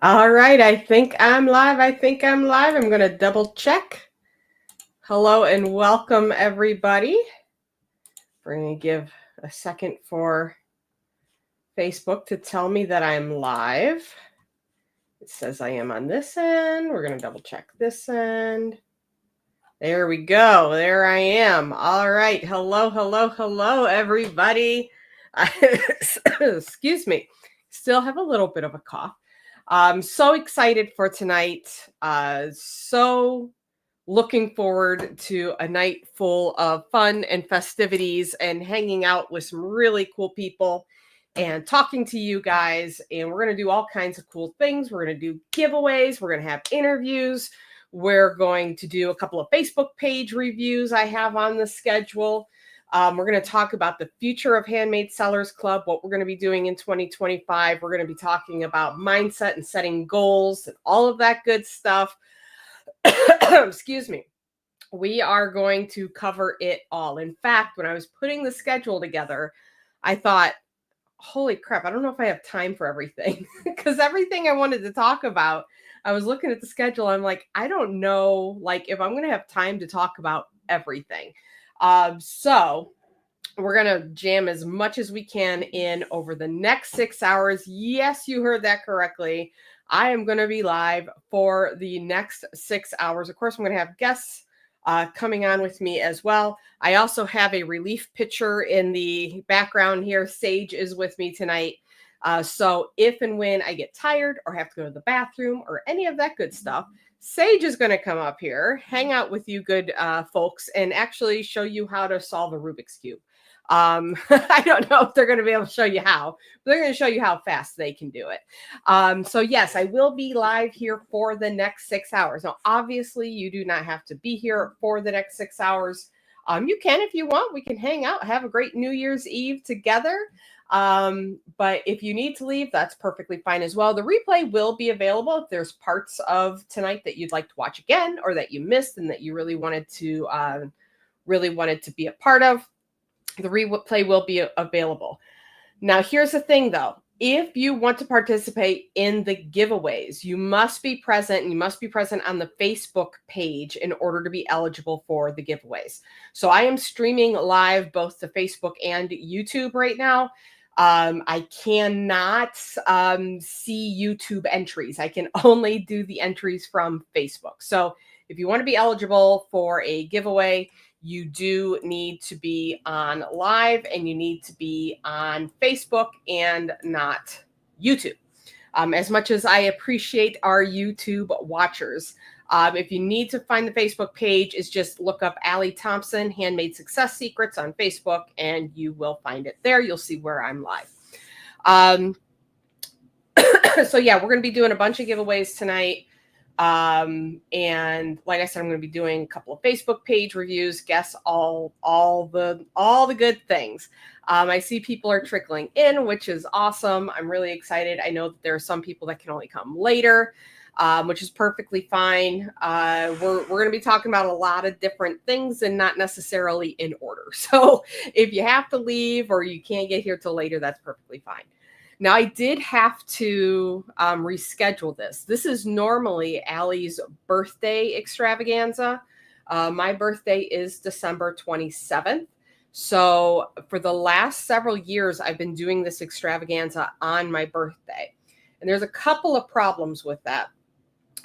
All right, I think I'm live. I'm going to double check. Hello and welcome, everybody. We're going to give a second for Facebook to tell me that I'm live. It says I am on this end. We're going to double check this end. There we go. There I am. All right. Hello, everybody. Excuse me. Still have a little bit of a cough. I'm so excited for tonight. So looking forward to a night full of fun and festivities and hanging out with some really cool people and talking to you guys. And we're going to do all kinds of cool things. We're going to do giveaways. We're going to have interviews. We're going to do a couple of Facebook page reviews I have on the schedule. We're going to talk about the future of Handmade Sellers Club, what we're going to be doing in 2025. We're going to be talking about mindset and setting goals and all of that good stuff. Excuse me. We are going to cover it all. In fact, when I was putting the schedule together, I thought, holy crap, I don't know if I have time for everything because everything I wanted to talk about, I was looking at the schedule. I'm like, I don't know, like if I'm going to have time to talk about everything. So we're going to jam as much as we can in over the next 6 hours. Yes, you heard that correctly. I am going to be live for the next 6 hours. Of course, I'm going to have guests coming on with me as well. I also have a relief pitcher in the background here. Sage is with me tonight. So if and when I get tired or have to go to the bathroom or any of that good stuff, Sage is going to come up here, hang out with you good folks, and actually show you how to solve a Rubik's Cube. I don't know if they're going to be able to show you how, but they're going to show you how fast they can do it. So yes, I will be live here for the next 6 hours. Now, obviously, you do not have to be here for the next 6 hours. You can if you want. We can hang out, have a great New Year's Eve together. But if you need to leave, that's perfectly fine as well. The replay will be available if there's parts of tonight that you'd like to watch again or that you missed and that you really wanted to be a part of. The replay will be available. Now, here's the thing, though. If you want to participate in the giveaways, you must be present, and you must be present on the Facebook page in order to be eligible for the giveaways. So I am streaming live both to Facebook and YouTube right now. I cannot see YouTube entries. I can only do the entries from Facebook. So if you want to be eligible for a giveaway, you do need to be on live and you need to be on Facebook and not YouTube. As much as I appreciate our YouTube watchers, if you need to find the Facebook page, is just look up Allie Thompson, Handmade Success Secrets on Facebook, and you will find it there. You'll see where I'm live. So yeah, we're going to be doing a bunch of giveaways tonight. And like I said, I'm going to be doing a couple of Facebook page reviews, guess all the good things. I see people are trickling in, which is awesome. I'm really excited. I know that there are some people that can only come later, which is perfectly fine. We're going to be talking about a lot of different things and not necessarily in order. So if you have to leave or you can't get here till later, that's perfectly fine. Now, I did have to reschedule this. This is normally Allie's birthday extravaganza. My birthday is December 27th. So for the last several years, I've been doing this extravaganza on my birthday. And there's a couple of problems with that.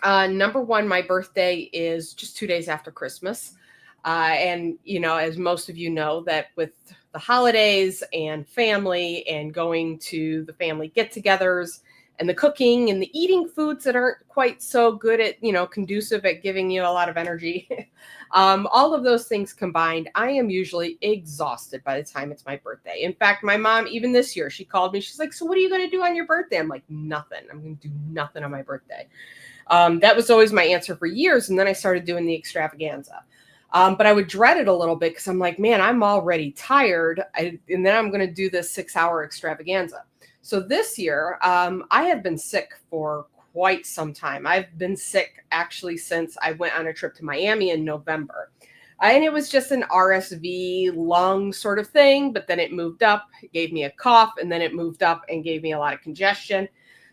Number one, my birthday is just 2 days after Christmas. And, you know, as most of you know, that with the holidays and family and going to the family get-togethers and the cooking and the eating foods that aren't quite so good at, you know, conducive at giving you a lot of energy, all of those things combined, I am usually exhausted by the time it's my birthday. In fact, my mom, even this year, she called me. She's like, so what are you going to do on your birthday? I'm like, nothing. I'm going to do nothing on my birthday. That was always my answer for years. And then I started doing the extravaganza. But I would dread it a little bit because I'm like, man, I'm already tired. And then I'm going to do this 6-hour extravaganza. So this year, I have been sick for quite some time. I've been sick actually since I went on a trip to Miami in November. And it was just an RSV lung sort of thing, but then it moved up, it gave me a cough, and then it moved up and gave me a lot of congestion.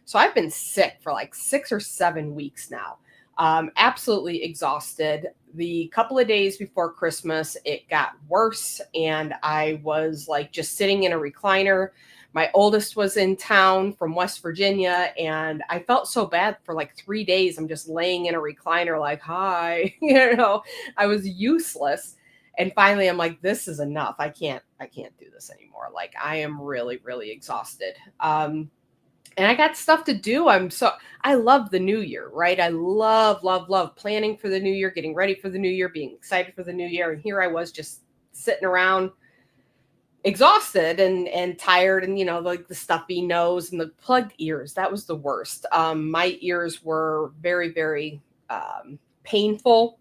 So I've been sick for like 6 or 7 weeks now. Absolutely exhausted. The couple of days before Christmas, it got worse, and I was like just sitting in a recliner. My oldest was in town from West Virginia, and I felt so bad for like 3 days. I'm just laying in a recliner, like, hi, I was useless. And finally I'm like, this is enough. I can't do this anymore. Like, I am really, really exhausted. And I got stuff to do. I love the new year, right? I love, love, love planning for the new year, getting ready for the new year, being excited for the new year. And here I was just sitting around exhausted and tired, and like the stuffy nose and the plugged ears. That was the worst. My ears were very, very painful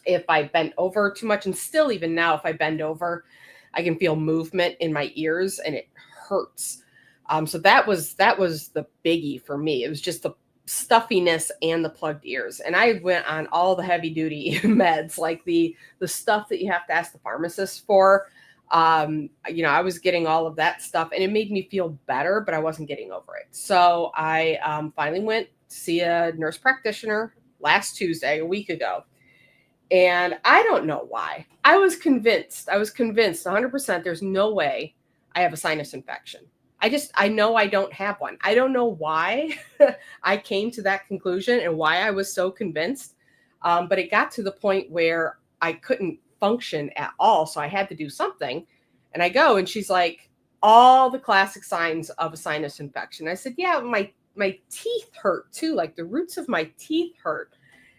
if I bent over too much. And still, even now, if I bend over, I can feel movement in my ears and it hurts. So that was the biggie for me. It was just the stuffiness and the plugged ears. And I went on all the heavy duty meds, like the stuff that you have to ask the pharmacist for. I was getting all of that stuff, and it made me feel better, but I wasn't getting over it. So I finally went to see a nurse practitioner last Tuesday, a week ago. And I don't know why. I was convinced 100% there's no way I have a sinus infection. I know I don't have one. I don't know why I came to that conclusion and why I was so convinced. But it got to the point where I couldn't function at all. So I had to do something. And I go, and she's like, all the classic signs of a sinus infection. I said, yeah, my teeth hurt too. Like the roots of my teeth hurt.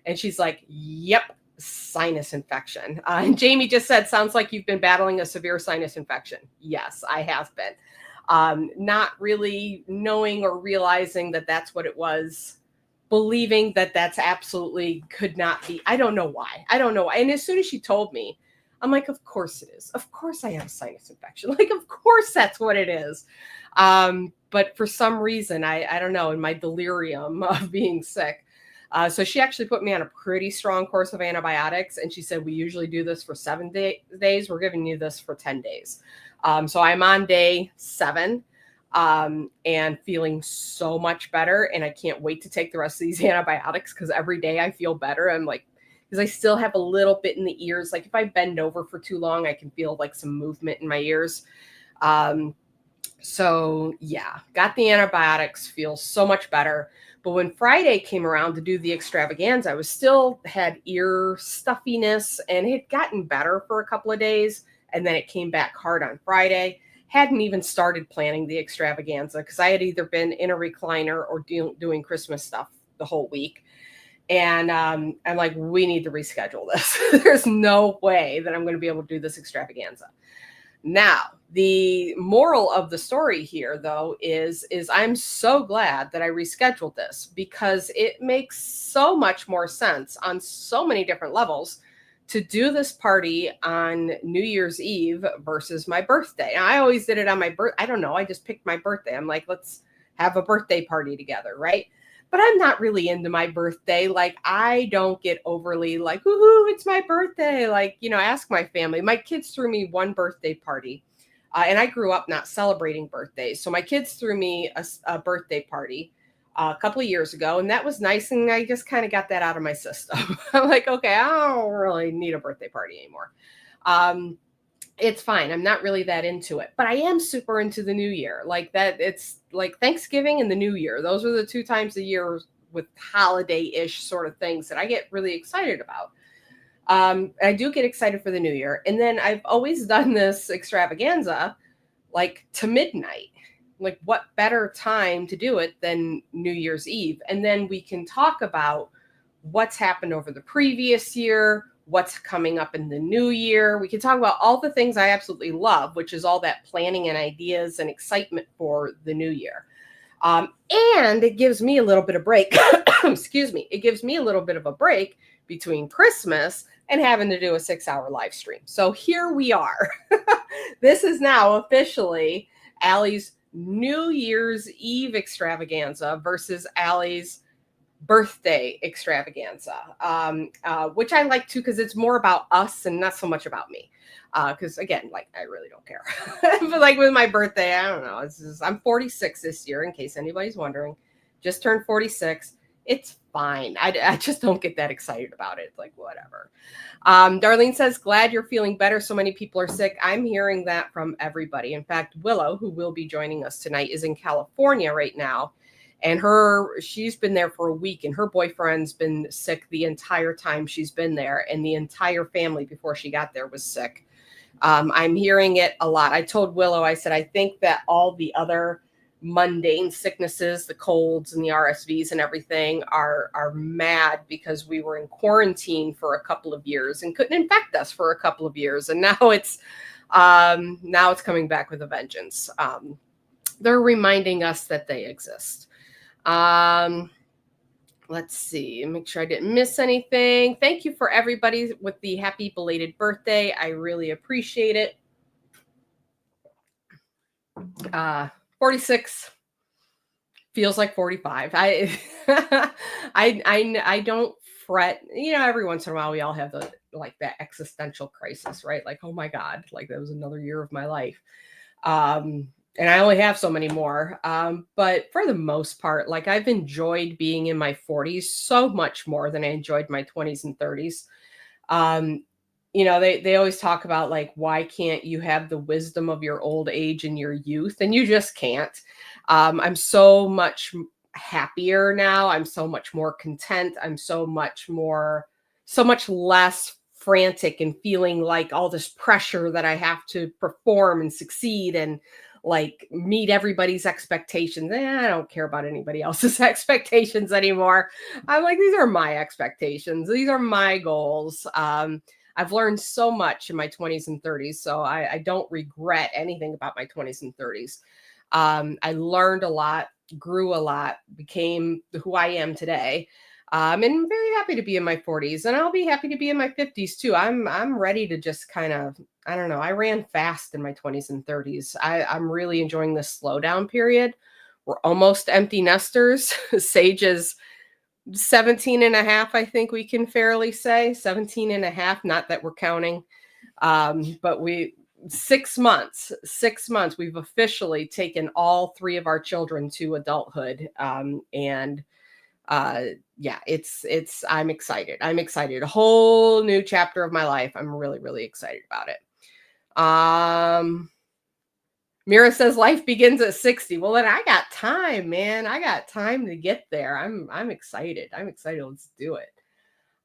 And she's like, yep, sinus infection. And Jamie just said, sounds like you've been battling a severe sinus infection. Yes, I have been. Not really knowing or realizing that that's what it was, believing that that's absolutely could not be. I don't know why. And as soon as she told me, I'm like, of course it is. Of course I have a sinus infection. Like, of course that's what it is. But for some reason, I don't know, in my delirium of being sick. So she actually put me on a pretty strong course of antibiotics. And she said, we usually do this for 7 days. We're giving you this for 10 days. So I'm on day 7 and feeling so much better. And I can't wait to take the rest of these antibiotics, because every day I feel better. I'm like, because I still have a little bit in the ears. Like if I bend over for too long, I can feel like some movement in my ears. So yeah, got the antibiotics, feel so much better. But when Friday came around to do the extravaganza, I was still had ear stuffiness, and it had gotten better for a couple of days. And then it came back hard on Friday. Hadn't even started planning the extravaganza because I had either been in a recliner or doing Christmas stuff the whole week. And I'm like, we need to reschedule this. There's no way that I'm going to be able to do this extravaganza. Now, the moral of the story here, though, is I'm so glad that I rescheduled this, because it makes so much more sense on so many different levels to do this party on New Year's Eve versus my birthday. And I always did it on my birthday. I don't know. I just picked my birthday. I'm like, let's have a birthday party together, right? But I'm not really into my birthday. Like, I don't get overly like, woohoo, it's my birthday. Like, ask my family. My kids threw me one birthday party. And I grew up not celebrating birthdays. So my kids threw me a birthday party a couple of years ago, and that was nice. And I just kind of got that out of my system. I'm like, okay, I don't really need a birthday party anymore. It's fine. I'm not really that into it, but I am super into the new year. Like that, it's like Thanksgiving and the new year. Those are the 2 times a year with holiday-ish sort of things that I get really excited about. I do get excited for the new year. And then I've always done this extravaganza like to midnight. Like, what better time to do it than New Year's Eve? And then we can talk about what's happened over the previous year, what's coming up in the new year. We can talk about all the things I absolutely love, which is all that planning and ideas and excitement for the new year. And it gives me a little bit of break. Excuse me. It gives me a little bit of a break between Christmas and having to do a 6-hour live stream. So here we are. This is now officially Allie's New Year's Eve extravaganza versus Allie's birthday extravaganza, which I like too, because it's more about us and not so much about me. Because again, like, I really don't care. But like with my birthday, I don't know. I'm 46 this year, in case anybody's wondering. just turned 46. It's fine. I just don't get that excited about it. It's like, whatever. Darlene says, glad you're feeling better. So many people are sick. I'm hearing that from everybody. In fact, Willow, who will be joining us tonight, is in California right now. And she's been there for a week, and her boyfriend's been sick the entire time she's been there. And the entire family before she got there was sick. I'm hearing it a lot. I told Willow, I said, I think that all the other mundane sicknesses, the colds and the RSVs and everything are mad because we were in quarantine for a couple of years and couldn't infect us for a couple of years. And now it's coming back with a vengeance. They're reminding us that they exist. Let's see, make sure I didn't miss anything. Thank you for everybody with the happy belated birthday. I really appreciate it. 46 feels like 45. I don't fret. Every once in a while we all have that existential crisis, right? Like, oh my God, like that was another year of my life. And I only have so many more. But for the most part, like I've enjoyed being in my 40s so much more than I enjoyed my 20s and 30s. They always talk about like, why can't you have the wisdom of your old age in your youth? And you just can't. I'm so much happier now. I'm so much more content. I'm so much less frantic and feeling like all this pressure that I have to perform and succeed and like meet everybody's expectations. I don't care about anybody else's expectations anymore. I'm like, these are my expectations. These are my goals. I've learned so much in my 20s and 30s, so I don't regret anything about my 20s and 30s. I learned a lot, grew a lot, became who I am today. And very happy to be in my 40s, and I'll be happy to be in my 50s too. I'm ready to just kind of, I don't know. I ran fast in my 20s and 30s. I'm really enjoying this slowdown period. We're almost empty nesters. Sage is 17 and a half, I think we can fairly say 17 and a half, not that we're counting. But 6 months, we've officially taken all 3 of our children to adulthood. I'm excited. A whole new chapter of my life. I'm really, really excited about it. Mira says life begins at 60. Well, then I got time, man. I got time to get there. I'm excited. Let's do it.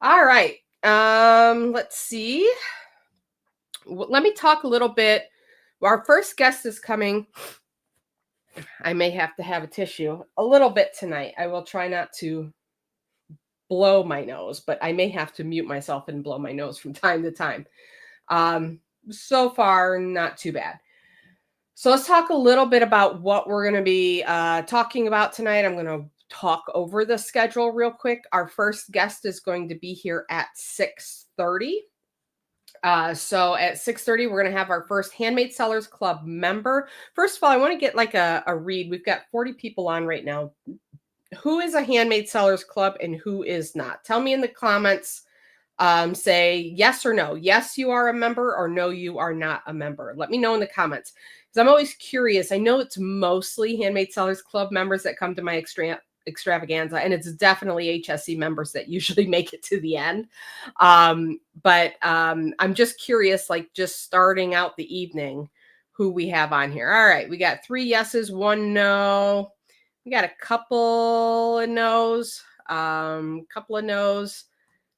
All right. Let's see. Let me talk a little bit. Our first guest is coming. I may have to have a tissue a little bit tonight. I will try not to blow my nose, but I may have to mute myself and blow my nose from time to time. So far, not too bad. So let's talk a little bit about what we're going to be talking about tonight. I'm going to talk over the schedule real quick. Our first guest is going to be here at 6:30. So at 6:30, we're going to have our first Handmade Sellers Club member. First of all, I want to get like a read. We've got 40 people on right now. Who is a Handmade Sellers Club and who is not? Tell me in the comments. Say yes or no. Yes, you are a member, or no, you are not a member. Let me know in the comments, because I'm always curious. I know it's mostly Handmade Sellers Club members that come to my extravaganza, and it's definitely HSC members that usually make it to the end. But I'm just curious, like just starting out the evening, who we have on here. All right, we got 3 yeses, 1 no. We got a couple of no's,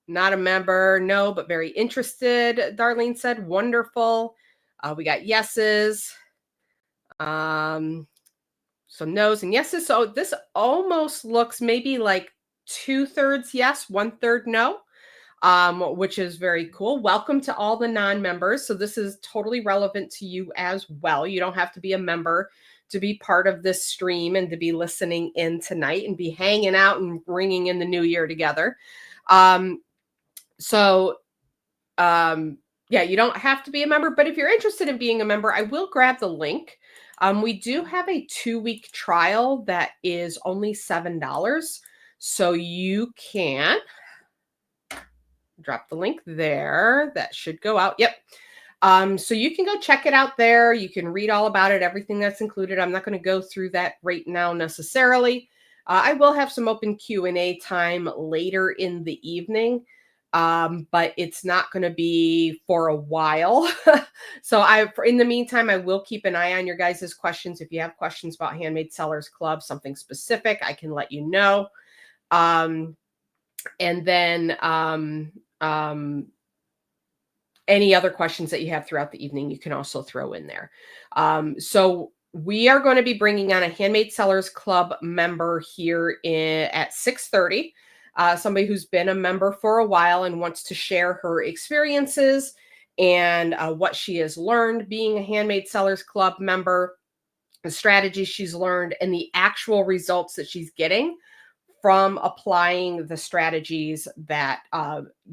not a member, no, but very interested. Darlene said, wonderful. We got yeses, some no's and yeses. So this almost looks maybe like 2/3 yes, 1/3 no, which is very cool. Welcome to all the non-members. So this is totally relevant to you as well. You don't have to be a member to be part of this stream and to be listening in tonight and be hanging out and ringing in the new year together. You don't have to be a member, but if you're interested in being a member, I will grab the link. We do have a 2-week trial that is only $7. So you can drop the link there. That should go out. Yep. So you can go check it out there. You can read all about it, everything that's included. I'm not going to go through that right now necessarily. I will have some open Q&A time later in the evening, but it's not going to be for a while. So in the meantime, I will keep an eye on your guys' questions. If you have questions about Handmade Sellers Club, something specific, I can let you know. And then any other questions that you have throughout the evening, you can also throw in there. So we are going to be bringing on a Handmade Sellers Club member here at 6:30. Somebody who's been a member for a while and wants to share her experiences and what she has learned being a Handmade Sellers Club member, the strategies she's learned, and the actual results that she's getting from applying the strategies that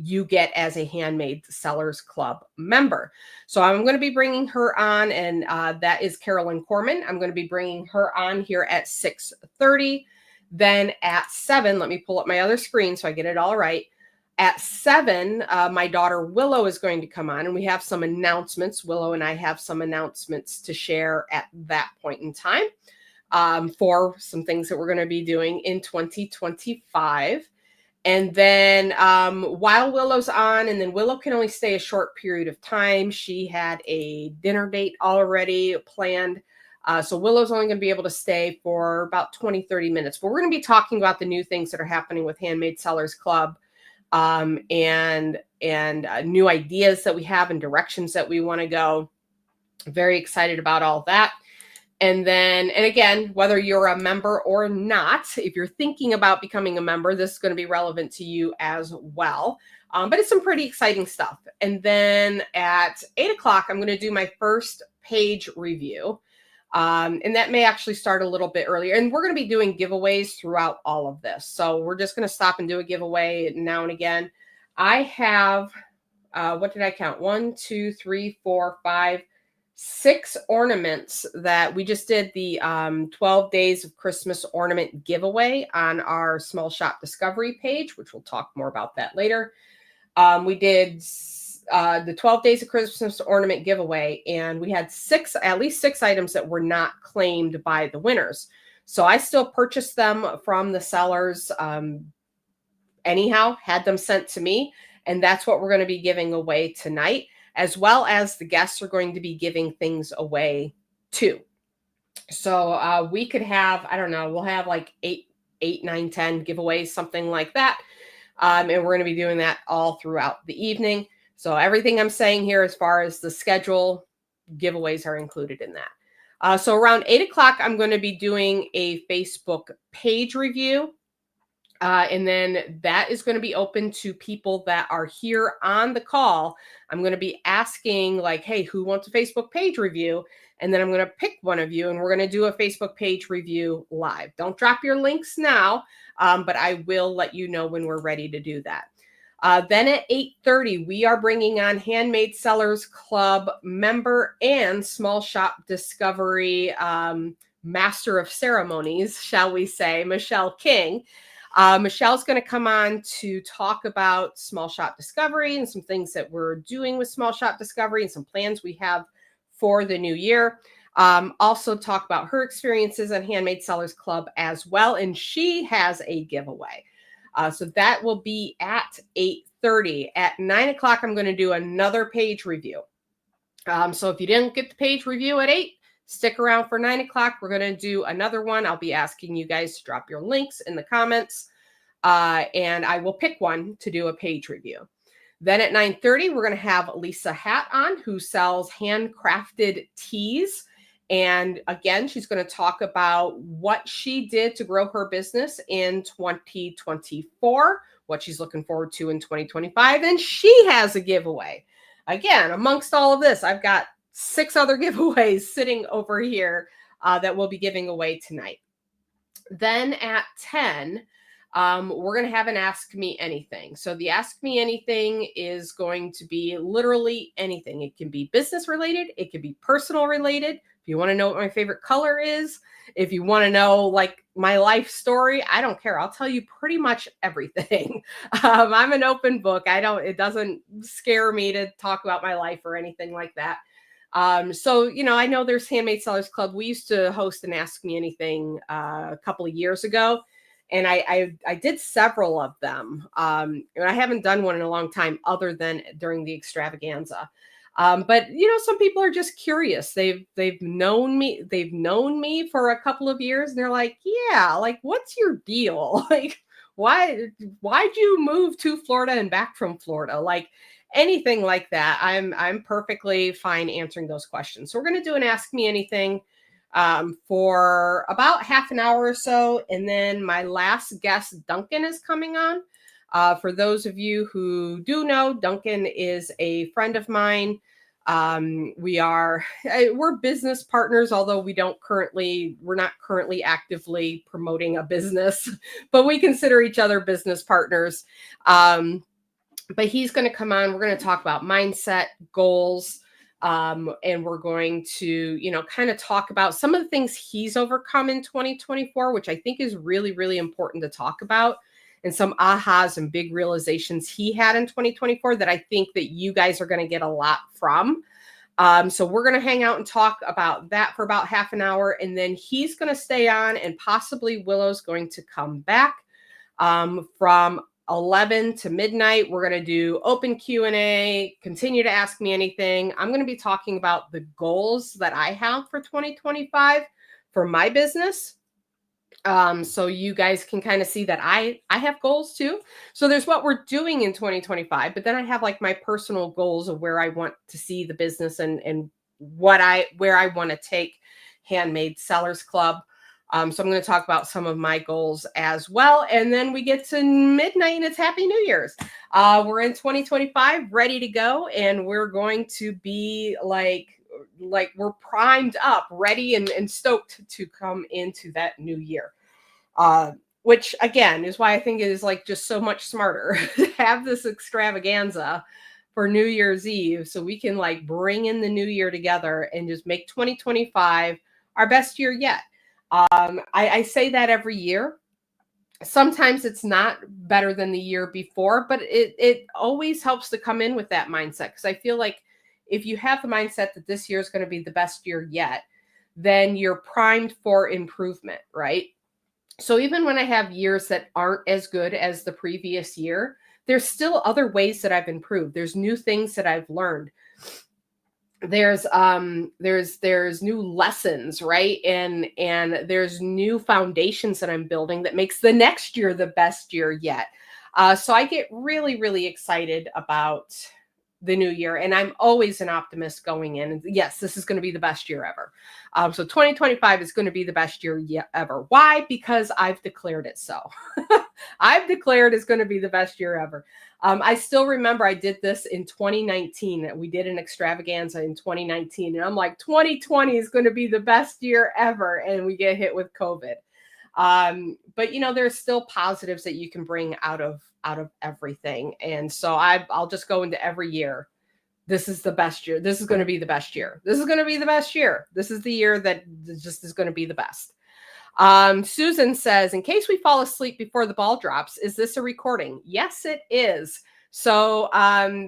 you get as a Handmade Sellers Club member. So I'm going to be bringing her on, and that is Carolyn Corman. I'm going to be bringing her on here at 6:30. Then at 7, let me pull up my other screen so I get it all right. At 7, my daughter Willow is going to come on, and we have some announcements. Willow and I have some announcements to share at that point in time. For some things that we're going to be doing in 2025. And then while Willow's on, and then Willow can only stay a short period of time. She had a dinner date already planned. So Willow's only going to be able to stay for about 20, 30 minutes. But we're going to be talking about the new things that are happening with Handmade Sellers Club and new ideas that we have and directions that we want to go. Very excited about all that. And again, whether you're a member or not, if you're thinking about becoming a member, this is going to be relevant to you as well. But it's some pretty exciting stuff. And then at 8 o'clock, I'm going to do my first page review. And that may actually start a little bit earlier. And we're going to be doing giveaways throughout all of this. So we're just going to stop and do a giveaway now and again. I have, what did I count? 1, 2, 3, 4, 5, 6 ornaments that we just did the 12 Days of Christmas Ornament giveaway on our Small Shop Discovery page, which we'll talk more about that later. We did the 12 Days of Christmas Ornament giveaway, and we had at least six items that were not claimed by the winners. So I still purchased them from the sellers anyhow, had them sent to me, and that's what we're going to be giving away tonight, as well as the guests are going to be giving things away too. So we could have, I don't know, we'll have like 8, 9, 10 giveaways, something like that. And we're going to be doing that all throughout the evening. So everything I'm saying here as far as the schedule, giveaways are included in that. So around 8 o'clock, I'm going to be doing a Facebook page review. And then that is going to be open to people that are here on the call. I'm going to be asking like, hey, who wants a Facebook page review? And then I'm going to pick one of you and we're going to do a Facebook page review live. Don't drop your links now, but I will let you know when we're ready to do that. Then at 8:30, we are bringing on Handmade Sellers Club member and Small Shop Discovery Master of Ceremonies, shall we say, Michelle King. Michelle's going to come on to talk about Small Shop Discovery and some things that we're doing with Small Shop Discovery and some plans we have for the new year. Also talk about her experiences at Handmade Sellers Club as well. And she has a giveaway. So that will be at 8:30. At 9 o'clock, I'm going to do another page review. So if you didn't get the page review at 8, stick around for 9 o'clock. We're going to do another one. I'll be asking you guys to drop your links in the comments. And I will pick one to do a page review. Then at 9:30, we're going to have Lisa Hatt on, who sells handcrafted teas. And again, she's going to talk about what she did to grow her business in 2024, what she's looking forward to in 2025. And she has a giveaway. Again, amongst all of this, I've got 6 other giveaways sitting over here that we'll be giving away tonight. Then at 10, we're going to have an Ask Me Anything. So the Ask Me Anything is going to be literally anything. It can be business related. It can be personal related. If you want to know what my favorite color is, if you want to know like my life story, I don't care. I'll tell you pretty much everything. I'm an open book. It doesn't scare me to talk about my life or anything like that. So, I know there's Handmade Sellers Club. We used to host an Ask Me Anything a couple of years ago. And I did several of them. And I haven't done one in a long time other than during the extravaganza. But some people are just curious. They've known me for a couple of years. And they're like, yeah, like, what's your deal? Like, why'd you move to Florida and back from Florida? Like, anything like that. I'm perfectly fine answering those questions. So we're going to do an Ask Me Anything for about half an hour or so. And then my last guest, Duncan, is coming on. For those of you who do know, Duncan is a friend of mine. We're business partners, although we're not currently actively promoting a business, but we consider each other business partners. But he's going to come on. We're going to talk about mindset, goals, and we're going to, kind of talk about some of the things he's overcome in 2024, which I think is really, really important to talk about, and some ahas and big realizations he had in 2024 that I think that you guys are going to get a lot from. So we're going to hang out and talk about that for about half an hour, and then he's going to stay on, and possibly Willow's going to come back from 11 to midnight. We're going to do open Q&A, continue to ask me anything. I'm going to be talking about the goals that I have for 2025 for my business. So you guys can kind of see that I have goals too. So there's what we're doing in 2025, but then I have like my personal goals of where I want to see the business and where I want to take Handmade Sellers Club. So I'm going to talk about some of my goals as well. And then we get to midnight and it's Happy New Year's. We're in 2025, ready to go. And we're going to be like we're primed up, ready and stoked to come into that new year. Which again is why I think it is like just so much smarter to have this extravaganza for New Year's Eve. So we can like bring in the new year together and just make 2025 our best year yet. I say that every year. Sometimes it's not better than the year before, but it always helps to come in with that mindset. Because I feel like if you have the mindset that this year is going to be the best year yet, then you're primed for improvement, right? So even when I have years that aren't as good as the previous year, there's still other ways that I've improved. There's new things that I've learned. There's new lessons, right? And there's new foundations that I'm building that makes the next year the best year yet. So I get really, really excited about the new year, and I'm always an optimist going in. And yes, this is going to be the best year ever. So 2025 is going to be the best year ever. Why? Because I've declared it so. I've declared it's going to be the best year ever. I still remember I did this in 2019. We did an extravaganza in 2019, and I'm like, 2020 is going to be the best year ever, and we get hit with COVID. But there's still positives that you can bring out of everything, and so I'll just go into every year. This is the best year. This is going to be the best year. This is going to be the best year. This is the year that just is going to be the best. Susan says, in case we fall asleep before the ball drops, is this a recording? Yes, it is. So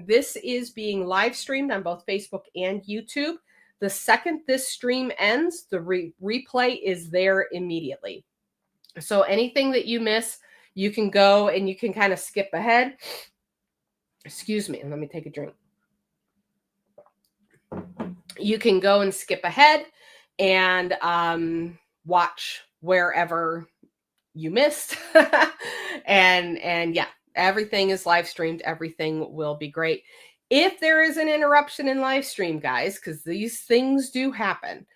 this is being live streamed on both Facebook and YouTube. The second this stream ends, the replay is there immediately. So anything that you miss, you can go and you can kind of skip ahead. Excuse me, let me take a drink. You can go and skip ahead and watch wherever you missed. and yeah, everything is live streamed. Everything will be great. If there is an interruption in live stream, guys, because these things do happen,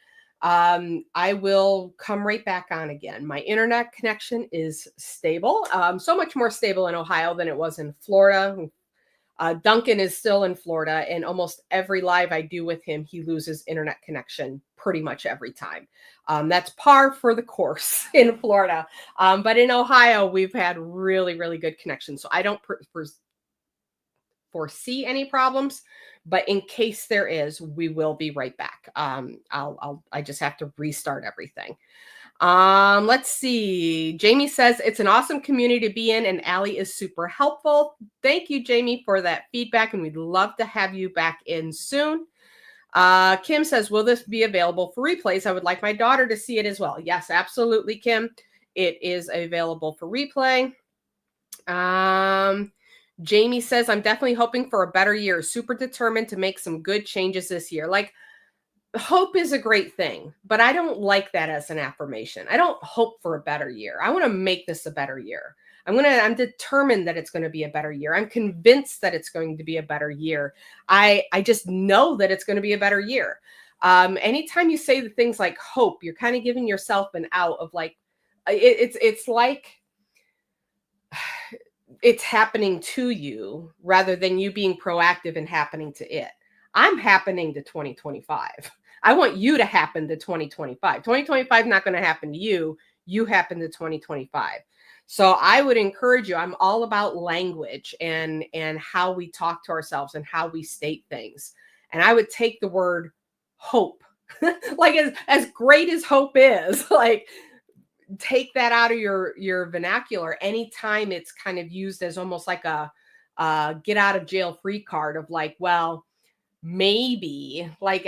I will come right back on again. My internet connection is stable, so much more stable in Ohio than it was in Florida. Duncan is still in Florida, and almost every live I do with him, he loses internet connection pretty much every time. That's par for the course in Florida. But in Ohio, we've had really, really good connections. So I don't foresee any problems, but in case there is, we will be right back. I just have to restart everything. Let's see. Jamie says it's an awesome community to be in, and Allie is super helpful. Thank you, Jamie, for that feedback, and we'd love to have you back in soon. Kim says, will this be available for replays? I would like my daughter to see it as well. Yes, absolutely, Kim. it is available for replay. Jamie says, I'm definitely hoping for a better year. Super determined to make some good changes this year. Like, hope is a great thing, but I don't like that as an affirmation. I don't hope for a better year. I want to make this a better year. I'm determined that it's going to be a better year. I'm convinced that it's going to be a better year. I just know that it's going to be a better year. Anytime you say the things like hope, you're kind of giving yourself an out of like, it's like it's happening to you rather than you being proactive and happening to it. I'm happening to 2025. I want you to happen to 2025. 2025 not going to happen to you. You happen to 2025. So I would encourage you. I'm all about language and how we talk to ourselves and how we state things. And I would take the word hope, like as great as hope is, like take that out of your vernacular anytime it's kind of used as almost like a get out of jail free card of like, well, maybe like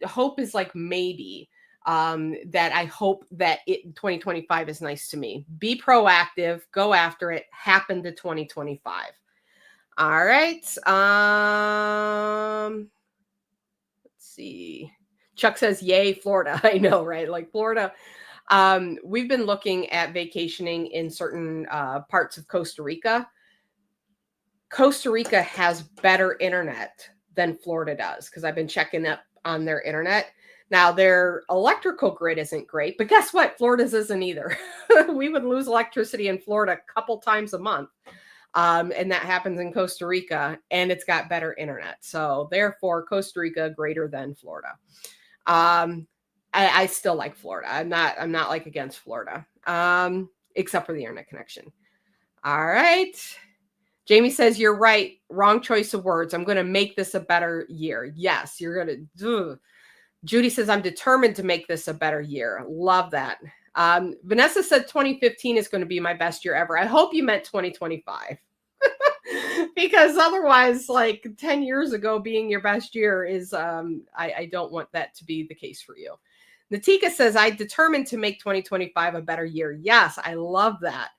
hope is like maybe that I hope that 2025 is nice to me. Be proactive, go after it, happen to 2025. All right. Let's see. Chuck says, yay, Florida. I know, right? Like Florida. We've been looking at vacationing in certain parts of Costa Rica. Costa Rica has better internet than Florida does because I've been checking up on their internet. Now, their electrical grid isn't great, but guess what? Florida's isn't either. We would lose electricity in Florida a couple times a month. And that happens in Costa Rica, and it's got better internet. So therefore, Costa Rica greater than Florida. I still like Florida. I'm not like against Florida, except for the internet connection. All right. Jamie says, you're right. Wrong choice of words. I'm going to make this a better year. Yes, you're going to. Judy says, I'm determined to make this a better year. Love that. Vanessa said 2015 is going to be my best year ever. I hope you meant 2025. Because otherwise, like 10 years ago being your best year is, I don't want that to be the case for you. Natika says, I determined to make 2025 a better year. Yes, I love that.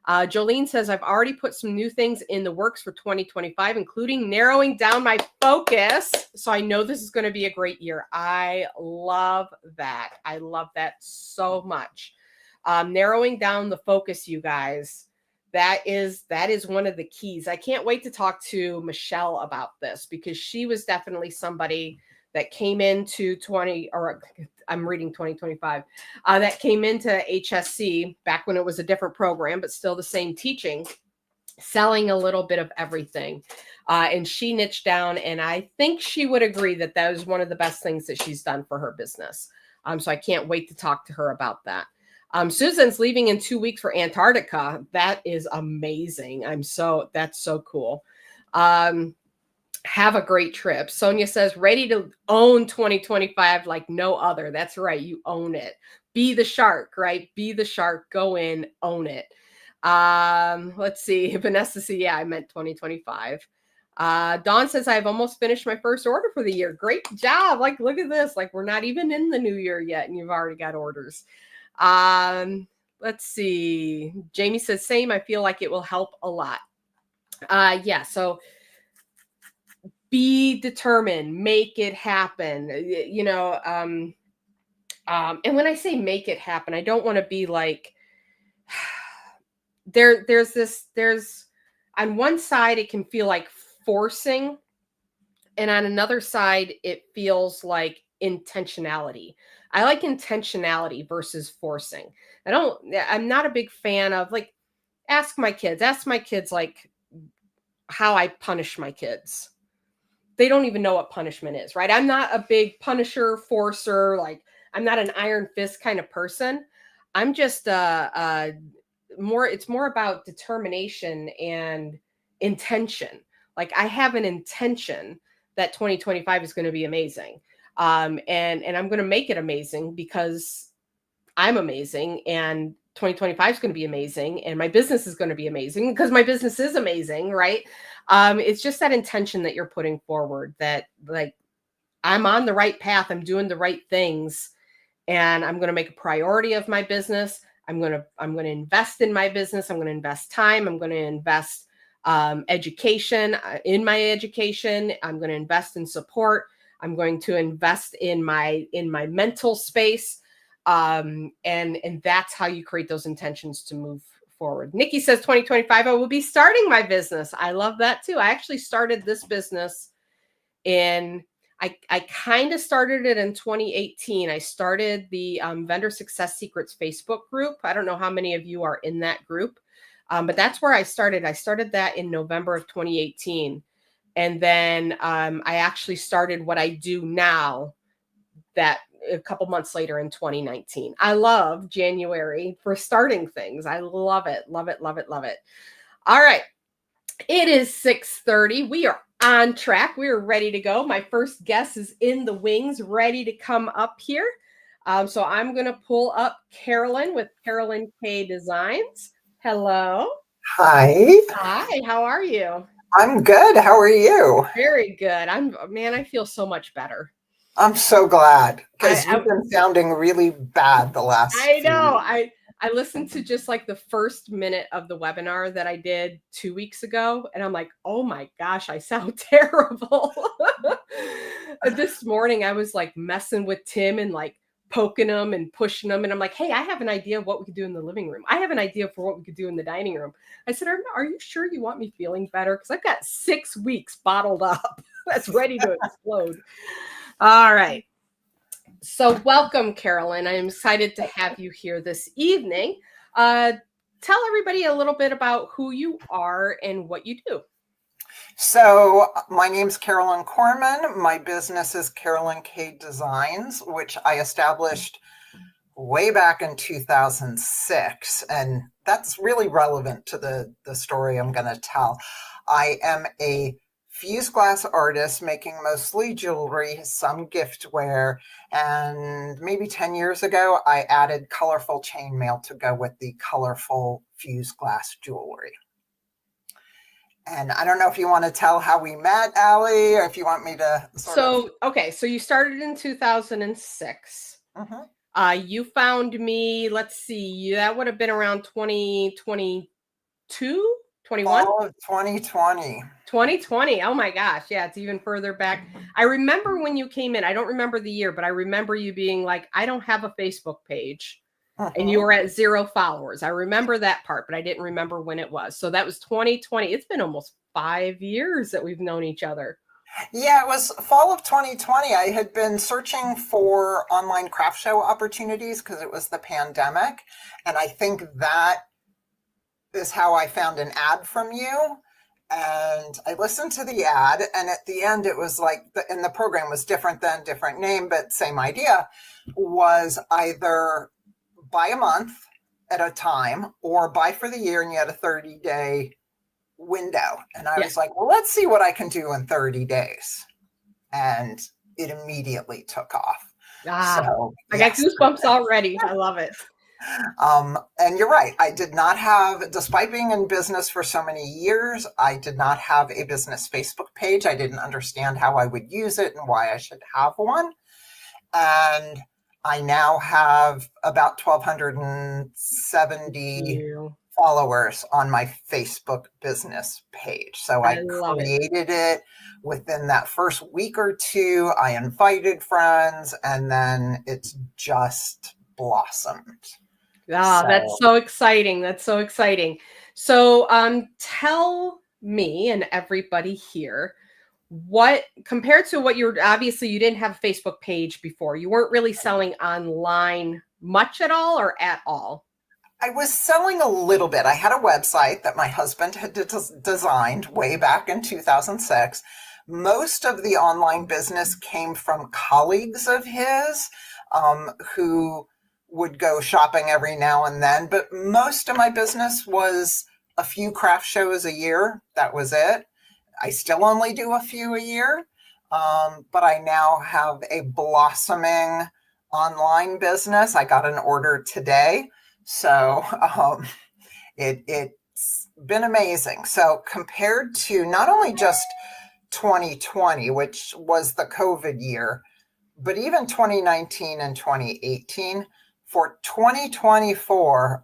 Jolene says, I've already put some new things in the works for 2025, including narrowing down my focus. So I know this is going to be a great year. I love that. I love that so much. Narrowing down the focus, you guys, that is one of the keys. I can't wait to talk to Michelle about this because she was definitely somebody that came into 2025, that came into HSC back when it was a different program, but still the same teaching, selling a little bit of everything. And she niched down, and I think she would agree that that was one of the best things that she's done for her business. So I can't wait to talk to her about that. Susan's leaving in 2 weeks for Antarctica. That is amazing. That's so cool. Have a great trip. Sonia says, ready to own 2025 like no other. That's right. You own it. Be the shark, right? Be the shark. Go in, own it. Let's see. Vanessa says, yeah, I meant 2025. Dawn says, I've almost finished my first order for the year. Great job. Like, look at this. Like, we're not even in the new year yet, and you've already got orders. Let's see. Jamie says, same. I feel like it will help a lot. Yeah. So be determined, make it happen, and when I say make it happen, I don't want to be like, there's on one side, it can feel like forcing. And on another side, it feels like intentionality. I like intentionality versus forcing. I'm not a big fan of like, ask my kids like how I punish my kids. They don't even know what punishment is, right? I'm not a big punisher, forcer. Like I'm not an iron fist kind of person. I'm just it's more about determination and intention. Like I have an intention that 2025 is going to be amazing. And I'm going to make it amazing because I'm amazing, and 2025 is going to be amazing, and my business is going to be amazing because my business is amazing, right? It's just that intention that you're putting forward that like, I'm on the right path. I'm doing the right things, and I'm going to make a priority of my business. I'm going to invest in my business. I'm going to invest time. I'm going to invest education in my education. I'm going to invest in support. I'm going to invest in my mental space. And that's how you create those intentions to move forward. Nikki says 2025, I will be starting my business. I love that too. I actually started this business I kind of started it in 2018. I started the Vendor Success Secrets Facebook group. I don't know how many of you are in that group, but that's where I started. I started that in November of 2018. And then I actually started what I do now that a couple months later in 2019. I love January for starting things. I love it, love it, love it, love it. All right. It is 6:30. We are on track. We are ready to go. My first guest is in the wings, ready to come up here. So I'm going to pull up Carolyn with Carolyn K Designs. Hello. Hi. Hi, how are you? I'm good. How are you? Very good. I feel so much better. I'm so glad because I you've been sounding really bad the last I few know. weeks. I listened to just like the first minute of the webinar that I did 2 weeks ago, and I'm like, oh my gosh, I sound terrible. This morning, I was like messing with Tim and like poking him and pushing him. And I'm like, hey, I have an idea of what we could do in the living room. I have an idea for what we could do in the dining room. I said, are you sure you want me feeling better? Because I've got 6 weeks bottled up that's ready to explode. All right. So welcome, Carolyn. I'm excited to have you here this evening. Tell everybody a little bit about who you are and what you do. So my name's Carolyn Corman. My business is Carolyn K Designs, which I established way back in 2006. And that's really relevant to the story I'm going to tell. I am a fused glass artist making mostly jewelry, some giftware, and maybe 10 years ago, I added colorful chainmail to go with the colorful fused glass jewelry. And I don't know if you want to tell how we met, Allie, or if you want me to Okay, so you started in 2006. Mm-hmm. You found me, let's see, that would have been around 2022, 21? Fall of 2020. 2020. Oh my gosh. Yeah, it's even further back. I remember when you came in. I don't remember the year, but I remember you being like, I don't have a Facebook page. Mm-hmm. And you were at 0 followers. I remember that part, but I didn't remember when it was. So that was 2020. It's been almost 5 years that we've known each other. Yeah, it was fall of 2020. I had been searching for online craft show opportunities because it was the pandemic. And I think that is how I found an ad from you. And I listened to the ad, and at the end it was like, and the program was different name, but same idea, was either buy a month at a time or buy for the year, and you had a 30-day window. And I was like, well, let's see what I can do in 30 days. And it immediately took off. So, I got goosebumps already. I love it. And you're right. I did not have, despite being in business for so many years, I did not have a business Facebook page. I didn't understand how I would use it and why I should have one. And I now have about 1,270 followers on my Facebook business page. So I created it within that first week or two. I invited friends, and then it's just blossomed. That's so exciting. That's so exciting. So tell me and everybody here, what compared to what obviously you didn't have a Facebook page before, you weren't really selling online much at all or at all? I was selling a little bit. I had a website that my husband had designed way back in 2006. Most of the online business came from colleagues of his who would go shopping every now and then, but most of my business was a few craft shows a year. That was it. I still only do a few a year, but I now have a blossoming online business. I got an order today, so it's been amazing. So compared to not only just 2020, which was the COVID year, but even 2019 and 2018, For 2024,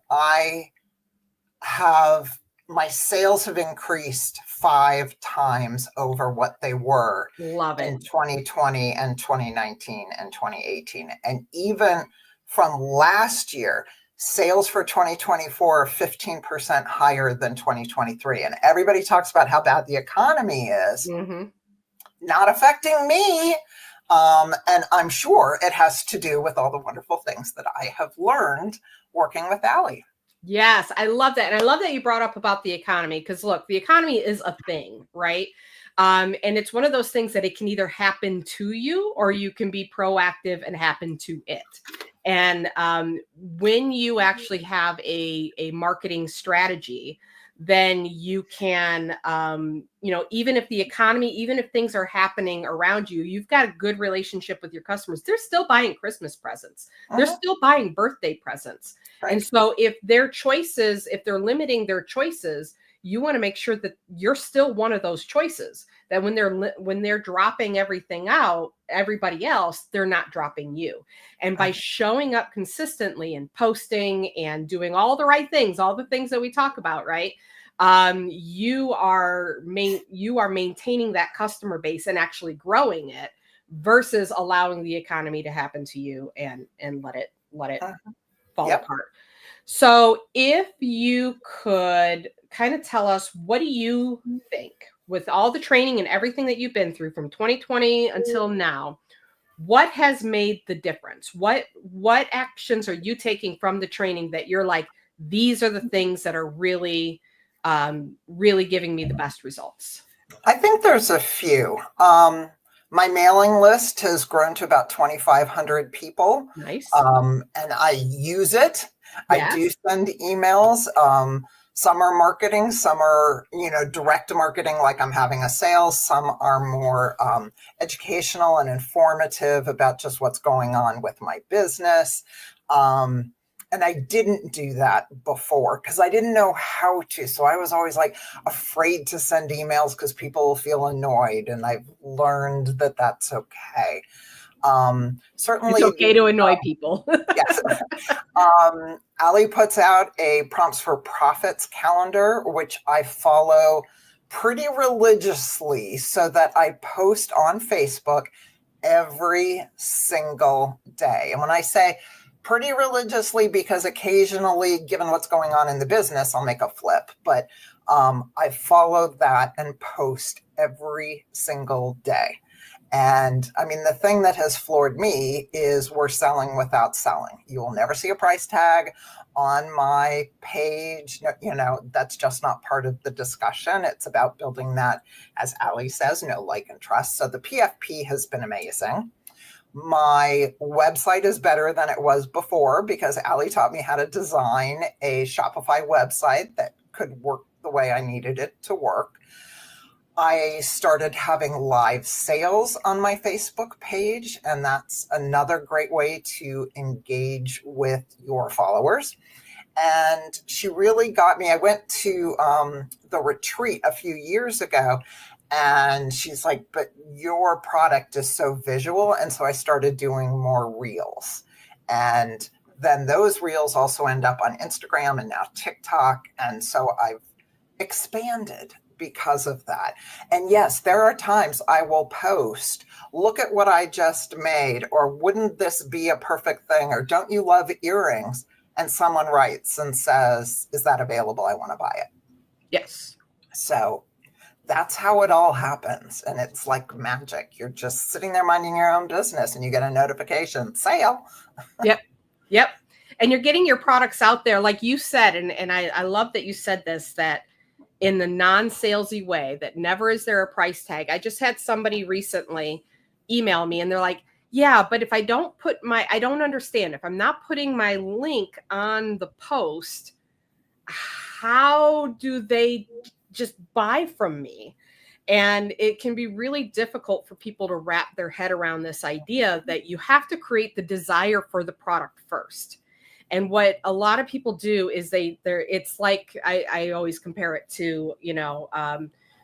my sales have increased 5 times over what they were Love in it. 2020 and 2019 and 2018. And even from last year, sales for 2024 are 15% higher than 2023. And everybody talks about how bad the economy is. Mm-hmm. Not affecting me. And I'm sure it has to do with all the wonderful things that I have learned working with Allie. Yes, I love that. And I love that you brought up about the economy, because look, the economy is a thing, right? And it's one of those things that it can either happen to you or you can be proactive and happen to it. And when you actually have a marketing strategy, then you can, even if the economy, even if things are happening around you, you've got a good relationship with your customers. They're still buying Christmas presents. They're still buying birthday presents. Right. And so if their choices, if they're limiting their choices, you want to make sure that you're still one of those choices, that when they're dropping everything out, everybody else, they're not dropping you. And by showing up consistently and posting and doing all the right things, all the things that we talk about, right? You are maintaining that customer base and actually growing it, versus allowing the economy to happen to you and let it fall apart. So if you could kind of tell us, what do you think, with all the training and everything that you've been through from 2020 until now, what has made the difference? What actions are you taking from the training that you're like, these are the things that are really, really giving me the best results? I think there's a few. My mailing list has grown to about 2,500 people. Nice. And I use it. Yes. I do send emails. Some are marketing, some are, direct marketing, like I'm having a sale. Some are more educational and informative about just what's going on with my business. And I didn't do that before because I didn't know how to. So I was always like afraid to send emails because people will feel annoyed. And I've learned that that's okay. Certainly, it's okay to annoy people. Yes. Allie puts out a Prompts for Profits calendar, which I follow pretty religiously, so that I post on Facebook every single day. And when I say pretty religiously, because occasionally, given what's going on in the business, I'll make a flip. But I follow that and post every single day. And I mean, the thing that has floored me is we're selling without selling. You will never see a price tag on my page. That's just not part of the discussion. It's about building that, as Allie says, know, like, and trust. So the PFP has been amazing. My website is better than it was before because Allie taught me how to design a Shopify website that could work the way I needed it to work. I started having live sales on my Facebook page, and that's another great way to engage with your followers. And she really got me. I went to the retreat a few years ago, and she's like, but your product is so visual. And so I started doing more reels. And then those reels also end up on Instagram and now TikTok. And so I've expanded because of that. And yes, there are times I will post, look at what I just made, or wouldn't this be a perfect thing? Or don't you love earrings? And someone writes and says, is that available? I want to buy it. Yes. So that's how it all happens. And it's like magic. You're just sitting there minding your own business and you get a notification, sale. Yep. And you're getting your products out there, like you said. And I love that you said this, that in the non-salesy way, that never is there a price tag. I just had somebody recently email me and they're like, yeah, but if I don't I don't understand. If I'm not putting my link on the post, how do they just buy from me? And it can be really difficult for people to wrap their head around this idea that you have to create the desire for the product first. And what a lot of people do is it's like, I always compare it to,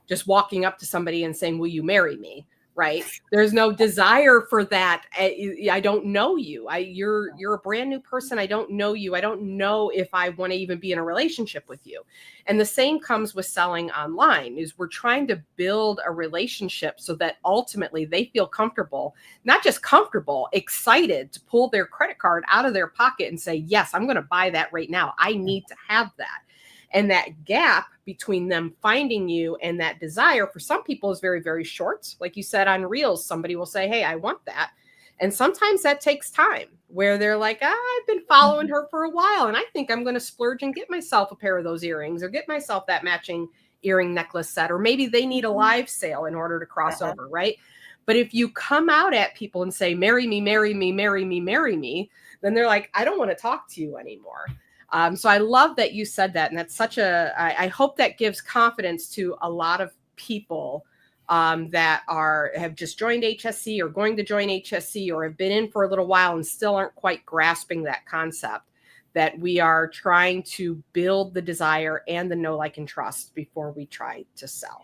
just walking up to somebody and saying, will you marry me? right? There's no desire for that. I don't know you. You're a brand new person. I don't know you. I don't know if I want to even be in a relationship with you. And the same comes with selling online, is we're trying to build a relationship so that ultimately they feel comfortable, not just comfortable, excited to pull their credit card out of their pocket and say, yes, I'm going to buy that right now. I need to have that. And that gap between them finding you and that desire for some people is very, very short. Like you said on Reels, somebody will say, hey, I want that. And sometimes that takes time, where they're like, I've been following her for a while, and I think I'm going to splurge and get myself a pair of those earrings, or get myself that matching earring necklace set, or maybe they need a live sale in order to cross over, right? But if you come out at people and say, marry me, marry me, marry me, marry me, then they're like, I don't want to talk to you anymore. So I love that you said that. And that's I hope that gives confidence to a lot of people that have just joined HSC or going to join HSC or have been in for a little while and still aren't quite grasping that concept, that we are trying to build the desire and the know, like, and trust before we try to sell.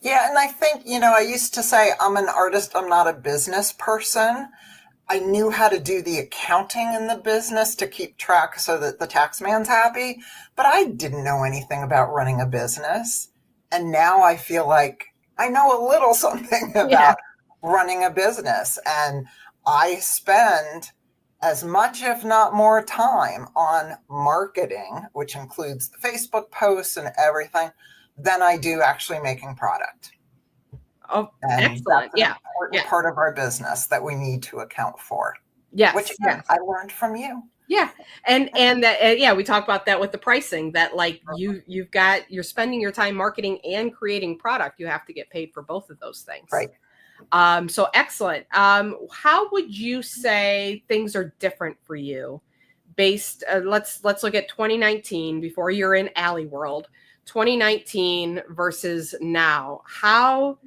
Yeah. And I think, I used to say I'm an artist, I'm not a business person. I knew how to do the accounting in the business to keep track so that the tax man's happy, but I didn't know anything about running a business. And now I feel like I know a little something about running a business. And I spend as much, if not more, time on marketing, which includes the Facebook posts and everything, than I do actually making product. Oh, and excellent. That's an important part of our business that we need to account for. Yes. Which again, I learned from you. Yeah. And that, we talked about that with the pricing, that like you're spending your time marketing and creating product. You have to get paid for both of those things. Right. So excellent. How would you say things are different for you based, let's look at 2019 before you're in Alley World, 2019 versus now. How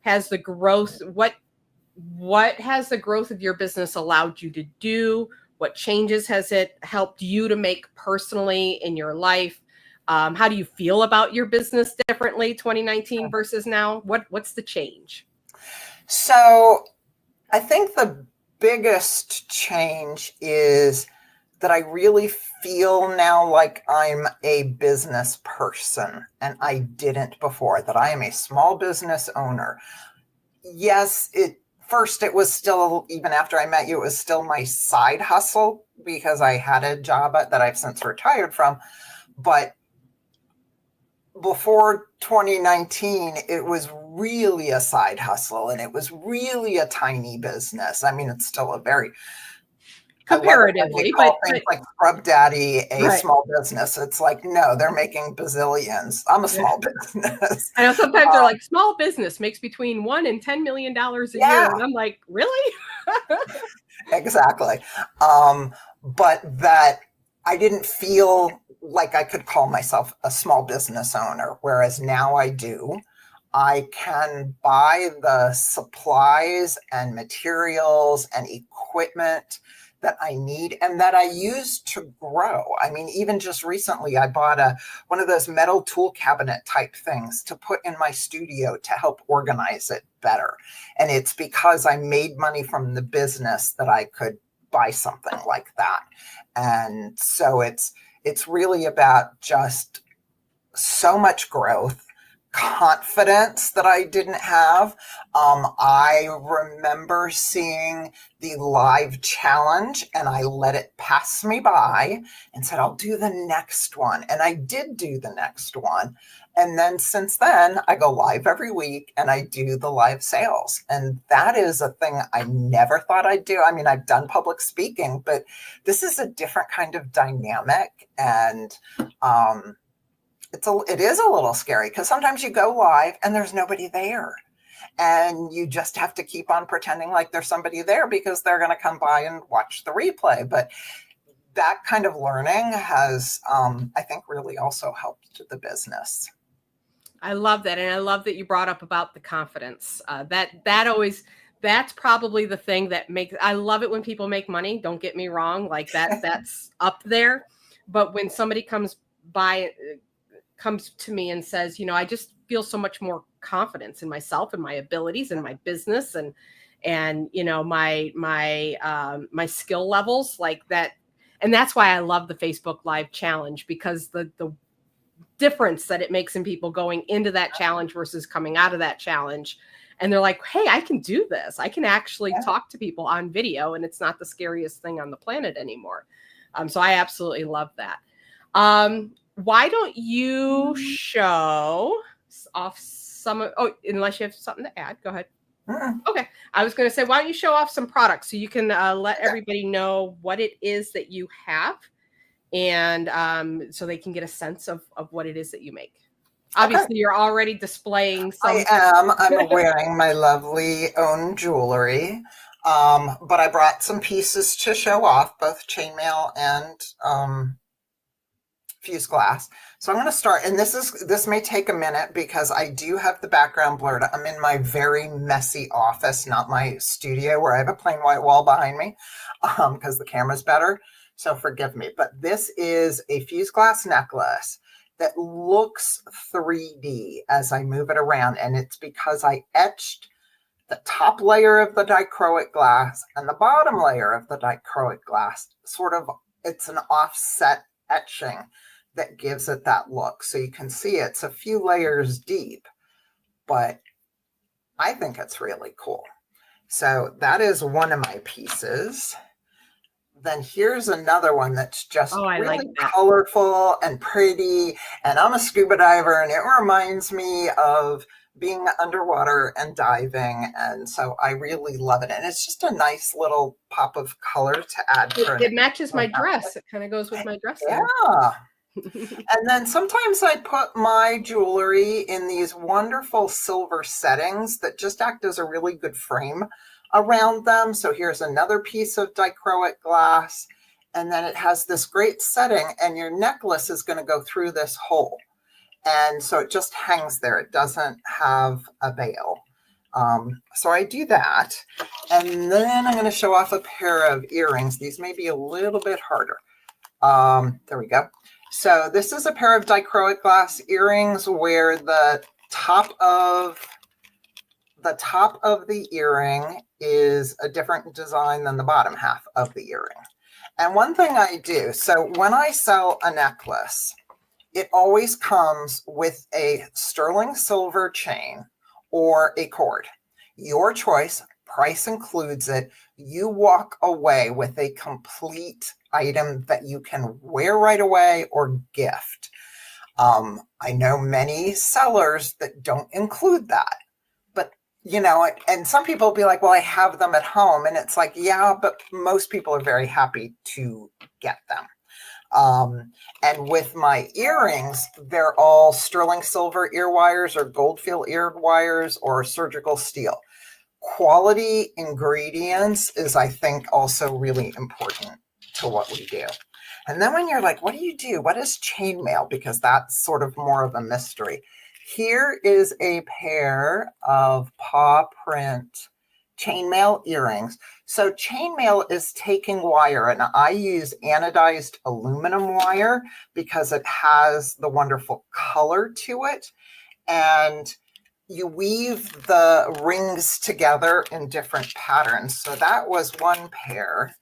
has the growth, what has the growth of your business allowed you to do? What changes has it helped you to make personally in your life? How do you feel about your business differently, 2019 versus now? What's the change? So I think the biggest change is that I really feel now like I'm a business person, and I didn't before, that I am a small business owner. Yes, first it was still, even after I met you, it was still my side hustle because I had a job that I've since retired from. But before 2019, it was really a side hustle, and it was really a tiny business. I mean, it's still a very comparatively, but things like Scrub Daddy a small business. It's like, no, they're making bazillions. I'm a small business. I know sometimes they're like, small business makes between $1 and $10 million a year, and I'm like, really? Exactly. But that I didn't feel like I could call myself a small business owner, whereas now I do. I can buy the supplies and materials and equipment that I need and that I use to grow. I mean, even just recently, I bought one of those metal tool cabinet type things to put in my studio to help organize it better. And it's because I made money from the business that I could buy something like that. And so it's really about just so much growth, confidence that I didn't have. I remember seeing the live challenge and I let it pass me by and said, I'll do the next one. And I did do the next one. And then since then, I go live every week and I do the live sales. And that is a thing I never thought I'd do. I mean, I've done public speaking, but this is a different kind of dynamic. And it is a little scary because sometimes you go live and there's nobody there. And you just have to keep on pretending like there's somebody there because they're going to come by and watch the replay. But that kind of learning has, I think, really also helped the business. I love that. And I love that you brought up about the confidence. That's probably the thing that I love it when people make money. Don't get me wrong. Like that's up there. But when somebody comes to me and says, I just feel so much more confidence in myself and my abilities and my business and you know my skill levels like that. And that's why I love the Facebook Live challenge, because the difference that it makes in people going into that challenge versus coming out of that challenge. And they're like, hey, I can do this. I can actually talk to people on video, and it's not the scariest thing on the planet anymore. So I absolutely love that. Why don't you show off some of, oh, unless you have something to add, go ahead. Okay. I was going to say, why don't you show off some products so you can let everybody know what it is that you have, and so they can get a sense of what it is that you make. Obviously, you're already displaying some. I am. I'm wearing my lovely own jewelry, but I brought some pieces to show off, both chainmail and fused glass. So I'm going to start, and this may take a minute because I do have the background blurred. I'm in my very messy office, not my studio where I have a plain white wall behind me, because the camera's better. So forgive me. But this is a fused glass necklace that looks 3D as I move it around. And it's because I etched the top layer of the dichroic glass and the bottom layer of the dichroic glass. Sort of, it's an offset etching that gives it that look. So you can see it's a few layers deep, but I think it's really cool. So that is one of my pieces. Then here's another one that's just really colorful and pretty. And I'm a scuba diver, and it reminds me of being underwater and diving. And so I really love it. And it's just a nice little pop of color to add. It matches my dress. It kind of goes with my dress. Yeah. And then sometimes I put my jewelry in these wonderful silver settings that just act as a really good frame around them. So here's another piece of dichroic glass, and then it has this great setting, and your necklace is going to go through this hole. And so it just hangs there. It doesn't have a veil. So I do that. And then I'm going to show off a pair of earrings. These may be a little bit harder. There we go. So this is a pair of dichroic glass earrings where the top of the earring is a different design than the bottom half of the earring. And one thing I do, so when I sell a necklace, it always comes with a sterling silver chain or a cord. Your choice, price includes it. You walk away with a complete item that you can wear right away or gift. I know many sellers that don't include that. You know, and some people will be like, well, I have them at home. And it's like, yeah, but most people are very happy to get them. And with my earrings, they're all sterling silver ear wires or Goldfield ear wires or surgical steel. Quality ingredients is, I think, also really important to what we do. And then when you're like, what do you do? What is chainmail? Because that's sort of more of a mystery. Here is a pair of paw print chainmail earrings. So chainmail is taking wire, and I use anodized aluminum wire because it has the wonderful color to it. And you weave the rings together in different patterns. So that was one pair.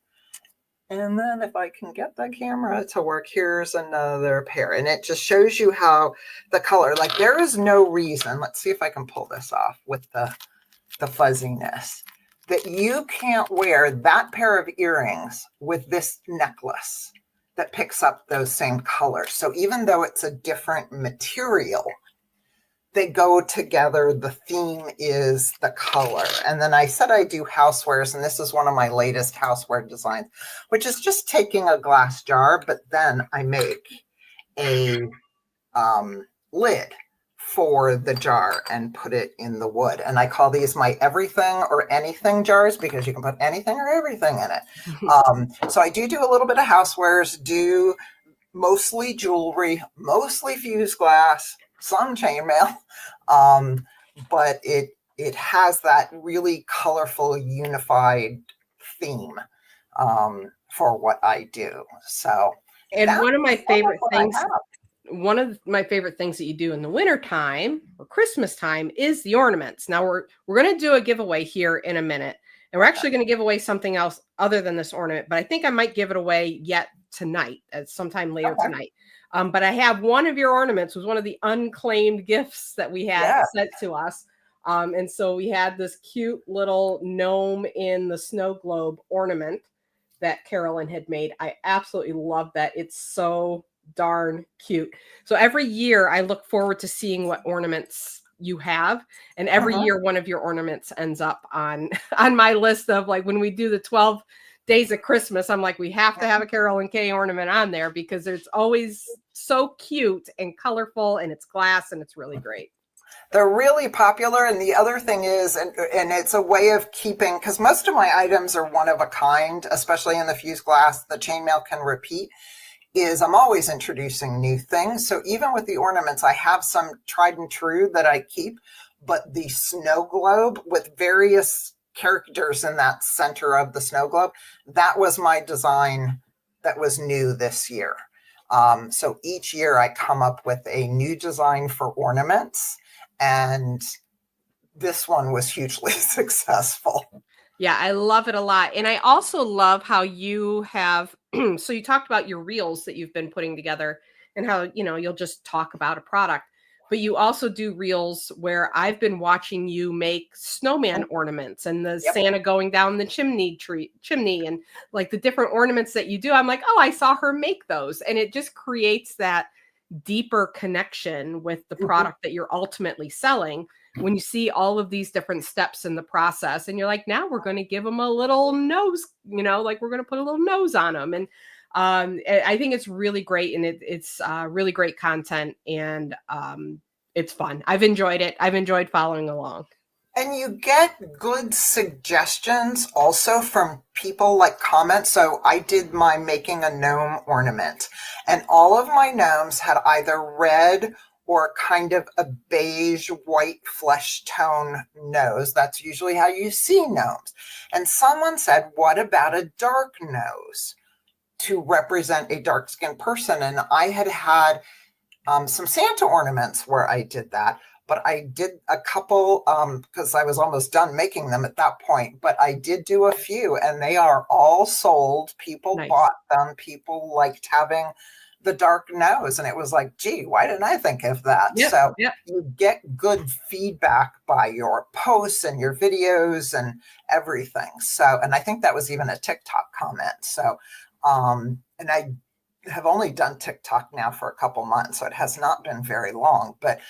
And then if I can get the camera to work, here's another pair. And it just shows you how the color, like there is no reason, let's see if I can pull this off with the fuzziness, that you can't wear that pair of earrings with this necklace that picks up those same colors. So even though it's a different material, they go together. The theme is the color. And then I said I do housewares, and this is one of my latest houseware designs, which is just taking a glass jar, but then I make a lid for the jar and put it in the wood. And I call these my everything or anything jars because you can put anything or everything in it. So I do a little bit of housewares, do mostly jewelry, mostly fused glass, some chainmail, but it has that really colorful, unified theme for what I do. So, and one of my favorite things one of my favorite things that you do in the winter time or Christmas time is the ornaments. Now we're going to do a giveaway here in a minute, and we're actually going to give away something else other than this ornament, but I think I might give it away yet tonight, at sometime later tonight. But I have one of your ornaments, was one of the unclaimed gifts that we had sent to us. And so we had this cute little gnome in the snow globe ornament that Carolyn had made. I absolutely love that. It's so darn cute. So every year I look forward to seeing what ornaments you have, and every year one of your ornaments ends up on my list of, like, when we do the 12 days of Christmas, I'm like, we have to have a Carolyn K ornament on there because it's always so cute and colorful, and it's glass, and it's really great. They're really popular. And the other thing is, and it's a way of keeping, because most of my items are one of a kind, especially in the fused glass, the chainmail can repeat, is I'm always introducing new things. So even with the ornaments, I have some tried and true that I keep, but the snow globe with various characters in that center of the snow globe, that was my design that was new this year. So each year I come up with a new design for ornaments, and this one was hugely successful. Yeah, I love it a lot. And I also love how you have, so you talked about your reels that you've been putting together and how, you'll just talk about a product, but you also do reels where I've been watching you make snowman ornaments and the Santa going down the chimney and like the different ornaments that you do. I'm like, oh, I saw her make those. And it just creates that deeper connection with the product that you're ultimately selling when you see all of these different steps in the process, and you're like, now we're going to give them a little nose, like we're going to put a little nose on them. And I think it's really great, and it's really great content, and it's fun. I've enjoyed it. I've enjoyed following along. And you get good suggestions also from people, like comments. So I did my making a gnome ornament, and all of my gnomes had either red or kind of a beige white flesh tone nose. That's usually how you see gnomes. And someone said, what about a dark nose to represent a dark skinned person? And I had some Santa ornaments where I did that. But I did a couple because I was almost done making them at that point. But I did do a few, and they are all sold. People bought them. People liked having the dark nose. And it was like, gee, why didn't I think of that? You get good feedback by your posts and your videos and everything. So, and I think that was even a TikTok comment. So, and I have only done TikTok now for a couple months, so it has not been very long, but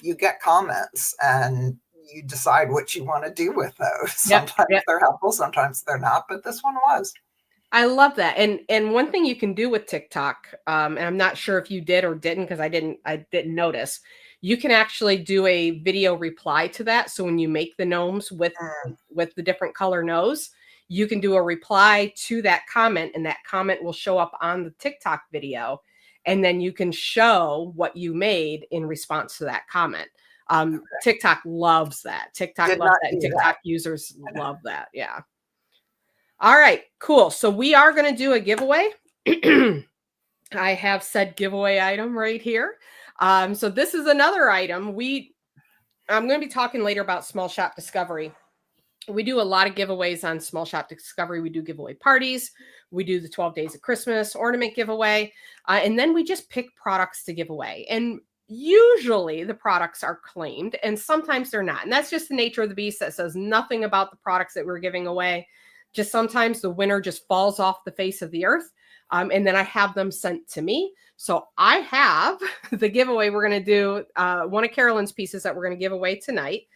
you get comments and you decide what you want to do with those. Sometimes they're helpful, sometimes they're not, but this one was. I love that. And one thing you can do with TikTok, and I'm not sure if you did or didn't, because I didn't notice, you can actually do a video reply to that. So when you make the gnomes with the different color nose, you can do a reply to that comment, and that comment will show up on the TikTok video. And then you can show what you made in response to that comment. TikTok loves that. TikTok loves that. And TikTok users love that. Yeah. All right, cool. So we are going to do a giveaway. I have said giveaway item right here. So this is another item. I'm going to be talking later about Small Shop Discovery. We do a lot of giveaways on Small Shop Discovery. We do giveaway parties. We do the 12 Days of Christmas ornament giveaway. And then we just pick products to give away. And usually the products are claimed, and sometimes they're not. And that's just the nature of the beast. That says nothing about the products that we're giving away. Just sometimes the winner just falls off the face of the earth. And then I have them sent to me. So I have the giveaway. We're going to do one of Carolyn's pieces that we're going to give away tonight.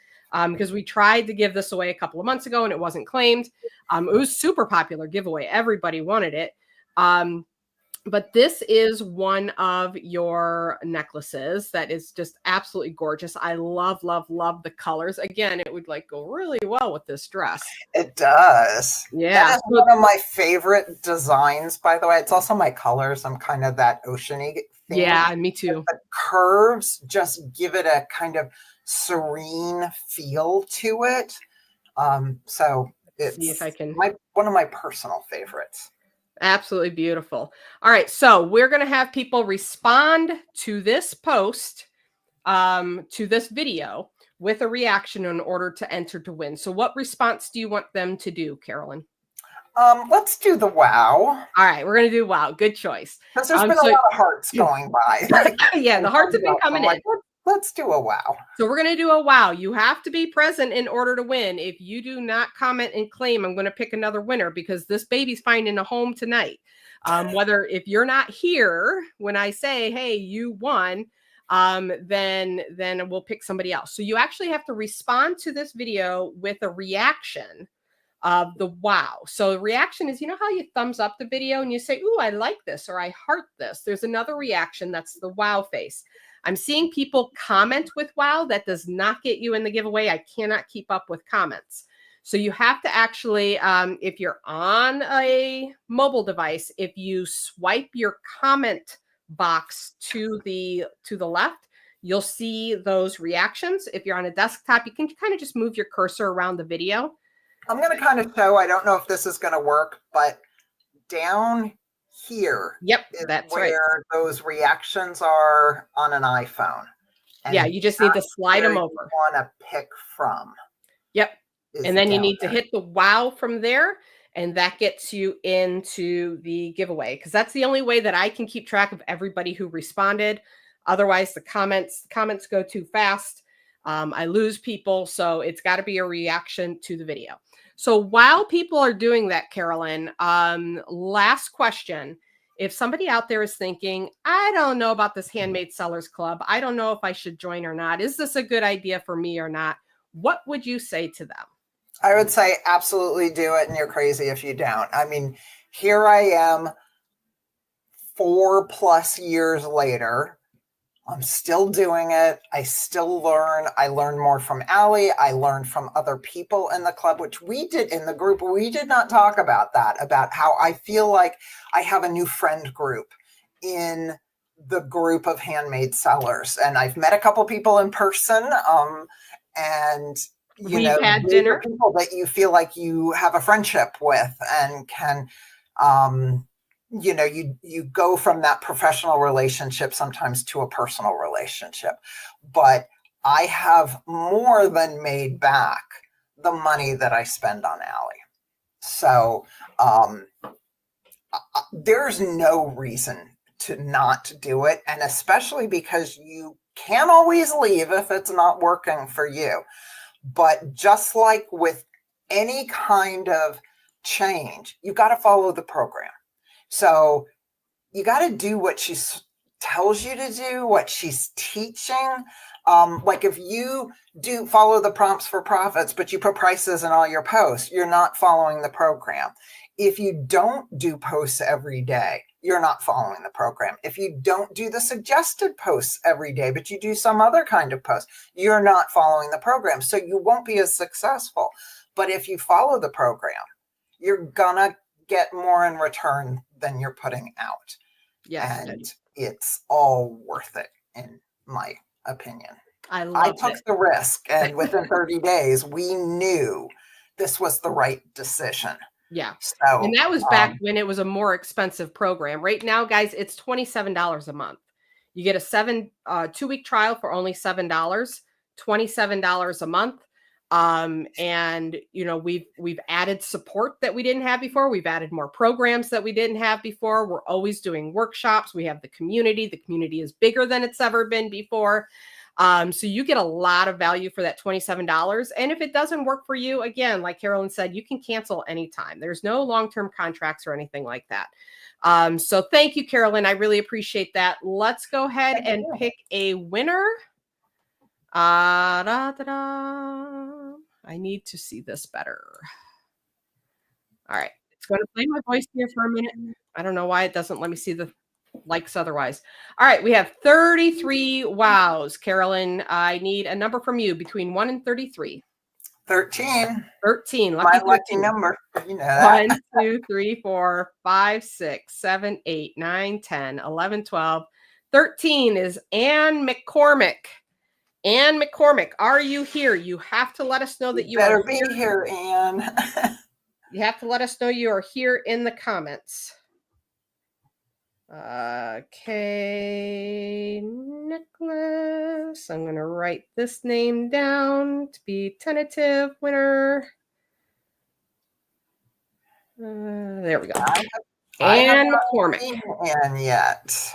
Because we tried to give this away a couple of months ago and it wasn't claimed. It was super popular giveaway. Everybody wanted it. But this is one of your necklaces that is just absolutely gorgeous. I love, love, love the colors. Again, it would like go really well with this dress. It does. Yeah. That is one of my favorite designs, by the way. It's also my colors. I'm kind of that oceany theme. Yeah, me too. But the curves just give it a kind of serene feel to it. So it's see if I can... one of my personal favorites. Absolutely beautiful. All right, so we're going to have people respond to this post, to this video with a reaction in order to enter to win. So what response do you want them to do, Carolyn? Let's do the wow. All right, we're going to do wow. Good choice. Because there's been a lot of hearts going by. Yeah, the hearts have been coming in. Let's do a wow. So we're going to do a wow. You have to be present in order to win. If you do not comment and claim, I'm going to pick another winner because this baby's finding a home tonight. Whether if you're not here when I say, hey, you won, then we'll pick somebody else. So you actually have to respond to this video with a reaction of the wow. So the reaction is, you know how you thumbs up the video and you say, ooh, I like this, or I heart this. There's another reaction. That's the wow face. I'm seeing people comment with wow. That does not get you in the giveaway. I cannot keep up with comments. So you have to actually, if you're on a mobile device, if you swipe your comment box to the left, you'll see those reactions. If you're on a desktop, you can kind of just move your cursor around the video. I'm going to kind of show, I don't know if this is going to work, but down here, yep, that's where right. Those reactions are on an iPhone. And yeah, you just need to slide them over. You want to pick from. Yep. And then you need to hit the wow from there, and that gets you into the giveaway, because that's the only way that I can keep track of everybody who responded. Otherwise, the comments go too fast. I lose people, so it's got to be a reaction to the video. So while people are doing that, Carolyn, last question. If somebody out there is thinking, I don't know about this Handmade Sellers Club, I don't know if I should join or not, is this a good idea for me or not? What would you say to them? I would say absolutely do it, and you're crazy if you don't. I mean, here I am 4+ years later. I'm still doing it. I still learn. I learn more from Allie. I learned from other people in the club, which we did in the group. We did not talk about that, about how I feel like I have a new friend group in the group of handmade sellers. And I've met a couple people in person. And we've had dinner. People that you feel like you have a friendship with and can, you go from that professional relationship sometimes to a personal relationship. But I have more than made back the money that I spend on Allie. So there's no reason to not do it. And especially because you can't always leave if it's not working for you. But just like with any kind of change, you've got to follow the program. So you got to do what she tells you to do, what she's teaching. Like if you do follow the prompts for profits, but you put prices in all your posts, you're not following the program. If you don't do posts every day, you're not following the program. If you don't do the suggested posts every day, but you do some other kind of post, you're not following the program. So you won't be as successful. But if you follow the program, you're gonna get more in return than you're putting out. Yes. And it's all worth it, in my opinion. I took the risk, and within 30 days, we knew this was the right decision. Yeah. So, and that was back when it was a more expensive program. Right now, guys, it's $27 a month. You get a 2-week trial for only $7, $27 a month. And we've added support that we didn't have before. We've added more programs that we didn't have before. We're always doing workshops. We have the community. The community is bigger than it's ever been before. So you get a lot of value for that $27. And if it doesn't work for you, again, like Carolyn said, you can cancel anytime. There's no long-term contracts or anything like that. So thank you, Carolyn. I really appreciate that. Let's go ahead and pick a winner. I need to see this better. All right. It's going to play my voice here for a minute. I don't know why it doesn't let me see the likes otherwise. All right. We have 33 wows. Carolyn, I need a number from you between 1 and 33. 13. 13. My lucky number. You know that. 1, 2, 3, 4, 5, 6, 7, 8, 9, 10, 11, 12. 13 is Ann McCormick. Ann McCormick, are you here? You have to let us know that you better be here, Ann. You have to let us know you are here in the comments. K necklace. I'm going to write this name down to be tentative winner. There we go. I have Anne not McCormick. seen Anne yet.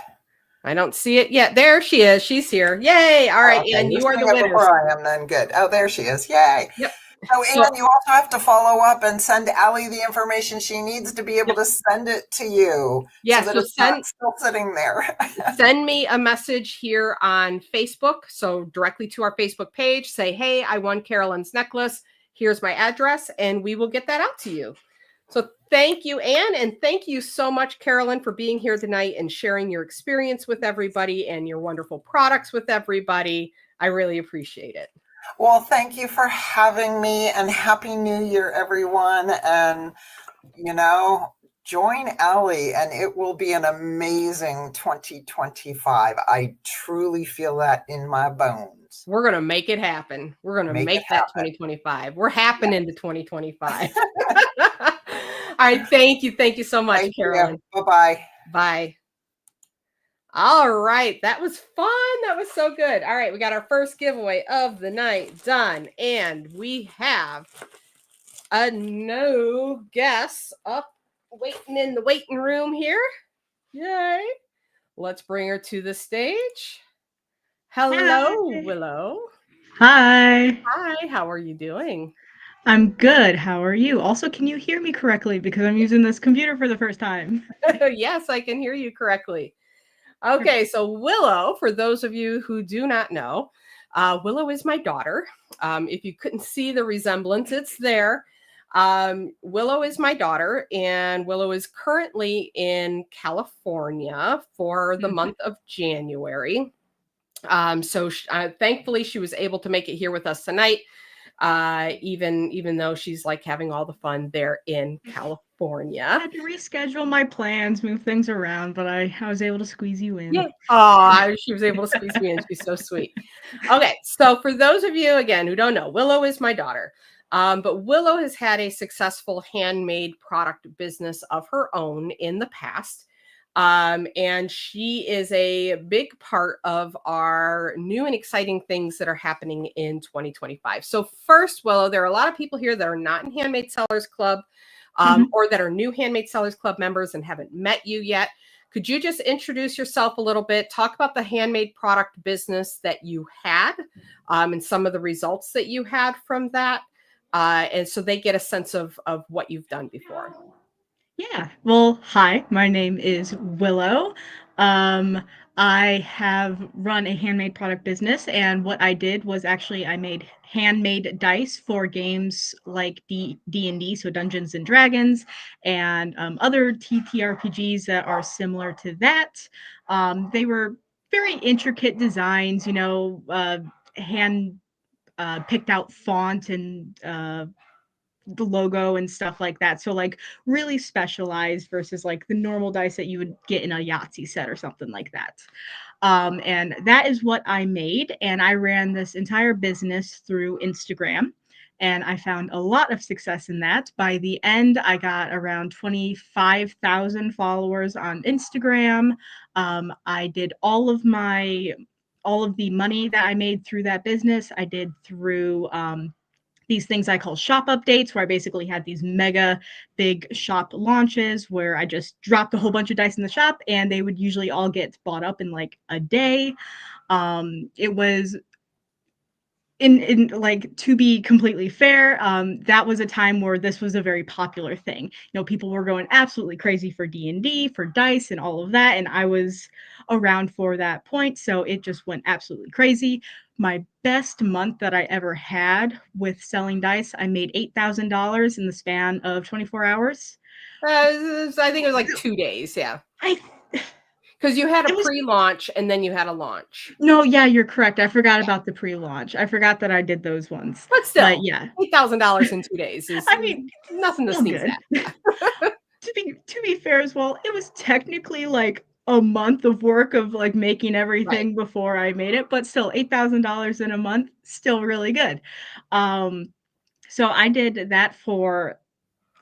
I don't see it yet. There she is. She's here. Yay. All right, Okay, Anne, you're you are the seeing it winners. before I am, then good. Oh, there she is. Yay. Yep. So, So, Anne, you also have to follow up and send Allie the information she needs to be able yep. to send it to you Yeah, so that so it's not still sitting there. send me a message here on Facebook. So directly to our Facebook page, say, hey, I won Carolyn's necklace. Here's my address, and we will get that out to you. So thank you, Anne, and thank you so much, Carolyn, for being here tonight and sharing your experience with everybody and your wonderful products with everybody. I really appreciate it. Well, thank you for having me, and Happy New Year, everyone. And, join Allie, and it will be an amazing 2025. I truly feel that in my bones. We're going to make it happen. We're going to make that 2025. We're happening to 2025. All right. Thank you. Thank you so much, Carolyn. Bye-bye. Bye. All right. That was fun. That was so good. All right. We got our first giveaway of the night done. And we have a new guest up waiting in the waiting room here. Yay. Let's bring her to the stage. Hello, Hi. Willow. Hi. Hi. How are you doing? I'm good. How are you? Also, can you hear me correctly? Because I'm using this computer for the first time. Yes, I can hear you correctly. Okay, so Willow, for those of you who do not know, Willow is my daughter. If you couldn't see the resemblance, it's there. Willow is my daughter, and Willow is currently in California for the month of January. So thankfully, she was able to make it here with us tonight. Even though she's like having all the fun there in California. I had to reschedule my plans, move things around, but I was able to squeeze you in. Yeah. Oh, she was able to squeeze me in. She's so sweet. Okay, so for those of you again who don't know, Willow is my daughter. But Willow has had a successful handmade product business of her own in the past. And she is a big part of our new and exciting things that are happening in 2025. So first, Willow, there are a lot of people here that are not in Handmade Sellers Club or that are new Handmade Sellers Club members and haven't met you yet. Could you just introduce yourself a little bit, talk about the handmade product business that you had and some of the results that you had from that? And so they get a sense of what you've done before. Yeah. Well, hi, my name is Willow. I have run a handmade product business, and what I did was actually I made handmade dice for games like D&D, so Dungeons and Dragons, and other TTRPGs that are similar to that. They were very intricate designs, hand picked out font and the logo and stuff like that. So like really specialized versus like the normal dice that you would get in a Yahtzee set or something like that. And that is what I made. And I ran this entire business through Instagram. And I found a lot of success in that. By the end, I got around 25,000 followers on Instagram. I did all of the money that I made through that business. I did through these things I call shop updates, where I basically had these mega big shop launches where I just dropped a whole bunch of dice in the shop and they would usually all get bought up in like a day. It was in like, to be completely fair, that was a time where this was a very popular thing. People were going absolutely crazy for D&D, for dice and all of that, and I was around for that point, so it just went absolutely crazy. My best month that I ever had with selling dice, I made $8,000 in the span of 24 hours. I think it was like 2 days, yeah. Because you had a pre-launch and then you had a launch. No, yeah, you're correct. I forgot about the pre-launch. I forgot that I did those ones. But still, yeah, $8,000 in 2 days is nothing to sneeze good. at. To be fair as well, it was technically like a month of work of like making everything before I made it, but still $8,000 in a month, still really good. So I did that for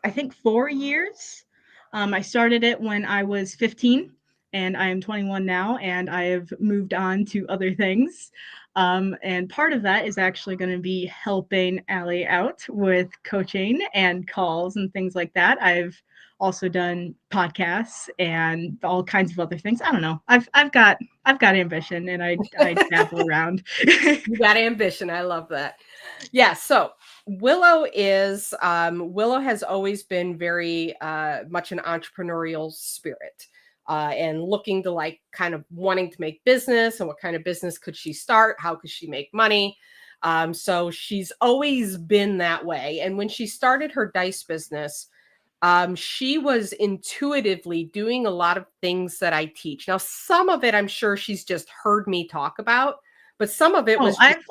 I think 4 years. I started it when I was 15. and I am 21 now, and I have moved on to other things. And part of that is actually going to be helping Allie out with coaching and calls and things like that. I've also done podcasts and all kinds of other things. I don't know. I've got ambition, and I dabble around. You got ambition. I love that. Yeah. So Willow has always been very much an entrepreneurial spirit. And looking to like kind of wanting to make business and what kind of business could she start? How could she make money? So she's always been that way. And when she started her dice business, she was intuitively doing a lot of things that I teach. Now, some of it I'm sure she's just heard me talk about, but some of it Oh, was just,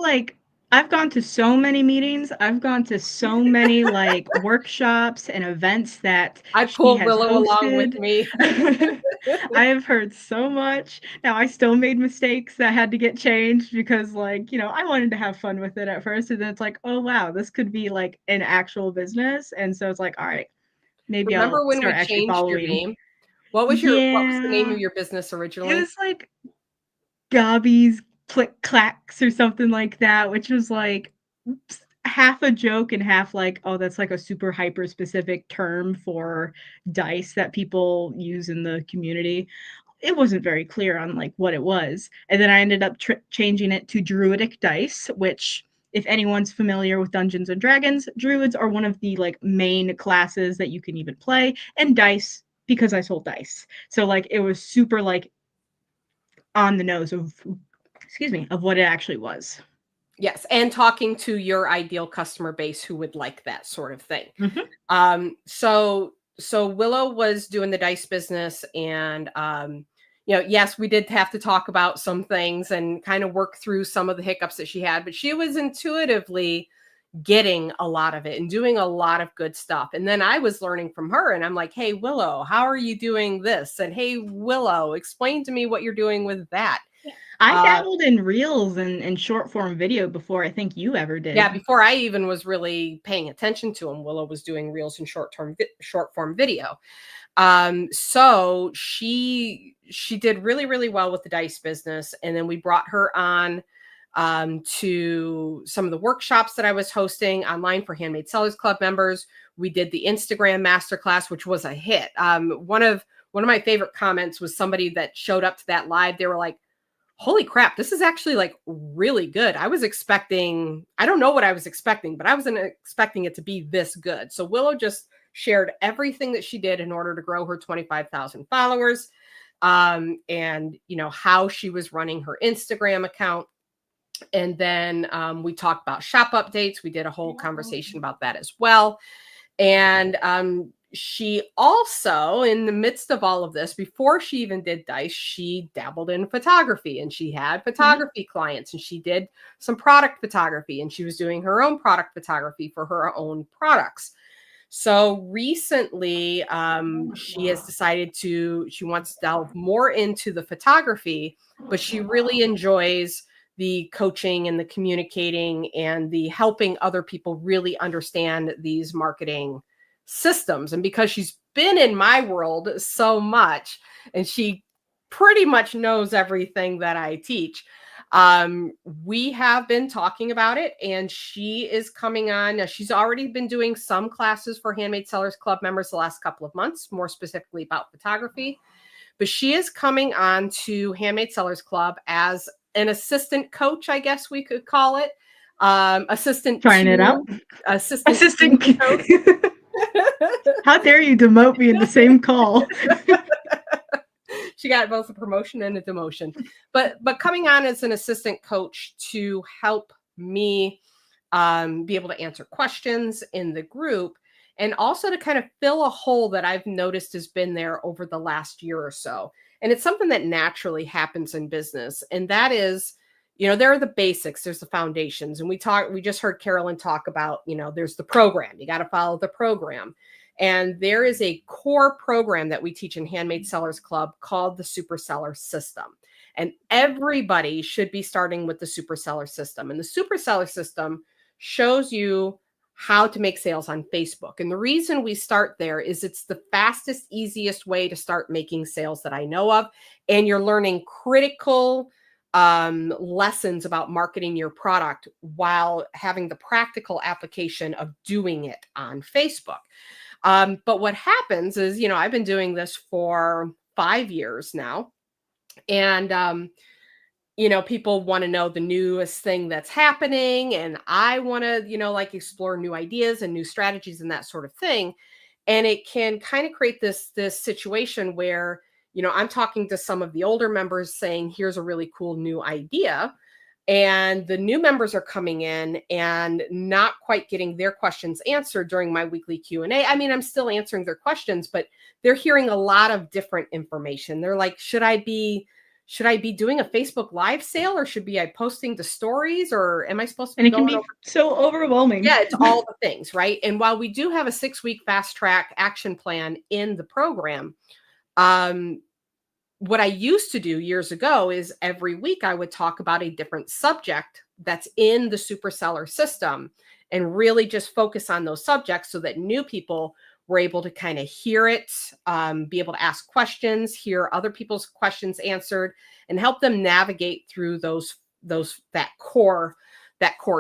I've gone to so many meetings. I've gone to so many like workshops and events that I she pulled has Willow along with hosted. me. I have heard so much. Now I still made mistakes that had to get changed because like, I wanted to have fun with it at first, and then it's like, "Oh wow, this could be like an actual business." And so it's like, "All right, maybe I'll Remember when start we actually changed your following." name? What was the name Yeah. of your business It originally? was like Gobby's Click Clacks or something like that, which was like half a joke and half like, oh, that's like a super hyper specific term for dice that people use in the community. It wasn't very clear on like what it was. And then I ended up changing it to Druidic Dice, which if anyone's familiar with Dungeons and Dragons, druids are one of the like main classes that you can even play, and dice because I sold dice. So like it was super like on the nose of of what it actually was. Yes, and talking to your ideal customer base who would like that sort of thing. Mm-hmm. So Willow was doing the dice business, and yes, we did have to talk about some things and kind of work through some of the hiccups that she had, but she was intuitively getting a lot of it and doing a lot of good stuff. And then I was learning from her, and I'm like, "Hey Willow, how are you doing this?" And "Hey Willow, explain to me what you're doing with that." I Uh, dabbled in reels and short form video before I think you ever Yeah, did. before I even was really paying attention to him, Willow was doing reels and short form video. So she did really really well with the dice business, and then we brought her on to some of the workshops that I was hosting online for Handmade Sellers Club members. We did the Instagram masterclass, which was a hit. One of my favorite comments was somebody that showed up to that live. They were like, holy crap, this is actually like really good. I don't know what I was expecting, but I wasn't expecting it to be this good. So Willow just shared everything that she did in order to grow her 25,000 followers, and how she was running her Instagram account. And then we talked about shop updates. We did a whole conversation about that as well. And she also, in the midst of all of this, before she even did dice, she dabbled in photography, and she had photography clients, and she did some product photography, and she was doing her own product photography for her own products. So recently, she has decided she wants to delve more into the photography, but she really enjoys the coaching and the communicating and the helping other people really understand these marketing systems. And because she's been in my world so much, and she pretty much knows everything that I teach, we have been talking about it, and she is coming on. Now, she's already been doing some classes for Handmade Sellers Club members the last couple of months, more specifically about photography, but she is coming on to Handmade Sellers Club as an assistant coach, I guess we could call it. Assistant Trying it out. to Assistant. coach. How dare you demote me in the same call? She got both a promotion and a demotion, but coming on as an assistant coach to help me be able to answer questions in the group, and also to kind of fill a hole that I've noticed has been there over the last year or so. And it's something that naturally happens in business, and that is, there are the basics, there's the foundations, and we just heard Carolyn talk about, there's the program, you got to follow the program. And there is a core program that we teach in Handmade Sellers Club called the Super Seller System. And everybody should be starting with the Super Seller System. And the Super Seller System shows you how to make sales on Facebook. And the reason we start there is it's the fastest, easiest way to start making sales that I know of. And you're learning critical lessons about marketing your product while having the practical application of doing it on Facebook. But what happens is, I've been doing this for 5 years now. And people want to know the newest thing that's happening. And I want to, like explore new ideas and new strategies and that sort of thing. And it can kind of create this situation where, I'm talking to some of the older members saying, here's a really cool new idea. And the new members are coming in and not quite getting their questions answered during my weekly Q&A. I mean, I'm still answering their questions, but they're hearing a lot of different information. They're like, should I be doing a Facebook live sale, or should be I posting the stories, or am I supposed to be And it can going be over? so overwhelming. Yeah, it's all the things, right? And while we do have a 6-week fast track action plan in the program, what I used to do years ago is every week I would talk about a different subject that's in the super seller system and really just focus on those subjects so that new people were able to kind of hear it, be able to ask questions, hear other people's questions answered, and help them navigate through that core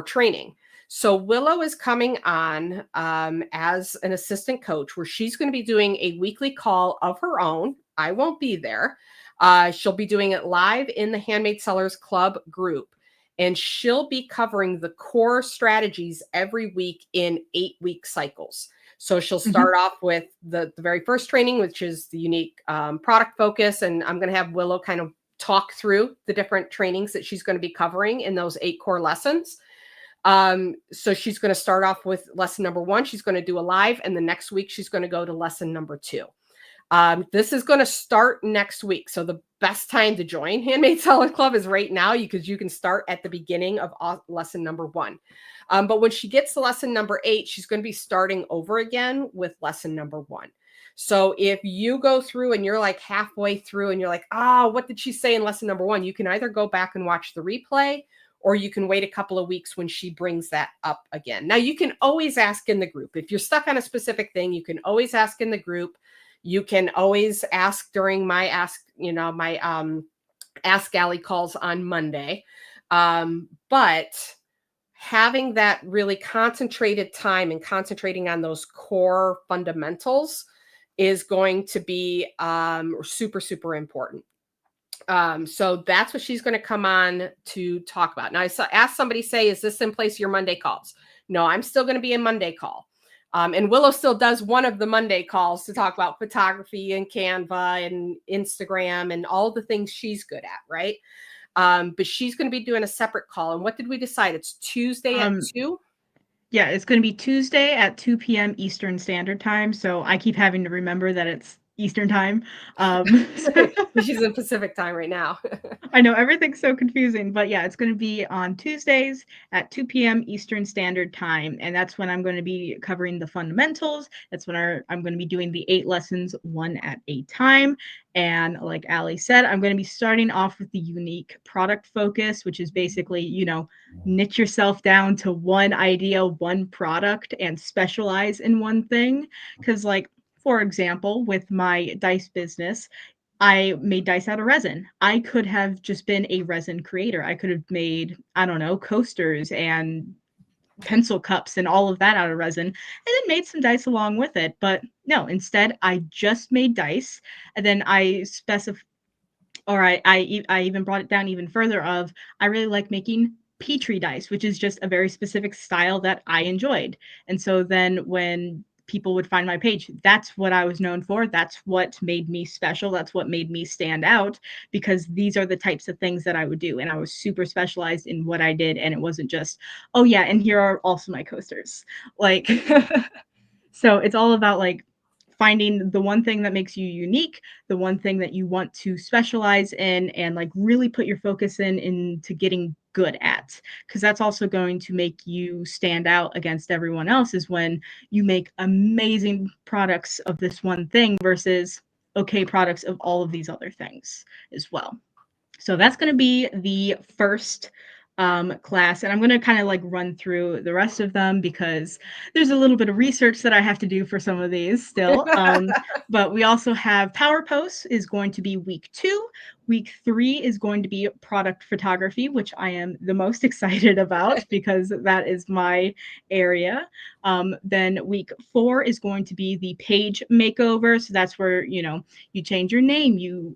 training. So Willow is coming on as an assistant coach, where she's going to be doing a weekly call of her own. I won't be there. She'll be doing it live in the Handmade Sellers Club group. And she'll be covering the core strategies every week in 8-week cycles. So she'll start off with the very first training, which is the unique product focus. And I'm going to have Willow kind of talk through the different trainings that she's going to be covering in those 8 core lessons. So she's going to start off with lesson number 1. She's going to do a live, and the next week she's going to go to lesson number 2. This is going to start next week. So the best time to join Handmade Seller Club is right now, because you can start at the beginning of lesson number 1. But when she gets to lesson number 8, she's going to be starting over again with lesson number 1. So if you go through and you're like halfway through and you're like, what did she say in lesson number 1? You can either go back and watch the replay, or you can wait a couple of weeks when she brings that up again. Now, you can always ask in the group. If you're stuck on a specific thing, you can always ask in the group. You can always ask during my Ask Allie calls on Monday. But having that really concentrated time and concentrating on those core fundamentals is going to be super, super important. So that's what she's going to come on to talk about. Now, I asked somebody, say, is this in place of your Monday calls? No, I'm still going to be a Monday call. And Willow still does one of the Monday calls to talk about photography and Canva and Instagram and all the things she's good at, right? But she's going to be doing a separate call. And what did we decide? It's Tuesday at 2? Yeah, it's going to be Tuesday at 2 p.m. Eastern Standard Time. So I keep having to remember that it's Eastern Time. She's in Pacific Time right now. I know, everything's so confusing, but yeah, it's going to be on Tuesdays at 2 p.m. Eastern Standard Time. And that's when I'm going to be covering the fundamentals. That's when I'm going to be doing the 8 lessons, one at a time. And like Allie said, I'm going to be starting off with the unique product focus, which is basically, niche yourself down to one idea, one product, and specialize in one thing. Because, like, for example, with my dice business, I made dice out of resin. I could have just been a resin creator. I could have made, I don't know, coasters and pencil cups and all of that out of resin, and then made some dice along with it. But no, instead, I just made dice, and then I even brought it down even further of, I really like making Petri dice, which is just a very specific style that I enjoyed. And so then when people would find my page, that's what I was known for. That's what made me special. That's what made me stand out, because these are the types of things that I would do. And I was super specialized in what I did. And it wasn't just, oh yeah, and here are also my coasters. Like, so it's all about like finding the one thing that makes you unique, the one thing that you want to specialize in, and like really put your focus into getting good at, because that's also going to make you stand out against everyone else, is when you make amazing products of this one thing versus okay products of all of these other things as well. So that's going to be the first class, and I'm going to kind of like run through the rest of them because there's a little bit of research that I have to do for some of these still. But we also have Power Posts is going to be week 2. Week 3 is going to be product photography, which I am the most excited about because that is my area. Then week 4 is going to be the page makeover. So that's where, you change your name,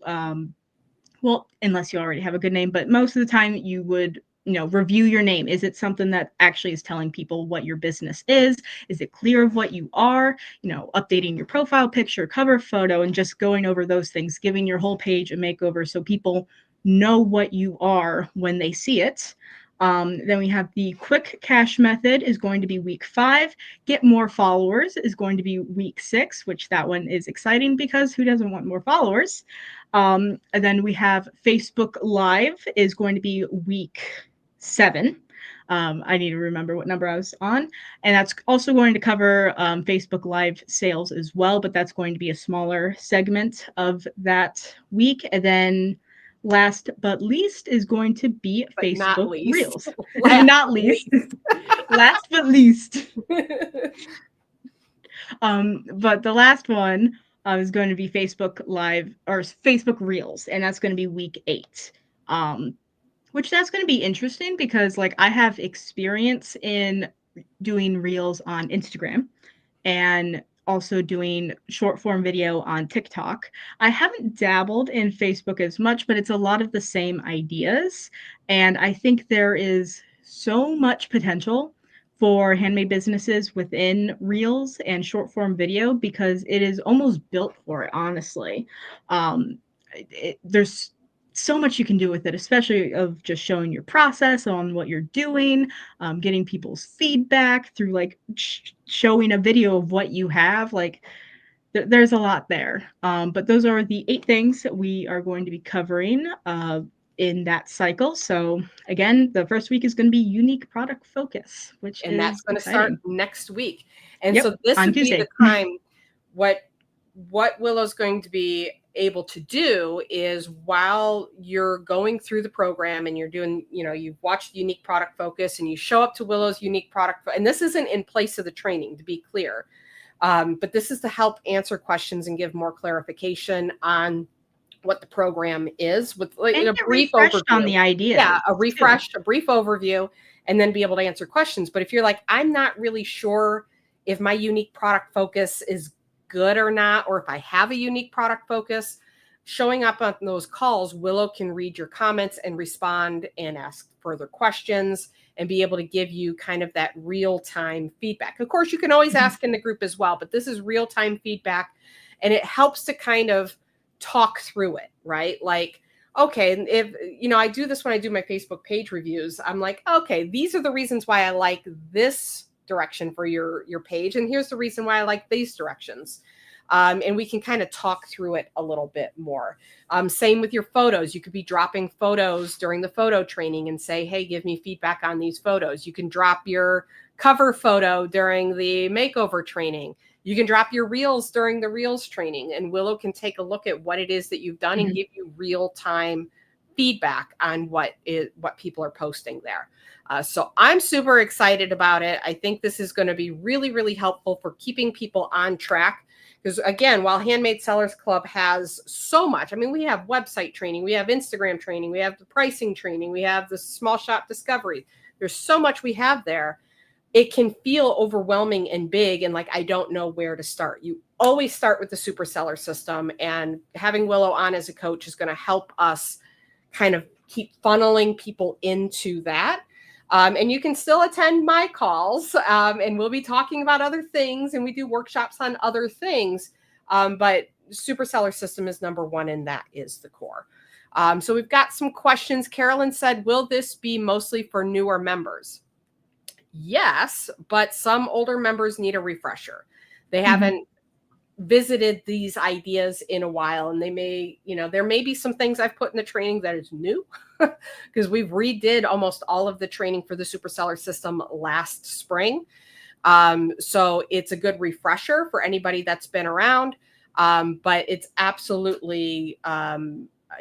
well, unless you already have a good name, but most of the time you would, review your name. Is it something that actually is telling people what your business is? Is it clear of what you are? Updating your profile picture, cover photo, and just going over those things, giving your whole page a makeover so people know what you are when they see it. Then we have the quick cash method is going to be week 5. Get more followers is going to be week 6, which that one is exciting because who doesn't want more followers? And then we have Facebook Live is going to be week 7. I need to remember what number I was on. And that's also going to cover Facebook Live sales as well, but that's going to be a smaller segment of that week. And then last but least is going to be But Facebook not least. Reels. Last Not least. Last but least. But the last one is going to be Facebook Live or Facebook Reels, and that's going to be week 8. Which that's going to be interesting because like I have experience in doing reels on Instagram and also doing short form video on TikTok. I haven't dabbled in Facebook as much, but it's a lot of the same ideas. And I think there is so much potential for handmade businesses within reels and short form video because it is almost built for it, honestly. There's so much you can do with it, especially of just showing your process on what you're doing, getting people's feedback through like showing a video of what you have. Like there's a lot there. But those are the 8 things that we are going to be covering in that cycle. So again, the first week is going to be unique product focus, which and is that's going to start next week. And Yep, so this on would Tuesday. be the time. What Willow's going to be able to do is while you're going through the program and you're doing, you've watched unique product focus and you show up to Willow's unique product, and this isn't in place of the training, to be clear, but this is to help answer questions and give more clarification on what the program is with like And a get brief refreshed overview on the idea. Yeah, a brief overview, and then be able to answer questions. But if you're like, I'm not really sure if my unique product focus is good or not, or if I have a unique product focus, showing up on those calls, Willow can read your comments and respond and ask further questions and be able to give you kind of that real-time feedback. Of course, you can always ask in the group as well, but this is real-time feedback, and it helps to kind of talk through it, right? Like, okay, if I do this when I do my Facebook page reviews, I'm like, okay, these are the reasons why I like this direction for your page, and here's the reason why I like these directions. And we can kind of talk through it a little bit more. Same with your photos. You could be dropping photos during the photo training and say, hey, give me feedback on these photos. You can drop your cover photo during the makeover training. You can drop your reels during the reels training, and Willow can take a look at what it is that you've done and give you real-time feedback on what people are posting there. So I'm super excited about it. I think this is going to be really, really helpful for keeping people on track. Because again, while Handmade Sellers Club has so much, I mean, we have website training, we have Instagram training, we have the pricing training, we have the small shop discovery. There's so much we have there. It can feel overwhelming and big and like, I don't know where to start. You always start with the super seller system, and having Willow on as a coach is going to help us kind of keep funneling people into that. And you can still attend my calls, and we'll be talking about other things, and we do workshops on other things. But super seller system is number 1, and that is the core. So we've got some questions. Carolyn said, will this be mostly for newer members? Yes, but some older members need a refresher. They haven't visited these ideas in a while, and they may, there may be some things I've put in the training that is new because we've redid almost all of the training for the super seller system last spring. So it's a good refresher for anybody that's been around, but it's absolutely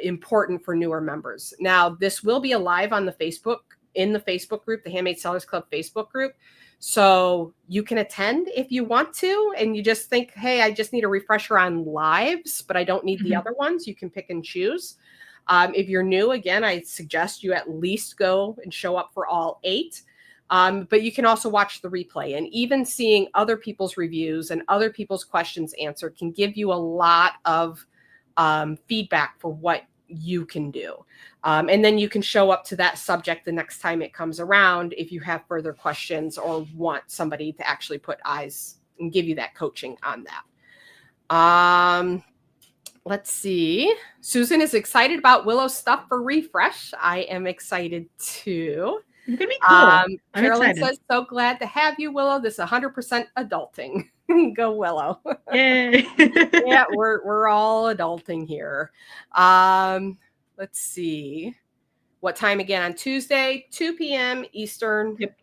important for newer members. Now, this will be alive on the Facebook in the Facebook group, the Handmade Sellers Club Facebook group. So you can attend if you want to, and you just think, hey, I just need a refresher on lives, but I don't need the other ones. You can pick and choose. If you're new, again, I suggest you at least go and show up for all 8. But you can also watch the replay, and even seeing other people's reviews and other people's questions answered can give you a lot of feedback for what you can do. And then you can show up to that subject the next time it comes around if you have further questions or want somebody to actually put eyes and give you that coaching on that. Let's see. Susan is excited about Willow's stuff for refresh. I am excited too. It's gonna be cool. I'm Carolyn excited. says, so glad to have you, Willow. This is 100% adulting. Go Willow. Yay. Yeah, we're all adulting here. Let's see. What time again on Tuesday? 2 p.m. Eastern. Yep.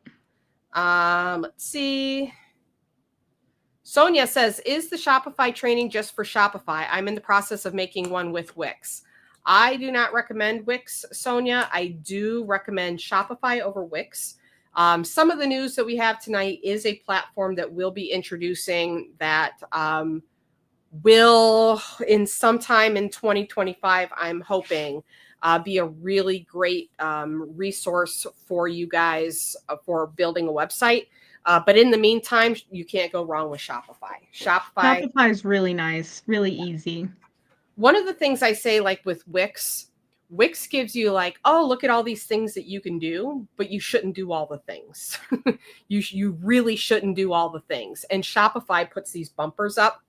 Let's see. Sonia says, is the Shopify training just for Shopify? I'm in the process of making one with Wix. I do not recommend Wix, Sonia. I do recommend Shopify over Wix. Some of the news that we have tonight is a platform that we'll be introducing that will, in sometime in 2025, I'm hoping, be a really great resource for you guys for building a website. But in the meantime, you can't go wrong with Shopify. Shopify is really nice, really easy. One of the things I say, like with Wix gives you like, oh, look at all these things that you can do, but you shouldn't do all the things. You really shouldn't do all the things. And Shopify puts these bumpers up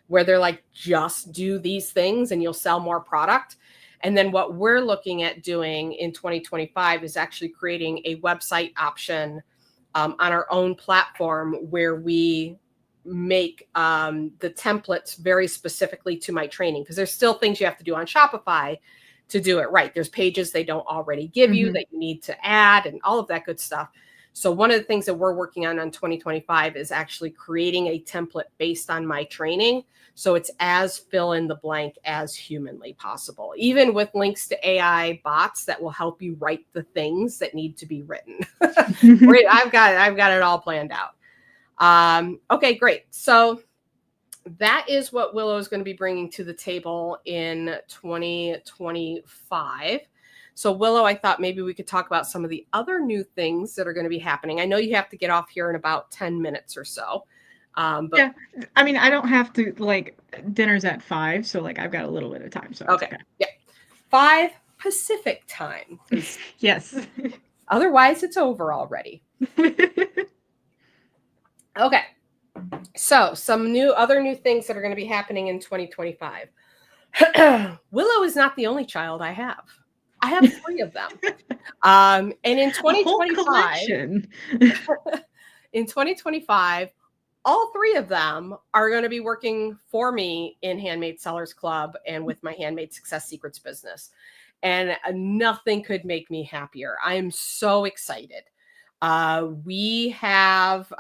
where they're like, just do these things and you'll sell more product. And then what we're looking at doing in 2025 is actually creating a website option on our own platform where we make the templates very specifically to my training, because there's still things you have to do on Shopify to do it right. There's pages they don't already give you that you need to add and all of that good stuff. So one of the things that we're working on 2025 is actually creating a template based on my training. So it's as fill in the blank as humanly possible, even with links to AI bots that will help you write the things that need to be written. I've got it all planned out. Okay, great. So that is what Willow is going to be bringing to the table in 2025. So Willow, I thought maybe we could talk about some of the other new things that are going to be happening. I know you have to get off here in about 10 minutes or so. But yeah, I mean, I don't have to, like, dinner's at 5, so like I've got a little bit of time. So okay. Yeah. 5 Pacific time. Yes. Otherwise it's over already. Okay. So some other new things that are going to be happening in 2025. Willow is not the only child I have. I have 3 of them. And in 2025, in 2025, all 3 of them are going to be working for me in Handmade Sellers Club and with my Handmade Success Secrets business. And nothing could make me happier. I am so excited. We have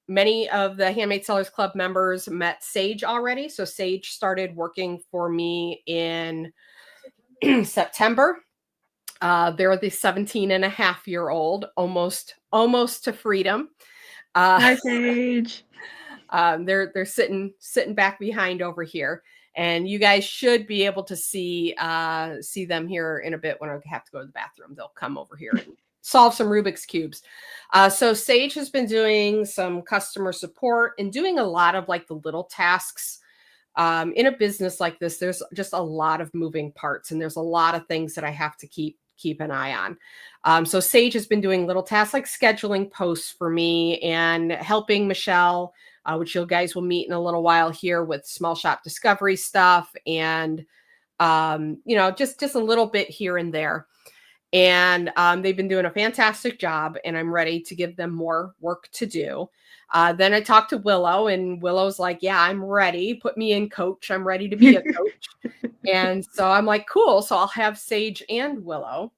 many of the Handmade Sellers Club members met Sage already. So Sage started working for me in September. They're the 17-and-a-half-year-old, almost to freedom. Hi, Sage. They're sitting back behind over here, and you guys should be able to see them here in a bit when I have to go to the bathroom. They'll come over here and solve some Rubik's cubes. So Sage has been doing some customer support and doing a lot of like the little tasks. In a business like this, there's just a lot of moving parts, and there's a lot of things that I have to keep an eye on. So Sage has been doing little tasks like scheduling posts for me and helping Michelle, which you guys will meet in a little while here, with small shop discovery stuff, and just a little bit here and there. And they've been doing a fantastic job, and I'm ready to give them more work to do. Then I talked to Willow, and Willow's like, yeah, I'm ready. Put me in, coach. I'm ready to be a coach. And so I'm like, cool. So I'll have Sage and Willow.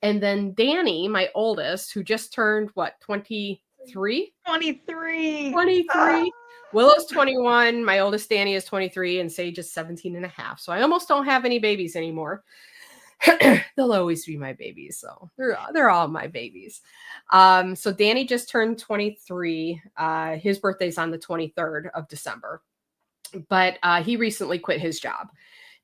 And then Danny, my oldest, who just turned, 23? 23. Willow's 21. My oldest Danny is 23, and Sage is 17 and a half. So I almost don't have any babies anymore. They'll always be my babies. So they're all my babies. So Danny just turned 23. His birthday's on the 23rd of December, but he recently quit his job.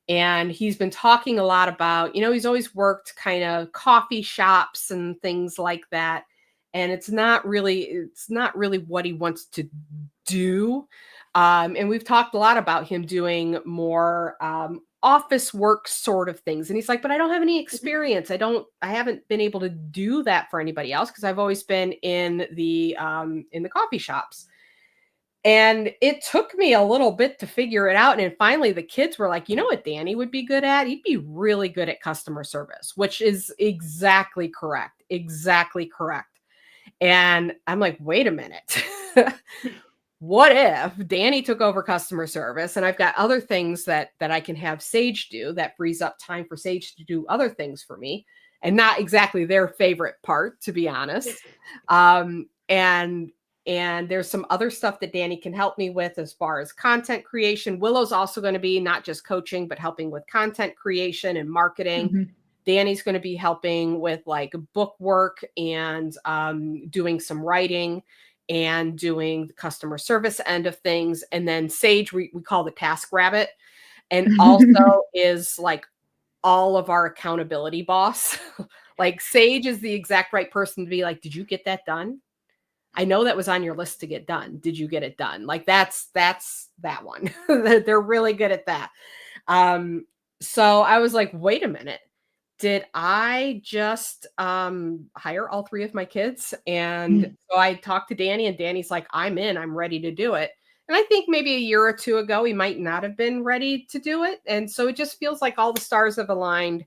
And he's been talking a lot about, he's always worked kind of coffee shops and things like that. And it's not really what he wants to do. And we've talked a lot about him doing more office work sort of things. And he's like, but I don't have any experience. I haven't been able to do that for anybody else because I've always been in the coffee shops. And it took me a little bit to figure it out. And then finally the kids were like, you know what Danny would be good at? He'd be really good at customer service, which is exactly correct. Exactly correct. And I'm like, wait a minute. What if Danny took over customer service and I've got other things that I can have Sage do that frees up time for Sage to do other things for me, and not exactly their favorite part, to be honest. And there's some other stuff that Danny can help me with as far as content creation. Willow's also going to be not just coaching, but helping with content creation and marketing. Mm-hmm. Danny's going to be helping with like book work and doing some writing and doing the customer service end of things. And then Sage, we call the task rabbit, and also is like all of our accountability boss. Like Sage is the exact right person to be like, did you get that done? I know that was on your list to get done. Did you get it done? Like that's that one. They're really good at that. So I was like, wait a minute. Did I just hire all three of my kids? And so I talked to Danny, and Danny's like, I'm in, I'm ready to do it. And I think maybe a year or two ago, he might not have been ready to do it. And so it just feels like all the stars have aligned.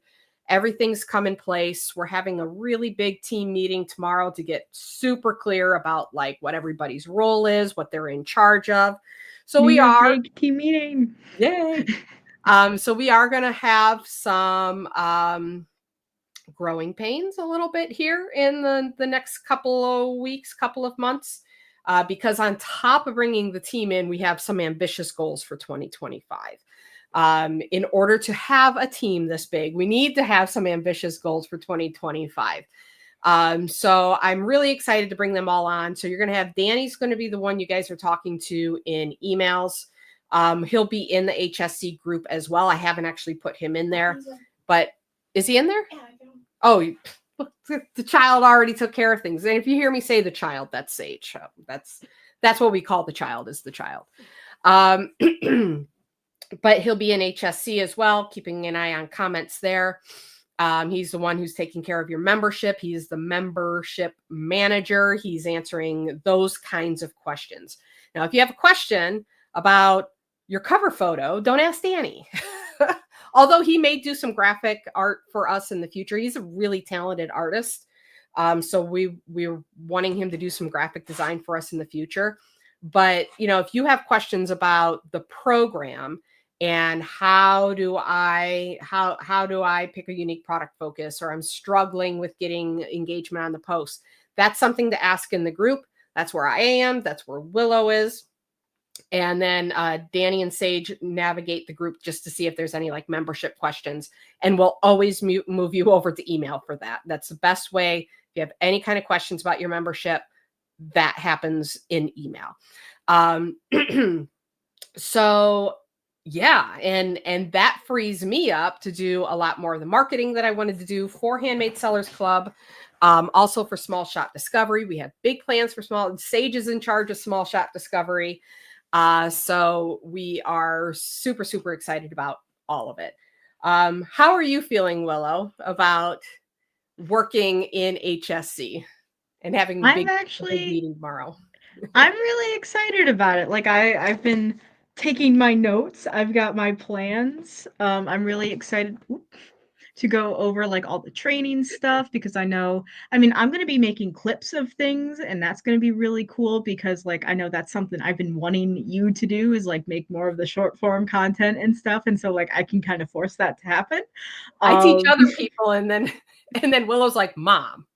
Everything's come in place. We're having a really big team meeting tomorrow to get super clear about like what everybody's role is, what they're in charge of. So we are big team meeting. Yay. So we are going to have some growing pains a little bit here in the next couple of weeks, couple of months, because on top of bringing the team in, we have some ambitious goals for 2025. In order to have a team this big, we need to have some ambitious goals for 2025. So I'm really excited to bring them all on. So you're going to have Danny's going to be the one you guys are talking to in emails. He'll be in the HSC group as well. I haven't actually put him in there, but is he in there? Yeah, I don't. Oh, the child already took care of things. And if you hear me say the child, that's Sage. That's what we call the child, is the child. But he'll be in HSC as well, keeping an eye on comments there. He's the one who's taking care of your membership. He's the membership manager. He's answering those kinds of questions. Now, if you have a question about your cover photo, don't ask Danny. Although he may do some graphic art for us in the future. He's a really talented artist. So we're wanting him to do some graphic design for us in the future. But, if you have questions about the program and how do I pick a unique product focus, or I'm struggling with getting engagement on the post, that's something to ask in the group. That's where I am. That's where Willow is. And then Danny and Sage navigate the group just to see if there's any like membership questions. And we'll always move you over to email for that. That's the best way. If you have any kind of questions about your membership, that happens in email. So yeah, and that frees me up to do a lot more of the marketing that I wanted to do for Handmade Sellers Club. Also for Small Shop Discovery. We have big plans for Sage is in charge of Small Shop Discovery. So we are super, super excited about all of it. How are you feeling, Willow, about working in HSC and having a big meeting tomorrow? I'm really excited about it. Like I've been taking my notes. I've got my plans. I'm really excited to go over like all the training stuff, because I'm going to be making clips of things, and that's going to be really cool, because like I know that's something I've been wanting you to do, is like make more of the short form content and stuff, and so like I can kind of force that to happen. I teach other people, and then Willow's like, Mom,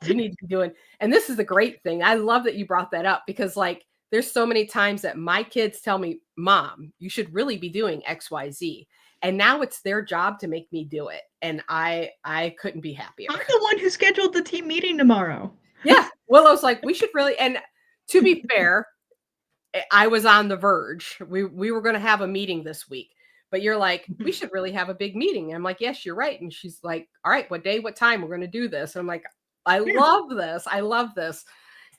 you need to be doing, and this is the great thing. I love that you brought that up, because like there's so many times that my kids tell me, Mom, you should really be doing XYZ. And now it's their job to make me do it. And I couldn't be happier. I'm the one who scheduled the team meeting tomorrow. Yeah. Willow's like, we should really, and to be fair, I was on the verge. We were going to have a meeting this week, but you're like, we should really have a big meeting. I'm like, yes, you're right. And she's like, all right, what day, what time? We're going to do this. And I'm like, I love this. I love this.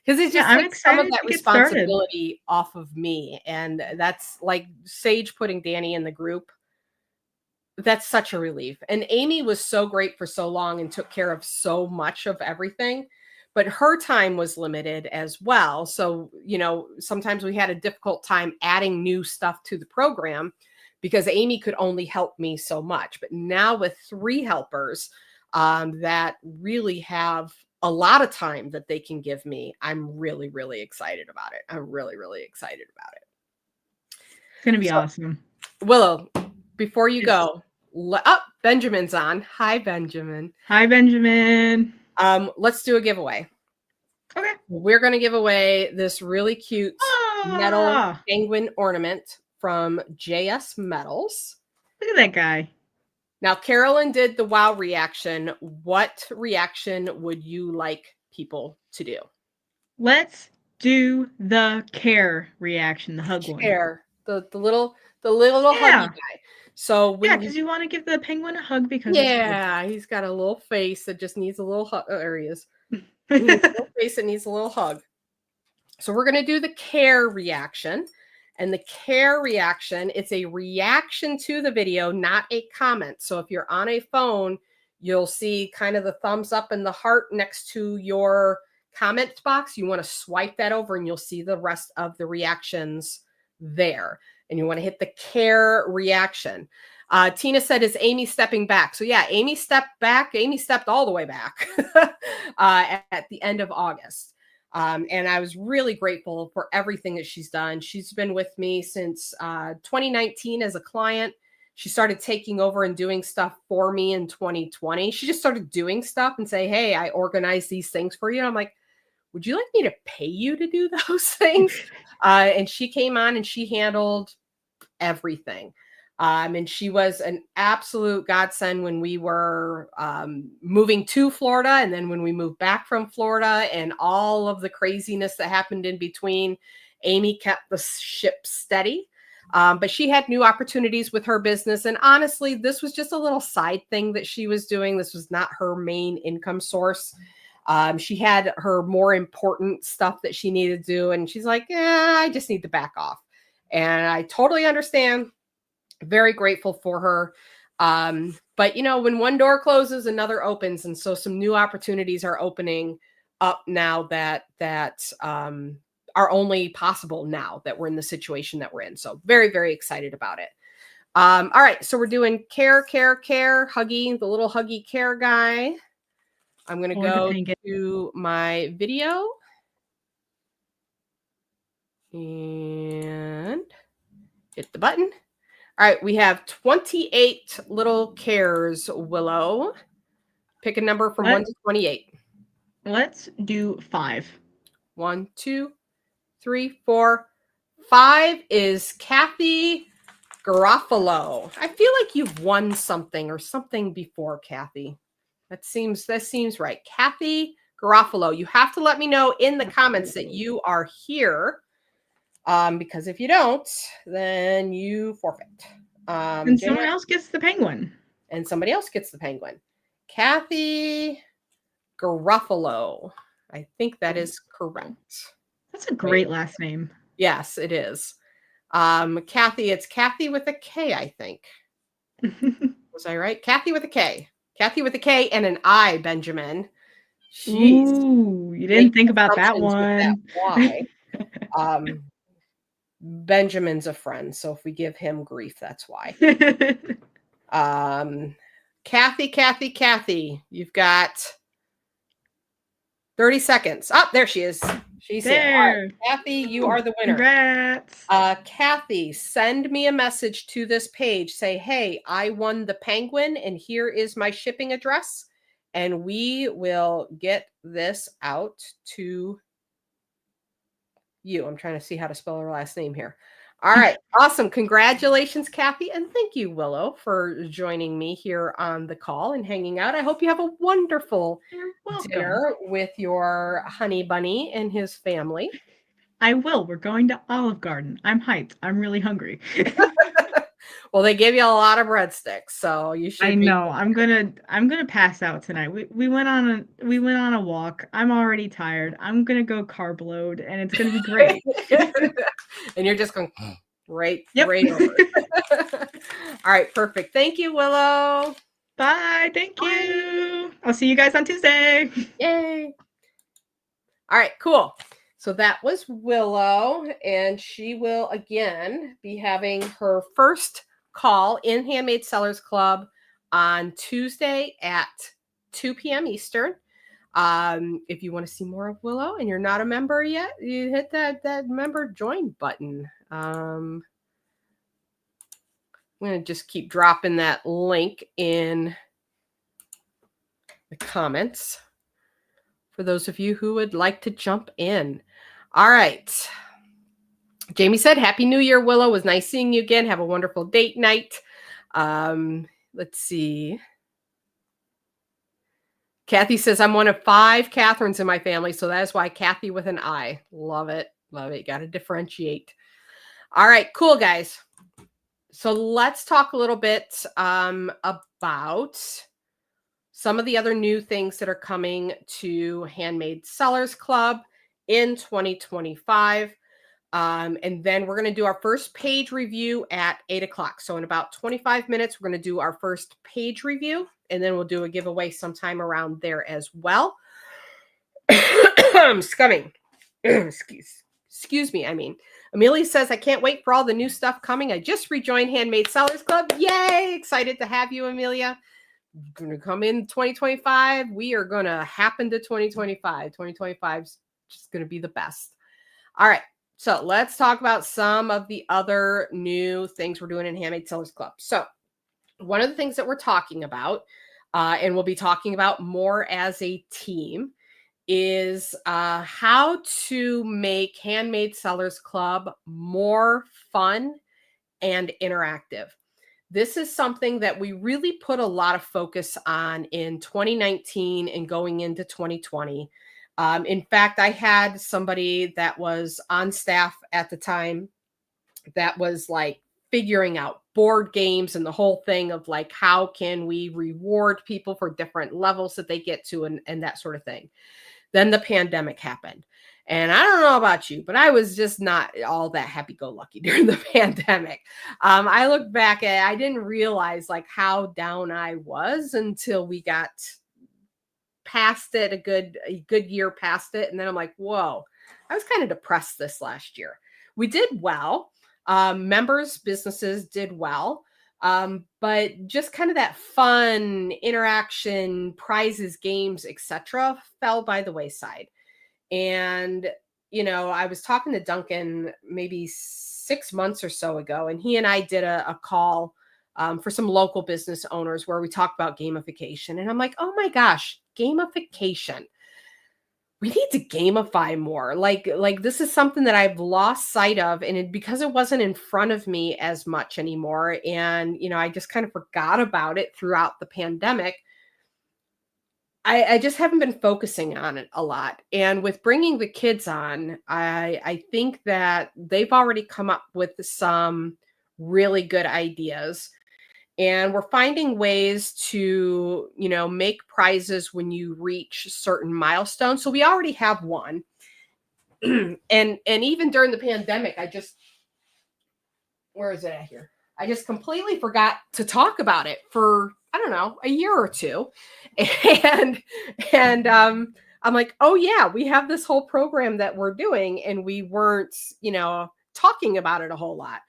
Because it just takes some of that responsibility off of me. And that's like Sage putting Danny in the group. That's such a relief. And Amy was so great for so long and took care of so much of everything, but her time was limited as well. So, sometimes we had a difficult time adding new stuff to the program because Amy could only help me so much. But now with 3 helpers that really have a lot of time that they can give me, I'm really, really excited about it. I'm really, really excited about it. It's going to be awesome. Willow, before you go, Benjamin's on. Hi, Benjamin. Hi, Benjamin. Let's do a giveaway. Okay. We're going to give away this really cute metal penguin ornament from JS Metals. Look at that guy. Now, Carolyn did the wow reaction. What reaction would you like people to do? Let's do the care reaction, the hug one. Care, the little huggy guy. So because you want to give the penguin a hug because he's got a little face that just needs a little hug. There he is. He needs a little face that needs a little hug. So we're going to do the care reaction. And the care reaction, it's a reaction to the video, not a comment. So if you're on a phone, you'll see kind of the thumbs up and the heart next to your comment box. You want to swipe that over and you'll see the rest of the reactions there. And you want to hit the care reaction. Tina said, is Amy stepping back? So yeah, Amy stepped back. Amy stepped all the way back at the end of August. And I was really grateful for everything that she's done. She's been with me since 2019 as a client. She started taking over and doing stuff for me in 2020. She just started doing stuff and say, hey, I organize these things for you. And I'm like, would you like me to pay you to do those things? And she came on and she handled everything. And she was an absolute godsend when we were moving to Florida. And then when we moved back from Florida and all of the craziness that happened in between, Amy kept the ship steady. But she had new opportunities with her business. And honestly, this was just a little side thing that she was doing. This was not her main income source. She had her more important stuff that she needed to do. And she's like, I just need to back off. And I totally understand. Very grateful for her. But when one door closes, another opens. And so some new opportunities are opening up now that are only possible now that we're in the situation that we're in. So very, very excited about it. All right. So we're doing care, huggy, the little huggy care guy. I'm going to go to my video and hit the button. All right, we have 28 little cares, Willow. Pick a number from 1 to 28. Let's do 5. 1, 2, 3, 4. 5 is Kathy Garofalo. I feel like you've won something or something before, Kathy. That seems right. Kathy Garofalo. You have to let me know in the comments that you are here. Because if you don't, then you forfeit. And someone else gets the penguin. And somebody else gets the penguin. Kathy Garofalo. I think that is correct. That's a great last name. Yes, it is. Kathy, it's Kathy with a K, I think. Was I right? Kathy with a K. Kathy with a K and an I, Benjamin. Jeez. Ooh, you didn't think about that one. Benjamin's a friend, so if we give him grief, that's why. Kathy, you've got 30 seconds. Oh, there she is. She's there. Right. Kathy, you are the winner. Congrats. Kathy, send me a message to this page. Say, hey, I won the penguin, and here is my shipping address, and we will get this out to you. I'm trying to see how to spell her last name here. All right. Awesome. Congratulations, Kathy. And thank you, Willow, for joining me here on the call and hanging out. I hope you have a wonderful You're welcome. dinner with your honey bunny and his family. I will. We're going to Olive Garden. I'm hyped. I'm really hungry. Well, they gave you a lot of breadsticks, so you I should be. know. I'm gonna pass out tonight. We went on a walk. I'm already tired. I'm gonna go carb load, and it's gonna be great. And you're just going right Yep. over. All right, perfect. Thank you, Willow. Bye. Thank you. I'll see you guys on Tuesday. Yay. All right, cool. So that was Willow, and she will again be having her first call in Handmade Sellers Club on Tuesday at 2 p.m. Eastern. If you want to see more of Willow and you're not a member yet, you hit that member join button. I'm going to just keep dropping that link in the comments for those of you who would like to jump in. All right. Jamie said, Happy New Year, Willow. It was nice seeing you again. Have a wonderful date night. Let's see. Kathy says, I'm one of 5 Catherines in my family, so that is why Kathy with an I. Love it. Love it. Got to differentiate. All right, cool, guys. So let's talk a little bit about some of the other new things that are coming to Handmade Sellers Club in 2025. And then we're going to do our first page review at 8 o'clock. So in about 25 minutes, we're going to do our first page review, and then we'll do a giveaway sometime around there as well. Scumming. Excuse me. Amelia says, I can't wait for all the new stuff coming. I just rejoined Handmade Sellers Club. Yay! Excited to have you, Amelia. Going to come in 2025. We are going to happen to 2025. 2025 is just going to be the best. All right. So let's talk about some of the other new things we're doing in Handmade Sellers Club. So one of the things that we're talking about, and we'll be talking about more as a team, is how to make Handmade Sellers Club more fun and interactive. This is something that we really put a lot of focus on in 2019 and going into 2020. In fact, I had somebody that was on staff at the time that was like figuring out board games and the whole thing of like, how can we reward people for different levels that they get to and that sort of thing. Then the pandemic happened. And I don't know about you, but I was just not all that happy-go-lucky during the pandemic. I look back at it, I didn't realize like how down I was until we got past it, a good year past it. And then I'm like, whoa, I was kind of depressed this last year. We did well. Members, businesses did well. But just kind of that fun interaction, prizes, games, etc., fell by the wayside. And, I was talking to Duncan maybe 6 months or so ago, and he and I did a call for some local business owners where we talked about gamification. And I'm like, oh my gosh, gamification. We need to gamify more. Like this is something that I've lost sight of, and because it wasn't in front of me as much anymore, and I just kind of forgot about it throughout the pandemic. I just haven't been focusing on it a lot. And with bringing the kids on, I think that they've already come up with some really good ideas. And we're finding ways to, make prizes when you reach certain milestones. So we already have one. and even during the pandemic, where is it at here? I just completely forgot to talk about it for, I don't know, a year or two. And I'm like, oh yeah, we have this whole program that we're doing, and we weren't, talking about it a whole lot.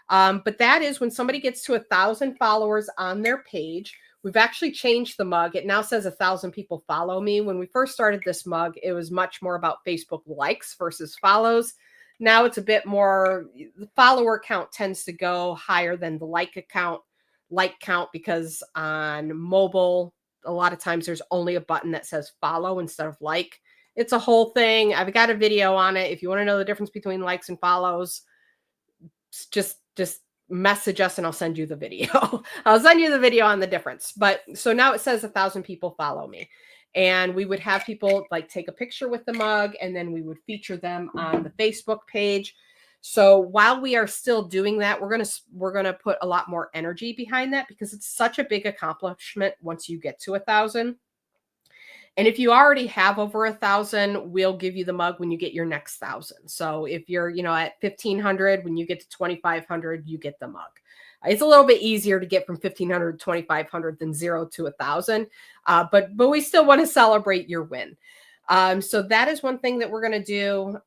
But that is when somebody gets to 1,000 followers on their page. We've actually changed the mug. It now says 1,000 people follow me. When we first started this mug, it was much more about Facebook likes versus follows. Now it's a bit more, the follower count tends to go higher than the like count, because on mobile, a lot of times there's only a button that says follow instead of like. It's a whole thing. I've got a video on it. If you want to know the difference between likes and follows, just message us and I'll send you the video. I'll send you the video on the difference. But so now it says 1,000 people follow me. And we would have people like take a picture with the mug, and then we would feature them on the Facebook page. So while we are still doing that, we're gonna put a lot more energy behind that, because it's such a big accomplishment once you get to 1,000. And if you already have over 1,000, we'll give you the mug when you get your next 1,000. So if you're, at 1,500, when you get to 2,500, you get the mug. It's a little bit easier to get from 1,500 to 2,500 than 0 to 1,000. But we still want to celebrate your win. So that is one thing that we're going to do.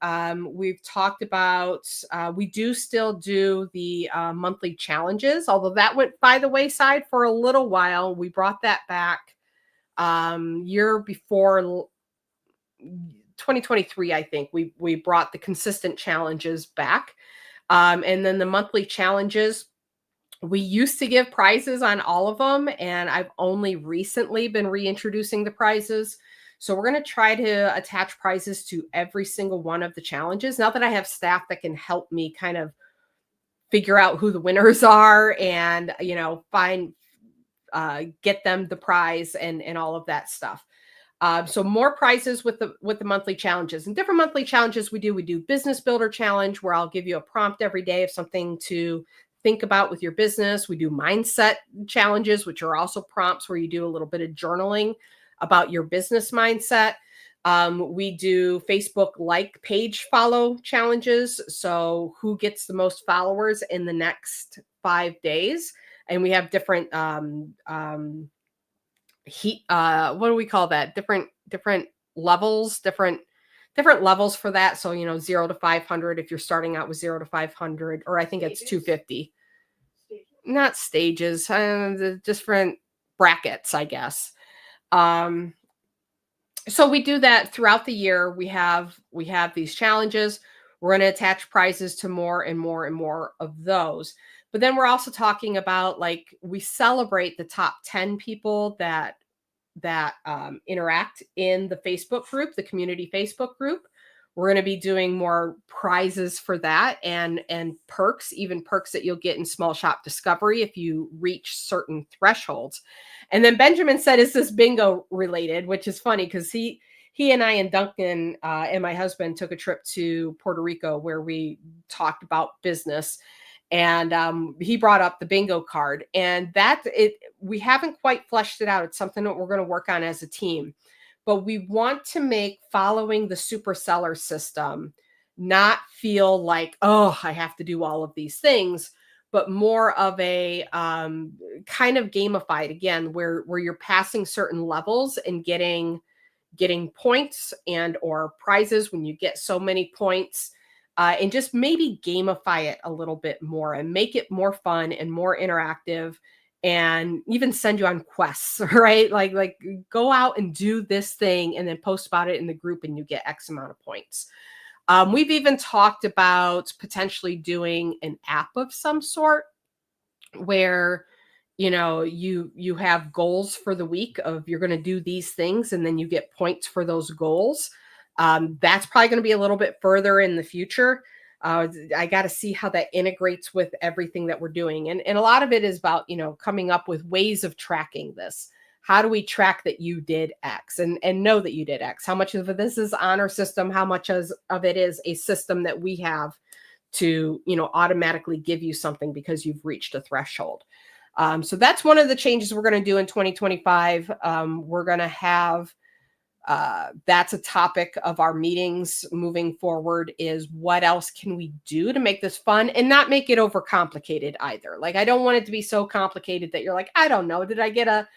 We've talked about, we do still do the monthly challenges, although that went by the wayside for a little while. We brought that back year before 2023, I think we brought the consistent challenges back. And then the monthly challenges, we used to give prizes on all of them, and I've only recently been reintroducing the prizes. So we're going to try to attach prizes to every single one of the challenges, now that I have staff that can help me kind of figure out who the winners are and, get them the prize and all of that stuff. So more prizes with the monthly challenges. And different monthly challenges we do business builder challenge, where I'll give you a prompt every day of something to think about with your business. We do mindset challenges, which are also prompts where you do a little bit of journaling about your business mindset. We do Facebook like page follow challenges. So who gets the most followers in the next 5 days? And we have different what do we call that? Different levels, different levels for that. So, 0 to 500, if you're starting out with 0 to 500, or I think it's 250. Stages. Not stages, the different brackets, I guess. So we do that throughout the year. We have these challenges. We're going to attach prizes to more and more and more of those. But then we're also talking about, like, we celebrate the top 10 people that interact in the Facebook group, the community Facebook group. We're going to be doing more prizes for that, and perks, even perks that you'll get in Small Shop Discovery if you reach certain thresholds. And then Benjamin said, is this bingo related? Which is funny, because he and I and Duncan and my husband took a trip to Puerto Rico where we talked about business. And he brought up the bingo card, and we haven't quite fleshed it out. It's something that we're going to work on as a team, but we want to make following the super seller system not feel like, oh, I have to do all of these things, but more of a kind of gamified, again, where you're passing certain levels and getting points and or prizes when you get so many points. And just maybe gamify it a little bit more and make it more fun and more interactive, and even send you on quests, right? Like go out and do this thing and then post about it in the group and you get X amount of points. We've even talked about potentially doing an app of some sort where, you have goals for the week of you're going to do these things, and then you get points for those goals. That's probably going to be a little bit further in the future. I got to see how that integrates with everything that we're doing. And a lot of it is about, coming up with ways of tracking this. How do we track that you did X and know that you did X? How much of this is on our system? How much of it is a system that we have to, automatically give you something because you've reached a threshold? So that's one of the changes we're going to do in 2025. We're going to have that's a topic of our meetings moving forward, is what else can we do to make this fun and not make it overcomplicated either. Like, I don't want it to be so complicated that you're like, I don't know, did I get a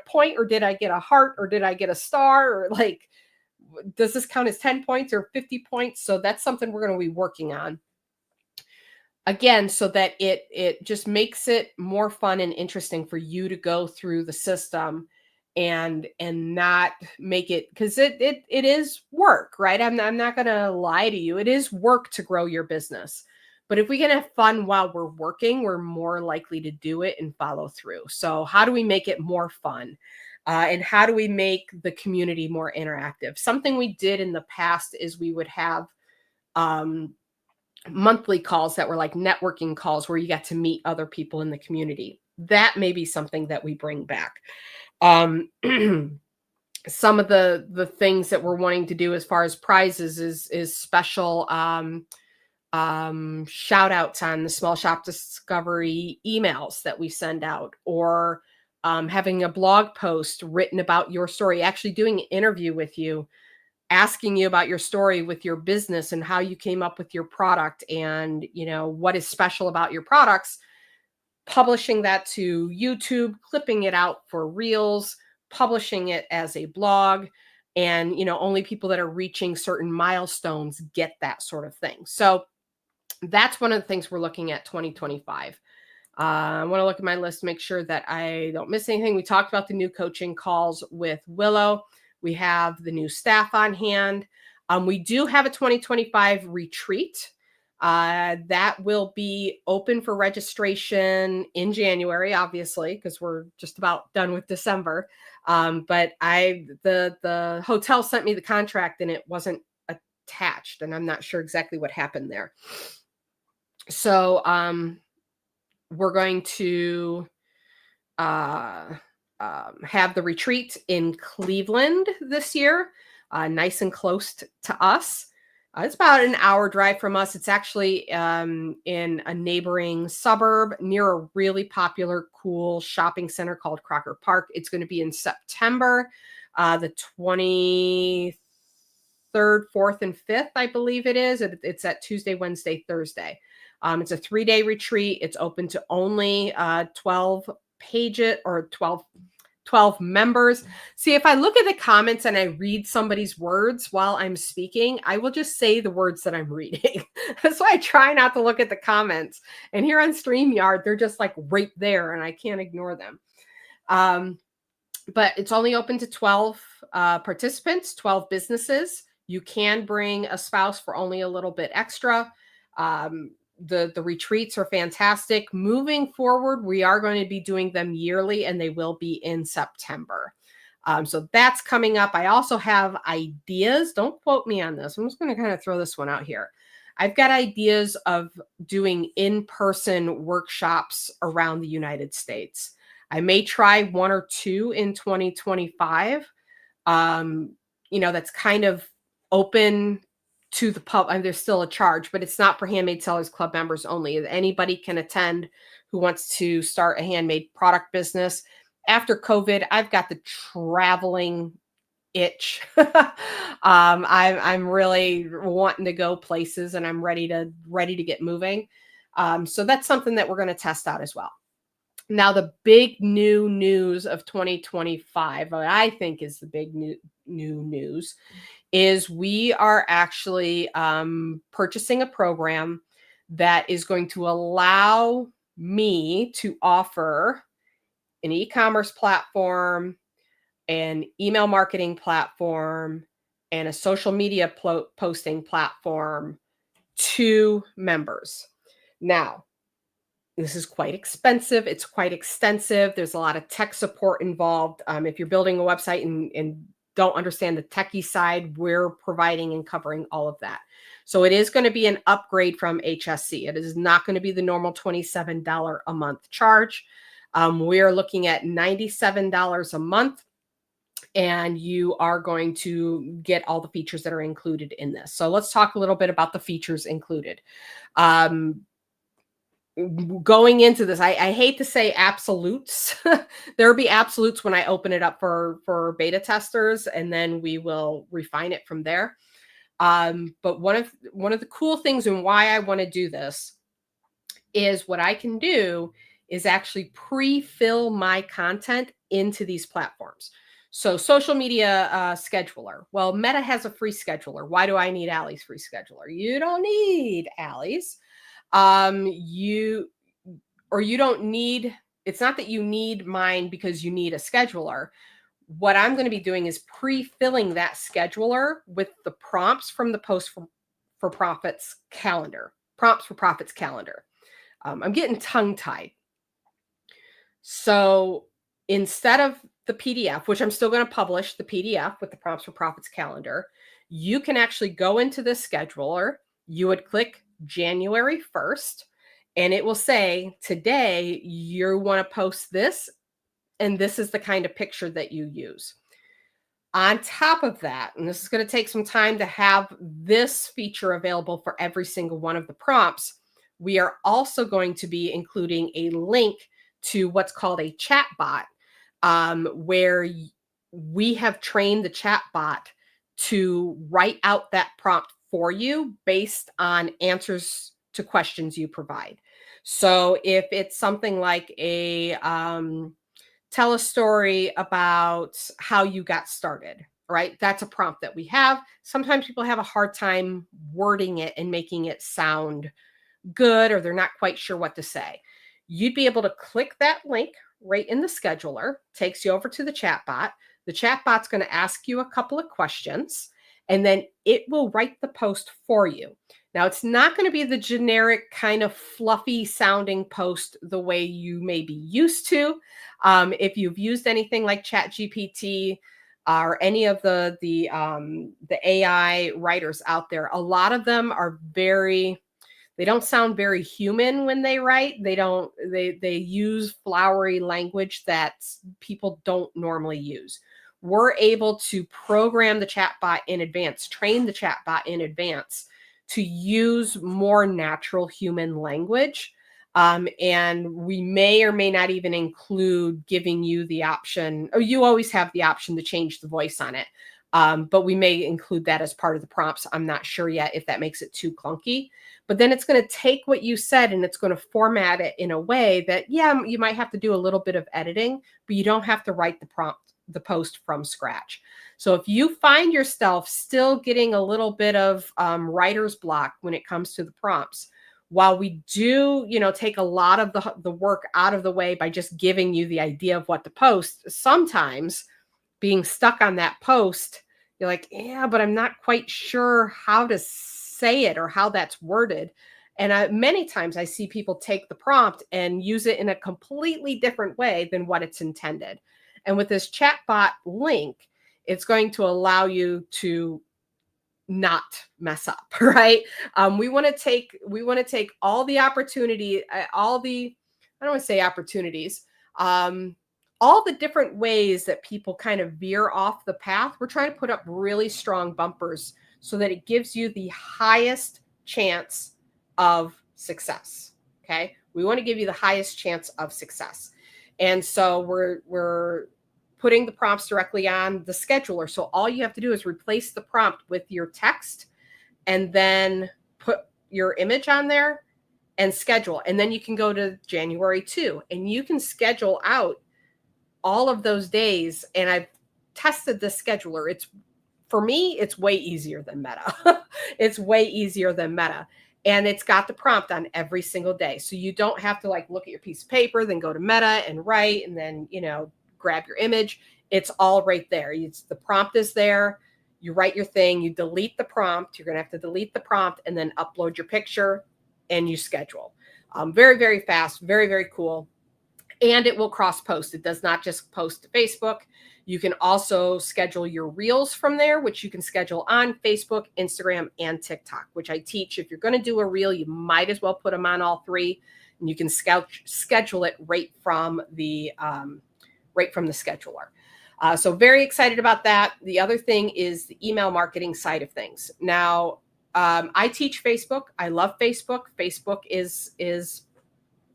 point, or did I get a heart, or did I get a star, or like, does this count as 10 points or 50 points? So that's something we're going to be working on, again, so that it just makes it more fun and interesting for you to go through the system and not make it, because it is work, right? I'm not going to lie to you. It is work to grow your business. But if we can have fun while we're working, we're more likely to do it and follow through. So how do we make it more fun? And how do we make the community more interactive? Something we did in the past is we would have monthly calls that were like networking calls where you got to meet other people in the community. That may be something that we bring back. Some of the things that we're wanting to do as far as prizes is special shout outs on the small shop discovery emails that we send out, or having a blog post written about your story, actually doing an interview with you, asking you about your story with your business and how you came up with your product, and what is special about your products, publishing that to YouTube, clipping it out for reels, publishing it as a blog. And only people that are reaching certain milestones get that sort of thing. So that's one of the things we're looking at 2025. I want to look at my list, make sure that I don't miss anything. We talked about the new coaching calls with Willow. We have the new staff on hand. We do have a 2025 retreat that will be open for registration in January, obviously, because we're just about done with December. But the hotel sent me the contract and it wasn't attached, and I'm not sure exactly what happened there. So we're going to have the retreat in Cleveland this year, nice and close to us. It's about an hour drive from us. It's actually in a neighboring suburb near a really popular, cool shopping center called Crocker Park. It's going to be in September, the 23rd, 4th, and 5th, I believe it is. It's at Tuesday, Wednesday, Thursday. It's a 3-day retreat. It's open to only 12 pages or 12 members. See, if I look at the comments and I read somebody's words while I'm speaking, I will just say the words that I'm reading. That's why I try not to look at the comments. And here on StreamYard, they're just like right there and I can't ignore them. But it's only open to 12 participants, 12 businesses. You can bring a spouse for only a little bit extra. The retreats are fantastic. Moving forward, we are going to be doing them yearly, and they will be in September. So that's coming up. I also have ideas. Don't quote me on this. I'm just going to kind of throw this one out here. I've got ideas of doing in-person workshops around the United States. I may try 1 or 2 in 2025. That's kind of open to the public. There's still a charge, but it's not for Handmade Sellers Club members only. Anybody can attend who wants to start a handmade product business. After COVID, I've got the traveling itch. I'm really wanting to go places, and I'm ready to get moving. So that's something that we're going to test out as well. Now, the big new news of 2025, what I think is the big new news, is we are actually purchasing a program that is going to allow me to offer an e-commerce platform, an email marketing platform, and a social media posting platform to members. Now, this is quite expensive. It's quite extensive. There's a lot of tech support involved. If you're building a website and don't understand the techie side, we're providing and covering all of that. So it is going to be an upgrade from HSC. It is not going to be the normal $27 a month charge. We're looking at $97 a month, and you are going to get all the features that are included in this. So let's talk a little bit about the features included. Going into this, I hate to say absolutes. There will be absolutes when I open it up for beta testers, and then we will refine it from there. But one of the cool things and why I want to do this is what I can do is actually pre-fill my content into these platforms. So social media scheduler. Well, Meta has a free scheduler. Why do I need Allie's free scheduler? You don't need Allie's. You don't need, it's not that you need mine because you need a scheduler. What I'm going to be doing is pre-filling that scheduler with the prompts from the Post for Profits calendar, prompts for Profits calendar. I'm getting tongue-tied. So instead of the PDF, which I'm still going to publish the PDF with the Prompts for Profits calendar, you can actually go into this scheduler. You would click January 1st, and it will say, today you want to post this, and this is the kind of picture that you use. On top of that, and this is going to take some time to have this feature available for every single one of the prompts, we are also going to be including a link to what's called a chat bot, where we have trained the chat bot to write out that prompt for you based on answers to questions you provide. So if it's something like tell a story about how you got started, right? That's a prompt that we have. Sometimes people have a hard time wording it and making it sound good, or they're not quite sure what to say. You'd be able to click that link right in the scheduler, takes you over to the chatbot. The chatbot's going to ask you a couple of questions, and then it will write the post for you. Now, it's not going to be the generic kind of fluffy sounding post the way you may be used to. If you've used anything like ChatGPT or any of the AI writers out there, a lot of them are they don't sound very human when they write. They use flowery language that people don't normally use. We're able to program the chatbot in advance, train the chatbot in advance to use more natural human language. And we may or may not even include giving you the option, or you always have the option to change the voice on it. But we may include that as part of the prompts. I'm not sure yet if that makes it too clunky. But then it's going to take what you said and it's going to format it in a way that, yeah, you might have to do a little bit of editing, but you don't have to write the post from scratch. So if you find yourself still getting a little bit of writer's block when it comes to the prompts, while we do, take a lot of the work out of the way by just giving you the idea of what to post, sometimes being stuck on that post, you're like, yeah, but I'm not quite sure how to say it or how that's worded. And many times I see people take the prompt and use it in a completely different way than what it's intended. And with this chatbot link, it's going to allow you to not mess up, right? We want to take all the opportunity, I don't want to say opportunities, all the different ways that people kind of veer off the path. We're trying to put up really strong bumpers so that it gives you the highest chance of success. Okay. We want to give you the highest chance of success. And so we're putting the prompts directly on the scheduler. So all you have to do is replace the prompt with your text and then put your image on there and schedule. And then you can go to January 2 and you can schedule out all of those days. And I've tested the scheduler. For me, it's way easier than Meta. It's way easier than Meta. And it's got the prompt on every single day. So you don't have to look at your piece of paper, then go to Meta and write, and then, grab your image. It's all right there. The prompt is there. You write your thing, you delete the prompt. You're going to have to delete the prompt and then upload your picture and you schedule. Very, very fast, very, very cool. And it will cross post. It does not just post to Facebook. You can also schedule your reels from there, which you can schedule on Facebook, Instagram, and TikTok, which I teach. If you're going to do a reel, you might as well put them on all three, and you can schedule it right from the scheduler. So very excited about that. The other thing is the email marketing side of things. Now, I teach Facebook. I love Facebook. Facebook is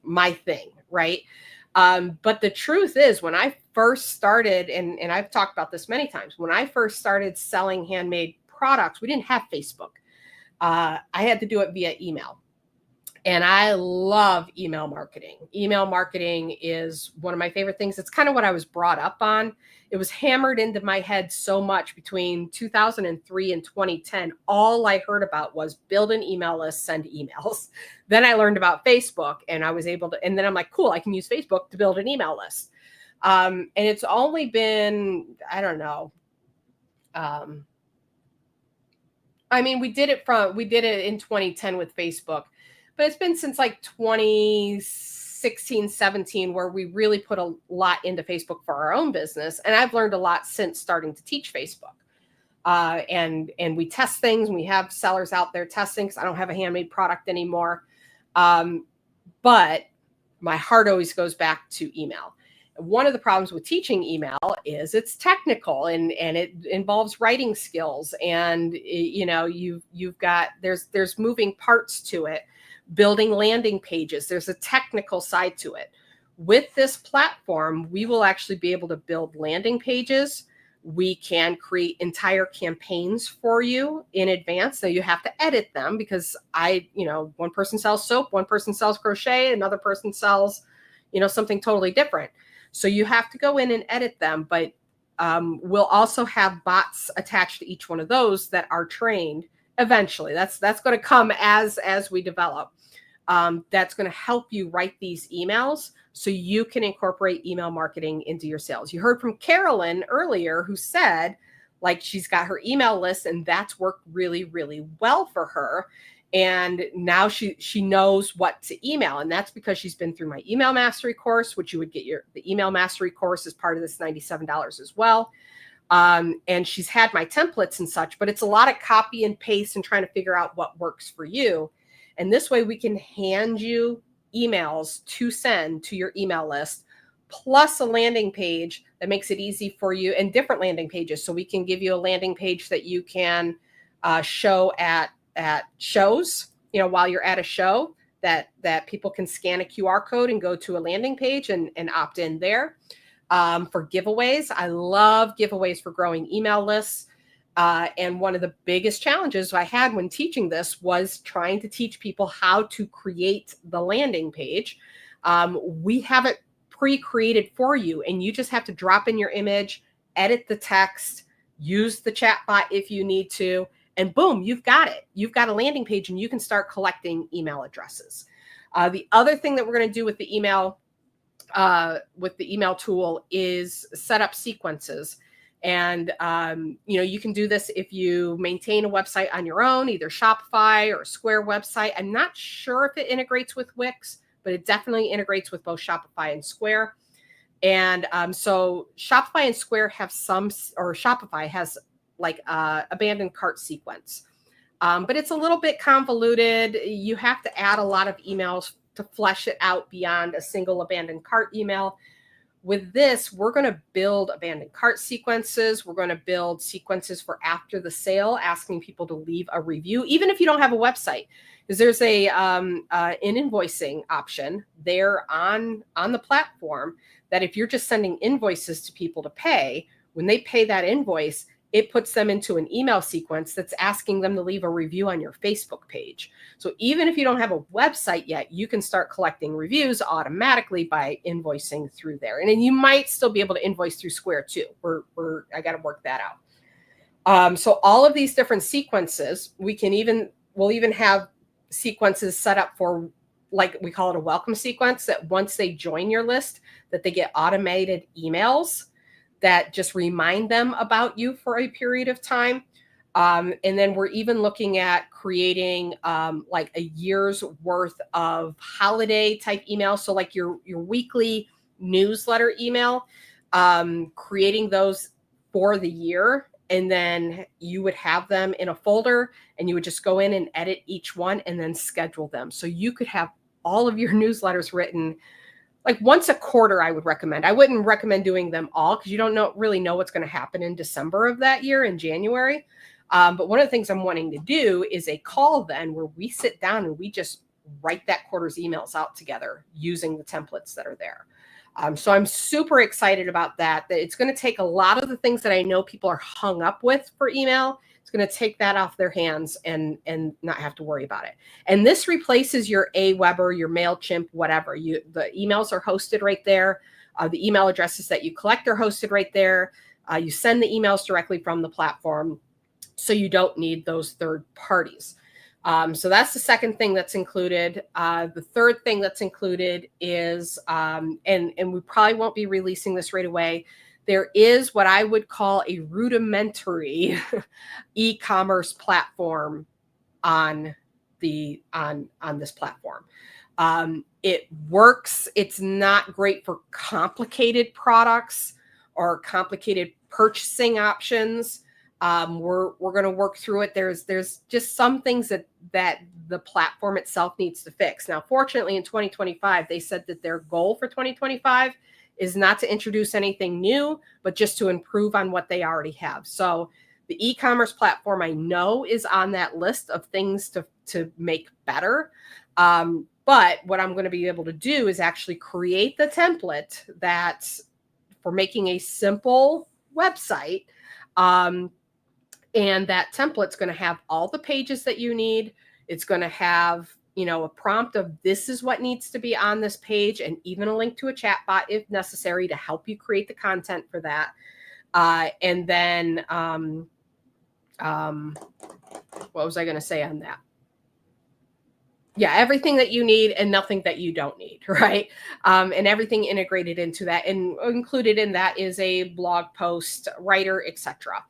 my thing, right? But the truth is, when I first started, and I've talked about this many times, when I first started selling handmade products, we didn't have Facebook. I had to do it via email. And I love email marketing. Email marketing is one of my favorite things. It's kind of what I was brought up on. It was hammered into my head so much between 2003 and 2010. All I heard about was build an email list, send emails. Then I learned about Facebook and I was able to, and then I'm like, cool, I can use Facebook to build an email list. And it's only been, I don't know. We did it in 2010 with Facebook. But it's been since 2016, 17, where we really put a lot into Facebook for our own business. And I've learned a lot since starting to teach Facebook. and we test things. And we have sellers out there testing because I don't have a handmade product anymore. But my heart always goes back to email. One of the problems with teaching email is it's technical and it involves writing skills, and you've got there's moving parts to it, building landing pages. There's a technical side to it. With this platform, we will actually be able to build landing pages. We can create entire campaigns for you in advance. So you have to edit them because one person sells soap, one person sells crochet, another person sells, something totally different. So you have to go in and edit them, but we'll also have bots attached to each one of those that are trained eventually. That's going to come as we develop. That's going to help you write these emails so you can incorporate email marketing into your sales. You heard from Carolyn earlier who said, like, she's got her email list and that's worked really, really well for her. And now she knows what to email. And that's because she's been through my email mastery course, which you would get the email mastery course as part of this $97 as well. And she's had my templates and such, but it's a lot of copy and paste and trying to figure out what works for you. And this way we can hand you emails to send to your email list, plus a landing page that makes it easy for you, and different landing pages. So we can give you a landing page that you can show at shows, while you're at a show, that people can scan a QR code and go to a landing page and opt in there. For giveaways, I love giveaways for growing email lists. And one of the biggest challenges I had when teaching this was trying to teach people how to create the landing page. We have it pre-created for you, and you just have to drop in your image, edit the text, use the chat bot if you need to, and boom, you've got it. You've got a landing page and you can start collecting email addresses. The other thing that we're going to do with the email tool is set up sequences. And, you can do this if you maintain a website on your own, either Shopify or a Square website. I'm not sure if it integrates with Wix, but it definitely integrates with both Shopify and Square. And so Shopify and Square have Shopify has like abandoned cart sequence. But it's a little bit convoluted. You have to add a lot of emails to flesh it out beyond a single abandoned cart email. With this, we're going to build abandoned cart sequences. We're going to build sequences for after the sale, asking people to leave a review, even if you don't have a website, because there's an invoicing option there on the platform that if you're just sending invoices to people to pay, when they pay that invoice, it puts them into an email sequence that's asking them to leave a review on your Facebook page. So even if you don't have a website yet, you can start collecting reviews automatically by invoicing through there. And then you might still be able to invoice through Square too. I got to work that out. So all of these different sequences, we'll even have sequences set up for, like we call it a welcome sequence, that once they join your list, that they get automated emails that just remind them about you for a period of time. And then we're even looking at creating like a year's worth of holiday type emails. So like your weekly newsletter email, creating those for the year. And then you would have them in a folder and you would just go in and edit each one and then schedule them. So you could have all of your newsletters written like once a quarter. I would recommend. I wouldn't recommend doing them all because you don't really know what's going to happen in December of that year, in January. But one of the things I'm wanting to do is a call then where we sit down and we just write that quarter's emails out together using the templates that are there. So I'm super excited about that it's going to take a lot of the things that I know people are hung up with for email. It's going to take that off their hands and not have to worry about it. And this replaces your Aweber, your MailChimp, whatever. The emails are hosted right there. The email addresses that you collect are hosted right there. You send the emails directly from the platform, so you don't need those third parties. So that's the second thing that's included. The third thing that's included is, and we probably won't be releasing this right away, there is what I would call a rudimentary e-commerce platform on this platform. It works. It's not great for complicated products or complicated purchasing options. We're going to work through it. There's just some things that the platform itself needs to fix. Now, fortunately, in 2025, they said that their goal for 2025 is not to introduce anything new, but just to improve on what they already have. So the e-commerce platform, I know, is on that list of things to make better. But what I'm going to be able to do is actually create the template that for making a simple website. And that template's going to have all the pages that you need. It's going to have, a prompt of this is what needs to be on this page, and even a link to a chat bot if necessary to help you create the content for that. And then, what was I going to say on that? Yeah, everything that you need and nothing that you don't need, right? And everything integrated into that, and included in that is a blog post writer, etc.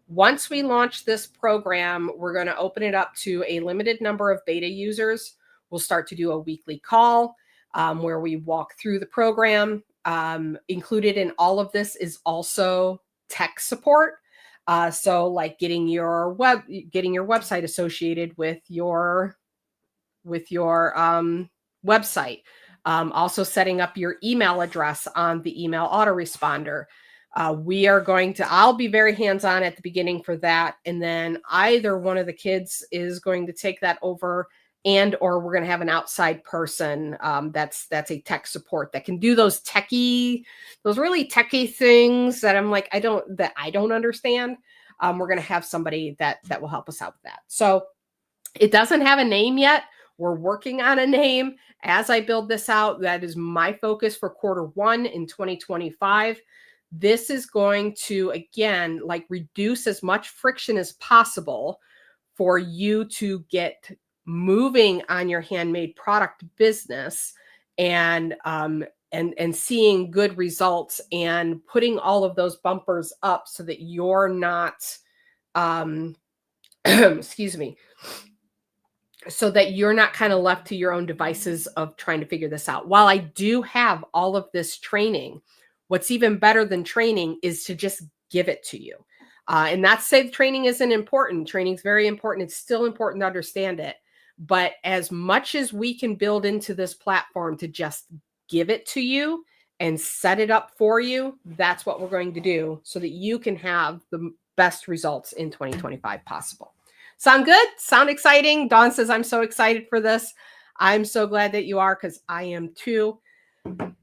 Once we launch this program, we're going to open it up to a limited number of beta users. We'll start to do a weekly call where we walk through the program. Included in all of this is also tech support. So like getting your website associated with your website. Also setting up your email address on the email autoresponder. I'll be very hands-on at the beginning for that. And then either one of the kids is going to take that over, or we're going to have an outside person that's a tech support that can do those really techie things that I don't understand. We're going to have somebody that will help us out with that. So it doesn't have a name yet. We're working on a name as I build this out. That is my focus for Q1 in 2025. This is going to, again, reduce as much friction as possible for you to get moving on your handmade product business and seeing good results and putting all of those bumpers up so that you're not, excuse me, so that you're not kind of left to your own devices of trying to figure this out. While I do have all of this training, what's even better than training is to just give it to you. And not to say the training isn't important. Training is very important. It's still important to understand it. But as much as we can build into this platform to just give it to you and set it up for you, that's what we're going to do so that you can have the best results in 2025 possible. Sound good? Sound exciting? Dawn says, I'm so excited for this. I'm so glad that you are, because I am too.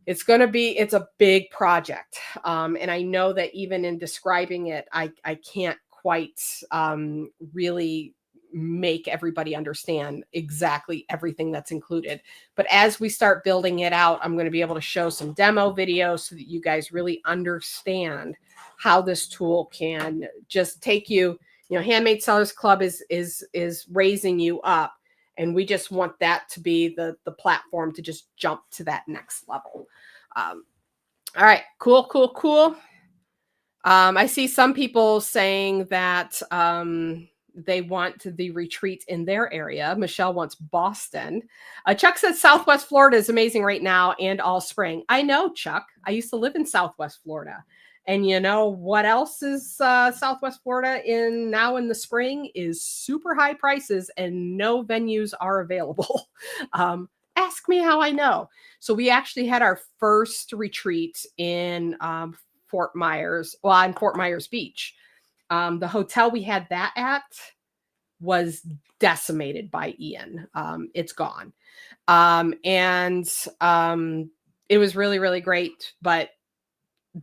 It's a big project. And I know that even in describing it, I can't quite really make everybody understand exactly everything that's included. But as we start building it out, I'm going to be able to show some demo videos so that you guys really understand how this tool can just take you. Handmade Sellers Club is raising you up, and we just want that to be the platform to just jump to that next level. All right, cool. I see some people saying that they want the retreat in their area. Michelle wants Boston. Chuck says Southwest Florida is amazing right now and all spring. I know, Chuck. I used to live in Southwest Florida. And you know what else is Southwest Florida now in the spring is super high prices and no venues are available. Ask me how I know. So we actually had our first retreat in Fort Myers Beach. The hotel we had that at was decimated by Ian. It's gone. And it was really, really great, but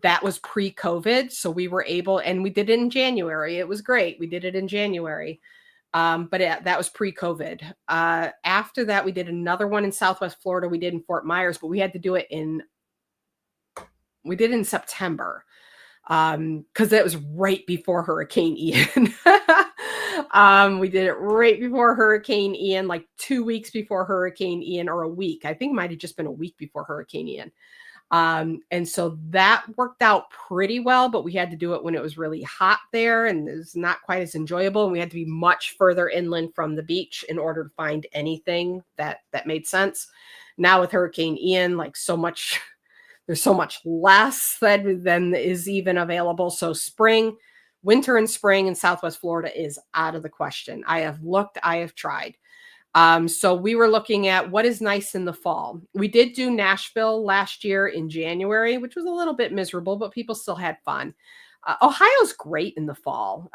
that was pre-COVID. So we were able, and we did it in January. It was great. We did it in January. But that was pre-COVID. After that, we did another one in Southwest Florida. We did in Fort Myers, but we had to do it in September. Because that was right before Hurricane Ian. We did it right before Hurricane Ian, like 2 weeks before Hurricane Ian, or a week. I think it might have just been a week before Hurricane Ian. And so that worked out pretty well, but we had to do it when it was really hot there and it was not quite as enjoyable. And we had to be much further inland from the beach in order to find anything that made sense. Now with Hurricane Ian, there's so much less than is even available. So spring, winter and spring in Southwest Florida is out of the question. I have looked, I have tried. So we were looking at what is nice in the fall. We did do Nashville last year in January, which was a little bit miserable, but people still had fun. Ohio's great in the fall.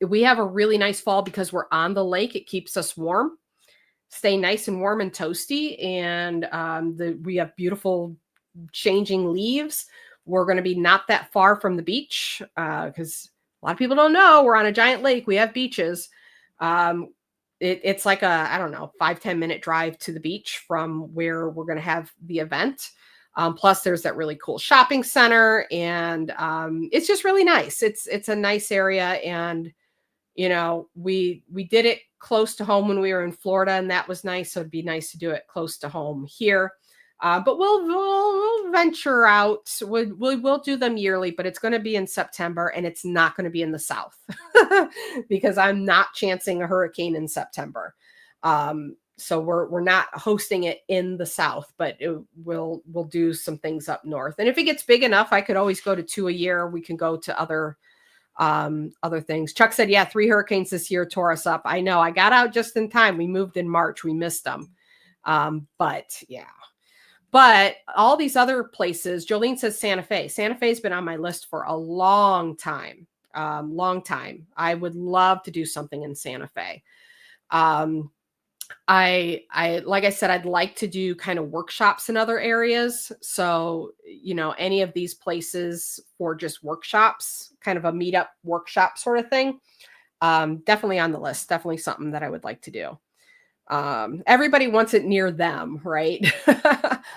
We have a really nice fall because we're on the lake. It keeps us warm, stay nice and warm and toasty. And we have beautiful changing leaves. We're going to be not that far from the beach because a lot of people don't know we're on a giant lake. We have beaches. It's like I don't know, 5-10 minute drive to the beach from where we're going to have the event. Plus there's that really cool shopping center, and it's just really nice. It's a nice area. And, you know, we did it close to home when we were in Florida, and that was nice. So it'd be nice to do it close to home here. But we'll venture out. We'll do them yearly, but it's going to be in September, and it's not going to be in the South because I'm not chancing a hurricane in September. So we're not hosting it in the South, but we'll do some things up north. And if it gets big enough, I could always go to 2 a year. We can go to other things. Chuck said, yeah, 3 hurricanes this year tore us up. I know, I got out just in time. We moved in March. We missed them. But yeah. But all these other places, Jolene says Santa Fe. Santa Fe's been on my list for a long time. I would love to do something in Santa Fe. I like I said, I'd like to do kind of workshops in other areas. So, you know, any of these places for just workshops, kind of a meetup workshop sort of thing. Definitely on the list. Definitely something that I would like to do. Everybody wants it near them, right?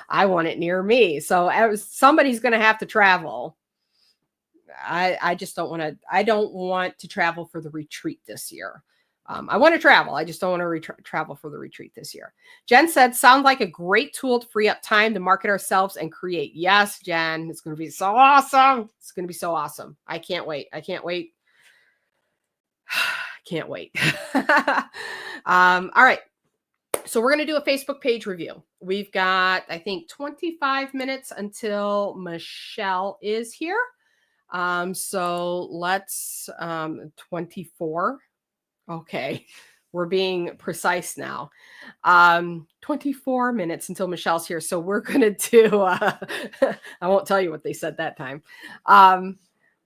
I want it near me. So somebody's going to have to travel. I just don't want to travel for the retreat this year. I want to travel. I just don't want to travel for the retreat this year. Jen said, sound like a great tool to free up time to market ourselves and create. Yes, Jen, it's going to be so awesome. It's going to be so awesome. I can't wait. Can't wait. All right. So we're going to do a Facebook page review. We've got, I think, 25 minutes until Michelle is here. So let's 24. Okay. We're being precise now. 24 minutes until Michelle's here. So we're going to do, I won't tell you what they said that time.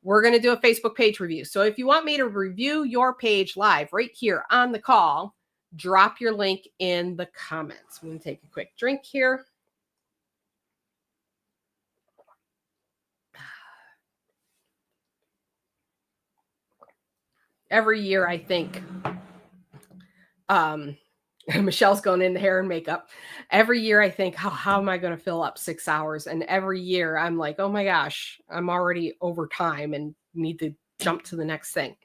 We're going to do a Facebook page review. So if you want me to review your page live right here on the call, drop your link in the comments. I'm going to take a quick drink here. Every year, I think, Michelle's going into hair and makeup. Every year, I think, how am I going to fill up 6 hours? And every year, I'm like, oh my gosh, I'm already over time and need to jump to the next thing.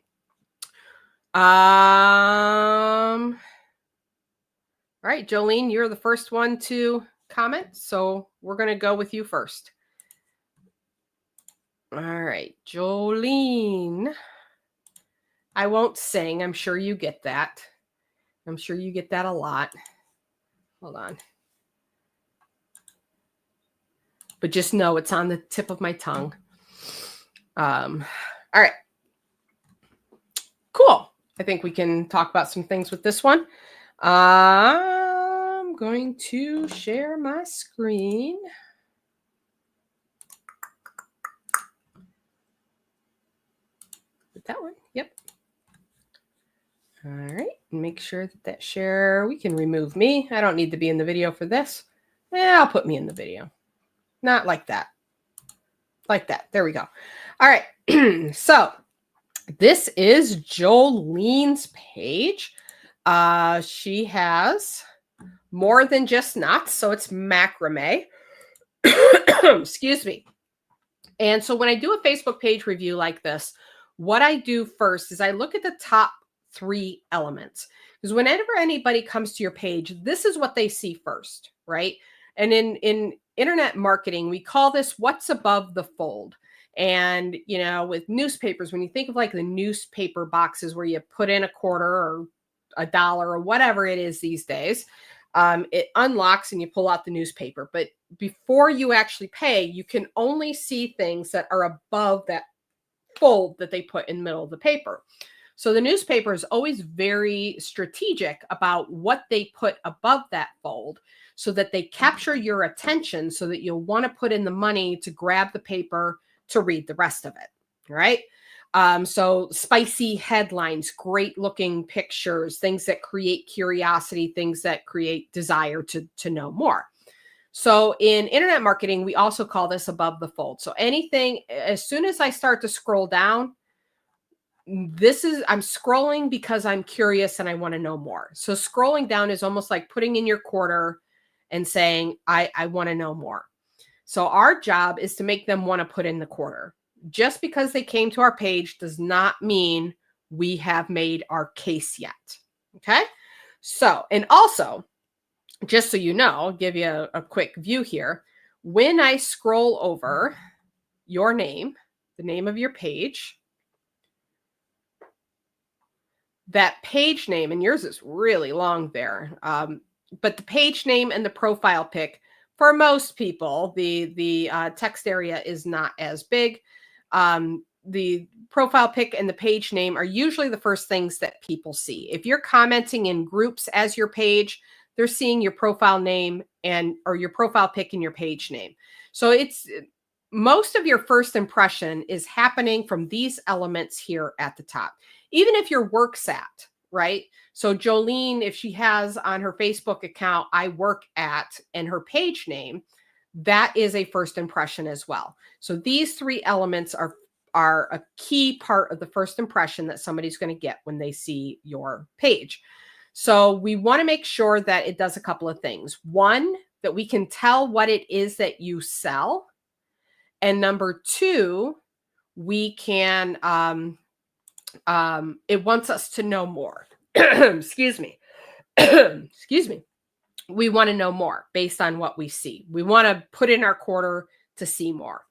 All right, Jolene, you're the first one to comment, so we're going to go with you first. All right, Jolene. I won't sing. I'm sure you get that. I'm sure you get that a lot. Hold on. But just know it's on the tip of my tongue. All right. Cool. I think we can talk about some things with this one. I'm going to share my screen. That one. Yep. All right. Make sure that share, we can remove me. I don't need to be in the video for this. I'll put me in the video. Not like that. Like that. There we go. All right. So this is Jolene's page. She has more than just knots. So it's macrame. Excuse me. And so when I do a Facebook page review like this, what I do first is I look at the top 3 elements, because whenever anybody comes to your page, this is what they see first, right? And in internet marketing, we call this what's above the fold. And, you know, with newspapers, when you think of like the newspaper boxes where you put in a quarter or $1 or whatever it is these days, it unlocks and you pull out the newspaper. But before you actually pay, you can only see things that are above that fold that they put in the middle of the paper. So the newspaper is always very strategic about what they put above that fold so that they capture your attention so that you'll want to put in the money to grab the paper to read the rest of it, right? So spicy headlines, great looking pictures, things that create curiosity, things that create desire to know more. So in internet marketing, we also call this above the fold. So anything, as soon as I start to scroll down, I'm scrolling because I'm curious and I want to know more. So scrolling down is almost like putting in your quarter and saying, I want to know more. So our job is to make them want to put in the quarter. Just because they came to our page does not mean we have made our case yet. Okay. So, and also, just so you know, I'll give you a quick view here. When I scroll over your name, the name of your page, that page name, and yours is really long there, but the page name and the profile pic, for most people, the text area is not as big. The profile pic and the page name are usually the first things that people see. If you're commenting in groups as your page, they're seeing your profile name or your profile pic and your page name. So it's most of your first impression is happening from these elements here at the top. Even if your work's at, right? So Jolene, if she has on her Facebook account, I work at, and her page name, that is a first impression as well. So these three elements are a key part of the first impression that somebody's going to get when they see your page. So we want to make sure that it does a couple of things. One, that we can tell what it is that you sell. And number two, we can, it wants us to know more. Excuse me. Excuse me. We want to know more based on what we see. We want to put in our quarter to see more.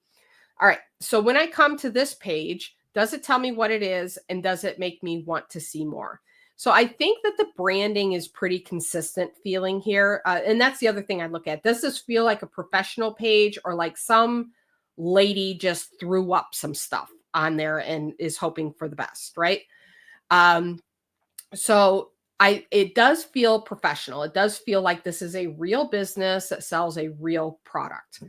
All right. So when I come to this page, does it tell me what it is? And does it make me want to see more? So I think that the branding is pretty consistent feeling here. And that's the other thing I look at. Does this feel like a professional page or like some lady just threw up some stuff on there and is hoping for the best, right? So it does feel professional. It does feel like this is a real business that sells a real product.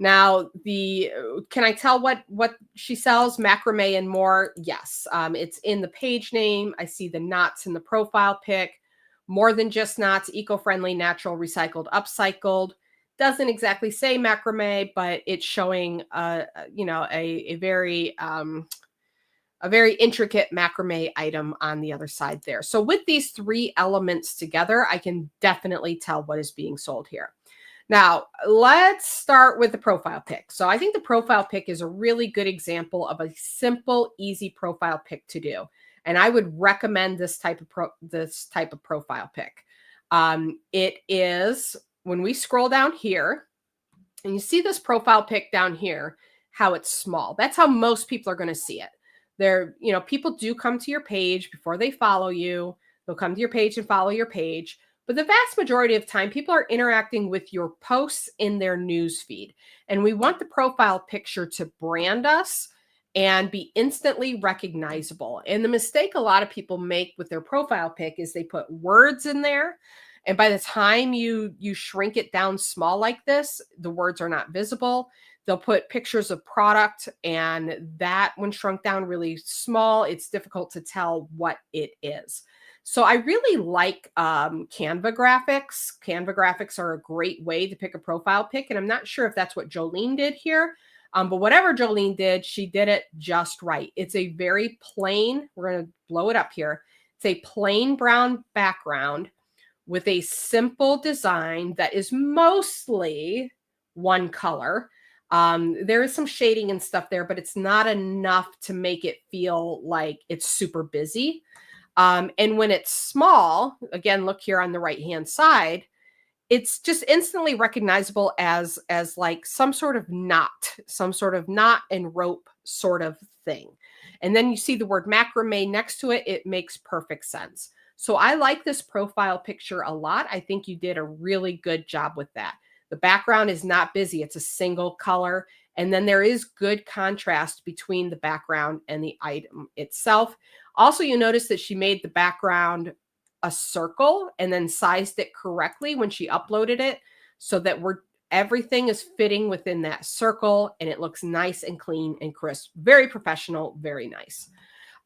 Now, can I tell what she sells? Macrame and more? Yes. It's in the page name. I see the knots in the profile pic. More than just knots, eco-friendly, natural, recycled, upcycled. Doesn't exactly say macrame, but it's showing a very intricate macrame item on the other side there. So with these three elements together, I can definitely tell what is being sold here. Now, let's start with the profile pic. So I think the profile pic is a really good example of a simple, easy profile pic to do. And I would recommend this type of profile pic. It is, when we scroll down here, and you see this profile pic down here, how it's small. That's how most people are going to see it. People do come to your page before they follow you. They'll come to your page and follow your page. But the vast majority of time, people are interacting with your posts in their news feed. And we want the profile picture to brand us and be instantly recognizable. And the mistake a lot of people make with their profile pic is they put words in there. And by the time you shrink it down small like this, the words are not visible. They'll put pictures of product, and that, when shrunk down really small, it's difficult to tell what it is. So I really like Canva graphics. Canva graphics are a great way to pick a profile pic. And I'm not sure if that's what Jolene did here. But whatever Jolene did, she did it just right. It's a very plain, we're going to blow it up here. It's a plain brown background with a simple design that is mostly one color. There is some shading and stuff there, but it's not enough to make it feel like it's super busy. And when it's small, again, look here on the right-hand side, it's just instantly recognizable as like some sort of knot and rope sort of thing. And then you see the word macrame next to it. It makes perfect sense. So I like this profile picture a lot. I think you did a really good job with that. The background is not busy. It's a single color. And then there is good contrast between the background and the item itself. Also, you notice that she made the background a circle and then sized it correctly when she uploaded it so that everything is fitting within that circle and it looks nice and clean and crisp. Very professional, very nice.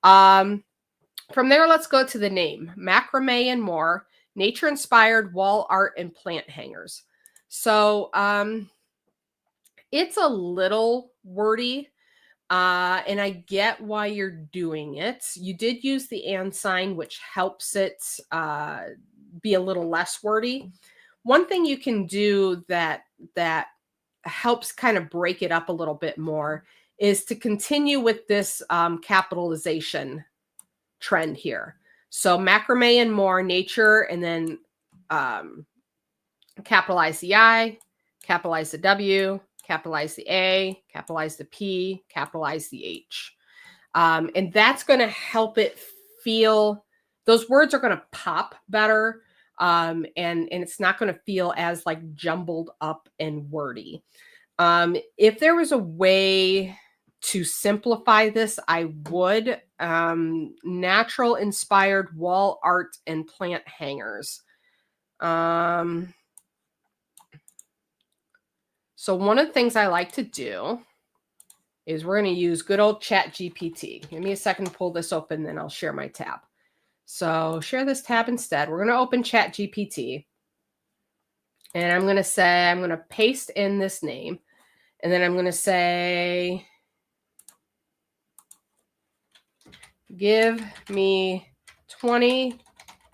From there, let's go to the name, Macrame and More, nature-inspired wall art and plant hangers. So it's a little wordy, and I get why you're doing it. You did use the and sign, which helps it be a little less wordy. One thing you can do that helps kind of break it up a little bit more is to continue with this capitalization trend here. So Macrame and More, nature, and then capitalize the I, capitalize the W, capitalize the A, capitalize the P, capitalize the H. And that's going to help it feel, those words are going to pop better. And it's not going to feel as like jumbled up and wordy. If there was a way to simplify this, I would. Natural inspired wall art and plant hangers. So one of the things I like to do is we're going to use good old ChatGPT. Give me a second to pull this open, then I'll share my tab. So share this tab instead. We're going to open ChatGPT. And I'm going to paste in this name. And then I'm going to say, give me 20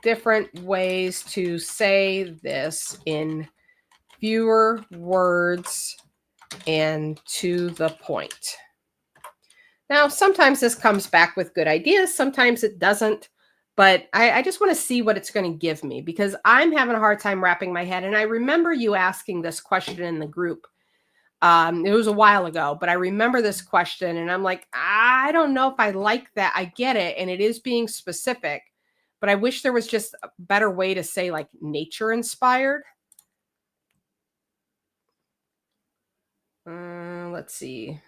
different ways to say this in fewer words and to the point. Now, sometimes this comes back with good ideas. Sometimes it doesn't. But I just want to see what it's going to give me because I'm having a hard time wrapping my head. And I remember you asking this question in the group. It was a while ago, but I remember this question and I'm like, I don't know if I like that. I get it. And it is being specific, but I wish there was just a better way to say like nature inspired. Let's see. It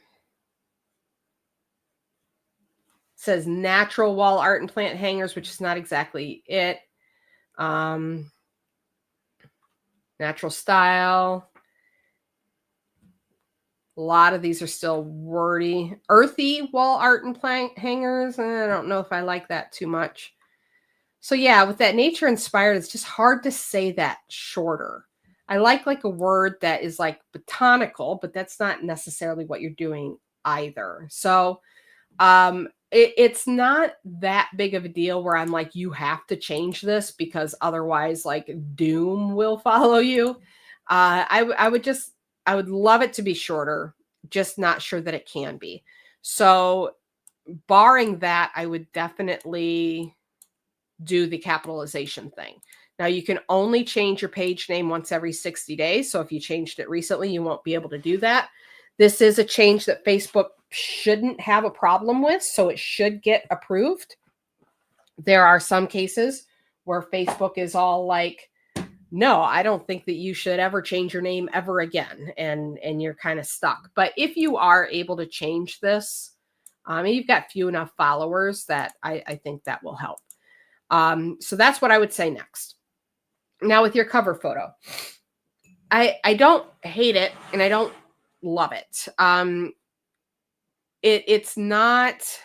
says natural wall art and plant hangers, which is not exactly it. Natural style. A lot of these are still wordy. Earthy wall art and plant hangers. I don't know if I like that too much. So yeah, with that nature inspired, it's just hard to say that shorter. I like a word that is like botanical, but that's not necessarily what you're doing either. So it's not that big of a deal where I'm like, you have to change this because otherwise like doom will follow you. I would love it to be shorter, just not sure that it can be. So barring that, I would definitely do the capitalization thing. Now you can only change your page name once every 60 days. So if you changed it recently, you won't be able to do that. This is a change that Facebook shouldn't have a problem with, so it should get approved. There are some cases where Facebook is all like, no, I don't think that you should ever change your name ever again. And you're kind of stuck. But if you are able to change this, you've got few enough followers that I think that will help. So that's what I would say next. Now with your cover photo, I don't hate it and I don't love it. It's not,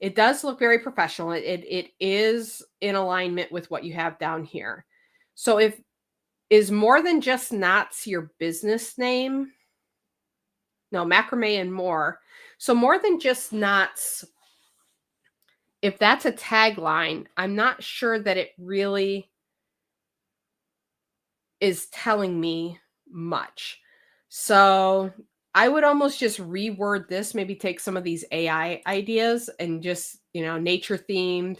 it does look very professional. It is in alignment with what you have down here. So if is more than just knots your business name, no, Macrame and More. So more than just knots, if that's a tagline, I'm not sure that it really is telling me much. So I would almost just reword this, maybe take some of these AI ideas and just, nature themed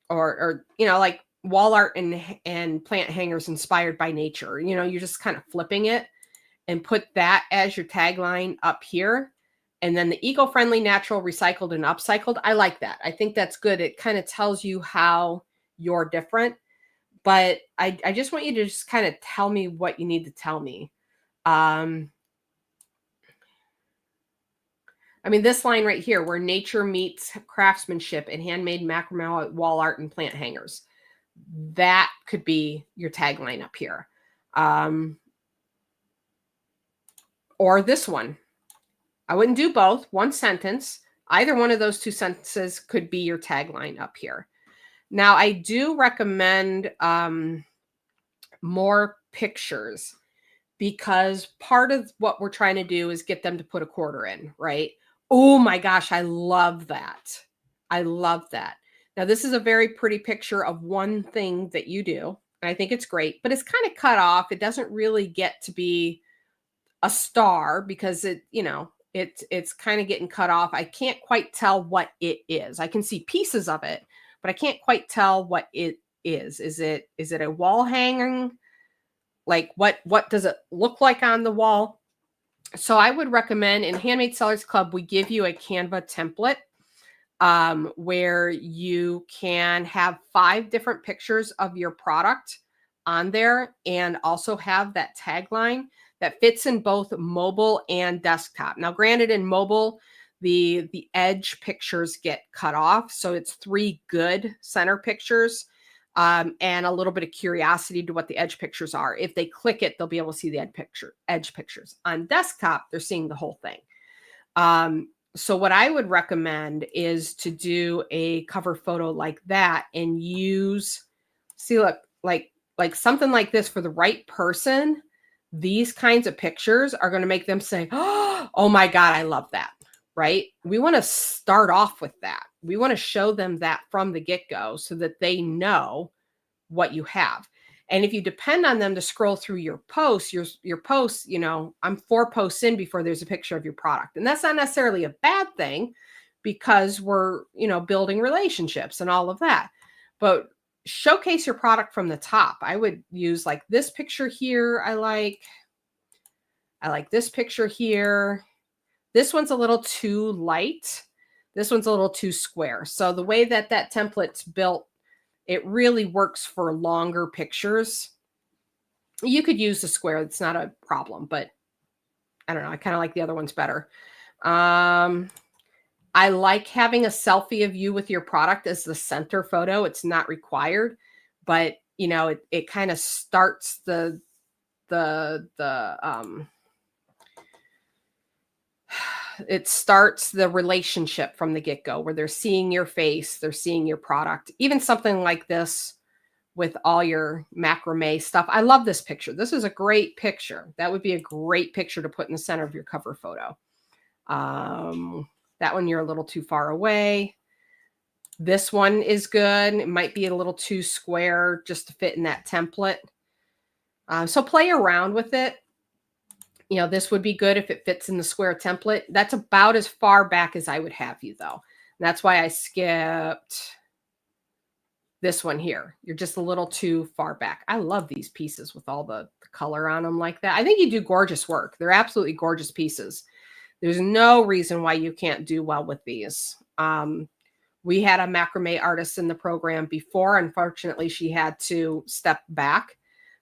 or like wall art and plant hangers inspired by nature. You're just kind of flipping it and put that as your tagline up here. And then the eco-friendly, natural, recycled, and upcycled. I like that. I think that's good. It kind of tells you how you're different. But I just want you to just kind of tell me what you need to tell me. I mean, this line right here, where nature meets craftsmanship and handmade macrame wall art and plant hangers. That could be your tagline up here. Or this one. I wouldn't do both. One sentence. Either one of those two sentences could be your tagline up here. Now, I do recommend more pictures, because part of what we're trying to do is get them to put a quarter in, right? Oh my gosh, I love that. I love that. Now, this is a very pretty picture of one thing that you do. And I think it's great, but it's kind of cut off. It doesn't really get to be a star because it's kind of getting cut off. I can't quite tell what it is. I can see pieces of it, but I can't quite tell what it is. Is it a wall hanging? Like what does it look like on the wall? So I would recommend, in Handmade Sellers Club, we give you a Canva template where you can have 5 different pictures of your product on there, and also have that tagline that fits in both mobile and desktop. Now, granted, in mobile, the edge pictures get cut off, so it's 3 good center pictures. And a little bit of curiosity to what the edge pictures are. If they click it, they'll be able to see the edge pictures. On desktop, they're seeing the whole thing. So what I would recommend is to do a cover photo like that and use, see, look, like something like this for the right person. These kinds of pictures are going to make them say, oh my God, I love that. Right? We want to start off with that. We want to show them that from the get-go so that they know what you have. And if you depend on them to scroll through your posts, your posts, I'm 4 posts in before there's a picture of your product. And that's not necessarily a bad thing, because we're, building relationships and all of that. But showcase your product from the top. I would use like this picture here. I like this picture here. This one's a little too light. This one's a little too square. So the way that template's built, it really works for longer pictures. You could use the square. It's not a problem, but I don't know. I kind of like the other ones better. I like having a selfie of you with your product as the center photo. It's not required, but it kind of starts it starts the relationship from the get-go, where they're seeing your face, they're seeing your product. Even something like this with all your macrame stuff. I love this picture. This is a great picture. That would be a great picture to put in the center of your cover photo. That one, you're a little too far away. This one is good. It might be a little too square just to fit in that template. So play around with it. This would be good if it fits in the square template. That's about as far back as I would have you, though. And that's why I skipped this one here. You're just a little too far back. I love these pieces with all the color on them like that. I think you do gorgeous work. They're absolutely gorgeous pieces. There's no reason why you can't do well with these. We had a macrame artist in the program before. Unfortunately, she had to step back,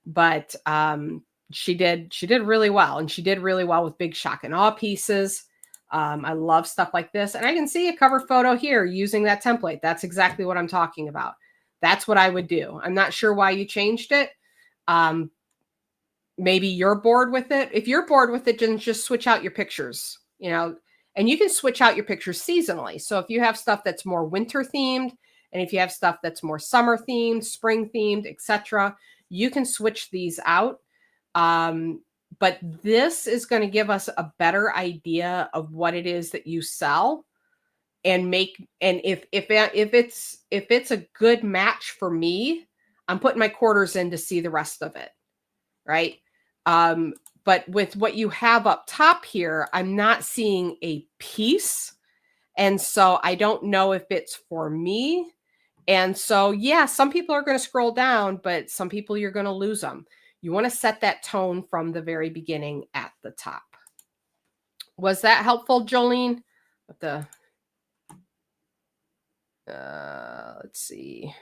but she did really well, and she did really well with big shock and awe pieces. I love stuff like this, and I can see a cover photo here using that template. That's exactly what I'm talking about. That's what I would do. I'm not sure why you changed it. Maybe you're bored with it. If you're bored with it, then just switch out your pictures, and you can switch out your pictures seasonally. So if you have stuff that's more winter themed, and if you have stuff that's more summer themed, spring themed, etc., you can switch these out. But this is going to give us a better idea of what it is that you sell, and if it's a good match for me, I'm putting my quarters in to see the rest of it. Right. But with what you have up top here, I'm not seeing a piece. And so I don't know if it's for me. And so, yeah, some people are going to scroll down, but some people, you're going to lose them. You want to set that tone from the very beginning at the top. Was that helpful, Jolene? Let's see.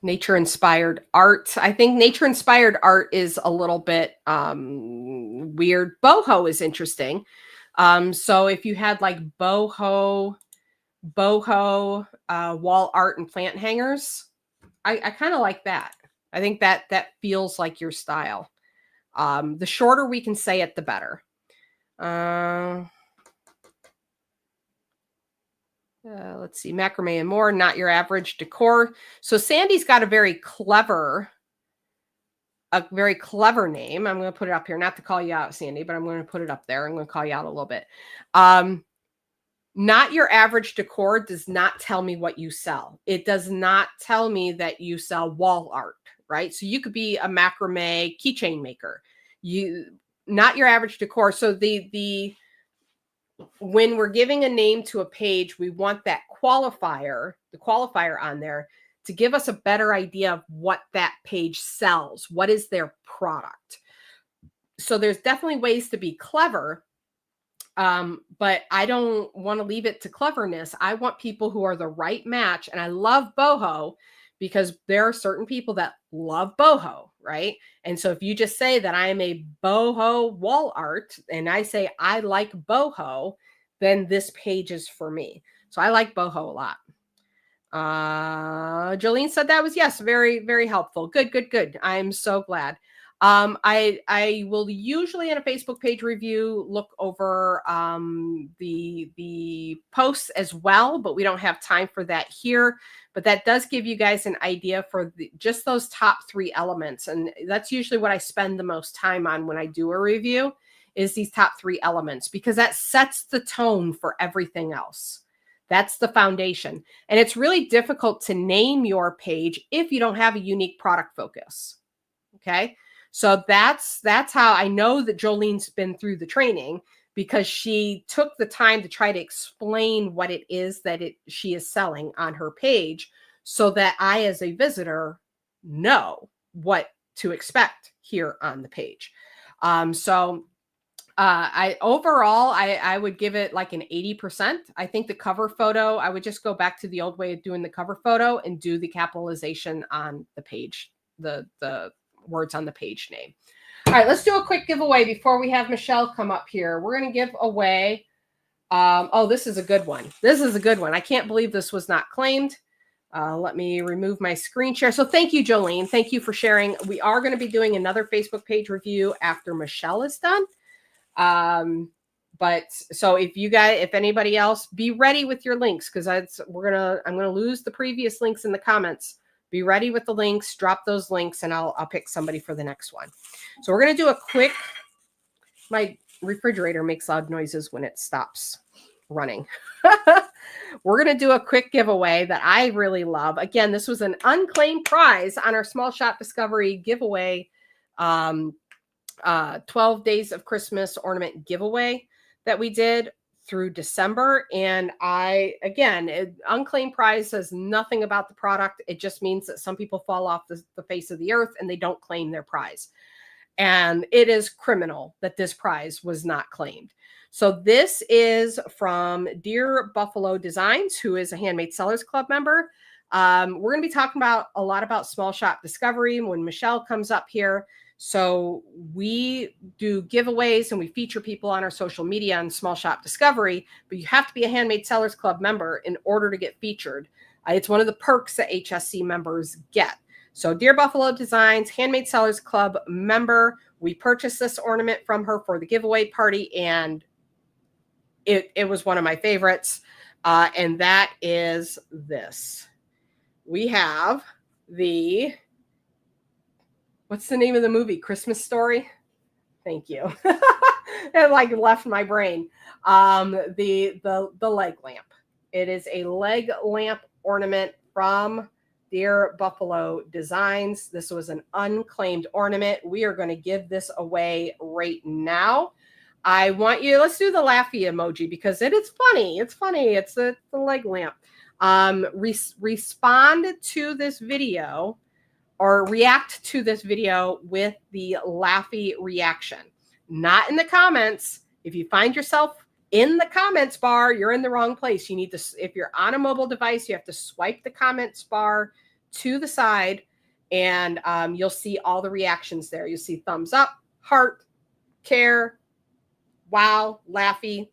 Nature-inspired art. I think nature-inspired art is a little bit weird. Boho is interesting. So if you had like boho wall art and plant hangers, I kind of like that. I think that feels like your style. The shorter we can say it, the better. Let's see, macrame and more, not your average decor. So Sandy's got a very clever name. I'm going to put it up here, not to call you out, Sandy, but I'm going to put it up there. I'm going to call you out a little bit. Not your average decor does not tell me what you sell. It does not tell me that you sell wall art, right? So you could be a macrame keychain maker. Not your average decor. So when we're giving a name to a page, we want that qualifier, the qualifier on there, to give us a better idea of what that page sells. What is their product? So there's definitely ways to be clever, but I don't want to leave it to cleverness. I want people who are the right match. And I love boho because there are certain people that love boho, right? And so if you just say that I am a boho wall art and I say I like boho, then this page is for me. So I like boho a lot. Jolene said that was, yes, very, very helpful. Good. I'm so glad. I will usually in a Facebook page review look over the posts as well, but we don't have time for that here. But that does give you guys an idea for just those top 3 elements. And that's usually what I spend the most time on when I do a review is these top 3 elements, because that sets the tone for everything else. That's the foundation. And it's really difficult to name your page if you don't have a unique product focus. Okay. So that's how I know that Jolene's been through the training, because she took the time to try to explain what it is that she is selling on her page, so that I, as a visitor, know what to expect here on the page. I would give it like an 80%. I think the cover photo, I would just go back to the old way of doing the cover photo and do the capitalization on the page, the words on the page name. All right, let's do a quick giveaway before we have Michelle come up here. We're going to give away, this is a good one. I can't believe this was not claimed. Let me remove my screen share. So thank you, Jolene. Thank you for sharing. We are going to be doing another Facebook page review after Michelle is done. But so if anybody else, be ready with your links, because I'm going to lose the previous links in the comments. Be ready with the links, drop those links, and I'll pick somebody for the next one. So we're going to do a quick, my refrigerator makes loud noises when it stops running. We're going to do a quick giveaway that I really love. Again, this was an unclaimed prize on our Small Shop Discovery giveaway, 12 Days of Christmas ornament giveaway that we did through December. And unclaimed prize says nothing about the product. It just means that some people fall off the face of the earth and they don't claim their prize. And it is criminal that this prize was not claimed. So this is from Dear Buffalo Designs, who is a Handmade Sellers Club member. We're going to be talking a lot about Small Shop Discovery when Michelle comes up here. So we do giveaways and we feature people on our social media on Small Shop Discovery, but you have to be a Handmade Sellers Club member in order to get featured. It's one of the perks that HSC members get. So Dear Buffalo Designs, Handmade Sellers Club member, we purchased this ornament from her for the giveaway party, and it was one of my favorites. And that is this. We have what's the name of the movie? Christmas Story? Thank you. It left my brain. The leg lamp. It is a leg lamp ornament from Dear Buffalo Designs. This was an unclaimed ornament. We are going to give this away right now. Let's do the laughy emoji because it is funny. It's funny. It's the leg lamp. Respond to this video or react to this video with the laughy reaction. Not in the comments. If you find yourself in the comments bar, you're in the wrong place. You need to, if you're on a mobile device, you have to swipe the comments bar to the side, and you'll see all the reactions there. You'll see thumbs up, heart, care, wow, laughy.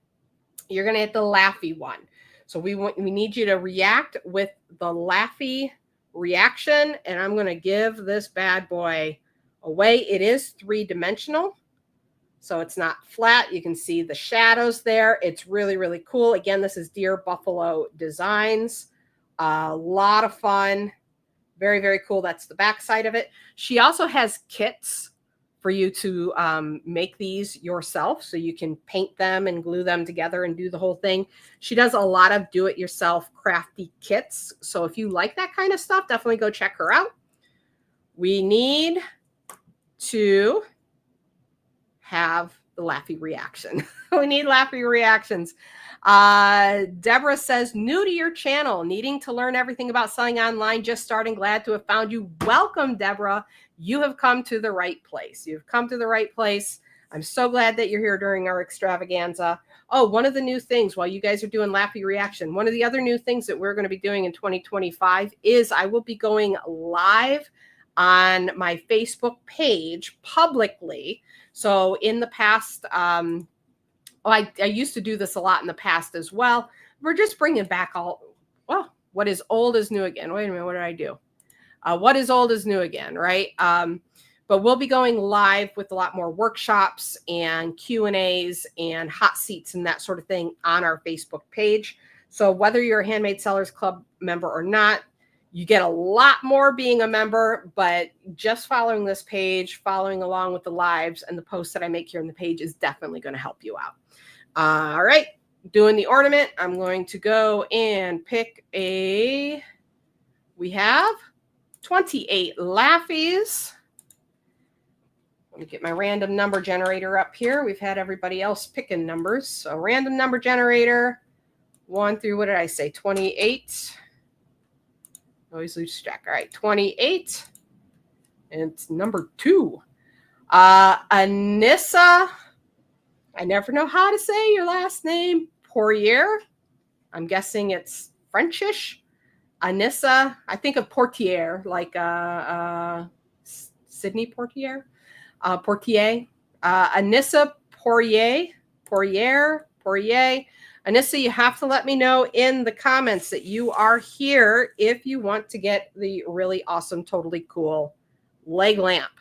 You're going to hit the laughy one. So we need you to react with the laughy reaction, and I'm going to give this bad boy away. It is 3-dimensional, so it's not flat. You can see the shadows there. It's really, really cool. Again, this is Deer Buffalo Designs. A lot of fun. Very, very cool. That's the back side of it. She also has kits for you to make these yourself, so you can paint them and glue them together and do the whole thing. She does a lot of do-it-yourself crafty kits. So if you like that kind of stuff, definitely go check her out. We need to have the laughy reaction. We need laughy reactions. Deborah says, new to your channel, needing to learn everything about selling online, just starting, glad to have found you. Welcome, Deborah. You have come to the right place. You've come to the right place. I'm so glad that you're here during our extravaganza. Oh, one of the new things while you guys are doing laughy reaction, one of the other new things that we're going to be doing in 2025 is I will be going live on my Facebook page publicly. So in the past, I used to do this a lot in the past as well. We're just bringing back what is old is new again. Wait a minute, what did I do? What is old is new again, right? But we'll be going live with a lot more workshops and Q&As and hot seats and that sort of thing on our Facebook page. So whether you're a Handmade Sellers Club member or not, you get a lot more being a member, but just following this page, following along with the lives and the posts that I make here on the page is definitely going to help you out. All right, doing the ornament. I'm going to go and pick we have 28 laughies. Let me get my random number generator up here. We've had everybody else picking numbers. So random number generator, 1 through, what did I say, 28. Always lose track. All right, 28. And it's number 2. Anissa, I never know how to say your last name. Poirier. I'm guessing it's Frenchish. Anissa, I think of Portier, like Sydney Portier. Portier. Anissa Poirier. Anissa, you have to let me know in the comments that you are here if you want to get the really awesome, totally cool leg lamp.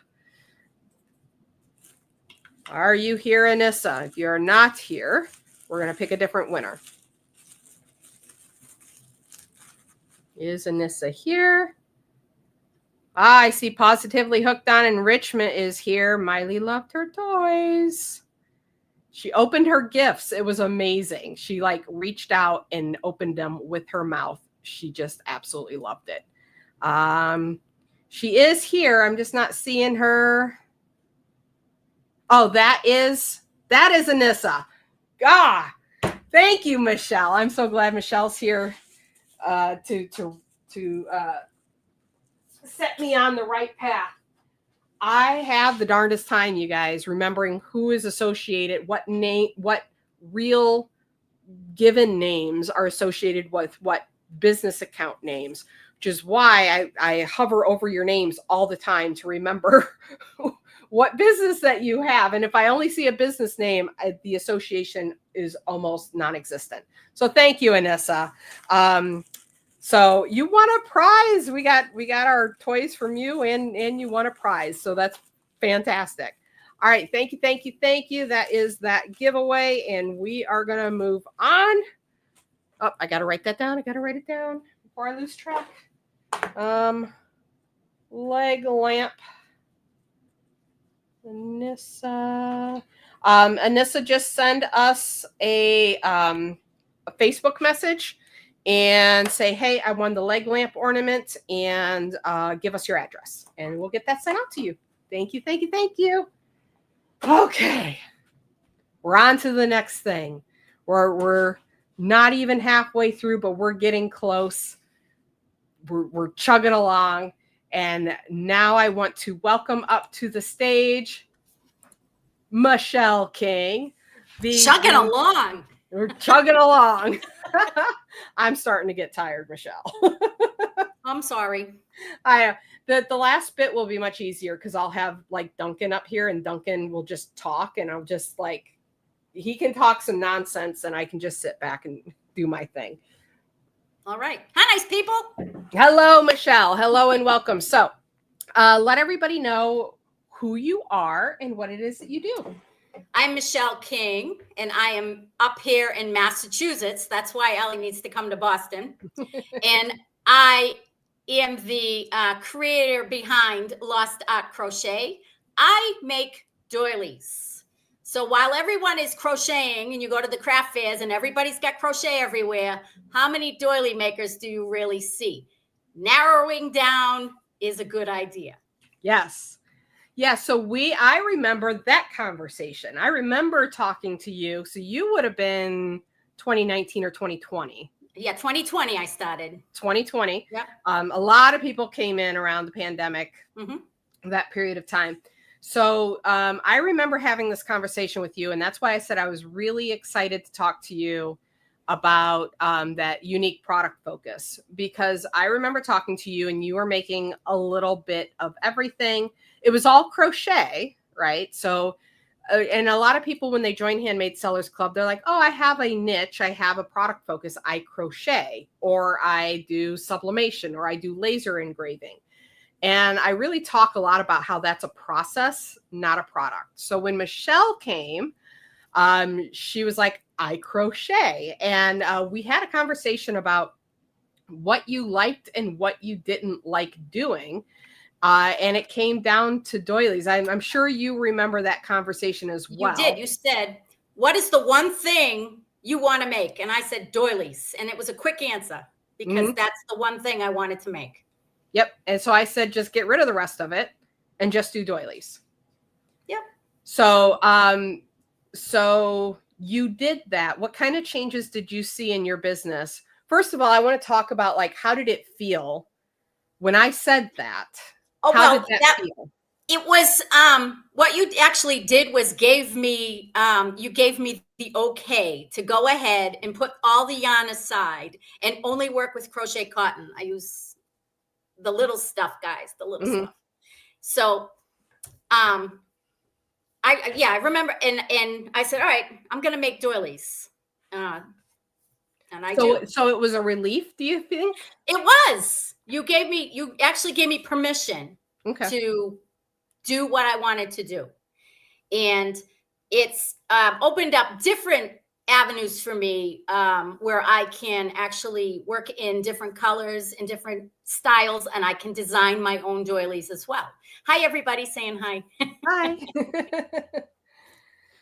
Are you here, Anissa? If you're not here, we're going to pick a different winner. Is Anissa here? I see Positively Hooked on Enrichment is here. Miley loved her toys. She opened her gifts. It was amazing. She reached out and opened them with her mouth. She just absolutely loved it. She is here. I'm just not seeing her. Oh, that is Anissa. Ah, thank you, Michelle. I'm so glad Michelle's here to set me on the right path. I have the darndest time, you guys, remembering who is associated, what real given names are associated with what business account names, which is why I hover over your names all the time to remember what business that you have. And if I only see a business name, the association is almost non-existent. So thank you, Anissa. So you won a prize. We got our toys from you and you won a prize. So that's fantastic. All right. Thank you. That is that giveaway. And we are going to move on. Oh, I got to write that down. Before I lose track. Leg lamp. Anissa. Anissa just send us a Facebook message and say, hey, I won the leg lamp ornament, and give us your address, and we'll get that sent out to you. Thank you. Okay. We're on to the next thing. We're not even halfway through, but we're getting close. We're chugging along. And now I want to welcome up to the stage Michelle King. Chugging along. We're chugging along. I'm starting to get tired, Michelle. I'm sorry. The last bit will be much easier because I'll have like Duncan up here and Duncan will just talk and I'll just like, he can talk some nonsense and I can just sit back and do my thing. All right. Hi, nice people. Hello, Michelle. Hello and welcome. So let everybody know who you are and what it is that you do. I'm Michelle King, and I am up here in Massachusetts. That's why Ellie needs to come to Boston. And I am the creator behind Lost Art Crochet. I make doilies. So while everyone is crocheting and you go to the craft fairs and everybody's got crochet everywhere, how many doily makers do you really see? Narrowing down is a good idea. Yes. Yeah, so I remember that conversation. I remember talking to you. So you would have been 2019 or 2020. Yeah, 2020 I started. 2020. Yeah. A lot of people came in around the pandemic, that period of time. So I remember having this conversation with you, and that's why I said I was really excited to talk to you about that unique product focus, because I remember talking to you and you were making a little bit of everything. It was all crochet, right? So, and a lot of people, when they join Handmade Sellers Club, they're like, oh, I have a niche. I have a product focus. I crochet, or I do sublimation, or I do laser engraving. And I really talk a lot about how that's a process, not a product. So when Michelle came, she was like, I crochet. And we had a conversation about what you liked and what you didn't like doing. And it came down to doilies. I'm sure you remember that conversation as well. You did. You said, what is the one thing you want to make? And I said doilies. And it was a quick answer because that's the one thing I wanted to make. Yep. And so I said, just get rid of the rest of it and just do doilies. Yep. So, so you did that. What kind of changes did you see in your business? First of all, I want to talk about like, how did it feel when I said that? Oh, how well, did that feel? It was what you actually did was you gave me the okay to go ahead and put all the yarn aside and only work with crochet cotton. I use the little stuff, guys, the little stuff. So I remember and I said, all right, I'm gonna make doilies. And I So it was a relief, do you think? It was. You actually gave me permission to do what I wanted to do. And it's opened up different avenues for me where I can actually work in different colors and different styles, and I can design my own doilies as well. Hi, everybody saying hi. Hi.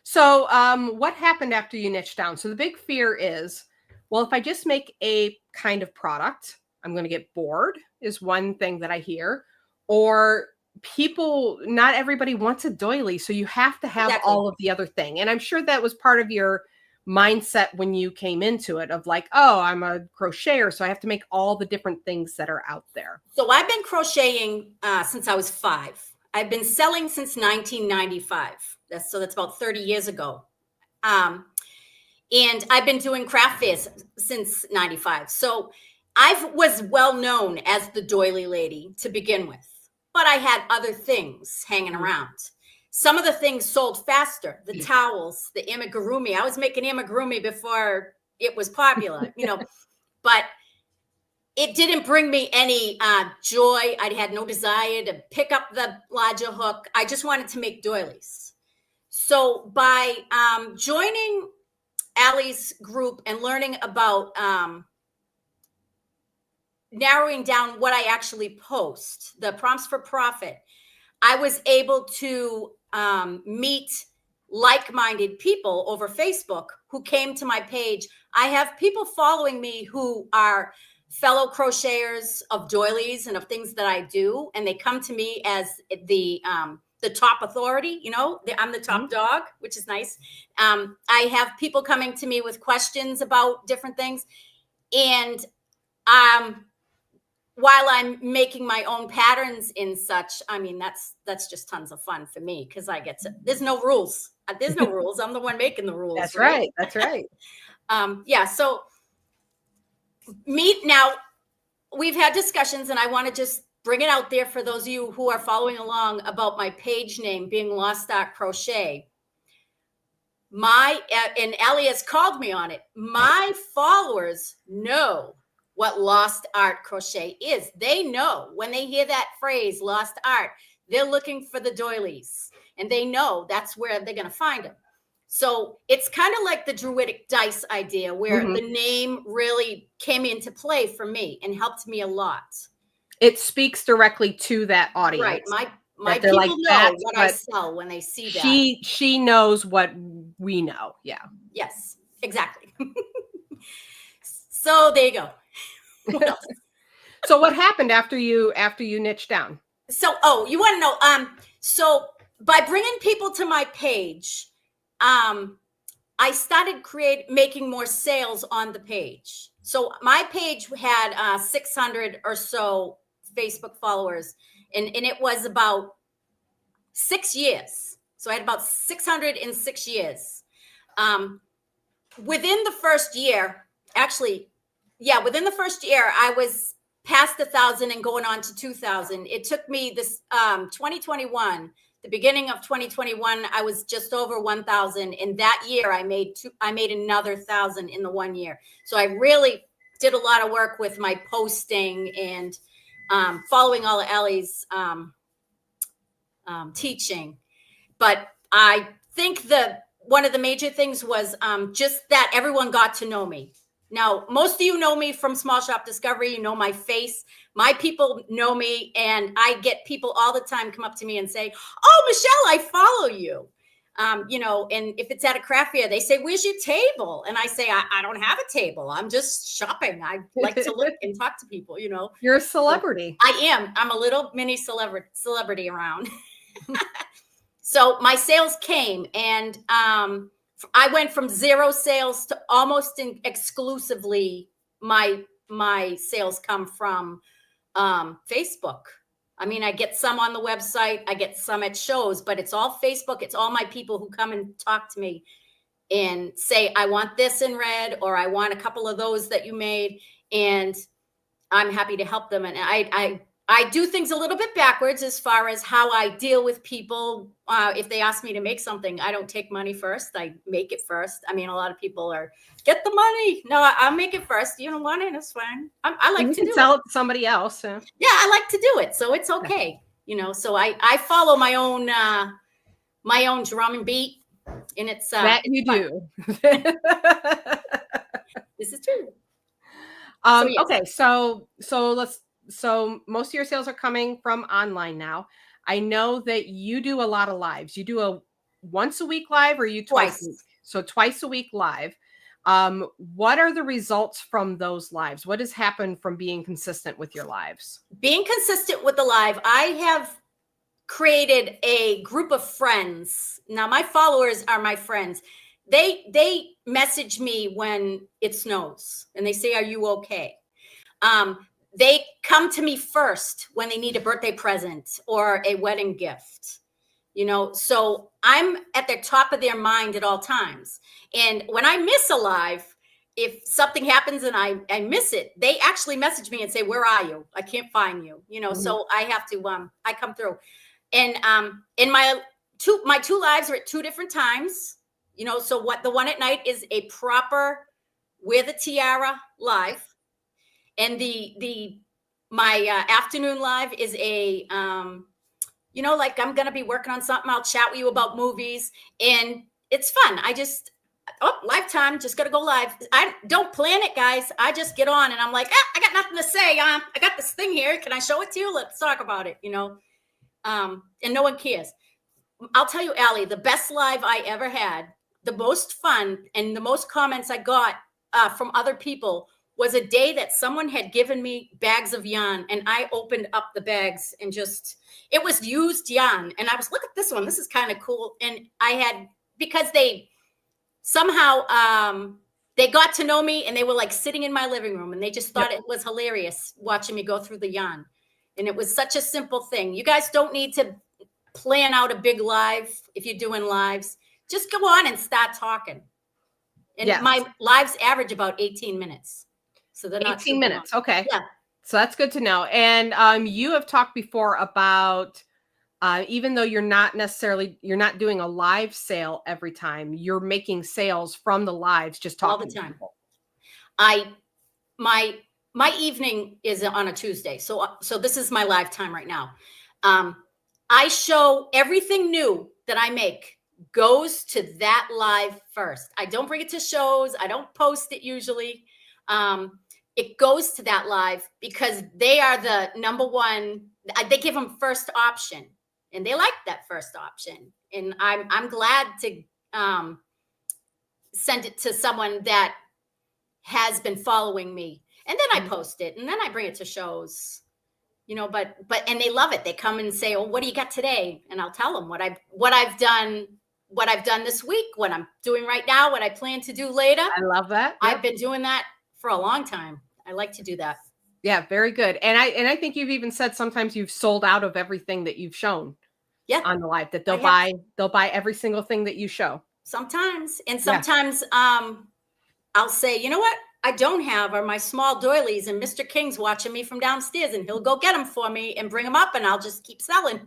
So what happened after you niched down? So the big fear is, well, if I just make a kind of product, I'm going to get bored is one thing that I hear. Or people, not everybody wants a doily. So you have to have all of the other thing. And I'm sure that was part of your mindset when you came into it of like, oh, I'm a crocheter, so I have to make all the different things that are out there. So I've been crocheting since I was 5. I've been selling since 1995. That's about 30 years ago. And I've been doing craft fairs since 95. So I was well known as the doily lady to begin with, but I had other things hanging around. Some of the things sold faster, the towels, the amigurumi. I was making amigurumi before it was popular, but it didn't bring me any joy. I had no desire to pick up the larger hook. I just wanted to make doilies. So by joining Allie's group and learning about narrowing down what I actually post, the prompts for profit, I was able to meet like-minded people over Facebook who came to my page. I have people following me who are fellow crocheters of doilies and of things that I do, and they come to me as the top authority. I'm the top dog, which is nice. I have people coming to me with questions about different things, and while I'm making my own patterns in such, I mean, that's just tons of fun for me because I get to, there's no rules. There's no rules. I'm the one making the rules. That's right. That's right. So now we've had discussions, and I want to just bring it out there for those of you who are following along about my page name being Lost Art Crochet. And Allie has called me on it. My followers know what Lost Art Crochet is. They know when they hear that phrase, Lost Art, they're looking for the doilies, and they know that's where they're going to find them. So it's kind of like the Druidic dice idea, where the name really came into play for me and helped me a lot. It speaks directly to that audience. Right. My people like, know what I sell when they see that. She knows what we know. Yeah. Yes, exactly. So there you go. What else? So what happened after you niched down? So, you want to know? So by bringing people to my page, I started making more sales on the page. So my page had 600 or so Facebook followers, and it was about 6 years. So I had about 600 in 6 years. Within the first year, within the first year, I was past 1,000 and going on to 2,000. It took me this 2021. The beginning of 2021, I was just over 1,000. And that year I made another 1,000 in the 1 year. So I really did a lot of work with my posting and following all of Ellie's teaching. But I think one of the major things was just that everyone got to know me. Now, most of you know me from Small Shop Discovery. You know my face. My people know me, and I get people all the time come up to me and say, "Oh, Michelle, I follow you." And if it's at a craft fair, they say, "Where's your table?" And I say, I don't have a table. I'm just shopping. I like to look and talk to people, You're a celebrity. So I am. I'm a little mini celebrity around. So my sales came, and I went from 0 sales to almost exclusively my sales come from Facebook. I mean, I get some on the website, I get some at shows, but it's all Facebook. It's all my people who come and talk to me and say, "I want this in red," or "I want a couple of those that you made," and I'm happy to help them. And I do things a little bit backwards as far as how I deal with people. If they ask me to make something, I don't take money first. I make it first. I mean, a lot of people are, "Get the money." No, I'll make it first. You don't want it, it's fine. I like to sell it to somebody else. Yeah, I like to do it, so it's okay. So I follow my own drum and beat, and it's that you do. This is true. Yes. Okay, so most of your sales are coming from online now. I know that you do a lot of lives. You do a once a week live, or you twice a week? So twice a week live. What are the results from those lives? What has happened from being consistent with your lives? Being consistent with the live, I have created a group of friends. Now, my followers are my friends. They message me when it snows, and they say, "Are you okay?" They come to me first when they need a birthday present or a wedding gift, so I'm at the top of their mind at all times. And when I miss a live, if something happens and I miss it, they actually message me and say, "Where are you? I can't find you." So I have to, I come through. And in my two lives are at 2 different times, so the one at night is a proper wear the tiara live. And my afternoon live is a, like I'm going to be working on something. I'll chat with you about movies, and it's fun. Lifetime, just got to go live. I don't plan it, guys. I just get on and I'm like, I got nothing to say. I got this thing here. Can I show it to you? Let's talk about it, and no one cares. I'll tell you, Allie, the best live I ever had, the most fun and the most comments I got from other people was a day that someone had given me bags of yarn, and I opened up the bags and it was used yarn. And I was, "Look at this one. This is kind of cool." And because they somehow, they got to know me, and they were like sitting in my living room, and they just thought it was hilarious watching me go through the yarn. And it was such a simple thing. You guys don't need to plan out a big live. If you're doing lives, just go on and start talking. And my lives average about 18 minutes. So they're not 18 minutes. long. Okay. Yeah. So that's good to know. And you have talked before about even though you're not doing a live sale every time, you're making sales from the lives, just all the talking to time. people. My evening is on a Tuesday, so this is my live time right now. I show everything new that I make goes to that live first. I don't bring it to shows. I don't post it usually. It goes to that live because they are the number one. They give them first option, and they like that first option. And I'm glad to send it to someone that has been following me, and then I post it, and then I bring it to shows. But and they love it. They come and say, "Oh, what do you got today?" And I'll tell them what I've done this week, what I'm doing right now, what I plan to do later. I love that. Yep. I've been doing that for a long time. I like to do that. Yeah, very good. And I think you've even said sometimes you've sold out of everything that you've shown. Yeah. On the live, that they'll buy every single thing that you show. Sometimes, and sometimes I'll say, you know what? I don't have are my small doilies, and Mr. King's watching me from downstairs, and he'll go get them for me and bring them up, and I'll just keep selling.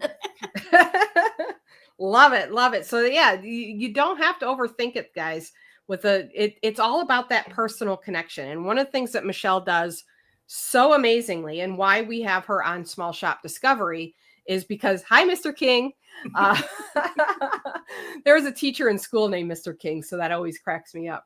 Love it. So yeah, you don't have to overthink it, guys. It's all about that personal connection. And one of the things that Michelle does so amazingly, and why we have her on Small Shop Discovery, is because, hi, Mr. King. There was a teacher in school named Mr. King, so that always cracks me up.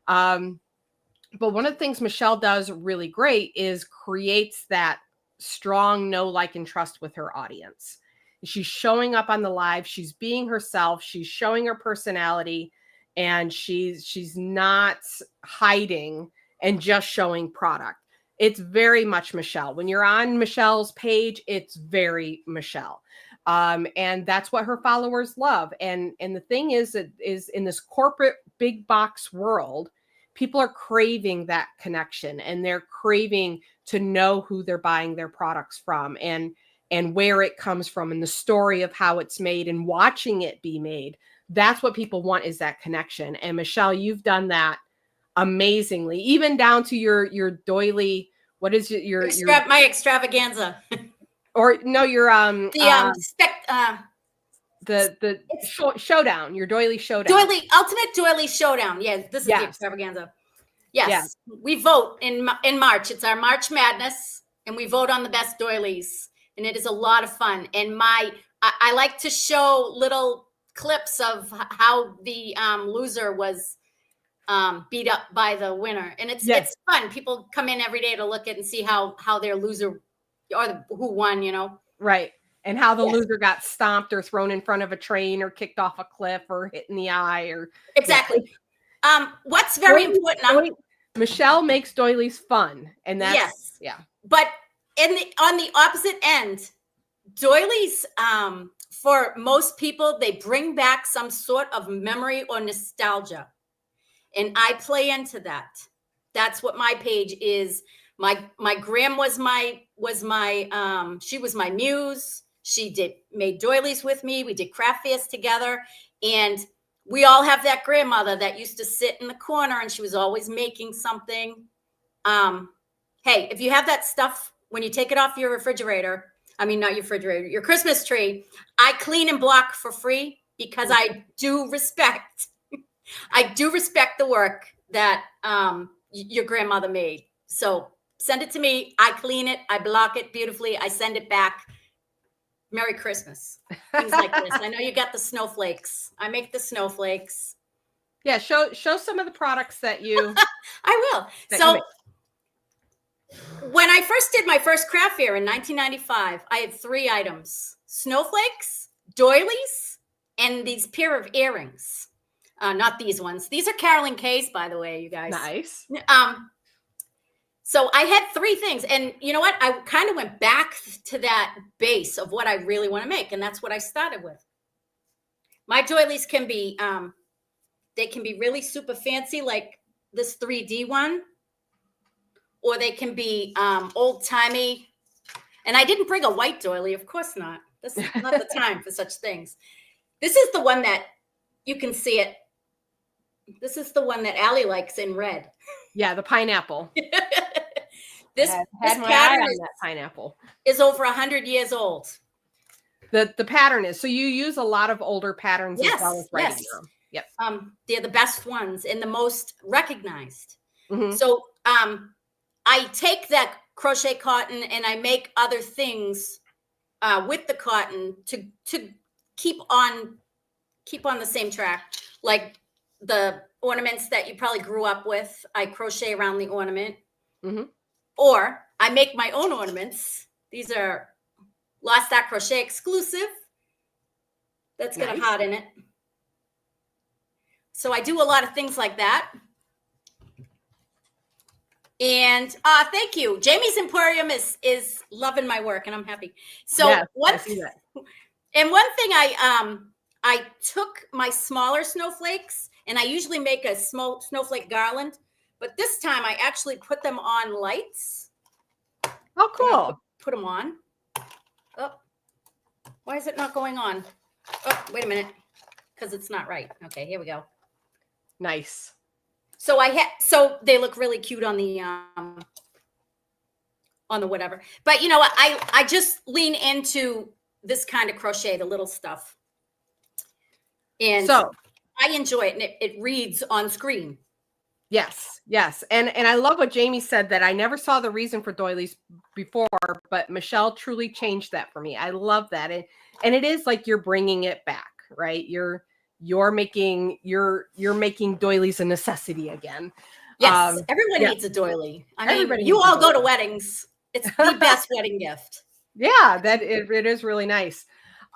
But one of the things Michelle does really great is creates that strong know, like, and trust with her audience. She's showing up on the live. She's being herself. She's showing her personality, and she's not hiding and just showing product. It's very much Michelle. When you're on Michelle's page, it's very Michelle. And that's what her followers love. And the thing is in this corporate big box world, people are craving that connection, and they're craving to know who they're buying their products from and where it comes from and the story of how it's made and watching it be made. That's what people want, is that connection. And Michelle, you've done that amazingly, even down to your doily. What is it? My extravaganza. Or no, your the showdown, your doily showdown. Ultimate doily showdown. Yeah, this is the extravaganza. Yes. We vote in March. It's our March Madness, and we vote on the best doilies, and it is a lot of fun. And I like to show little clips of how the loser was beat up by the winner, and it's fun. People come in every day to look at and see how their loser or who won, right, and how the loser got stomped or thrown in front of a train or kicked off a cliff or hit in the eye or exactly. What's very important, Michelle makes doilies fun, and that's but on the opposite end, doilies, for most people, they bring back some sort of memory or nostalgia. And I play into that. That's what my page is. My Gram was my she was my muse. She made doilies with me. We did craft fairs together. And we all have that grandmother that used to sit in the corner, and she was always making something. Hey, if you have that stuff, when you take it off your refrigerator, not your refrigerator, your Christmas tree, I clean and block for free because I do respect the work that your grandmother made. So send it to me. I clean it. I block it beautifully. I send it back. Merry Christmas. Things like this. I know you got the snowflakes. I make the snowflakes. Yeah, show some of the products that you. I will. So when I first did my first craft fair in 1995, I had 3 items: snowflakes, doilies, and these pair of earrings. Not these ones. These are Carolyn Kay's, by the way, you guys. Nice. So I had 3 things, and you know what? I kind of went back to that base of what I really want to make, and that's what I started with. My doilies can be, they can be really super fancy, like this 3D one, or they can be old timey. And I didn't bring a white doily, of course not. This is not the time for such things. This is the one that you can see it. This is the one that Allie likes in red. Yeah, the pineapple. This Had this my eye pattern on that pineapple. is over 100 years old. The pattern is, so you use a lot of older patterns as well as writing your own. Yep. They're the best ones and the most recognized. Mhm. So I take that crochet cotton and I make other things with the cotton to keep on the same track. Like the ornaments that you probably grew up with, I crochet around the ornament. Mhm. Or I make my own ornaments. These are Lost Art Crochet exclusive. That's got Nice. a heart in it. So I do a lot of things like that. And thank you. Jamie's Emporium is loving my work, and I'm happy. So Yes, I see that. And one thing I took my smaller snowflakes, and I usually make a small snowflake garland, but this time I actually put them on lights. Oh, cool. Put them on. Oh, why is it not going on? Oh, wait a minute, because it's not right. Okay, here we go. Nice. So so they look really cute on the whatever. But you know what? I just lean into this kind of crochet, the little stuff. And so I enjoy it, and it reads on screen. Yes, yes. And I love what Jamie said, that I never saw the reason for doilies before, but Michelle truly changed that for me. I love that. And it is like you're bringing it back, right? You're making doilies a necessity again. Yes, everyone needs a doily. I mean, everybody you needs a all go to doily. weddings. It's the best wedding gift. Yeah, that it is really nice.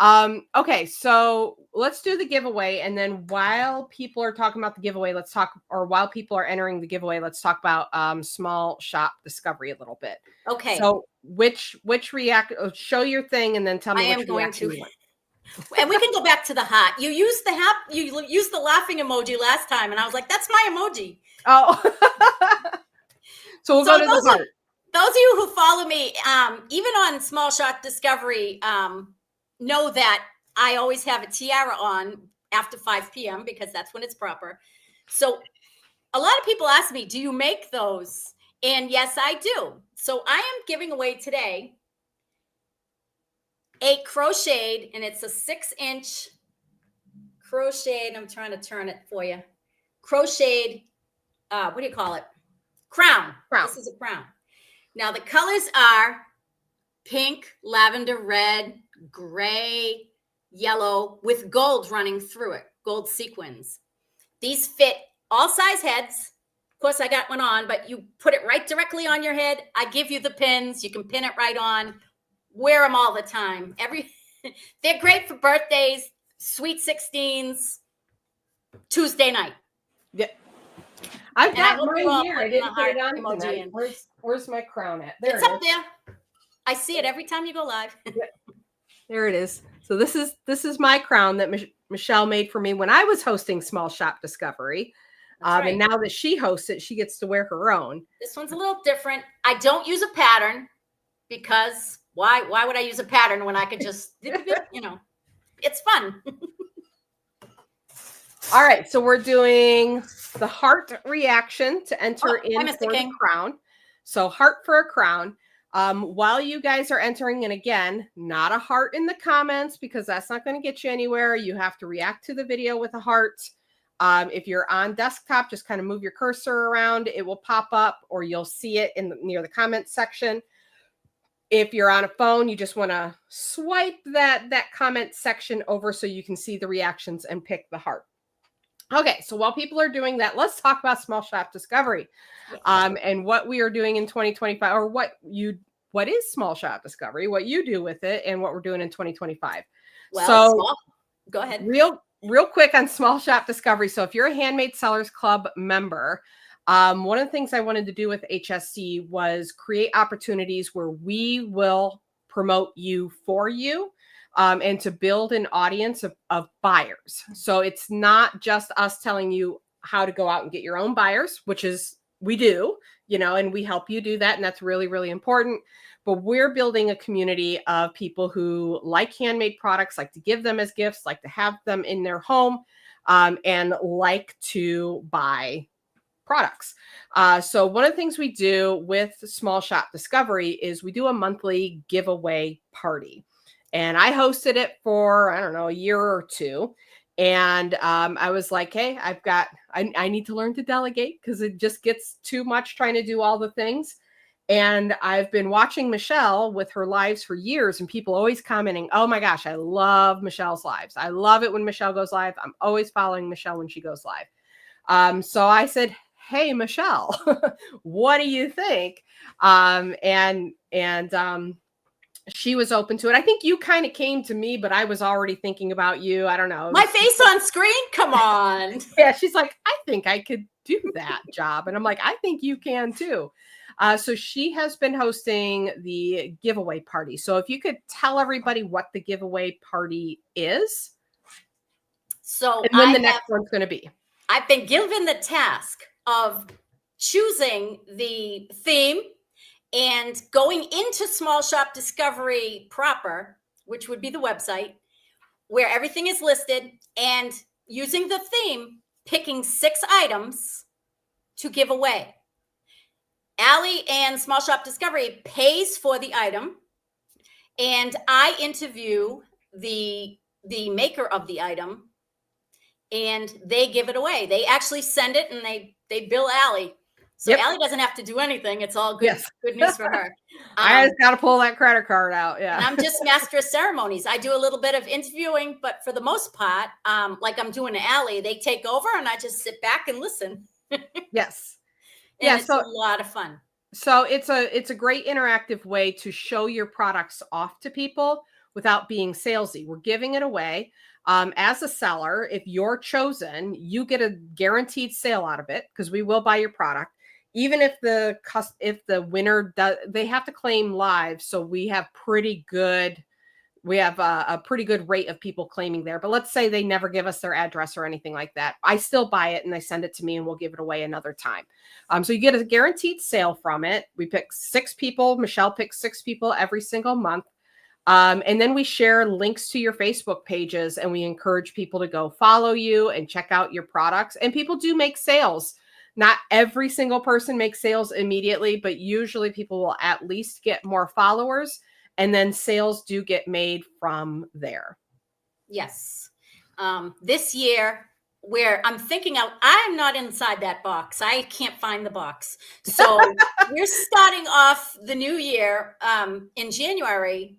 Okay, so let's do the giveaway, and then while people are talking about the giveaway, while people are entering the giveaway, let's talk about small shop discovery a little bit. Okay. So which show your thing and then tell me. I am going to. And we can go back to the heart. You used the laughing emoji last time, and I was like, that's my emoji. Oh. So we'll go to the heart. Those of you who follow me, even on Small Shop Discovery, know that I always have a tiara on after 5 p.m. because that's when it's proper. So a lot of people ask me, do you make those? And yes, I do. So I am giving away today a crocheted, and it's a 6-inch crocheted. I'm trying to turn it for you. Crocheted, what do you call it? Crown. This is a crown. Now the colors are pink, lavender, red, gray, yellow, with gold running through it, gold sequins. These fit all size heads. Of course, I got one on, but you put it right directly on your head. I give you the pins. You can pin it right on. Wear them all the time. They're great for birthdays, sweet 16s, Tuesday night. Yeah. I've got mine here. I didn't put it on tonight. Where's my crown at? There it's up there. I see it every time you go live. There it is. So this is my crown that Michelle made for me when I was hosting Small Shop Discovery. Right. And now that she hosts it, she gets to wear her own. This one's a little different. I don't use a pattern because why would I use a pattern when I could just, it's fun. All right. So we're doing the heart reaction to enter in for the crown. So heart for a crown. While you guys are entering, and again, not a heart in the comments because that's not going to get you anywhere. You have to react to the video with a heart. If you're on desktop, just kind of move your cursor around. It will pop up, or you'll see it near the comments section. If you're on a phone, you just want to swipe that comment section over so you can see the reactions and pick the heart. Okay, so while people are doing that, let's talk about Small Shop Discovery, and what we are doing in 2025, or what is Small Shop Discovery, what you do with it, and what we're doing in 2025. Well, so go ahead. Real quick on Small Shop Discovery. So if you're a Handmade Sellers Club member, one of the things I wanted to do with HSC was create opportunities where we will promote you for you. And to build an audience of buyers. So it's not just us telling you how to go out and get your own buyers, which is we do, and we help you do that. And that's really, really important. But we're building a community of people who like handmade products, like to give them as gifts, like to have them in their home, and like to buy products. So one of the things we do with Small Shop Discovery is we do a monthly giveaway party. And I hosted it for, I don't know, a year or two. And I was like, hey, I need to learn to delegate because it just gets too much trying to do all the things. And I've been watching Michelle with her lives for years, and people always commenting, oh my gosh, I love Michelle's lives. I love it when Michelle goes live. I'm always following Michelle when she goes live. So I said, hey, Michelle, what do you think? And she was open to it. I think you kind of came to me, but I was already thinking about you. I don't know. My face on screen? Come on. Yeah, she's like, I think I could do that job. And I'm like, I think you can too. So she has been hosting the giveaway party. So if you could tell everybody what the giveaway party is, so and when the next one's going to be. I've been given the task of choosing the theme and going into Small Shop Discovery proper, which would be the website, where everything is listed, and using the theme, picking 6 items to give away. Allie and Small Shop Discovery pays for the item, and I interview the maker of the item, and they give it away. They actually send it, and they bill Allie. So Allie doesn't have to do anything. It's all good, good news for her. I just got to pull that credit card out. Yeah. And I'm just master of ceremonies. I do a little bit of interviewing, but for the most part, like I'm doing to Allie, they take over and I just sit back and listen. Yes. And it's a lot of fun. So it's a great interactive way to show your products off to people without being salesy. We're giving it away. As a seller, if you're chosen, you get a guaranteed sale out of it because we will buy your product. Even if the winner does, they have to claim live. So we have a pretty good rate of people claiming there. But let's say they never give us their address or anything like that. I still buy it and they send it to me and we'll give it away another time. So you get a guaranteed sale from it. We pick 6 people. Michelle picks 6 people every single month. And then we share links to your Facebook pages and we encourage people to go follow you and check out your products. And people do make sales. Not every single person makes sales immediately, but usually people will at least get more followers. And then sales do get made from there. Yes. This year, where I'm thinking out, I'm not inside that box. I can't find the box. So we're starting off the new year in January,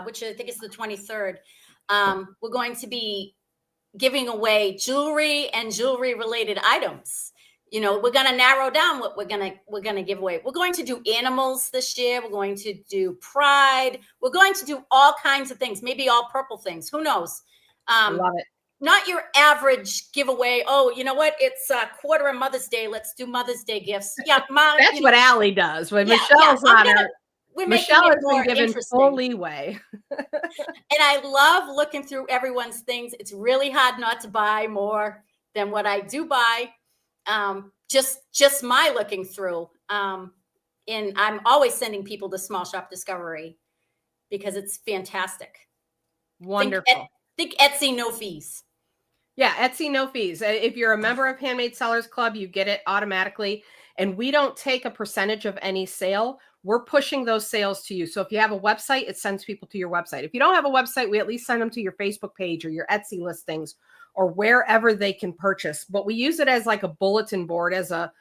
which I think is the 23rd. We're going to be giving away jewelry and jewelry related items. You know, we're going to narrow down what we're going to give away. We're going to do animals this year. We're going to do pride. We're going to do all kinds of things, maybe all purple things. Who knows? Love it. Not your average giveaway. Oh, you know what? It's a quarter of Mother's Day. Let's do Mother's Day gifts. Yeah, that's what Allie does. When Michelle's on her, Michelle has been given full leeway. And I love looking through everyone's things. It's really hard not to buy more than what I do buy. Just my looking through. And I'm always sending people to Small Shop Discovery because it's fantastic. Wonderful. Think Etsy, no fees. Yeah, Etsy, no fees. If you're a member of Handmade Sellers Club, you get it automatically. And we don't take a percentage of any sale. We're pushing those sales to you. So if you have a website, it sends people to your website. If you don't have a website, we at least send them to your Facebook page or your Etsy listings or wherever they can purchase. But we use it as like a bulletin board, as a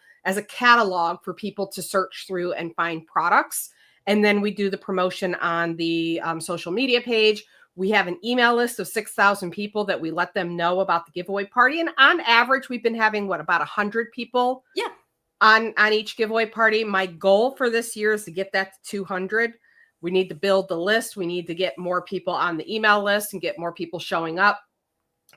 catalog for people to search through and find products. And then we do the promotion on the social media page. We have an email list of 6,000 people that we let them know about the giveaway party. And on average, we've been having about 100 people on each giveaway party. My goal for this year is to get that to 200. We need to build the list. We need to get more people on the email list and get more people showing up.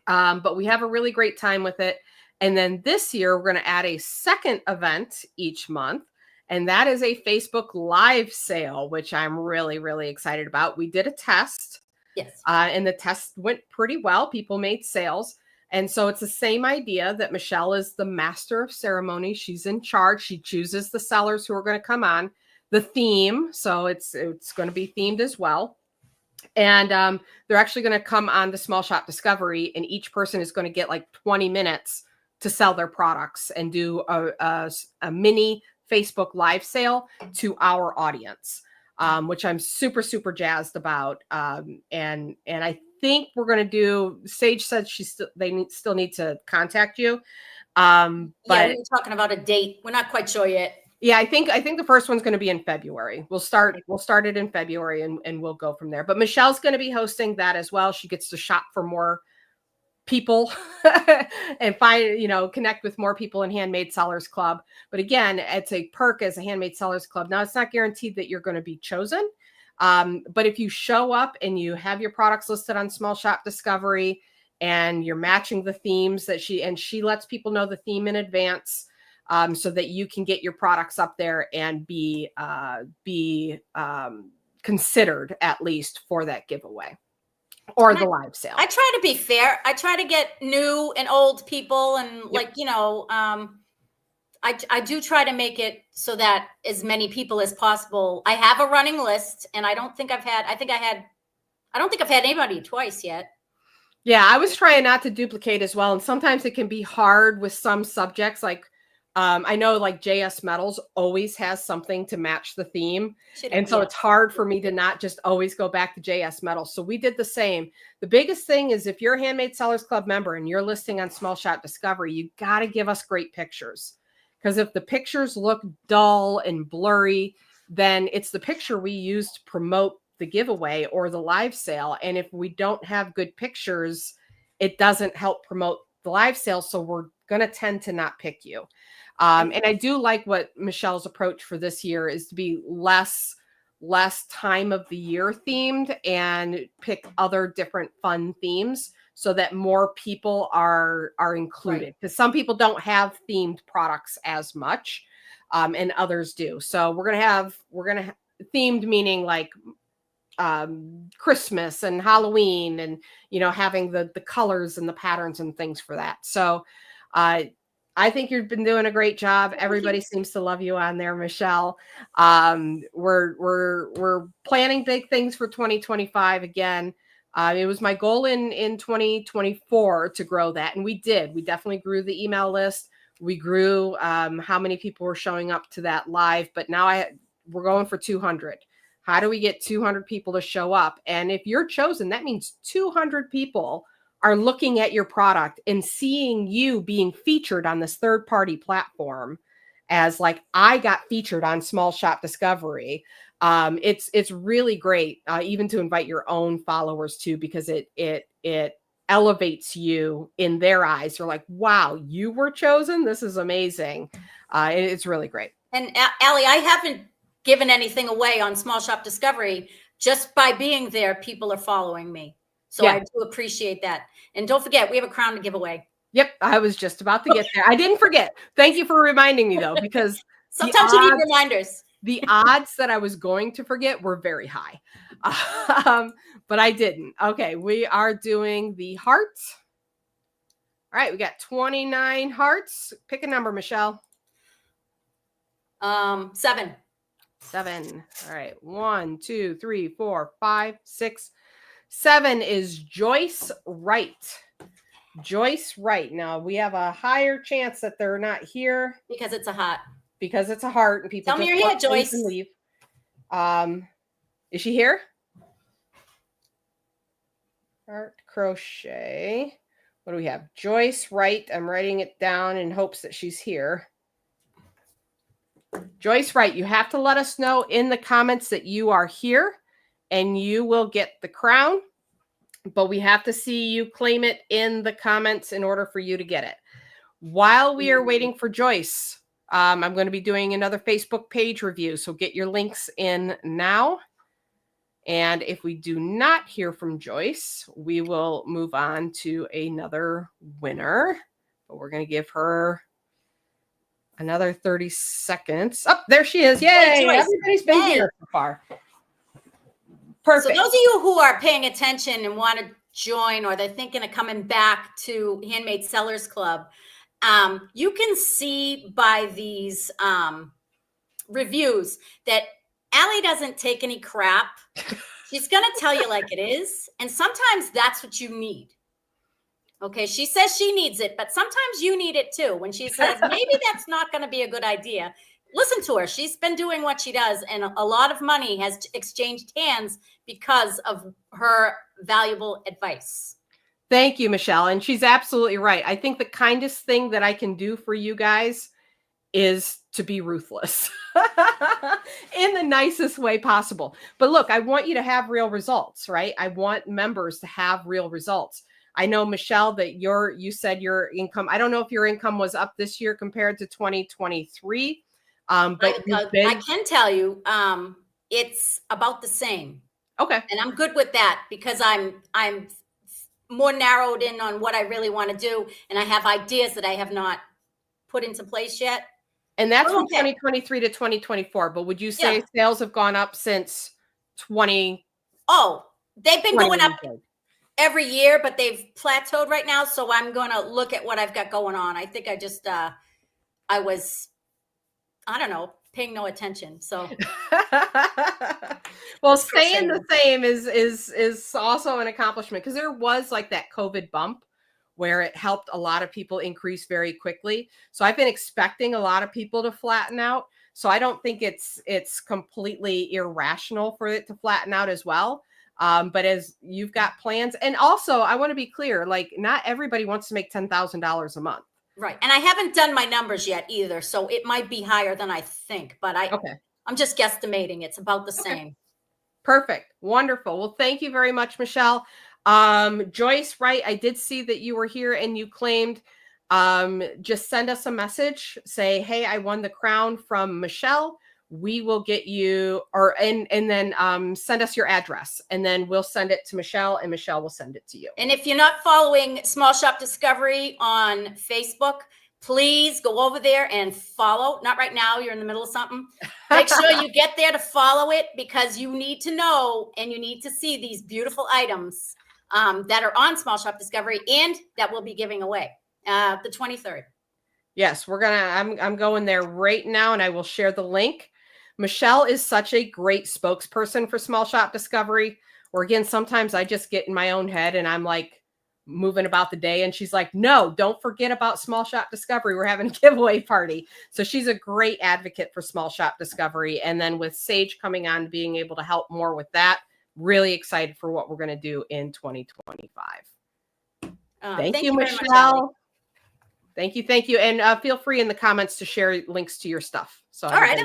But we have a really great time with it. And then this year, we're going to add a second event each month. And that is a Facebook Live sale, which I'm really, really excited about. We did a test. Yes. And the test went pretty well. People made sales. And so it's the same idea that Michelle is the master of ceremony. She's in charge. She chooses the sellers who are going to come on. The theme. So it's going to be themed as well. And they're actually going to come on the Small Shop Discovery, and each person is going to get like 20 minutes to sell their products and do a mini Facebook live sale to our audience, which I'm super, super jazzed about. And I think we're going to do, Sage said they still need to contact you. Yeah, But we were talking about a date. We're not quite sure yet. yeah, I think the first one's going to be in February. We'll start it in February and we'll go from there. But Michelle's going to be hosting that as well. She gets to shop for more people and connect with more people in Handmade Sellers Club. But again, it's a perk as a Handmade Sellers Club. Now, it's not guaranteed that you're going to be chosen. But if you show up and you have your products listed on Small Shop Discovery and you're matching the themes that she lets people know the theme in advance, so that you can get your products up there and be considered at least for that giveaway or the live sale. I try to be fair. I try to get new and old people, and I do try to make it so that as many people as possible. I have a running list, and I don't think I've had anybody twice yet. Yeah, I was trying not to duplicate as well, and sometimes it can be hard with some subjects. Like I know like JS Metals always has something to match the theme. And so it's hard for me to not just always go back to JS Metals. So we did the same. The biggest thing is if you're a Handmade Sellers Club member and you're listing on Small Shop Discovery, you got to give us great pictures. Because if the pictures look dull and blurry, then it's the picture we use to promote the giveaway or the live sale. And if we don't have good pictures, it doesn't help promote the live sale. So we're going to tend to not pick you. And I do like what Michelle's approach for this year is to be less time of the year themed and pick other different fun themes so that more people are included. Because some people don't have themed products as much, and others do. So we're gonna have themed, meaning like Christmas and Halloween, and having the colors and the patterns and things for that. So I think you've been doing a great job. Everybody seems to love you on there, Michelle. We're planning big things for 2025 again. It was my goal in 2024 to grow that, and we did. We definitely grew the email list. We grew how many people were showing up to that live, but now we're going for 200. How do we get 200 people to show up? And if you're chosen, that means 200 people are looking at your product and seeing you being featured on this third-party platform as like, I got featured on Small Shop Discovery. It's really great, even to invite your own followers too, because it elevates you in their eyes. They're like, wow, you were chosen. This is amazing. It's really great. And Allie, I haven't given anything away on Small Shop Discovery. Just by being there, people are following me. So I do appreciate that. And don't forget, we have a crown to give away. Yep. I was just about to get there. I didn't forget. Thank you for reminding me though, because sometimes you need reminders. The odds that I was going to forget were very high. But I didn't. Okay. We are doing the hearts. All right. We got 29 hearts. Pick a number, Michelle. 7. 7. All right. 1, 2, 3, 4, 5, 6, 7 is Joyce Wright. Joyce Wright. Now we have a higher chance that they're not here because it's a heart. Because it's a heart, and people tell me you're here, Joyce. And leave. Is she here? Heart crochet. What do we have? Joyce Wright. I'm writing it down in hopes that she's here. Joyce Wright, you have to let us know in the comments that you are here, and you will get the crown, but we have to see you claim it in the comments in order for you to get it. While we are waiting for Joyce, I'm going to be doing another Facebook page review, so get your links in now. And if we do not hear from Joyce, we will move on to another winner, but we're going to give her another 30 seconds. Oh, there she is. Yay! Hey, everybody's been here so far. Perfect. So those of you who are paying attention and want to join, or they're thinking of coming back to Handmade Sellers Club, you can see by these reviews that Allie doesn't take any crap. She's going to tell you like it is. And sometimes that's what you need. Okay, she says she needs it, but sometimes you need it too. When she says maybe that's not going to be a good idea, listen to her. She's been doing what she does, and a lot of money has exchanged hands because of her valuable advice. Thank you, Michelle. And she's absolutely right. I think the kindest thing that I can do for you guys is to be ruthless in the nicest way possible. But look, I want you to have real results, right? I want members to have real results. I know, Michelle, that you said your income, I don't know if your income was up this year compared to 2023. But I can tell you, it's about the same. Okay. And I'm good with that because I'm more narrowed in on what I really want to do. And I have ideas that I have not put into place yet. And that's from 2023 to 2024. But would you say sales have gone up since 20? Oh, they've been going up every year, but they've plateaued right now. So I'm going to look at what I've got going on. I think I just, I don't know, paying no attention. So, well, staying the same is also an accomplishment, because there was like that COVID bump where it helped a lot of people increase very quickly. So I've been expecting a lot of people to flatten out. So I don't think it's completely irrational for it to flatten out as well. But as you've got plans, and also I want to be clear, like not everybody wants to make $10,000 a month. Right. And I haven't done my numbers yet either. So it might be higher than I think, but I'm just guesstimating. It's about the same. Perfect. Wonderful. Well, thank you very much, Michelle. Joyce, right? I did see that you were here and you claimed, just send us a message, say, hey, I won the crown from Michelle. We will get you, and then send us your address, and then we'll send it to Michelle, and Michelle will send it to you. And if you're not following Small Shop Discovery on Facebook, please go over there and follow. Not right now, you're in the middle of something. Make sure you get there to follow it, because you need to know and you need to see these beautiful items that are on Small Shop Discovery and that we'll be giving away the 23rd. Yes, I'm going there right now, and I will share the link. Michelle is such a great spokesperson for Small Shop Discovery, or again, sometimes I just get in my own head and I'm like moving about the day, and she's like, no, don't forget about Small Shop Discovery. We're having a giveaway party. So she's a great advocate for Small Shop Discovery. And then with Sage coming on, being able to help more with that, really excited for what we're going to do in 2025. Thank you, Michelle. Thank you. And feel free in the comments to share links to your stuff. So all right,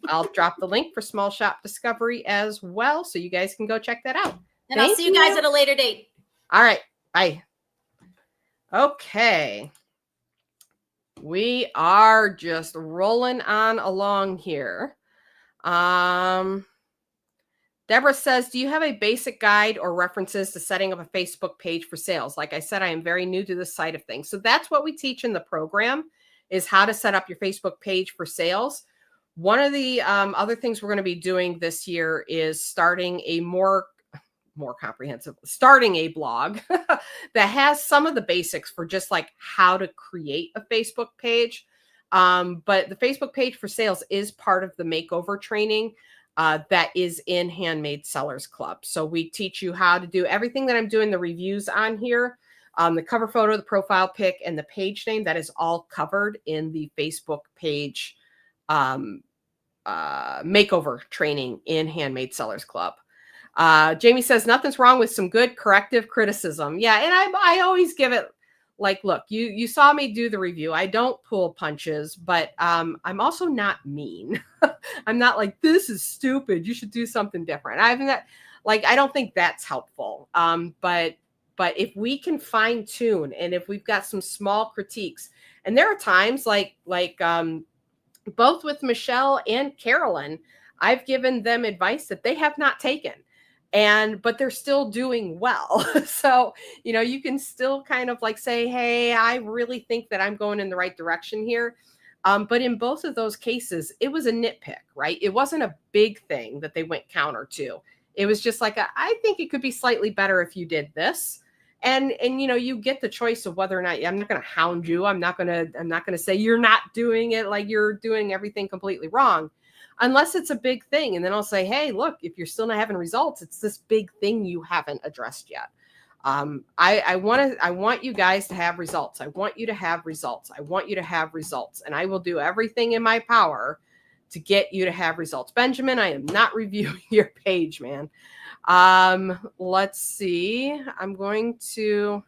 I'll drop the link for Small Shop Discovery as well, so you guys can go check that out. And I'll see you guys at a later date. All right. Bye. Okay. We are just rolling on along here. Deborah says, do you have a basic guide or references to setting up a Facebook page for sales? Like I said, I am very new to this side of things. So that's what we teach in the program, is how to set up your Facebook page for sales. One of the other things we're going to be doing this year is starting a more comprehensive, starting a blog that has some of the basics for just like how to create a Facebook page. But the Facebook page for sales is part of the makeover training that is in Handmade Sellers Club. So we teach you how to do everything that I'm doing the reviews on here. The cover photo, the profile pic, and the page name, that is all covered in the Facebook page makeover training in Handmade Sellers Club. Jamie says, nothing's wrong with some good corrective criticism. Yeah, and I always give it like, look, you saw me do the review. I don't pull punches, but I'm also not mean. I'm not like, this is stupid, you should do something different. I don't think that's helpful. But if we can fine tune, and if we've got some small critiques, and there are times like both with Michelle and Carolyn, I've given them advice that they have not taken, but they're still doing well. So, you can still kind of like say, hey, I really think that I'm going in the right direction here. But in both of those cases, it was a nitpick, right? It wasn't a big thing that they went counter to. It was just like, I think it could be slightly better if you did this. And you get the choice of whether or not. I'm not going to hound you. I'm not going to say you're not doing it, like you're doing everything completely wrong, unless it's a big thing. And then I'll say, hey, look, if you're still not having results, it's this big thing you haven't addressed yet. I want you guys to have results. I want you to have results. I want you to have results. And I will do everything in my power to get you to have results. Benjamin, I am not reviewing your page, man. Let's see. I'm going to,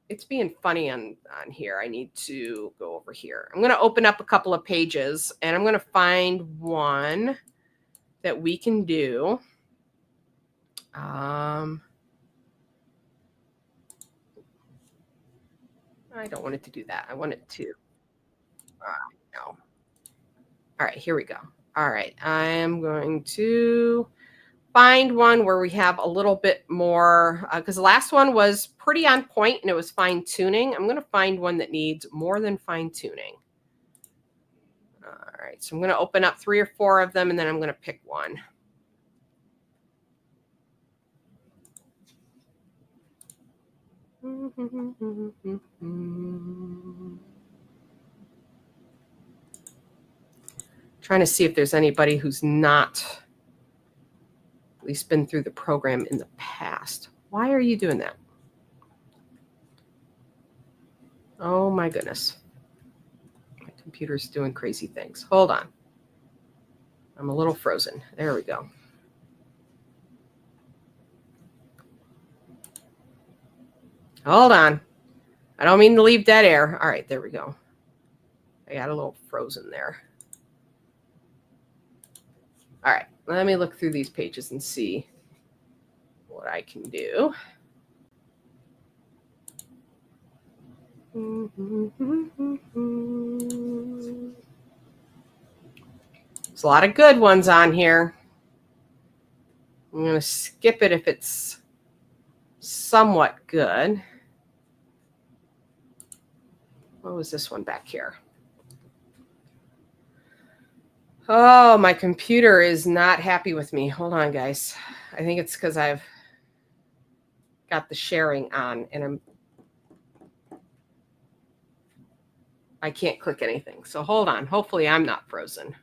it's being funny on here. I need to go over here. I'm going to open up a couple of pages and I'm going to find one that we can do. I don't want it to do that. I want it to, no. All right, here we go. All right, I am going to find one where we have a little bit more, because the last one was pretty on point and it was fine tuning. I'm going to find one that needs more than fine tuning. All right, so I'm going to open up 3 or 4 of them and then I'm going to pick one. Trying to see if there's anybody who's not at least been through the program in the past. Why are you doing that? Oh my goodness. My computer's doing crazy things. Hold on. I'm a little frozen. There we go. Hold on. I don't mean to leave dead air. All right, there we go. I got a little frozen there. All right, let me look through these pages and see what I can do. There's a lot of good ones on here. I'm going to skip it if it's somewhat good. What was this one back here? Oh, my computer is not happy with me. Hold on, guys. I think it's because I've got the sharing on and I can't click anything. So hold on. Hopefully I'm not frozen.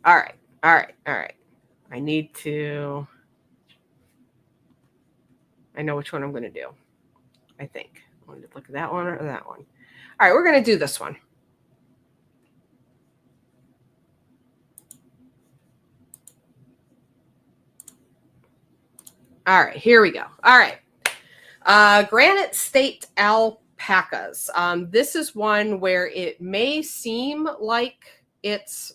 All right. I need to, I know which one I'm going to do. I think. I want to look at that one or that one. All right, we're going to do this one. All right, here we go. All right. Granite State alpacas. This is one where it may seem like it's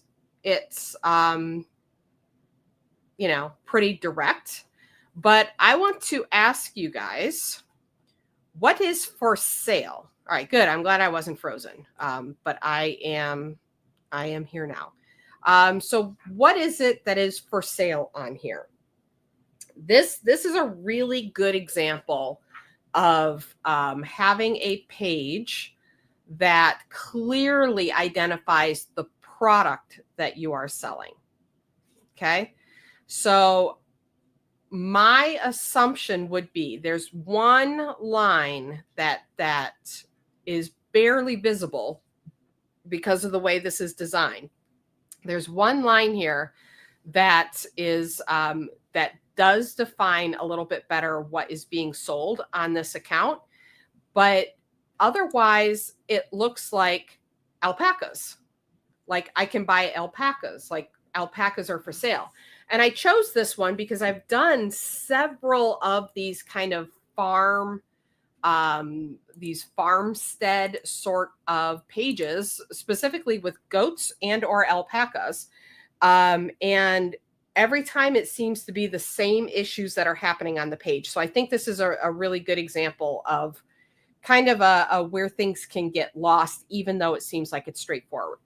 pretty direct, but I want to ask you guys, what is for sale? All right, good. I'm glad I wasn't frozen, but I am here now. So what is it that is for sale on here? This is a really good example of having a page that clearly identifies the product that you are selling. Okay, so my assumption would be there's one line that is barely visible because of the way this is designed. There's one line here that is that does define a little bit better what is being sold on this account, but otherwise it looks like alpacas. Like I can buy alpacas, like alpacas are for sale. And I chose this one because I've done several of these kind of these farmstead sort of pages, specifically with goats and or alpacas. And every time it seems to be the same issues that are happening on the page. So I think this is a really good example of kind of a where things can get lost, even though it seems like it's straightforward.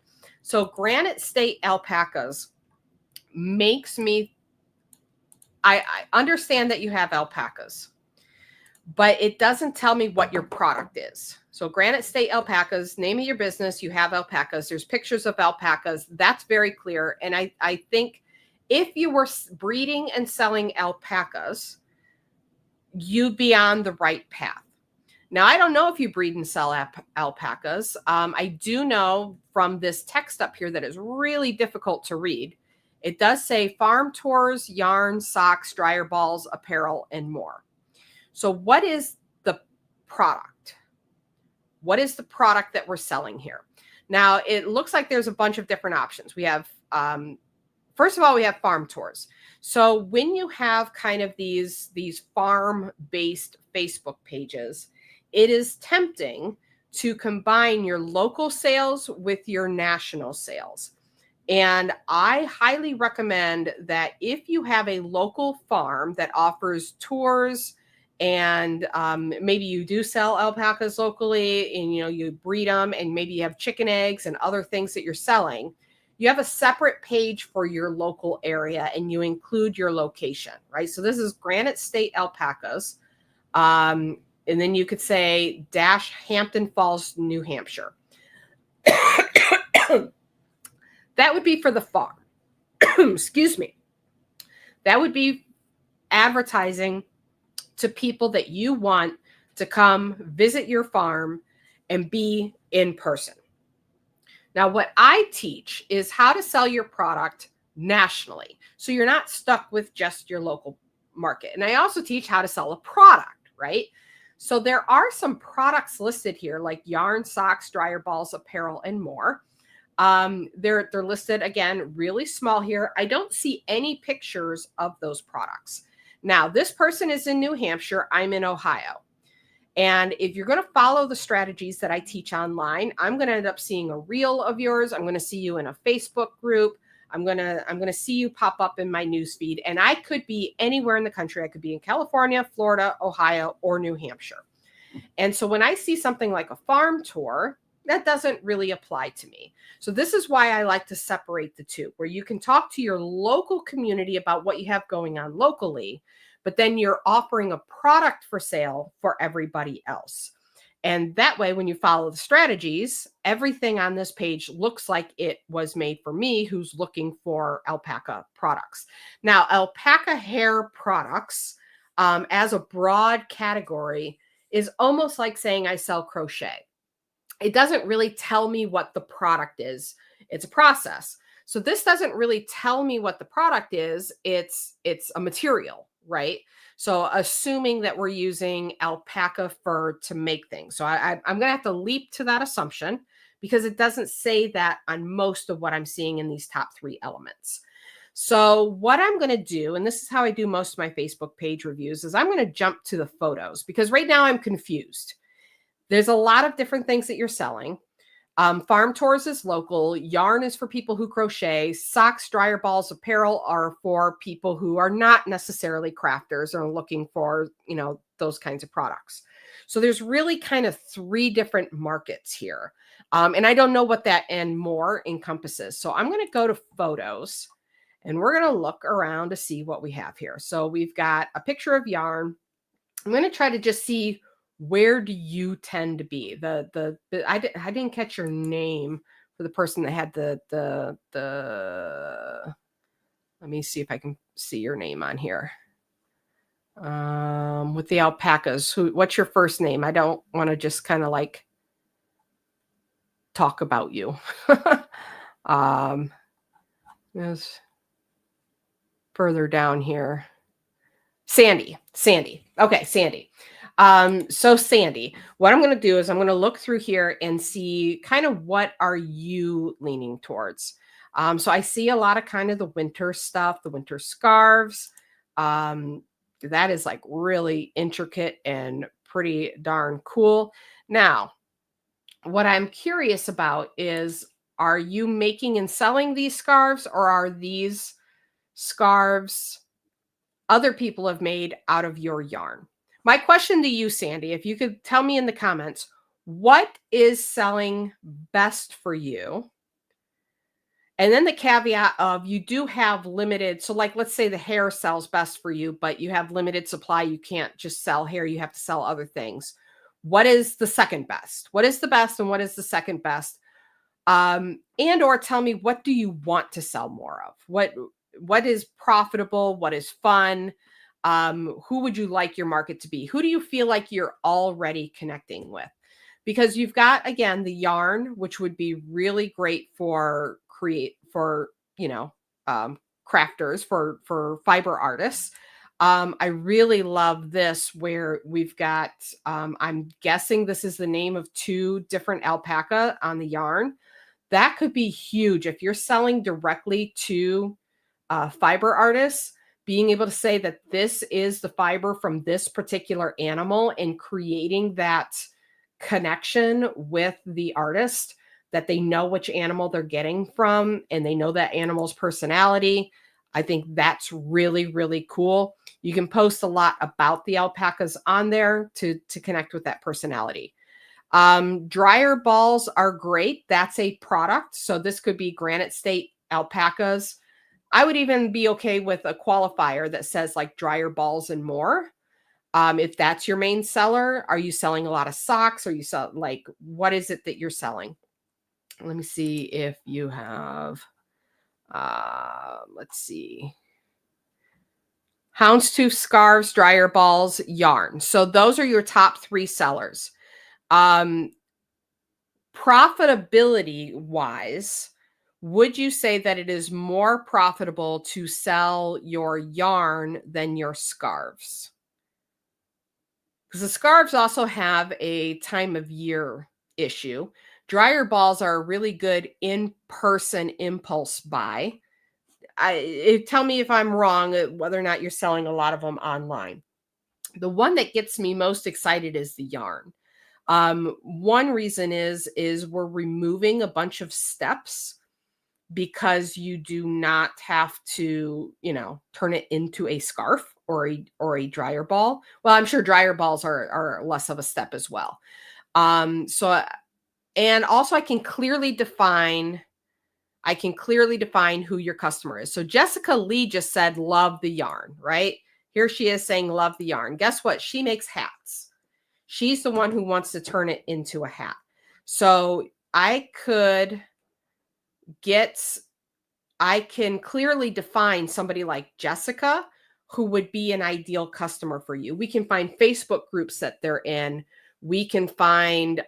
So Granite State alpacas makes me, I understand that you have alpacas, but it doesn't tell me what your product is. So Granite State alpacas, name of your business, you have alpacas. There's pictures of alpacas. That's very clear. And I think if you were breeding and selling alpacas, you'd be on the right path. Now, I don't know if you breed and sell alpacas. I do know from this text up here that is really difficult to read. It does say farm tours, yarn, socks, dryer balls, apparel, and more. So what is the product? What is the product that we're selling here? Now, it looks like there's a bunch of different options. We have, first of all, we have farm tours. So when you have kind of these farm-based Facebook pages, it is tempting to combine your local sales with your national sales. And I highly recommend that if you have a local farm that offers tours and maybe you do sell alpacas locally and you breed them and maybe you have chicken eggs and other things that you're selling, you have a separate page for your local area and you include your location, right? So this is Granite State Alpacas. And then you could say dash Hampton Falls, New Hampshire. That would be for the farm. Excuse me. That would be advertising to people that you want to come visit your farm and be in person. Now, what I teach is how to sell your product nationally. So you're not stuck with just your local market. And I also teach how to sell a product, right? So there are some products listed here like yarn, socks, dryer balls, apparel, and more. They're listed again, really small here. I don't see any pictures of those products. Now, this person is in New Hampshire. I'm in Ohio. And if you're going to follow the strategies that I teach online, I'm going to end up seeing a reel of yours. I'm going to see you in a Facebook group. I'm going to see you pop up in my newsfeed. And I could be anywhere in the country. I could be in California, Florida, Ohio, or New Hampshire. And so when I see something like a farm tour, that doesn't really apply to me. So this is why I like to separate the two, where you can talk to your local community about what you have going on locally, but then you're offering a product for sale for everybody else. And that way, when you follow the strategies, everything on this page looks like it was made for me who's looking for alpaca products. Now, alpaca hair products as a broad category is almost like saying I sell crochet. It doesn't really tell me what the product is. It's a process. So this doesn't really tell me what the product is. It's a material, right? So assuming that we're using alpaca fur to make things. So I'm going to have to leap to that assumption because it doesn't say that on most of what I'm seeing in these top 3 elements. So what I'm going to do, and this is how I do most of my Facebook page reviews, is I'm going to jump to the photos because right now I'm confused. There's a lot of different things that you're selling. Farm tours is local. Yarn is for people who crochet. Socks, dryer balls, apparel are for people who are not necessarily crafters or looking for, those kinds of products. So there's really kind of 3 different markets here. And I don't know what that and more encompasses. So I'm going to go to photos and we're going to look around to see what we have here. So we've got a picture of yarn. I'm going to try to just see where do you tend to be? I didn't catch your name for the person that had the let me see if I can see your name on here. With the alpacas, what's your first name? I don't want to just kind of like talk about you. There's further down here. Sandy. Okay, Sandy. So Sandy, what I'm going to do is I'm going to look through here and see kind of what are you leaning towards. So I see a lot of kind of the winter stuff, the winter scarves. That is like really intricate and pretty darn cool. Now, what I'm curious about is, are you making and selling these scarves, or are these scarves other people have made out of your yarn? My question to you, Sandy, if you could tell me in the comments, what is selling best for you? And then the caveat of you do have limited. So like, let's say the hair sells best for you, but you have limited supply. You can't just sell hair. You have to sell other things. What is the second best? What is the best and what is the second best? And or tell me, what do you want to sell more of? What is profitable? What is fun? Who would you like your market to be? Who do you feel like you're already connecting with? Because you've got, again, the yarn, which would be really great for crafters, for fiber artists. I really love this where we've got, I'm guessing this is the name of 2 different alpaca on the yarn. That could be huge if you're selling directly to fiber artists. Being able to say that this is the fiber from this particular animal and creating that connection with the artist, that they know which animal they're getting from and they know that animal's personality. I think that's really, really cool. You can post a lot about the alpacas on there to connect with that personality. Dryer balls are great. That's a product. So this could be Granite State alpacas. I would even be okay with a qualifier that says like dryer balls and more. If that's your main seller, are you selling a lot of socks? Are you like, what is it that you're selling? Let me see if you have, let's see. Houndstooth scarves, dryer balls, yarn. So those are your top 3 sellers. Profitability wise, would you say that it is more profitable to sell your yarn than your scarves? Because the scarves also have a time of year issue. Dryer balls are a really good in-person impulse buy. Tell me if I'm wrong, whether or not you're selling a lot of them online. The one that gets me most excited is the yarn. One reason is we're removing a bunch of steps because you do not have to, turn it into a scarf or a dryer ball. Well, I'm sure dryer balls are less of a step as well. And also I can clearly define who your customer is. So Jessica Lee just said, love the yarn, right? Here she is saying, love the yarn. Guess what? She makes hats. She's the one who wants to turn it into a hat. So I can clearly define somebody like Jessica who would be an ideal customer for you. We can find Facebook groups that they're in. We can find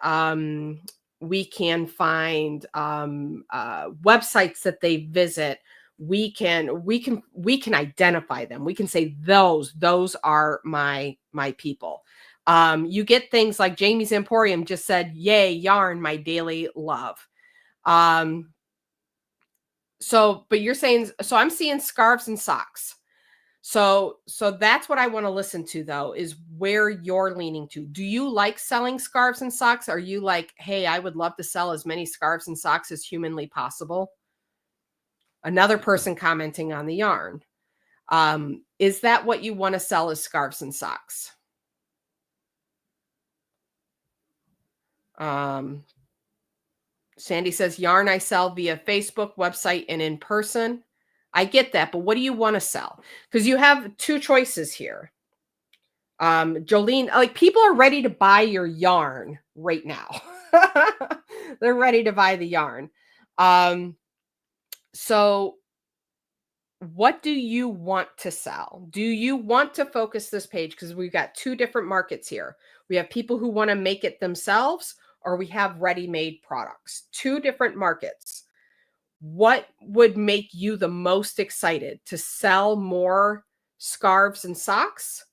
websites that they visit. We can identify them. We can say those are my people. You get things like Jamie's Emporium just said, yay, yarn, my daily love. But you're saying, so I'm seeing scarves and socks. So that's what I want to listen to, though, is where you're leaning to. Do you like selling scarves and socks? Are you like, hey, I would love to sell as many scarves and socks as humanly possible? Another person commenting on the yarn. Is that what you want to sell as scarves and socks? Sandy says, yarn I sell via Facebook, website, and in person. I get that, but what do you want to sell? Because you have 2 choices here. Jolene, like, people are ready to buy your yarn right now. They're ready to buy the yarn. So what do you want to sell? Do you want to focus this page? Because we've got 2 different markets here. We have people who want to make it themselves, or we have ready-made products. 2 different markets. What would make you the most excited to sell more scarves and socks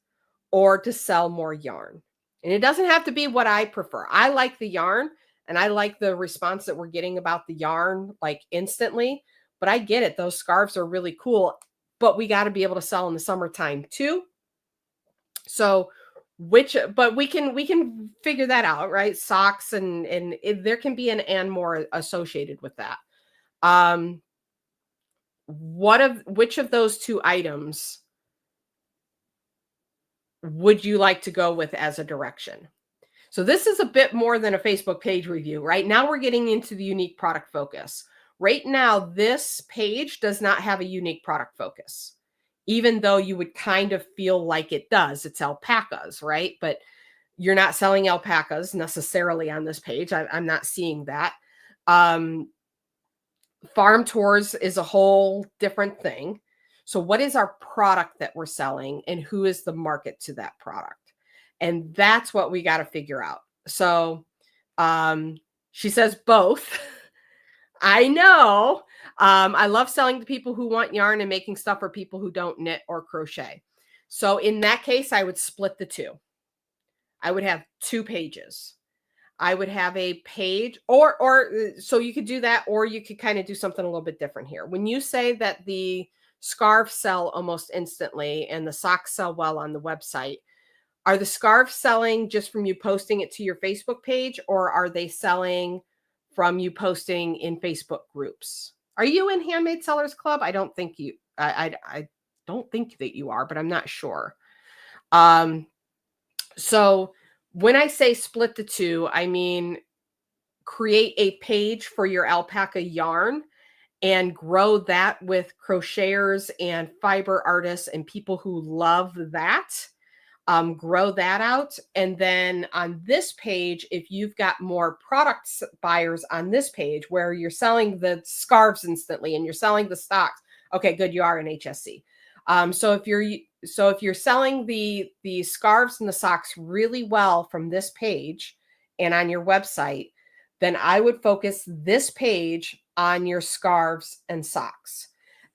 or to sell more yarn? And it doesn't have to be what I prefer. I like the yarn and I like the response that we're getting about the yarn like instantly, but I get it. Those scarves are really cool, but we got to be able to sell in the summertime too. So but we can figure that out, right? Socks and there can be an and more associated with that. Which of those 2 items would you like to go with as a direction? So this is a bit more than a Facebook page review, right? Now we're getting into the unique product focus. Right now, this page does not have a unique product focus, even though you would kind of feel like it does. It's alpacas, right? But you're not selling alpacas necessarily on this page. I'm not seeing that. Farm tours is a whole different thing. So what is our product that we're selling and who is the market to that product? And that's what we got to figure out. So she says both. I know. I love selling to people who want yarn and making stuff for people who don't knit or crochet. So in that case, I would split the two. I would have 2 pages. I would have a page or so you could do that, or you could kind of do something a little bit different here. When you say that the scarves sell almost instantly and the socks sell well on the website, are the scarves selling just from you posting it to your Facebook page, or are they selling from you posting in Facebook groups? Are you in Handmade Sellers Club? I don't think you, I don't think that you are, but I'm not sure. So when I say split the two, I mean, create a page for your alpaca yarn and grow that with crocheters and fiber artists and people who love that. Grow that out. And then on this page, if you've got more products buyers on this page where you're selling the scarves instantly and you're selling the stocks, okay, good, you are in HSC. So if you're selling the scarves and the socks really well from this page and on your website, then I would focus this page on your scarves and socks.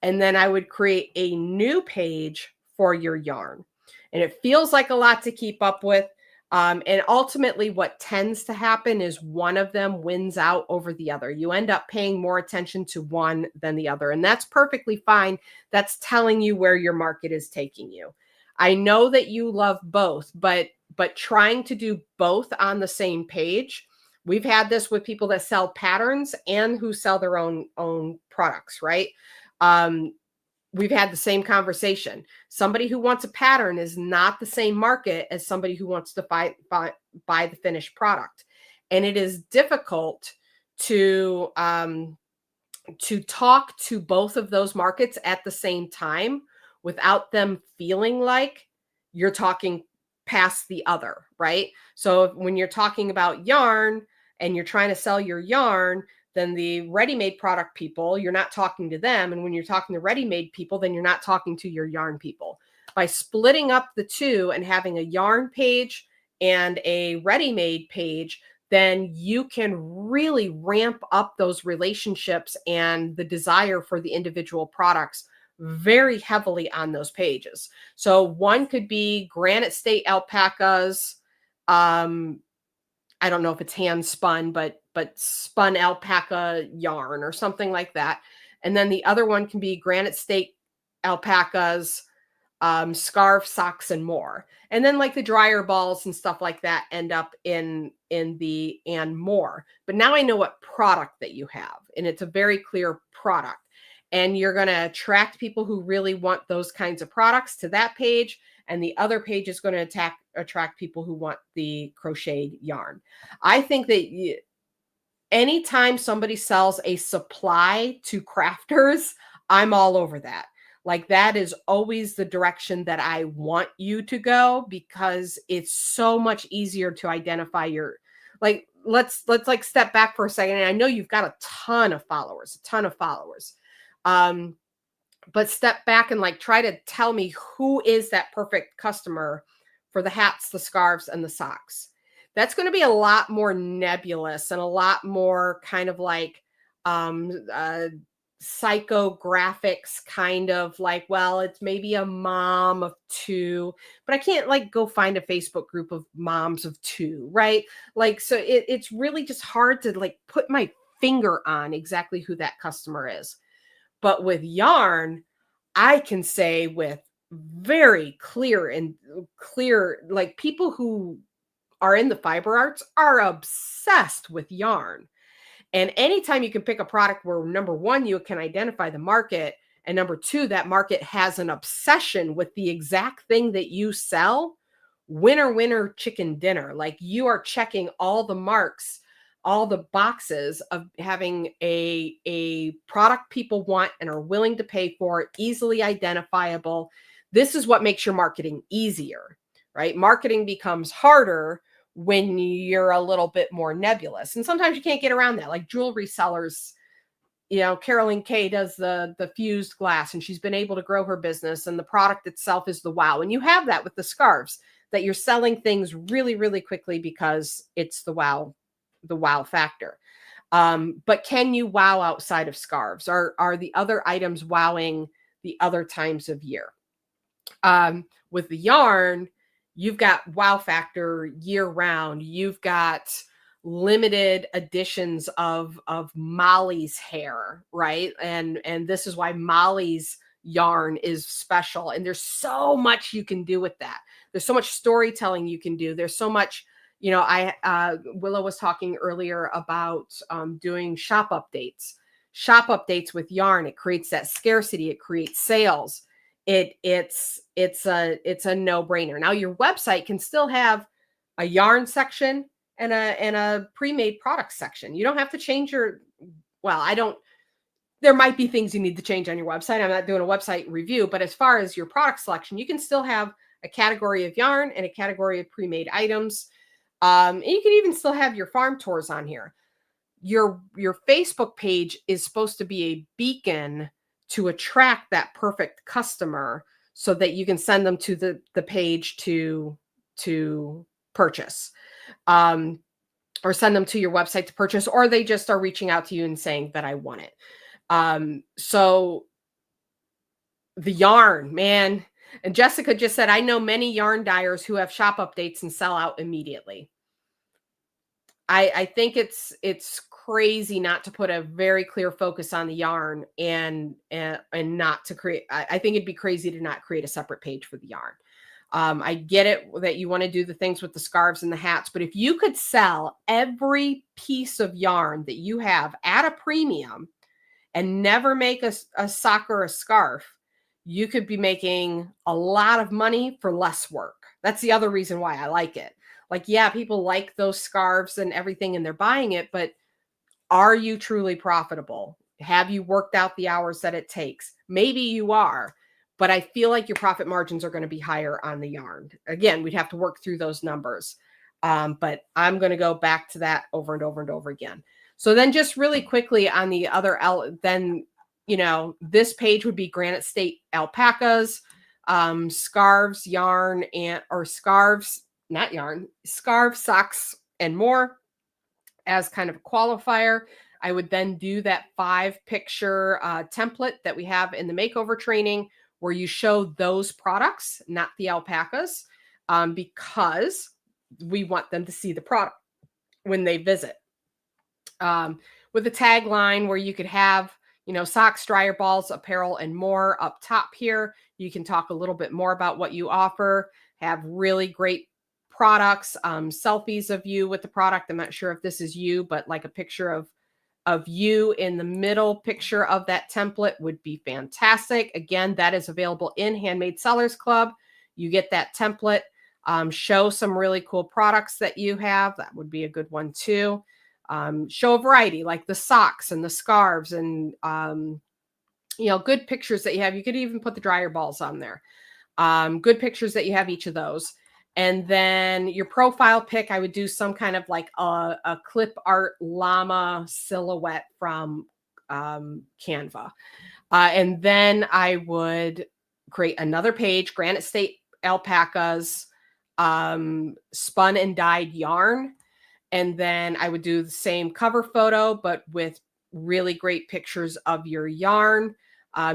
And then I would create a new page for your yarn. And it feels like a lot to keep up with. And ultimately what tends to happen is one of them wins out over the other. You end up paying more attention to one than the other. And that's perfectly fine. That's telling you where your market is taking you. I know that you love both, but trying to do both on the same page, we've had this with people that sell patterns and who sell their own products, right? We've had the same conversation. Somebody who wants a pattern is not the same market as somebody who wants to buy the finished product. And it is difficult to talk to both of those markets at the same time without them feeling like you're talking past the other, right? So when you're talking about yarn and you're trying to sell your yarn, then the ready-made product people, you're not talking to them. And when you're talking to ready-made people, then you're not talking to your yarn people. By splitting up the two and having a yarn page and a ready-made page, then you can really ramp up those relationships and the desire for the individual products very heavily on those pages. So one could be Granite State alpacas. I don't know if it's hand spun, but spun alpaca yarn or something like that. And then the other one can be Granite State alpacas, scarf, socks, and more. And then like the dryer balls and stuff like that end up in the and more. But now I know what product that you have, and it's a very clear product. And you're going to attract people who really want those kinds of products to that page. And the other page is going to attract people who want the crocheted yarn. I think that anytime somebody sells a supply to crafters, I'm all over that. Like that is always the direction that I want you to go, because it's so much easier to identify your, like, let's like step back for a second. And I know you've got a ton of followers. But step back and like try to tell me who is that perfect customer for the hats, the scarves, and the socks. That's going to be a lot more nebulous and a lot more kind of like psychographics, kind of like, well, it's maybe a mom of 2, but I can't like go find a Facebook group of moms of 2, right? Like, so it's really just hard to like put my finger on exactly who that customer is. But with yarn, I can say with very clear, like people who are in the fiber arts are obsessed with yarn. And anytime you can pick a product where, number one, you can identify the market, and number two, that market has an obsession with the exact thing that you sell, winner, winner, chicken dinner. Like you are checking all the marks, all the boxes of having a product people want and are willing to pay for, easily identifiable. This is what makes your marketing easier, right? Marketing becomes harder when you're a little bit more nebulous. And sometimes you can't get around that. Like jewelry sellers, Carolyn Kay does the fused glass, and she's been able to grow her business, and the product itself is the wow. And you have that with the scarves, that you're selling things really, really quickly because it's the wow factor. But can you wow outside of scarves? Are the other items wowing the other times of year? With the yarn, you've got wow factor year round. You've got limited editions of Molly's hair, right? And this is why Molly's yarn is special. And there's so much you can do with that. There's so much storytelling you can do. There's so much, Willow was talking earlier about doing shop updates with yarn. It creates that scarcity. It creates sales. It's a no-brainer. Now your website can still have a yarn section and a pre-made product section. You don't have to change there might be things you need to change on your website. I'm not doing a website review, but as far as your product selection, you can still have a category of yarn and a category of pre-made items. And you can even still have your farm tours on here. Your Facebook page is supposed to be a beacon to attract that perfect customer so that you can send them to the page to purchase, or send them to your website to purchase, or they just are reaching out to you and saying that I want it. So the yarn, man. And Jessica just said, I know many yarn dyers who have shop updates and sell out immediately. I think it's crazy not to put a very clear focus on the yarn and not to create. I think it'd be crazy to not create a separate page for the yarn. I get it that you want to do the things with the scarves and the hats, but if you could sell every piece of yarn that you have at a premium and never make a sock or a scarf, you could be making a lot of money for less work. That's the other reason why I like it. Like, yeah, people like those scarves and everything and they're buying it, but are you truly profitable? Have you worked out the hours that it takes? Maybe you are, but I feel like your profit margins are going to be higher on the yarn. Again, we'd have to work through those numbers. But I'm going to go back to that over and over and over again. So then just really quickly on the other, this page would be Granite State alpacas, scarves, yarn, scarves, socks, and more as kind of a qualifier. I would then do that 5-picture template that we have in the makeover training where you show those products, not the alpacas, because we want them to see the product when they visit. With a tagline where you could have, socks, dryer balls, apparel, and more up top here. You can talk a little bit more about what you offer, have really great products, selfies of you with the product. I'm not sure if this is you, but like a picture of you in the middle picture of that template would be fantastic. Again, that is available in Handmade Sellers Club. You get that template, show some really cool products that you have. That would be a good one too. Show a variety like the socks and the scarves and, good pictures that you have. You could even put the dryer balls on there. Good pictures that you have each of those. And then your profile pic, I would do some kind of like a clip art llama silhouette from Canva. And then I would create another page, Granite State alpacas, spun and dyed yarn. And then I would do the same cover photo, but with really great pictures of your yarn.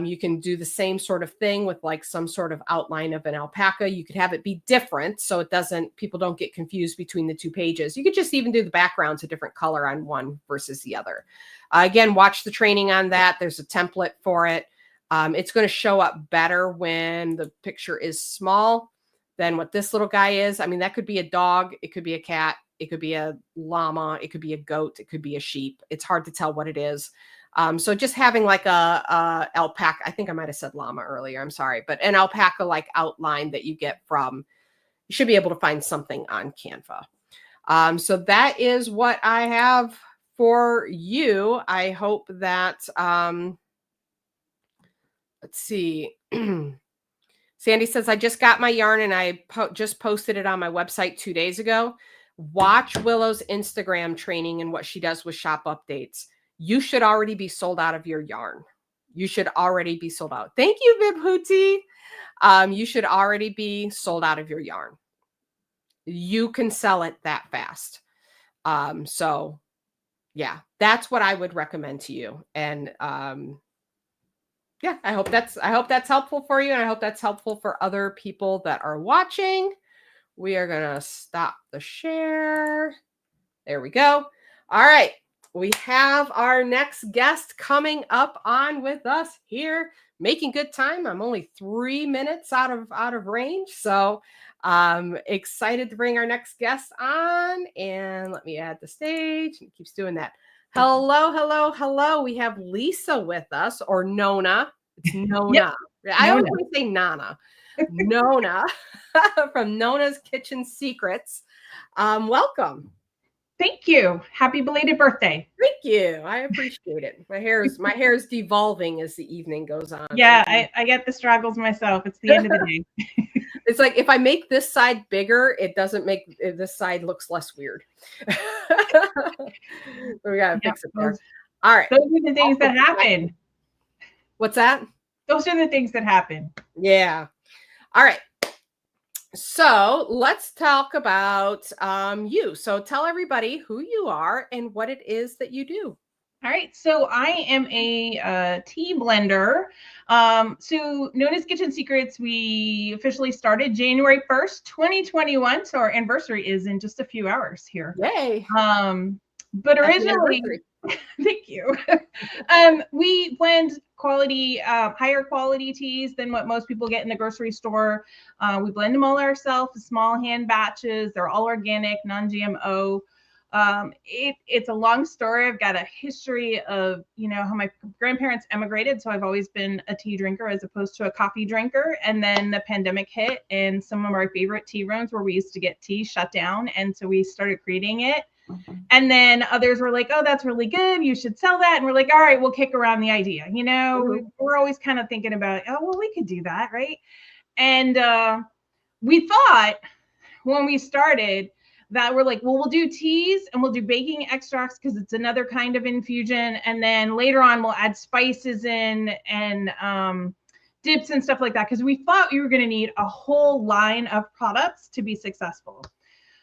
You can do the same sort of thing with like some sort of outline of an alpaca. You could have it be different so people don't get confused between the two pages. You could just even do the backgrounds a different color on one versus the other. Again, watch the training on that. There's a template for it. It's going to show up better when the picture is small than what this little guy is. I mean, that could be a dog. It could be a cat. It could be a llama. It could be a goat. It could be a sheep. It's hard to tell what it is. So just having like a alpaca, I think I might've said llama earlier. I'm sorry, but an alpaca like outline that you get from, you should be able to find something on Canva. So that is what I have for you. I hope that, let's see. Sandy says, I just got my yarn and I just posted it on my website 2 days ago. Watch Willow's Instagram training and what she does with shop updates. you should already be sold out of your yarn. You should already be sold out. Thank you, Vibhuti. You should already be sold out of your yarn. You can sell it that fast. So yeah, that's what I would recommend to you. And yeah, I hope that's helpful for you. And I hope that's helpful for other people that are watching. We are going to stop the share. There we go. All right. We have our next guest coming up on with us here, making good time. I'm only 3 minutes out of range. So excited to bring our next guest on. And let me add the stage. It keeps doing that. Hello, hello, hello. We have Lisa with us, or Nona. It's Nona. Yep. I always want to say Nana. Nona from Nona's Kitchen Secrets. Welcome. Thank you. Happy belated birthday. Thank you. I appreciate it. My hair is devolving as the evening goes on. Yeah, I get the struggles myself. It's the end of the day. It's like if I make this side bigger, it doesn't make this side looks less weird. We gotta fix it there. All right. Those are the things that happen. What's that? Those are the things that happen. Yeah. All right. So let's talk about you. So tell everybody who you are and what it is that you do. All right. So I am a tea blender. So Nona's Kitchen Secrets, we officially started January 1st, 2021. So our anniversary is in just a few hours here. Yay. But originally, thank you. We blend quality, higher quality teas than what most people get in the grocery store. We blend them all ourselves, small hand batches. They're all organic, non-GMO. It's a long story. I've got a history of, how my grandparents emigrated. So I've always been a tea drinker as opposed to a coffee drinker. And then the pandemic hit and some of our favorite tea rooms where we used to get tea shut down. And so we started creating it. And then others were like, oh, that's really good. You should sell that. And we're like, all right, we'll kick around the idea. We're always kind of thinking about, oh, well, we could do that. Right. And we thought when we started that we're like, well, we'll do teas and we'll do baking extracts because it's another kind of infusion. And then later on, we'll add spices in and dips and stuff like that. Because we thought we were going to need a whole line of products to be successful.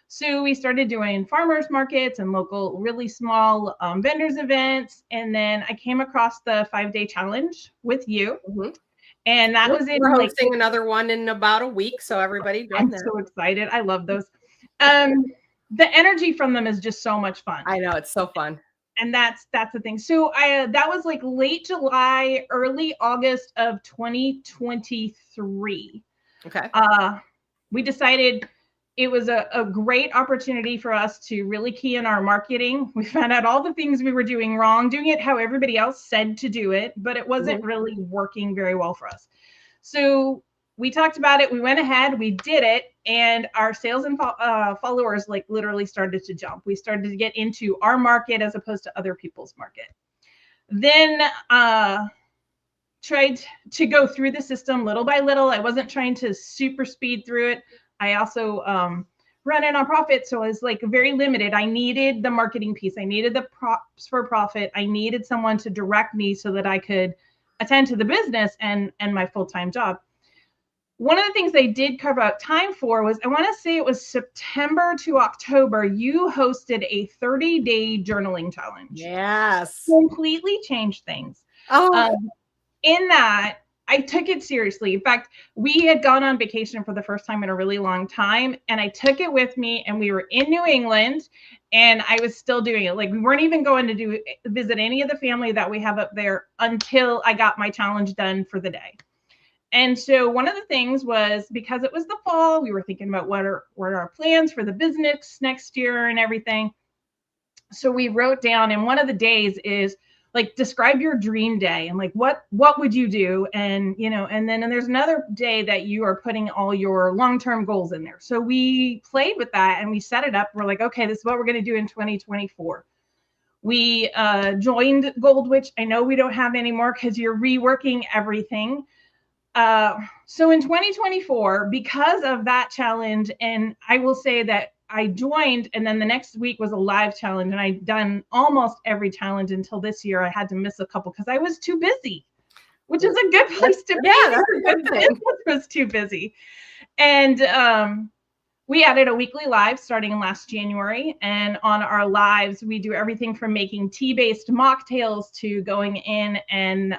So we started doing farmers markets and local, really small vendors events. And then I came across the 5-day challenge with you. Mm-hmm. And that was We're hosting another one in about a week. So everybody join that. I'm so excited. I love those. The energy from them is just so much fun. I know, it's so fun. And that's the thing. So that was like late July, early August of 2023. Okay. We decided it was a great opportunity for us to really key in our marketing. We found out all the things we were doing wrong, doing it how everybody else said to do it, but it wasn't really working very well for us. So we talked about it. We went ahead, we did it, and our sales and followers like literally started to jump. We started to get into our market as opposed to other people's market. Then tried to go through the system little by little. I wasn't trying to super speed through it. I also run a nonprofit, so I was like very limited. I needed the marketing piece. I needed the props for profit. I needed someone to direct me so that I could attend to the business and my full-time job. One of the things they did carve out time for was, I want to say it was September to October, you hosted a 30-day journaling challenge. Yes. Completely changed things. Oh. In that, I took it seriously. In fact, we had gone on vacation for the first time in a really long time, and I took it with me, and we were in New England, and I was still doing it. Like, we weren't even going to visit any of the family that we have up there until I got my challenge done for the day. And so one of the things was, because it was the fall, we were thinking about what are our plans for the business next year and everything. So we wrote down, and one of the days is like, describe your dream day and like, what would you do? And, and then there's another day that you are putting all your long-term goals in there. So we played with that and we set it up. We're like, okay, this is what we're going to do in 2024. We joined Gold, which I know we don't have anymore because you're reworking everything. So in 2024, because of that challenge, and I will say that I joined, and then the next week was a live challenge, and I'd done almost every challenge until this year. I had to miss a couple because I was too busy, which is a good place to be. Yeah, that's a good thing. Business was too busy. And we added a weekly live starting last January. And on our lives, we do everything from making tea-based mocktails to going in and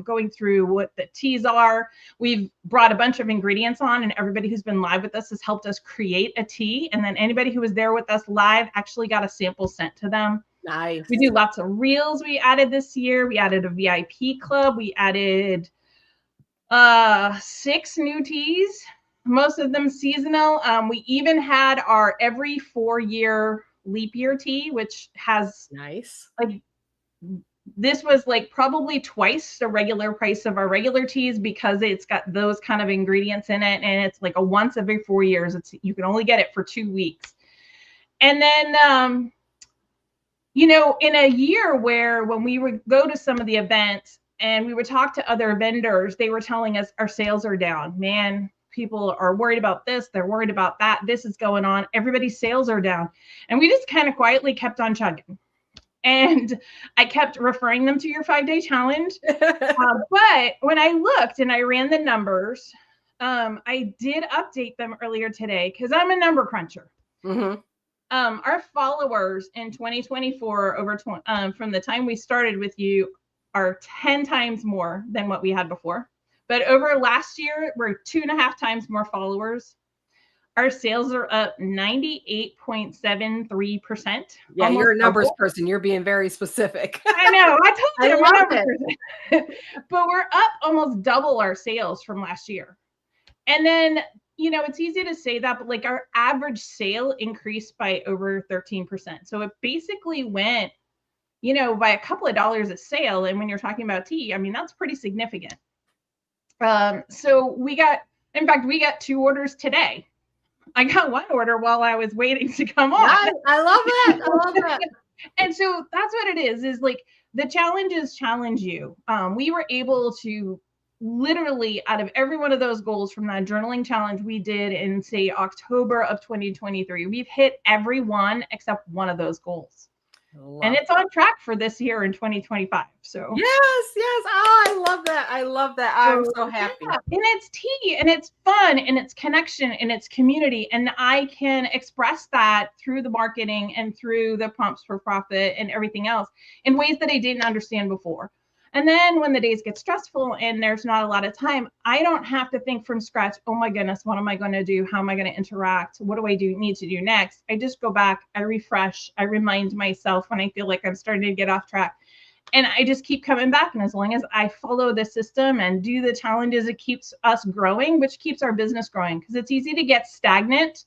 going through what the teas are. We've brought a bunch of ingredients on, and everybody who's been live with us has helped us create a tea. And then anybody who was there with us live actually got a sample sent to them. Nice. We do lots of reels we added this year. We added a VIP club. We added 6 new teas, most of them seasonal. We even had our every 4-year leap year tea, which has nice. Like, this was like probably twice the regular price of our regular teas because it's got those kind of ingredients in it, and it's like a once every 4 years. You can only get it for 2 weeks. And then in a year where when we would go to some of the events and we would talk to other vendors, they were telling us our sales are down. Man, people are worried about this. They're worried about that. This is going on. Everybody's sales are down. And we just kind of quietly kept on chugging. And I kept referring them to your 5-day challenge. But when I looked and I ran the numbers, I did update them earlier today because I'm a number cruncher. Mm-hmm. Our followers in 2024 from the time we started with you are 10 times more than what we had before. But over last year, we're 2.5 times more followers. Our sales are up 98.73%. Yeah, you're a numbers person. You're being very specific. I know. I told you I'm a numbers person. But we're up almost double our sales from last year. And then, it's easy to say that, but like our average sale increased by over 13%. So it basically went, by a couple of dollars a sale. And when you're talking about tea, I mean, that's pretty significant. So we got 2 orders today. I got 1 order while I was waiting to come on. I love that. I love that. And so that's what it is like the challenges challenge you. We were able to literally out of every one of those goals from that journaling challenge we did in say October of 2023, we've hit every one except one of those goals. And it's on track for this year in 2025. So yes. Oh, I love that. I'm so happy. Yeah. And it's tea and it's fun and it's connection and it's community. And I can express that through the marketing and through the prompts for profit and everything else in ways that I didn't understand before. And then when the days get stressful and there's not a lot of time, I don't have to think from scratch, oh my goodness, what am I going to do? How am I going to interact? What do I need to do next? I just go back, I refresh, I remind myself when I feel like I'm starting to get off track. And I just keep coming back. And as long as I follow the system and do the challenges, it keeps us growing, which keeps our business growing. Because it's easy to get stagnant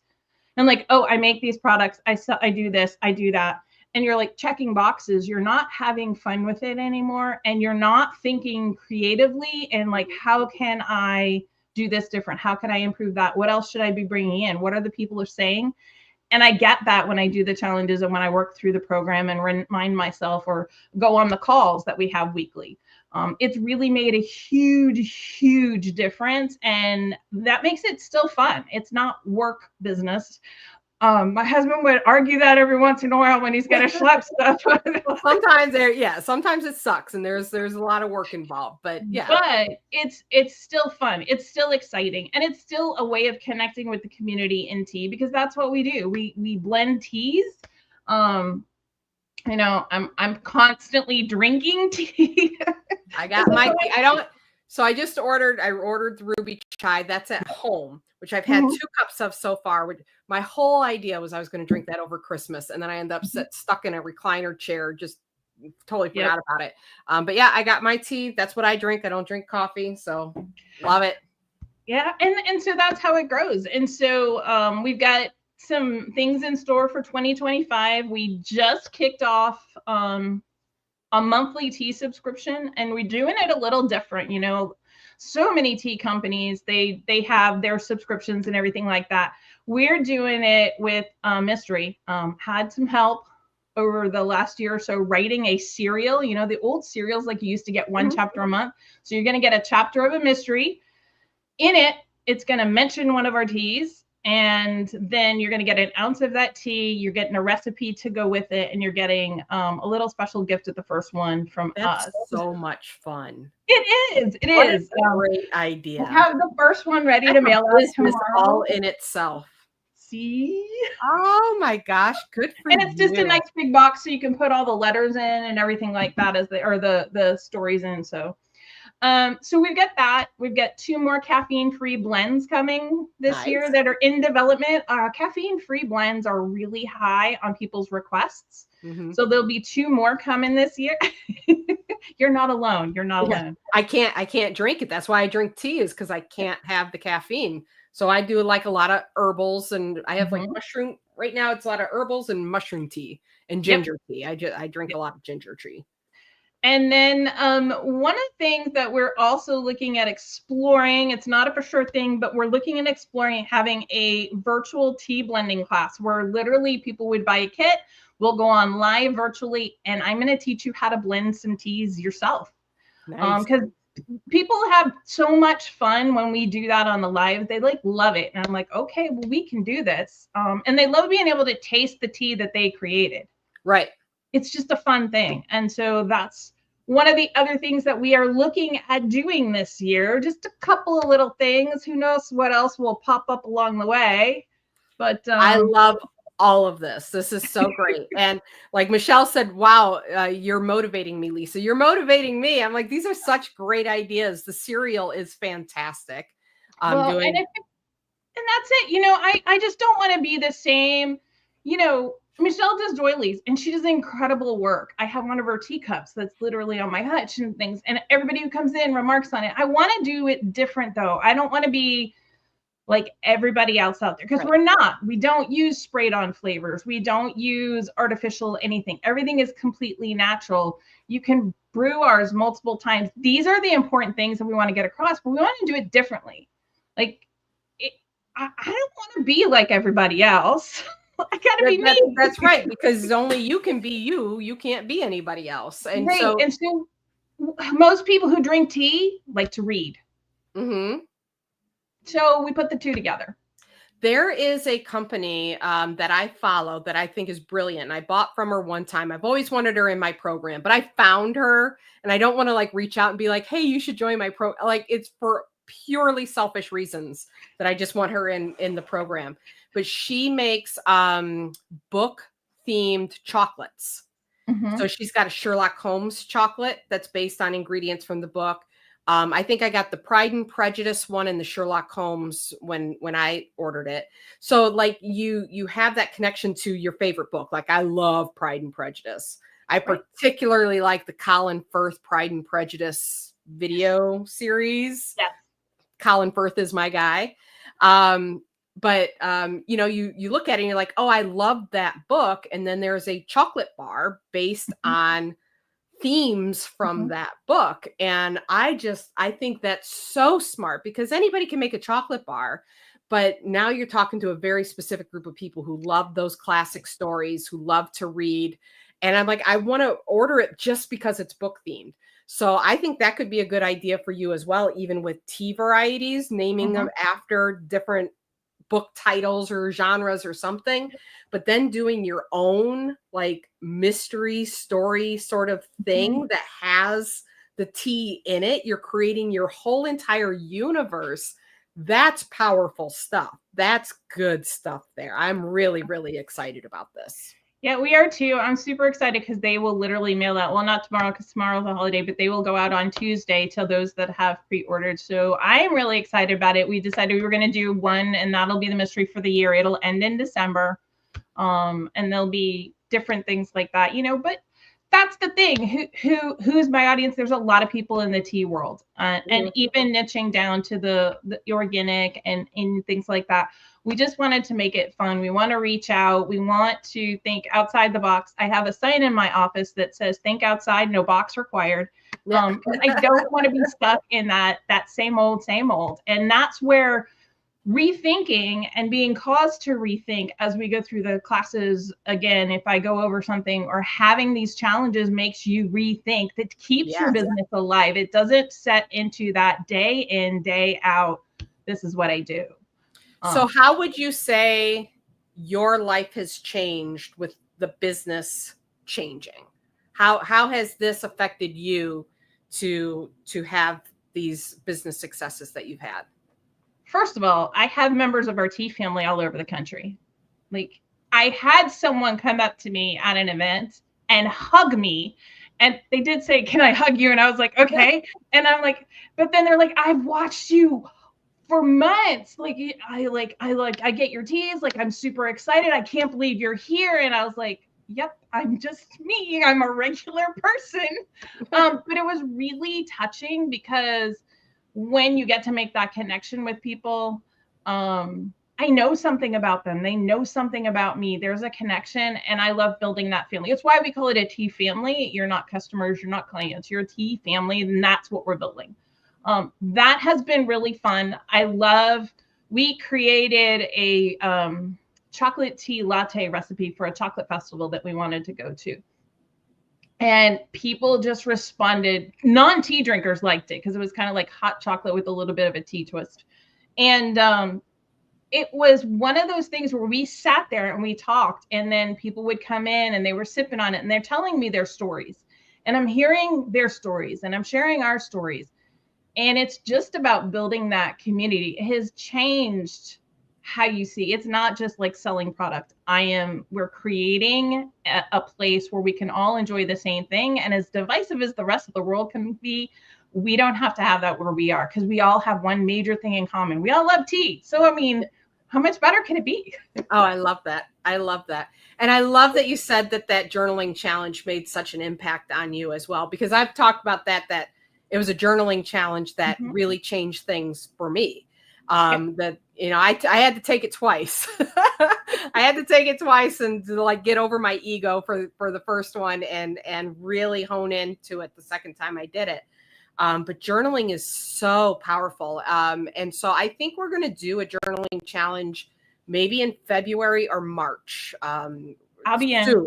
and like, oh, I make these products, I do this, I do that. And you're like checking boxes, you're not having fun with it anymore. And you're not thinking creatively and like, how can I do this different? How can I improve that? What else should I be bringing in? What are the people are saying? And I get that when I do the challenges and when I work through the program and remind myself or go on the calls that we have weekly. It's really made a huge difference. And that makes it still fun. It's not work business. My husband would argue that every once in a while when he's got to schlep stuff. Sometimes it sucks and there's a lot of work involved, but yeah. But it's still fun. It's still exciting. And it's still a way of connecting with the community in tea because that's what we do. We blend teas. I'm constantly drinking tea. I got my tea. I ordered the Ruby Chai. That's at home, which I've had 2 cups of so far. My whole idea was I was going to drink that over Christmas. And then I ended up stuck in a recliner chair, just totally forgot about it. But yeah, I got my tea. That's what I drink. I don't drink coffee. So love it. Yeah. And so that's how it grows. And so we've got some things in store for 2025. We just kicked off a monthly tea subscription, and we're doing it a little different. So many tea companies, they have their subscriptions and everything like that. We're doing it with mystery. Had some help over the last year or so writing a serial. The old serials, like you used to get 1 chapter a month. So you're going to get a chapter of a mystery. In it, it's going to mention one of our teas. And then you're going to get an ounce of that tea. You're getting a recipe to go with it, and you're getting a little special gift at the first one from That's us. so much fun. It is. It What is. a great idea. We'll have the first one ready to That's mail a out business tomorrow. all in itself. See? Oh my gosh, good for you. And it's just a nice big box, so you can put all the letters in and everything like that, as the stories in. So we've got that. We've got 2 more caffeine-free blends coming this year that are in development. Caffeine-free blends are really high on people's requests. So there'll be 2 more coming this year. You're not alone. You're not alone. I can't drink it. That's why I drink tea, is because I can't have the caffeine. So I do like a lot of herbals, and I have like mushroom. Right now it's a lot of herbals and mushroom tea and ginger tea. I drink a lot of ginger tea. And then one of the things that we're also looking at exploring, it's not a for sure thing, but we're looking at exploring having a virtual tea blending class where literally people would buy a kit, we'll go on live virtually, and I'm going to teach you how to blend some teas yourself. Nice. Because people have so much fun when we do that on the live. They love it. And I'm like, okay, well, we can do this. And they love being able to taste the tea that they created. Right. It's just a fun thing. And so that's one of the other things that we are looking at doing this year. Just a couple of little things. Who knows what else will pop up along the way. But I love all of this. This is so great. And like Michelle said, wow, you're motivating me, Lisa. You're motivating me. I'm like, these are such great ideas. The cereal is fantastic. And that's it. I just don't want to be the same. Michelle does doilies and she does incredible work. I have one of her teacups that's literally on my hutch and things. And everybody who comes in remarks on it. I want to do it different though. I don't want to be like everybody else out there, because we're not. We don't use sprayed on flavors. We don't use artificial anything. Everything is completely natural. You can brew ours multiple times. These are the important things that we want to get across, but we want to do it differently. I don't want to be like everybody else. I gotta be me. That's right, because only you can be you. You can't be anybody else. And so most people who drink tea like to read. So we put the 2 together. There is a company that I follow that I think is brilliant. I bought from her one time. I've always wanted her in my program, but I found her, and I don't want to reach out and be like, hey, you should join my it's for purely selfish reasons that I just want her in the program. But she makes book themed chocolates. So she's got a Sherlock Holmes chocolate that's based on ingredients from the book. I think I got the Pride and Prejudice one and the Sherlock Holmes when I ordered it. So you have that connection to your favorite book. I love Pride and Prejudice. I particularly like the Colin Firth Pride and Prejudice video series. Yeah. Colin Firth is my guy. But you look at it and you're like, oh, I love that book. And then there's a chocolate bar based on themes from that book. And I think that's so smart, because anybody can make a chocolate bar, but now you're talking to a very specific group of people who love those classic stories, who love to read. And I'm like, I want to order it just because it's book themed. So I think that could be a good idea for you as well, even with tea varieties, naming them after different book titles or genres or something, but then doing your own mystery story sort of thing that has the tea in it. You're creating your whole entire universe. That's powerful stuff. That's good stuff there. I'm really, really excited about this. Yeah, we are too. I'm super excited because they will literally mail out. Well, not tomorrow because tomorrow's a holiday, but they will go out on Tuesday to those that have pre-ordered. So I am really excited about it. We decided we were going to do one, and that'll be the mystery for the year. It'll end in December. And there'll be different things like that, but that's the thing. Who's my audience? There's a lot of people in the tea world, and even niching down to the organic and things like that. We just wanted to make it fun. We want to reach out. We want to think outside the box. I have a sign in my office that says, think outside, no box required. I don't want to be stuck in that same old. And that's where rethinking and being caused to rethink as we go through the classes again, if I go over something or having these challenges makes you rethink. That keeps your business alive. It doesn't set into that day in, day out. This is what I do. So how would you say your life has changed with the business changing? How has this affected you to have these business successes that you've had? First of all, I have members of our tea family all over the country. Like, I had someone come up to me at an event and hug me. And they did say, "Can I hug you?" And I was like, "Okay." And I'm like, but then they're like, "I've watched you for months. Like, I get your teas. Like, I'm super excited. I can't believe you're here." And I was like, "Yep, I'm just me. I'm a regular person." But it was really touching because when you get to make that connection with people, I know something about them. They know something about me. There's a connection, and I love building that family. It's why we call it a tea family. You're not customers, you're not clients, you're a tea family, and that's what we're building. That has been really fun. We created a chocolate tea latte recipe for a chocolate festival that we wanted to go to. And people just responded. Non-tea drinkers liked it because it was kind of like hot chocolate with a little bit of a tea twist. And it was one of those things where we sat there and we talked, and then people would come in and they were sipping on it and they're telling me their stories. And I'm hearing their stories and I'm sharing our stories. And it's just about building that community. It has changed how you see. It's not just like selling product. We're creating a place where we can all enjoy the same thing. And as divisive as the rest of the world can be, we don't have to have that where we are, because we all have one major thing in common. We all love tea. So, I mean, how much better can it be? Oh, I love that. I love that. And I love that you said that journaling challenge made such an impact on you as well, because I've talked about that it was a journaling challenge that really changed things for me. That, I had to take it twice. I had to take it twice and to like get over my ego for the first one and really hone into it the second time I did it. But journaling is so powerful. And so I think we're going to do a journaling challenge maybe in February or March. I'll be in. Soon.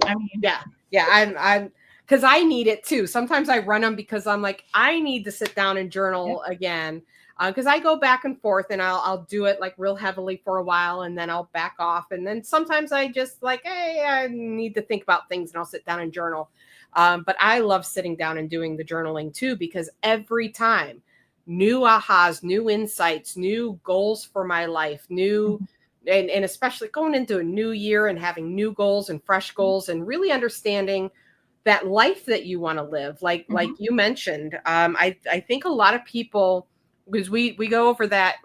I'm because I need it too. Sometimes I run them because I'm like, I need to sit down and journal again. Because I go back and forth and I'll do it like real heavily for a while and then I'll back off. And then sometimes I just like, hey, I need to think about things and I'll sit down and journal. But I love sitting down and doing the journaling too, because every time new ahas, new insights, new goals for my life, and especially going into a new year and having new goals and fresh goals and really understanding that life that you want to live. Like you mentioned, I think a lot of people, because we go over that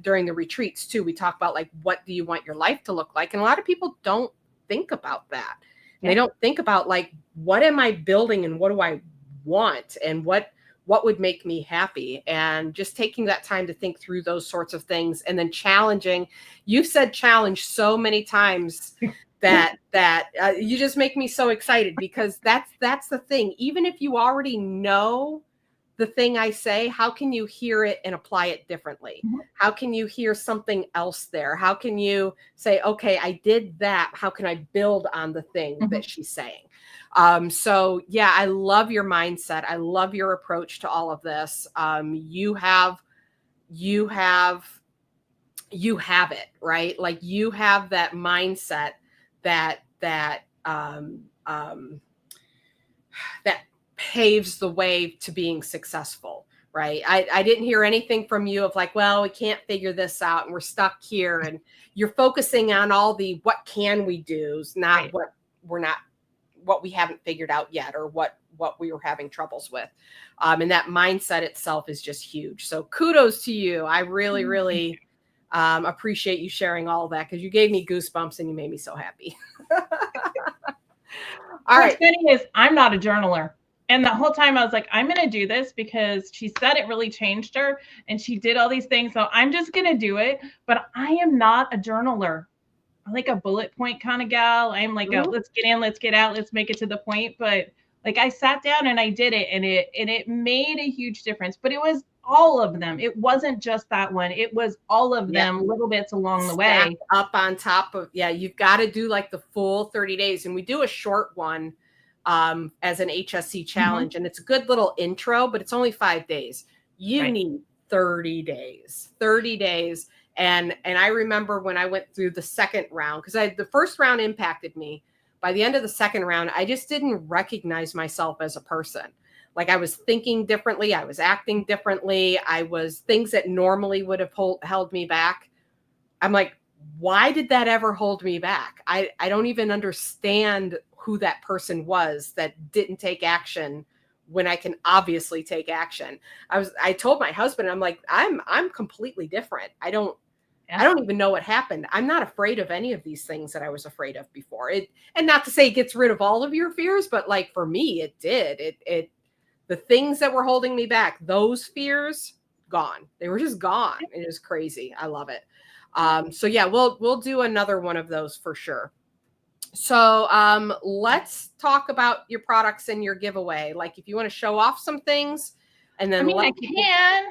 during the retreats too, we talk about like, what do you want your life to look like? And a lot of people don't think about that. And they don't think about like, what am I building and what do I want? And what would make me happy? And just taking that time to think through those sorts of things and then challenging. You've said challenge so many times that you just make me so excited, because that's the thing. Even if you already know the thing I say, how can you hear it and apply it differently? How can you hear something else there? How can you say, okay, I did that. How can I build on the thing that she's saying? So yeah, I love your mindset. I love your approach to all of this. You have it, right? Like you have that mindset that paves the way to being successful, right? I didn't hear anything from you of like, well, we can't figure this out and we're stuck here. And you're focusing on all the what can we do, not what we haven't figured out yet, or what we were having troubles with. And that mindset itself is just huge. So kudos to you. I really, really appreciate you sharing all of that, because you gave me goosebumps and you made me so happy. All right. What's funny is I'm not a journaler. And the whole time I was like, I'm going to do this because she said it really changed her and she did all these things. So I'm just going to do it. But I am not a journaler. I'm like a bullet point kind of gal. I'm like, let's get in, let's get out, let's make it to the point. But like I sat down and I did it, and it made a huge difference. But it was all of them. It wasn't just that one. It was all of them, little bits along the way. Up on top of, you've got to do like the full 30 days. And we do a short one as an HSC challenge. And it's a good little intro, but it's only 5 days. You need 30 days. And I remember when I went through the second round, because the first round impacted me. By the end of the second round, I just didn't recognize myself as a person. Like I was thinking differently. I was acting differently. I was things that normally would have held me back. I'm like, why did that ever hold me back? I don't even understand who that person was that didn't take action when I can obviously take action. I told my husband, I'm like, I'm completely different. I don't even know what happened. I'm not afraid of any of these things that I was afraid of before. And not to say it gets rid of all of your fears, but like for me, it did. The things that were holding me back, those fears, gone. They were just gone. It is crazy. I love it. So yeah, we'll do another one of those for sure. So let's talk about your products and your giveaway. Like if you want to show off some things, and then I can.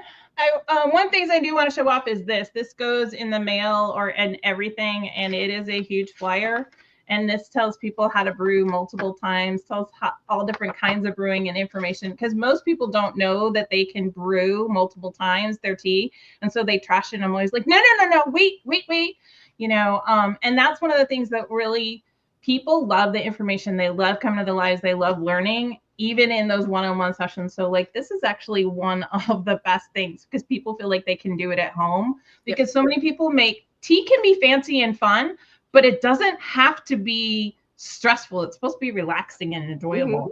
One things I do want to show off is this. This goes in the mail and everything, and it is a huge flyer. And this tells people how to brew multiple times, tells all different kinds of brewing and information, because most people don't know that they can brew multiple times their tea. And so they trash it. And I'm always like, no, wait. And that's one of the things that really people love the information. They love coming to the lives. They love learning, even in those one-on-one sessions. So like, this is actually one of the best things because people feel like they can do it at home, because so many people tea can be fancy and fun, but it doesn't have to be stressful. It's supposed to be relaxing and enjoyable.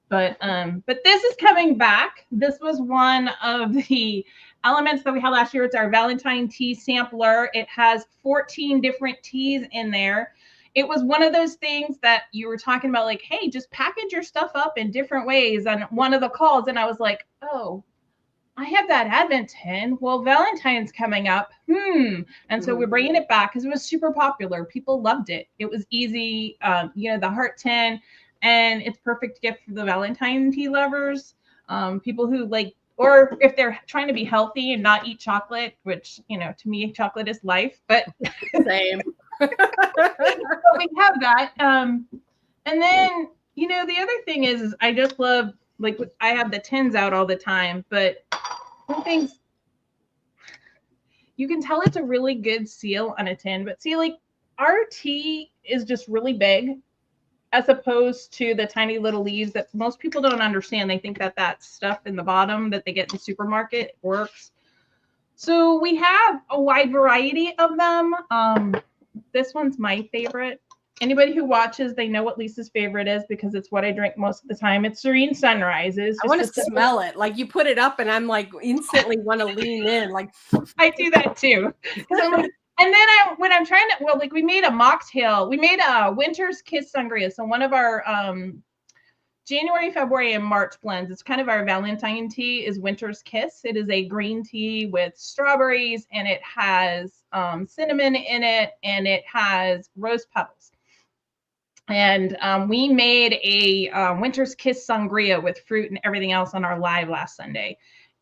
Mm-hmm. But this is coming back. This was one of the elements that we had last year. It's our Valentine tea sampler. It has 14 different teas in there. It was one of those things that you were talking about, like, hey, just package your stuff up in different ways on one of the calls. And I was like, oh, I have that Advent tin. Well, Valentine's coming up. And so we're bringing it back because it was super popular. People loved it. It was easy, the heart tin, and it's perfect gift for the Valentine tea lovers. People who like, or if they're trying to be healthy and not eat chocolate, which, to me, chocolate is life, but same. But we have that. And then, the other thing is I just love, like, I have the tins out all the time, but one thing, you can tell it's a really good seal on a tin, but see, like, our tea is just really big as opposed to the tiny little leaves that most people don't understand. They think that stuff in the bottom that they get in the supermarket works. So we have a wide variety of them. This one's my favorite. Anybody who watches, they know what Lisa's favorite is because it's what I drink most of the time. It's Serene Sunrises. I want to smell it. Like you put it up and I'm like instantly want to lean in. Like I do that too. And then when I'm trying to, we made a mocktail. We made a Winter's Kiss Sangria. So one of our January, February, and March blends. It's kind of our Valentine tea is Winter's Kiss. It is a green tea with strawberries, and it has cinnamon in it, and it has rose petals. And we made a Winter's Kiss Sangria with fruit and everything else on our live last Sunday.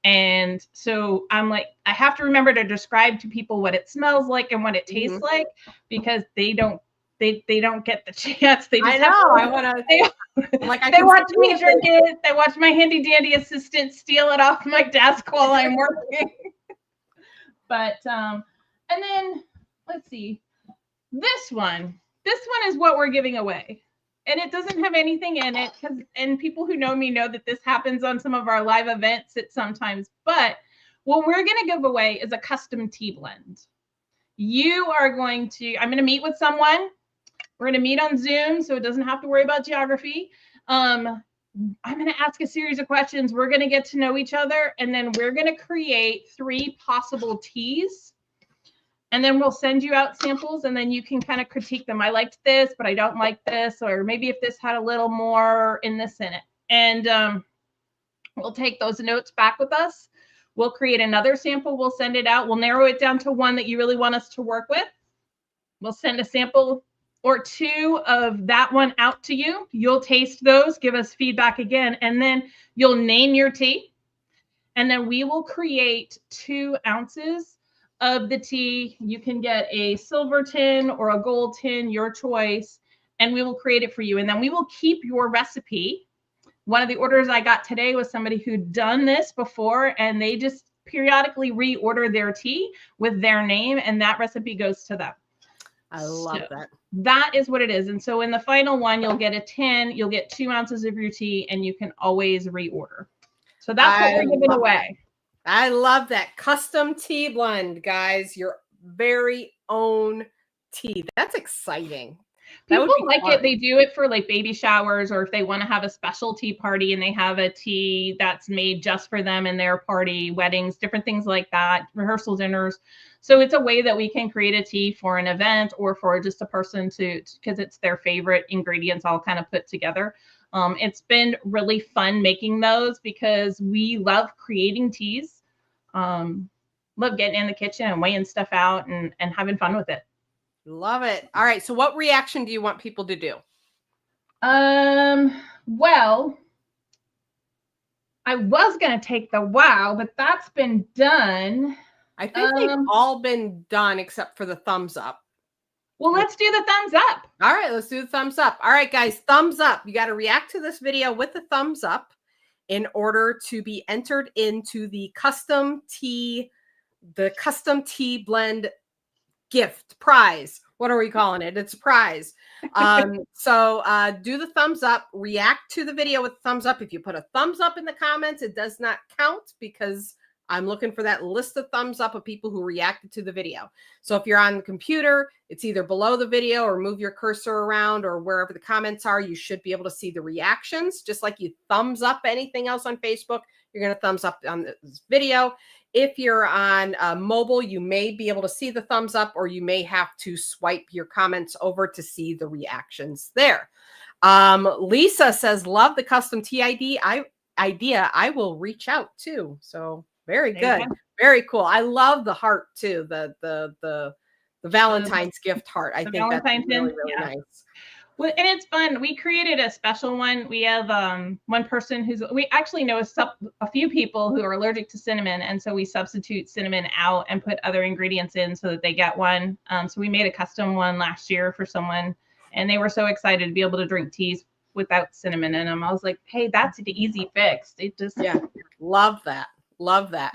And so I'm like, I have to remember to describe to people what it smells like and what it tastes like, because they don't get the chance. They just I want to. Like they watch me drink it. They watch my handy dandy assistant steal it off my desk while I'm working. But and then let's see, this one is what we're giving away, and it doesn't have anything in it and people who know me know that this happens on some of our live events at sometimes. But what we're going to give away is a custom tea blend. I'm going to meet with someone. We're going to meet on Zoom, so it doesn't have to worry about geography. I'm going to ask a series of questions. We're going to get to know each other, and then we're going to create 3 possible teas. And then we'll send you out samples, and then you can kind of critique them. I liked this, but I don't like this, or maybe if this had a little more in this in it. And we'll take those notes back with us. We'll create another sample. We'll send it out. We'll narrow it down to one that you really want us to work with. We'll send a sample or 2 of that one out to you. You'll taste those, give us feedback again, and then you'll name your tea. And then we will create 2 ounces of the tea. You can get a silver tin or a gold tin, your choice, and we will create it for you. And then we will keep your recipe. One of the orders I got today was somebody who'd done this before, and they just periodically reorder their tea with their name, and that recipe goes to them. I love that. That is what it is. And so in the final one, you'll get a tin, you'll get 2 ounces of your tea, and you can always reorder. So that's what we're giving away. I love that. Custom tea blend, guys. Your very own tea. That's exciting. People like it. They do it for like baby showers, or if they want to have a special tea party and they have a tea that's made just for them in their party, weddings, different things like that, rehearsal dinners. So it's a way that we can create a tea for an event or for just a person to, because it's their favorite ingredients all kind of put together. It's been really fun making those because we love creating teas. Love getting in the kitchen and weighing stuff out and having fun with it. Love it. All right. So what reaction do you want people to do? Well, I was going to take the wow, but that's been done. I think they've all been done except for the thumbs up. Well, let's do the thumbs up. All right. Let's do the thumbs up. All right, guys. Thumbs up. You got to react to this video with the thumbs up in order to be entered into the custom tea blend gift prize. What are we calling it? It's a prize. So do the thumbs up, react to the video with thumbs up. If you put a thumbs up in the comments, it does not count because I'm looking for that list of thumbs up of people who reacted to the video. So if you're on the computer, it's either below the video or move your cursor around or wherever the comments are, you should be able to see the reactions. Just like you thumbs up anything else on Facebook, you're going to thumbs up on this video. If you're on mobile, you may be able to see the thumbs up, or you may have to swipe your comments over to see the reactions there. Lisa says, love the custom tea idea. I will reach out too. So very good. Very cool. I love the heart too. The Valentine's gift heart. I think that's really, really nice. Well, and it's fun. We created a special one. We have one person we actually know a few people who are allergic to cinnamon. And so we substitute cinnamon out and put other ingredients in so that they get one. So we made a custom one last year for someone, and they were so excited to be able to drink teas without cinnamon in them. I was like, hey, that's the easy fix. It just, yeah, love that. Love that.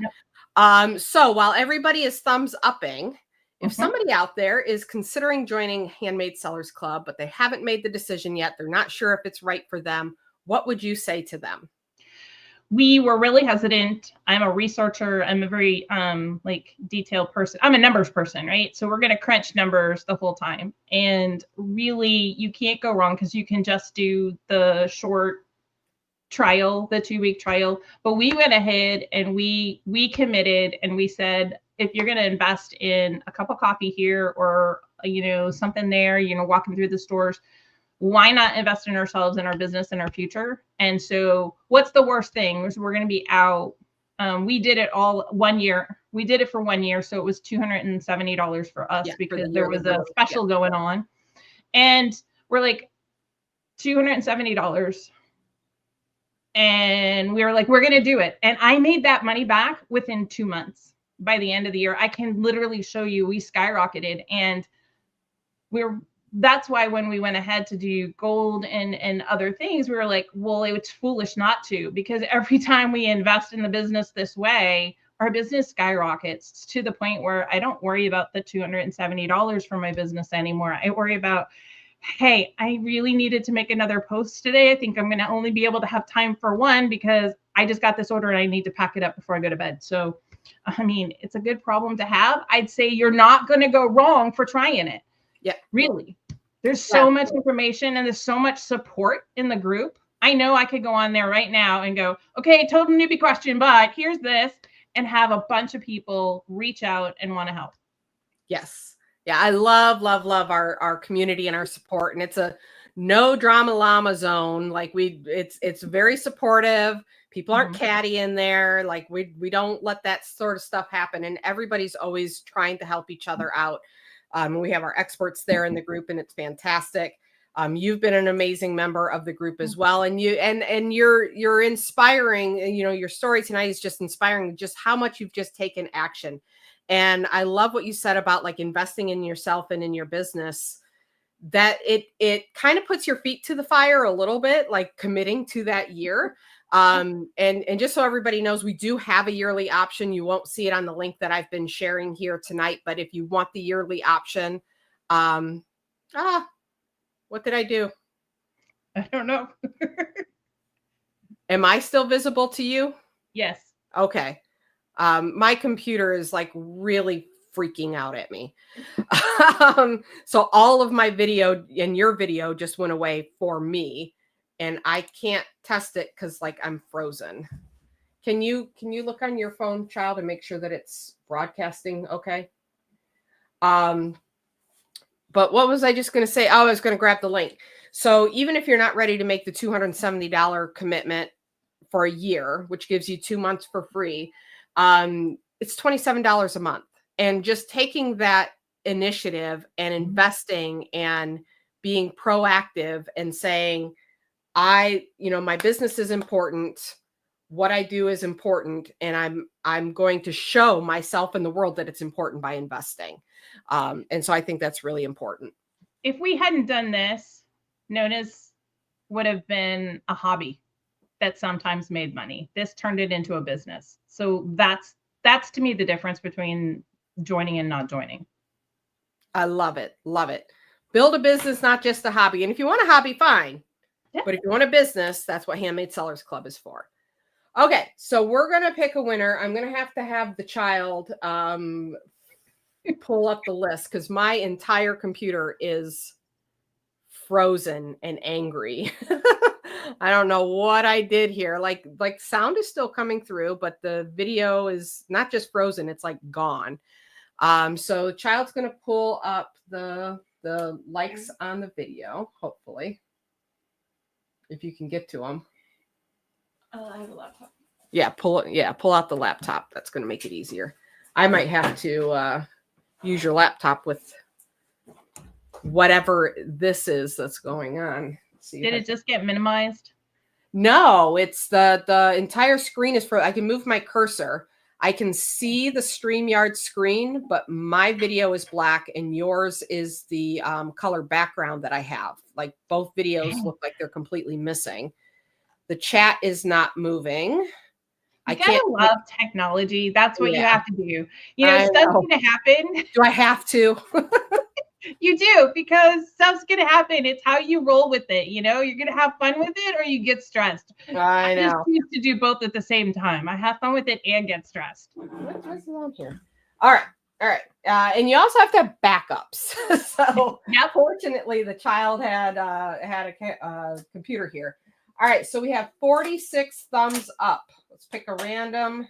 Yep. So while everybody is thumbs upping, if somebody out there is considering joining Handmade Sellers Club, but they haven't made the decision yet, they're not sure if it's right for them, what would you say to them? We were really hesitant. I'm a researcher. I'm a very detailed person. I'm a numbers person, right? So we're going to crunch numbers the whole time. And really, you can't go wrong because you can just do the short trial, the 2-week trial. But we went ahead and we committed, and we said, if you're going to invest in a cup of coffee here or, something there, walking through the stores, why not invest in ourselves and our business and our future? And so what's the worst thing? We're going to be out. We did it all 1 year. We did it for 1 year. So it was $270 for us because there was a special going on. And we're like, $270. And we were like, we're going to do it. And I made that money back within 2 months. By the end of the year, I can literally show you we skyrocketed. And that's why when we went ahead to do gold and other things, we were like, well, it's foolish not to, because every time we invest in the business this way, our business skyrockets to the point where I don't worry about the $270 for my business anymore. I worry about, hey, I really needed to make another post today. I think I'm going to only be able to have time for one because I just got this order and I need to pack it up before I go to bed. So, I mean, it's a good problem to have. I'd say you're not going to go wrong for trying it. Yeah, really. There's so much information and there's so much support in the group. I know I could go on there right now and go, okay, total newbie question, but here's this, and have a bunch of people reach out and want to help. Yes. Yeah, I love our community and our support. And it's a no drama llama zone. Like it's very supportive. People aren't catty in there. Like we don't let that sort of stuff happen. And everybody's always trying to help each other out. We have our experts there in the group, and it's fantastic. You've been an amazing member of the group as well. And you're inspiring, your story tonight is just inspiring just how much you've just taken action. And I love what you said about like investing in yourself and in your business, that it kind of puts your feet to the fire a little bit, like committing to that year. And just so everybody knows, we do have a yearly option. You won't see it on the link that I've been sharing here tonight, but if you want the yearly option, what did I do? I don't know. Am I still visible to you? Yes. Okay. My computer is like really freaking out at me. So all of my video and your video just went away for me, and I can't test it because like I'm frozen. Can you look on your phone, child, and make sure that it's broadcasting okay? But what was I just going to say? Oh, I was going to grab the link. So even if you're not ready to make the $270 commitment for a year, which gives you 2 months for free, it's $27 a month. And just taking that initiative and investing and being proactive and saying, my business is important. What I do is important. And I'm going to show myself in the world that it's important by investing. And so I think that's really important. If we hadn't done this, Nona's would have been a hobby that sometimes made money. This turned it into a business. So that's to me the difference between joining and not joining. I love it. Love it. Build a business, not just a hobby. And if you want a hobby, fine. Yeah. But if you want a business, that's what Handmade Sellers Club is for. Okay, so we're going to pick a winner. I'm going to have the child pull up the list because my entire computer is frozen and angry. I don't know what I did here. Like sound is still coming through, but the video is not just frozen, it's like gone. So the child's going to pull up the likes on the video, hopefully. If you can get to them. I have a laptop. Yeah, pull out the laptop. That's going to make it easier. I might have to use your laptop with whatever this is that's going on. Did it just get minimized? No, it's the entire screen is I can move my cursor. I can see the StreamYard screen, but my video is black and yours is the color background that I have. Like both videos look like they're completely missing. The chat is not moving. I gotta love technology. That's what you have to do. Stuff's gonna happen. Do I have to? You do, because stuff's gonna happen. It's how you roll with it. You're gonna have fun with it, or you get stressed. I know. just choose to do both at the same time. I have fun with it and get stressed. What's on here? All right. And you also have to have backups. So, fortunately, the child had a computer here. All right, so we have 46 thumbs up. Let's pick a random,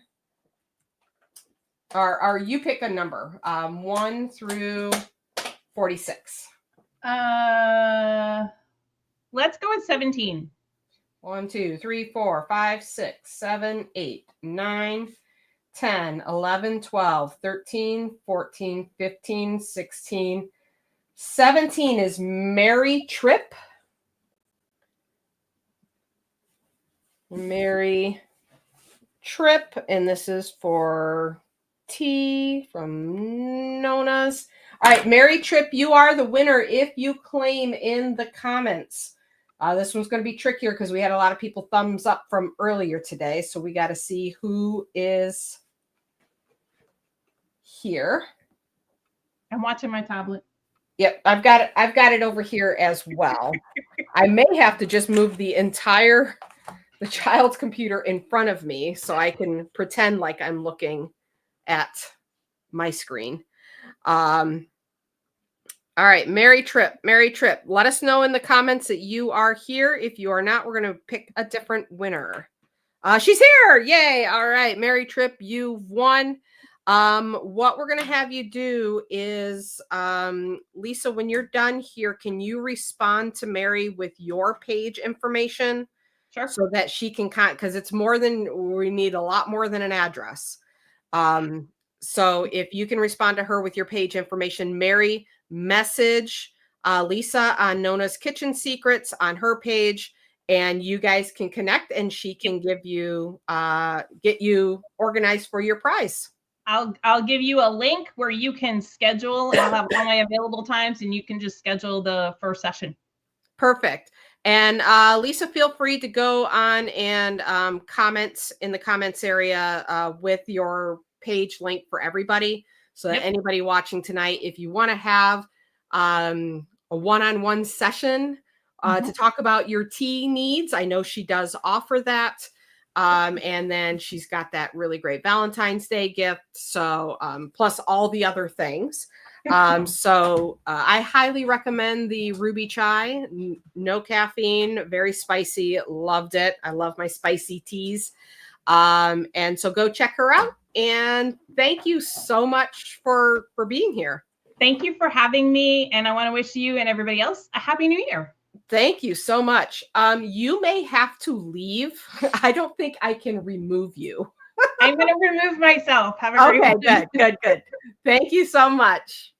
or you pick a number, 1 through 46. Let's go with 17. 1, 2, 3, 4, 5, 6, 7, 8, 9, 10, 11, 12, 13, 14, 15, 16, 17 is Mary Tripp. Mary Tripp, and this is for T from Nona's. All right, Mary Tripp, you are the winner if you claim in the comments. This one's going to be trickier because we had a lot of people thumbs up from earlier today, so we got to see who is here. I'm watching my tablet. Yep, I've got it over here as well. I may have to just move the child's computer in front of me so I can pretend like I'm looking at my screen. All right, Mary Tripp, let us know in the comments that you are here. If you are not, we're going to pick a different winner. She's here. Yay. All right, Mary Tripp, you've won. What we're going to have you do is, Lisa, when you're done here, can you respond to Mary with your page information? Sure. So that she can because it's we need a lot more than an address. So if you can respond to her with your page information, Mary, message Lisa on Nona's Kitchen Secrets on her page, and you guys can connect and she can give you get you organized for your prize. I'll give you a link where you can schedule. I'll have all my available times and you can just schedule the first session. Perfect. And Lisa, feel free to go on and comments in the comments area with your page link for everybody. So that anybody watching tonight, if you want to have a one-on-one session to talk about your tea needs, I know she does offer that. And then she's got that really great Valentine's Day gift. So plus all the other things. So I highly recommend the Ruby Chai. No caffeine, very spicy. Loved it. I love my spicy teas. And so go check her out. And thank you so much for being here. Thank you for having me. And I want to wish you and everybody else a Happy New Year. Thank you so much. You may have to leave. I don't think I can remove you. I'm going to remove myself. Have a great one. Good. Thank you so much.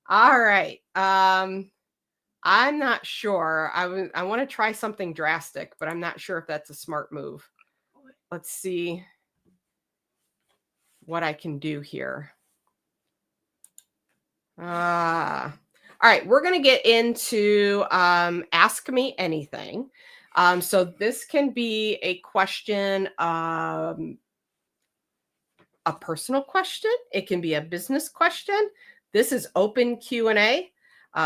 All right. I'm not sure. I want to try something drastic, but I'm not sure if that's a smart move. Let's see what I can do here. All right, we're going to get into Ask Me Anything. So this can be a question, a personal question. It can be a business question. This is open Q&A.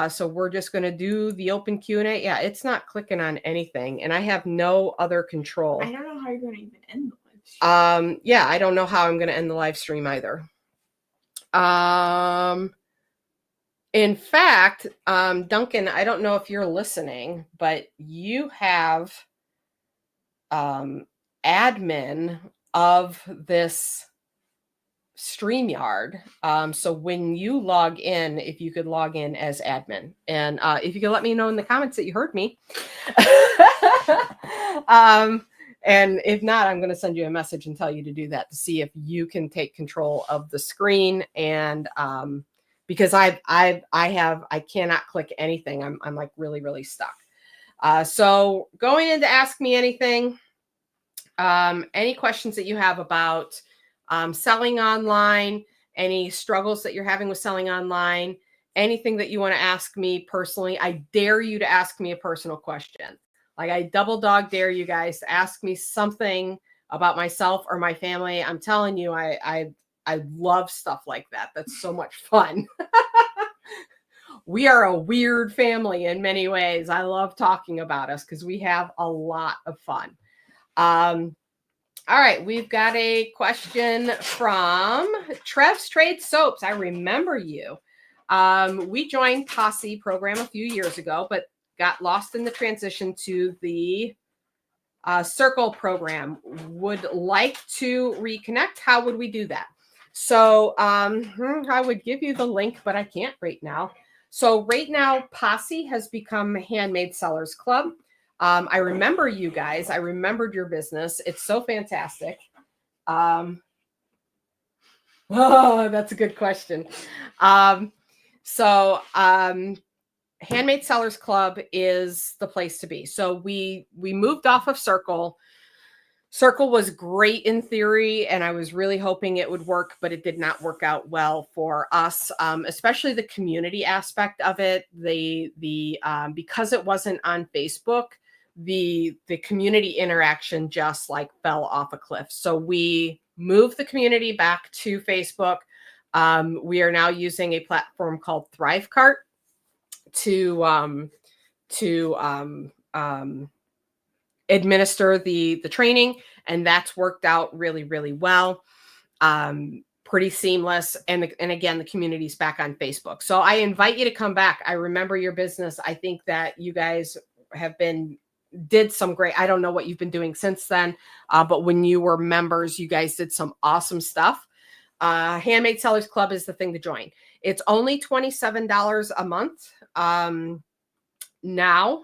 So we're just going to do the open Q&A. Yeah, it's not clicking on anything, and I have no other control. I don't know how you're going to even end the live stream. Yeah, I don't know how I'm going to end the live stream either. In fact, Duncan, I don't know if you're listening, but you have admin of this StreamYard. So when you log in, if you could log in as admin, and if you could let me know in the comments that you heard me. And if not, I'm going to send you a message and tell you to do that to see if you can take control of the screen. And because I cannot click anything. I'm like really stuck. So going into Ask Me Anything, any questions that you have about selling online, any struggles that you're having with selling online, anything that you want to ask me personally, I dare you to ask me a personal question. Like I double dog dare you guys to ask me something about myself or my family. I'm telling you, I love stuff like that. That's so much fun. We are a weird family in many ways. I love talking about us because we have a lot of fun. All right, we've got a question from Trev's Trade Soaps. I remember you. We joined Posse program a few years ago, but got lost in the transition to the Circle program. Would like to reconnect. How would we do that? So I would give you the link, but I can't right now. So right now, Posse has become Handmade Sellers Club. I remember you guys. I remembered your business. It's so fantastic. Oh, that's a good question. Handmade Sellers Club is the place to be. So we moved off of Circle. Circle was great in theory, and I was really hoping it would work, but it did not work out well for us, especially the community aspect of it. Because it wasn't on Facebook, the community interaction just like fell off a cliff. So we moved the community back to Facebook. We are now using a platform called Thrivecart to administer the training, and that's worked out really well. Pretty seamless, and again, the community's back on Facebook. So I invite you to come back. I remember your business. I think that you guys did some great. I don't know what you've been doing since then, but when you were members, you guys did some awesome stuff. Handmade Sellers Club is the thing to join. It's only $27 a month. Now,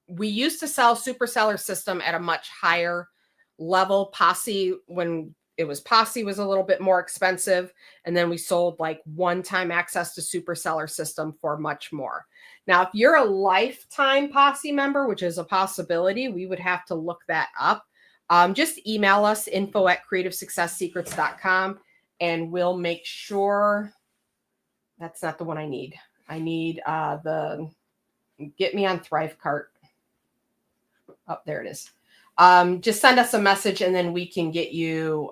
we used to sell Super Seller System at a much higher level. Posse, when it was Posse, was a little bit more expensive. And then we sold like one-time access to Super Seller System for much more. Now, if you're a lifetime Posse member, which is a possibility, we would have to look that up. Just email us info@creativesuccesssecrets.com, and we'll make sure. That's not the one I need. I need get me on Thrivecart. Oh, there it is. Just send us a message and then we can get you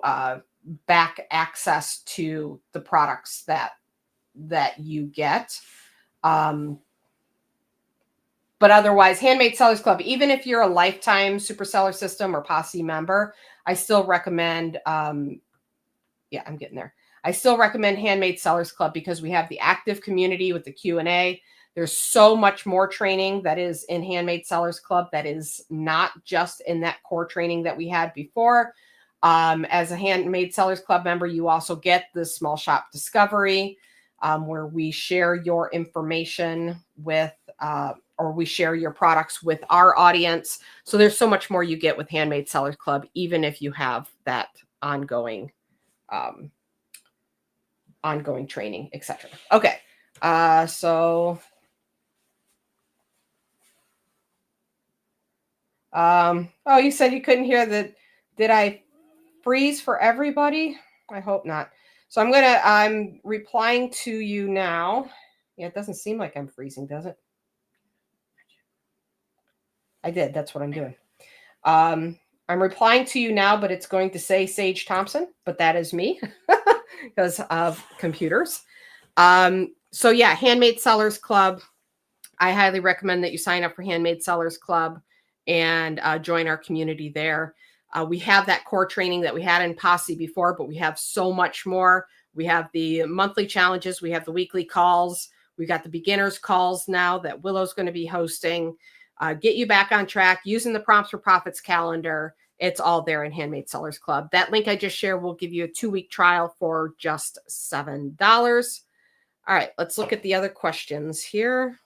back access to the products that you get. But otherwise, Handmade Sellers Club, even if you're a lifetime Super Seller System or Posse member, I still recommend, I'm getting there. I still recommend Handmade Sellers Club because we have the active community with the Q&A. There's so much more training that is in Handmade Sellers Club that is not just in that core training that we had before. As a Handmade Sellers Club member, you also get the Small Shop Discovery, where we share your information with, or we share your products with our audience. So there's so much more you get with Handmade Sellers Club, even if you have that ongoing training, etc. Okay. Oh, you said you couldn't hear that. Did I freeze for everybody? I hope not. So I'm replying to you now. Yeah, it doesn't seem like I'm freezing, does it? I did. That's what I'm doing. I'm replying to you now, but it's going to say Sage Thompson, but that is me because of computers. So yeah, Handmade Sellers Club. I highly recommend that you sign up for Handmade Sellers Club and join our community there. We have that core training that we had in Posse before, but we have so much more. We have the monthly challenges. We have the weekly calls. We've got the beginners calls now that Willow's going to be hosting. Get you back on track using the Prompts for Profits calendar. It's all there in Handmade Sellers Club. That link I just shared will give you a 2-week trial for just $7. All right, let's look at the other questions here.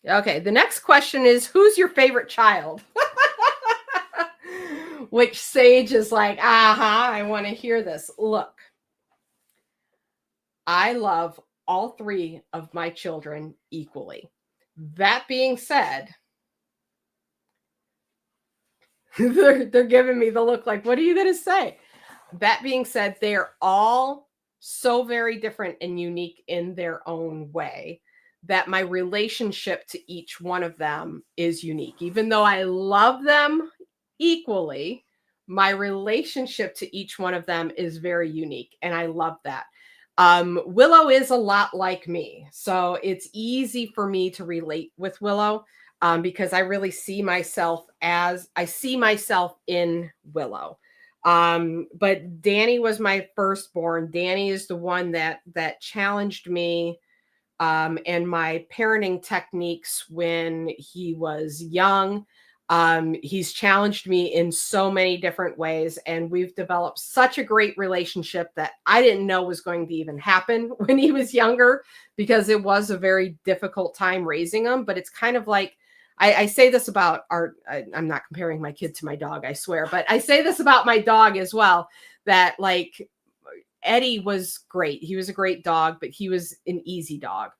Okay, the next question is, who's your favorite child? Which Sage is like, I want to hear this. Look, I love all 3 of my children equally. That being said, they're giving me the look like, what are you going to say? That being said, they are all so very different and unique in their own way that my relationship to each one of them is unique. Even though I love them equally, my relationship to each one of them is very unique, and I love that. Willow is a lot like me, so it's easy for me to relate with Willow because I really see myself in Willow. But Danny was my firstborn. Danny is the one that challenged me and my parenting techniques when he was young. He's challenged me in so many different ways, and we've developed such a great relationship that I didn't know was going to even happen when he was younger, because it was a very difficult time raising him. But it's kind of like, I say this about I'm not comparing my kid to my dog, I swear, but I say this about my dog as well, that like Eddie was great. He was a great dog, but he was an easy dog.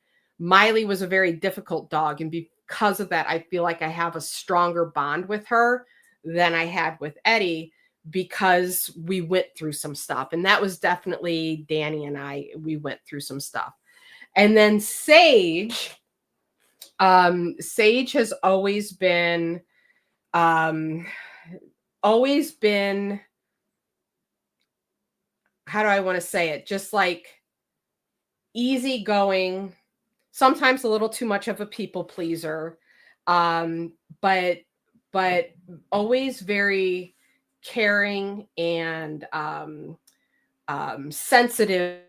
Miley was a very difficult dog. And because of that, I feel like I have a stronger bond with her than I had with Eddie, because we went through some stuff. And that was definitely Danny and we went through some stuff. And then Sage has always been, how do I want to say it? Just like easygoing, sometimes a little too much of a people pleaser, but always very caring and sensitive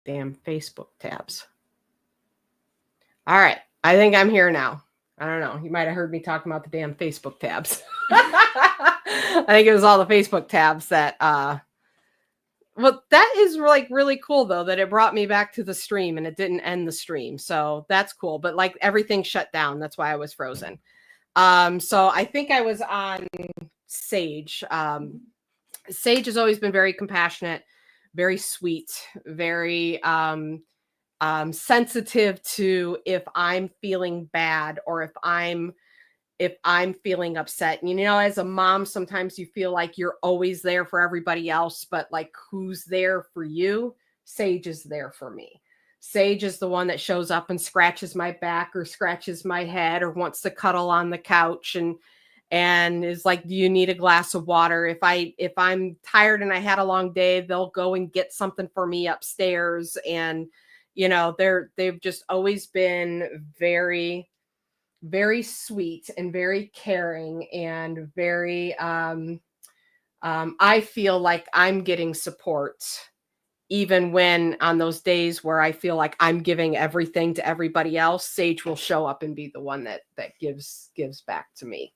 Damn Facebook tabs. All right. I think I'm here now. I don't know. You might have heard me talking about the damn Facebook tabs. I think it was all the Facebook tabs that, well, that is like really cool though, that it brought me back to the stream and it didn't end the stream. So that's cool. But like everything shut down. That's why I was frozen. So I think I was on Sage. Sage has always been very compassionate, very sweet, very sensitive to if I'm feeling bad or if I'm feeling upset. And, you know, as a mom, sometimes you feel like you're always there for everybody else, but like who's there for you? Sage is there for me. Sage is the one that shows up and scratches my back or scratches my head or wants to cuddle on the couch and is like, do you need a glass of water? If I'm tired and I had a long day, they'll go and get something for me upstairs. And, you know, they've just always been very, very sweet and very caring and very, I feel like I'm getting support even when on those days where I feel like I'm giving everything to everybody else, Sage will show up and be the one that gives back to me.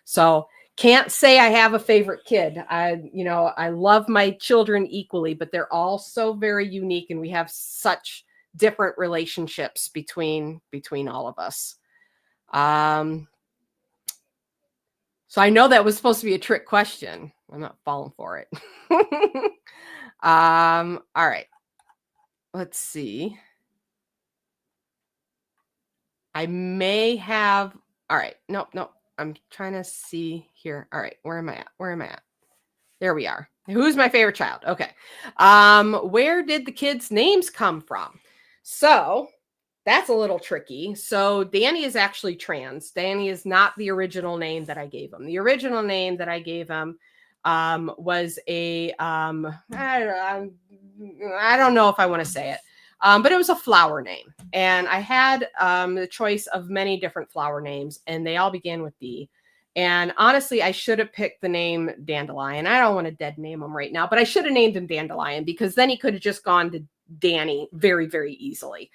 So can't say I have a favorite kid. I love my children equally, but they're all so very unique and we have such different relationships between all of us. So I know that was supposed to be a trick question. I'm not falling for it. All right. Let's see. I may have. All right. Nope. I'm trying to see here. All right. Where am I at? There we are. Who's my favorite child? Okay. Where did the kids' names come from? So that's a little tricky. So Danny is actually trans. Danny is not the original name that I gave him. The original name that I gave him was a I don't know if I want to say it, but it was a flower name. And I had the choice of many different flower names, and they all began with D. And honestly, I should have picked the name Dandelion. I don't want to dead name him right now, but I should have named him Dandelion because then he could have just gone to Danny very, very easily.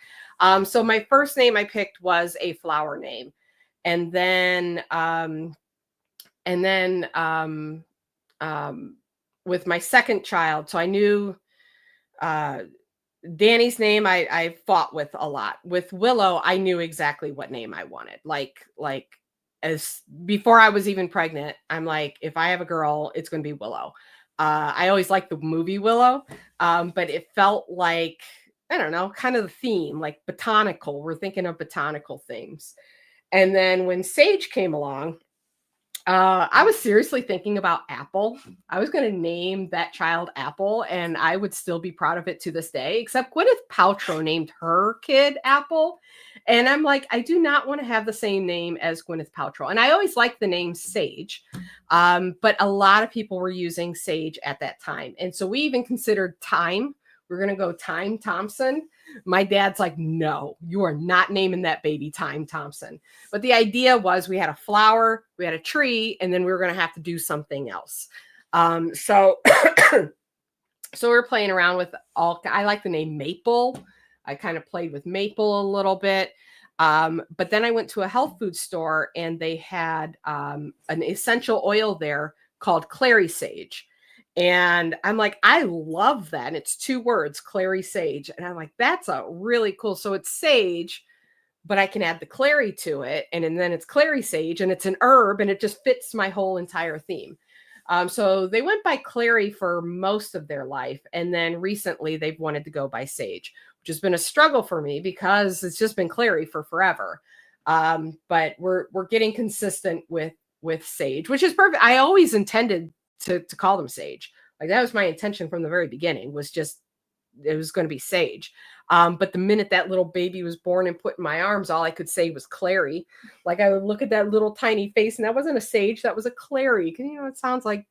So my first name I picked was a flower name. And then with my second child, so I knew Danny's name I fought with a lot. With Willow, I knew exactly what name I wanted. Like as before I was even pregnant, I'm like, if I have a girl, it's going to be Willow. I always liked the movie Willow, but it felt like, I don't know, kind of the theme, like botanical. We're thinking of botanical themes. And then when Sage came along, I was seriously thinking about Apple. I was going to name that child Apple, and I would still be proud of it to this day, except Gwyneth Paltrow named her kid Apple. And I'm like, I do not want to have the same name as Gwyneth Paltrow. And I always liked the name Sage, but a lot of people were using Sage at that time. And so we even considered Time. We're going to go Time Thompson. My dad's like, no, you are not naming that baby Time Thompson. But the idea was we had a flower, we had a tree, and then we were going to have to do something else. So we were playing around with I like the name Maple. I kind of played with Maple a little bit. But then I went to a health food store and they had an essential oil there called Clary Sage. And I'm like, I love that. And it's 2 words, Clary Sage. And I'm like, that's a really cool. So it's sage, but I can add the clary to it. And then it's Clary Sage and it's an herb and it just fits my whole entire theme. So they went by Clary for most of their life. And then recently they've wanted to go by Sage, which has been a struggle for me because it's just been Clary for forever. But we're getting consistent with Sage, which is perfect. I always intended to call them Sage. Like that was my intention from the very beginning, was just, it was going to be Sage. But the minute that little baby was born and put in my arms, all I could say was Clary. Like I would look at that little tiny face and that wasn't a Sage, that was a Clary. Cause you know, it sounds like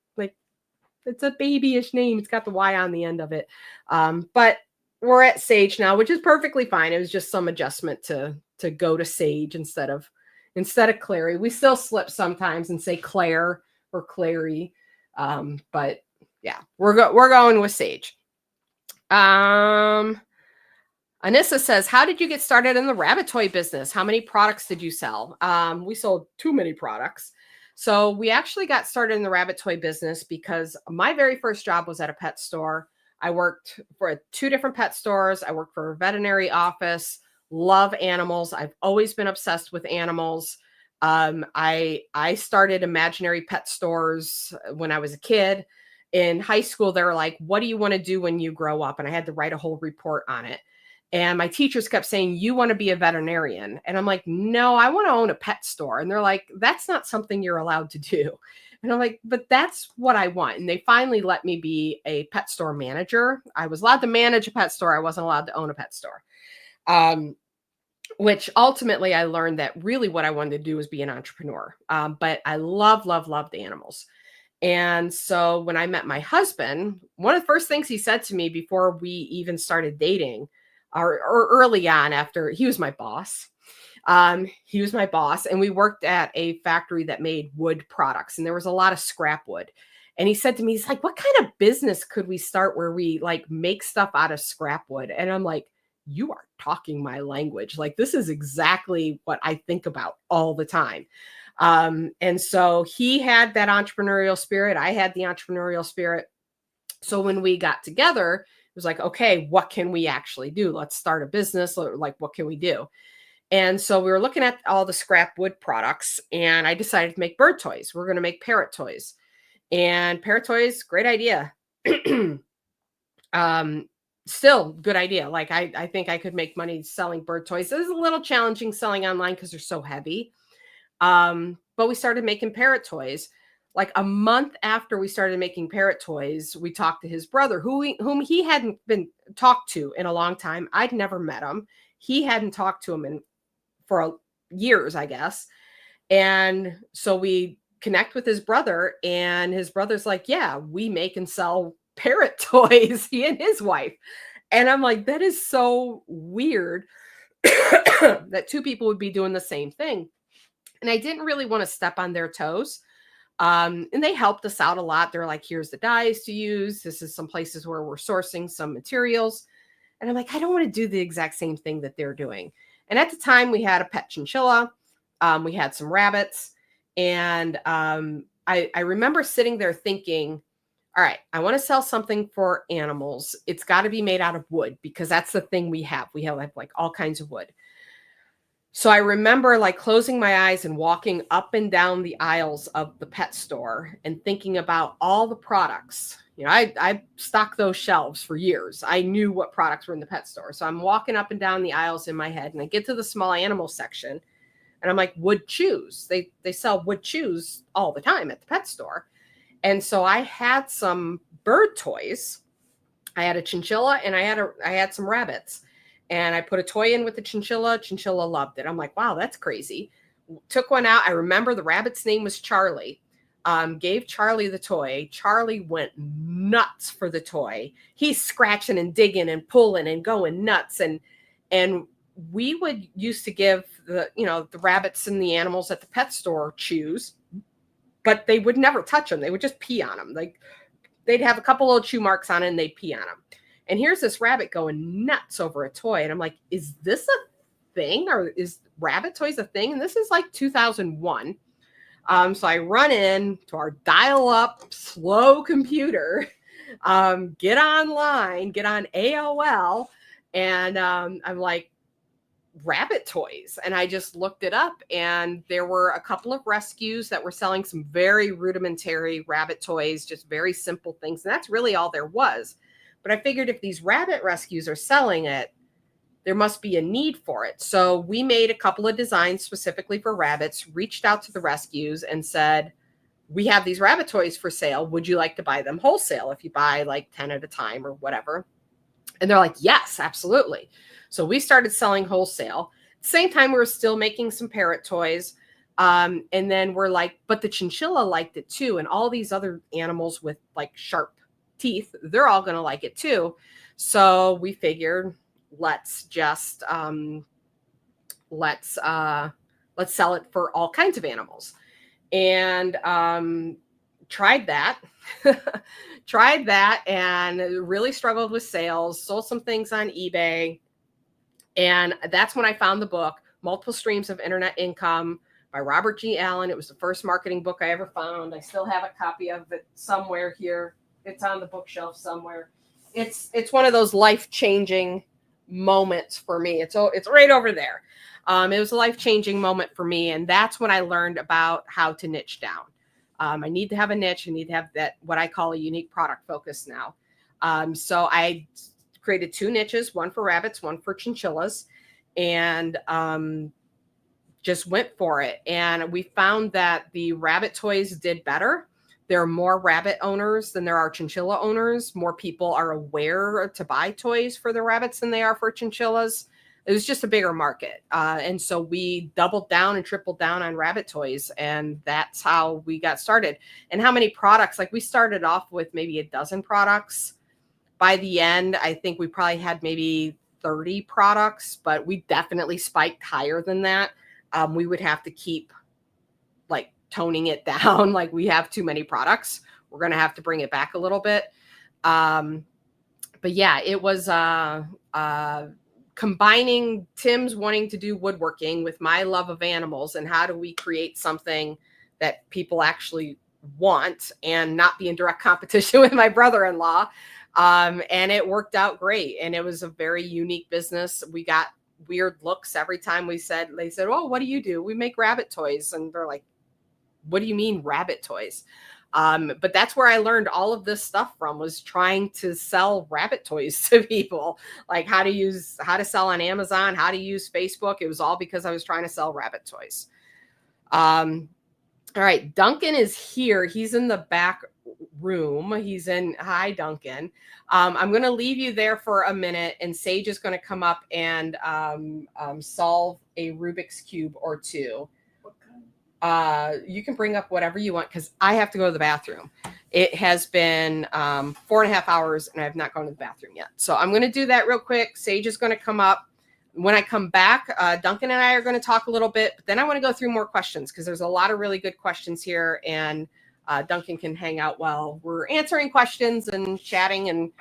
it's a babyish name. It's got the Y on the end of it. But we're at Sage now, which is perfectly fine. It was just some adjustment to go to Sage instead of Clary. We still slip sometimes and say Claire or Clary. But yeah, we're going with Sage. All Anissa says, how did you get started in the rabbit toy business? How many products did you sell? We sold too many products. So we actually got started in the rabbit toy business because my very first job was at a pet store. I worked for 2 different pet stores. I worked for a veterinary office. Love animals. I've always been obsessed with animals. I started imaginary pet stores when I was a kid. In high school, they were like, what do you want to do when you grow up? And I had to write a whole report on it. And my teachers kept saying, you want to be a veterinarian. And I'm like, no, I want to own a pet store. And they're like, that's not something you're allowed to do. And I'm like, but that's what I want. And they finally let me be a pet store manager. I was allowed to manage a pet store. I wasn't allowed to own a pet store. Which ultimately I learned that really what I wanted to do was be an entrepreneur. But I loved animals. And so when I met my husband, one of the first things he said to me before we even started dating, or early on, after he was my boss. He was my boss, and we worked at a factory that made wood products, and there was a lot of scrap wood. And he said to me, he's like, what kind of business could we start where we like make stuff out of scrap wood? And I'm like, you are talking my language. Like, this is exactly what I think about all the time. And so he had that entrepreneurial spirit. I had the entrepreneurial spirit. So when we got together, it was like, okay, what can we actually do? Let's start a business. Like, what can we do? And so we were looking at all the scrap wood products, and I decided to make bird toys. We're going to make parrot toys. And parrot toys, great idea. Still good idea. Like, I think I could make money selling bird toys. It is a little challenging selling online because they're so heavy. But we started making parrot toys. Like a month after we started making parrot toys, we talked to his brother, whom he hadn't been talked to in a long time. I'd never met him. He hadn't talked to him for years, I guess. And so we connect with his brother, and his brother's like, yeah, we make and sell parrot toys, he and his wife. And I'm like, that is so weird that 2 people would be doing the same thing. And I didn't really want to step on their toes. And they helped us out a lot. They're like, here's the dyes to use. This is some places where we're sourcing some materials. And I'm like, I don't want to do the exact same thing that they're doing. And at the time we had a pet chinchilla. We had some rabbits. And I remember sitting there thinking, all right, I want to sell something for animals. It's got to be made out of wood because that's the thing we have. We have like all kinds of wood. So I remember like closing my eyes and walking up and down the aisles of the pet store and thinking about all the products. You know, I stocked those shelves for years. I knew what products were in the pet store. So I'm walking up and down the aisles in my head, and I get to the small animal section, and I'm like, wood chews. They sell wood chews all the time at the pet store. And so I had some bird toys. I had a chinchilla, and I had some rabbits. And I put a toy in with the chinchilla. Chinchilla loved it. I'm like, wow, that's crazy. Took one out. I remember the rabbit's name was Charlie. Gave Charlie the toy. Charlie went nuts for the toy. He's scratching and digging and pulling and going nuts. And we would used to give the rabbits and the animals at the pet store chews, but they would never touch them. They would just pee on them. Like, they'd have a couple little chew marks on it, and they'd pee on them. And here's this rabbit going nuts over a toy. And I'm like, is this a thing, or is rabbit toys a thing? And this is like 2001. So I run in to our dial-up slow computer, get online, get on AOL. And I'm like, rabbit toys. And I just looked it up, and there were a couple of rescues that were selling some very rudimentary rabbit toys, just very simple things. And that's really all there was. But I figured if these rabbit rescues are selling it, there must be a need for it. So we made a couple of designs specifically for rabbits, reached out to the rescues and said, we have these rabbit toys for sale. Would you like to buy them wholesale if you buy like 10 at a time or whatever? And they're like, yes, absolutely. So we started selling wholesale. At the same time, we were still making some parrot toys. And then we're like, but the chinchilla liked it too. And all these other animals with like sharp teeth, they're all going to like it too. So we figured, let's just let's sell it for all kinds of animals. And tried that and really struggled with sales, sold some things on eBay. And that's when I found the book, Multiple Streams of Internet Income by Robert G. Allen. It was the first marketing book I ever found. I still have a copy of it somewhere here. It's on the bookshelf somewhere. It's one of those life-changing moments for me. It's right over there. It was a life-changing moment for me, and that's when I learned about how to niche down. I need to have a niche. I need to have that, what I call a unique product focus now. So I created 2 niches, one for rabbits, one for chinchillas, and just went for it. And we found that the rabbit toys did better. There are more rabbit owners than there are chinchilla owners. More people are aware to buy toys for the rabbits than they are for chinchillas. It was just a bigger market. And so we doubled down and tripled down on rabbit toys. And that's how we got started. And how many products, like we started off with maybe a dozen products. By the end, I think we probably had maybe 30 products, but we definitely spiked higher than that. We would have to keep like toning it down. Like we have too many products. We're going to have to bring it back a little bit. But yeah, it was combining Tim's wanting to do woodworking with my love of animals, and how do we create something that people actually want and not be in direct competition with my brother-in-law. And it worked out great. And it was a very unique business. We got weird looks every time they said, oh, what do you do? We make rabbit toys. And they're like, what do you mean rabbit toys? But that's where I learned all of this stuff from, was trying to sell rabbit toys to people, like how to sell on Amazon, how to use Facebook. It was all because I was trying to sell rabbit toys. All right. Duncan is here. He's in the back room. Hi, Duncan. I'm going to leave you there for a minute, and Sage is going to come up and solve a Rubik's Cube or 2. You can bring up whatever you want, because I have to go to the bathroom. It has been 4.5 hours and I have not gone to the bathroom yet. So I'm going to do that real quick. Sage is going to come up. When I come back, Duncan and I are going to talk a little bit, but then I want to go through more questions, because there's a lot of really good questions here, and Duncan can hang out while we're answering questions and chatting and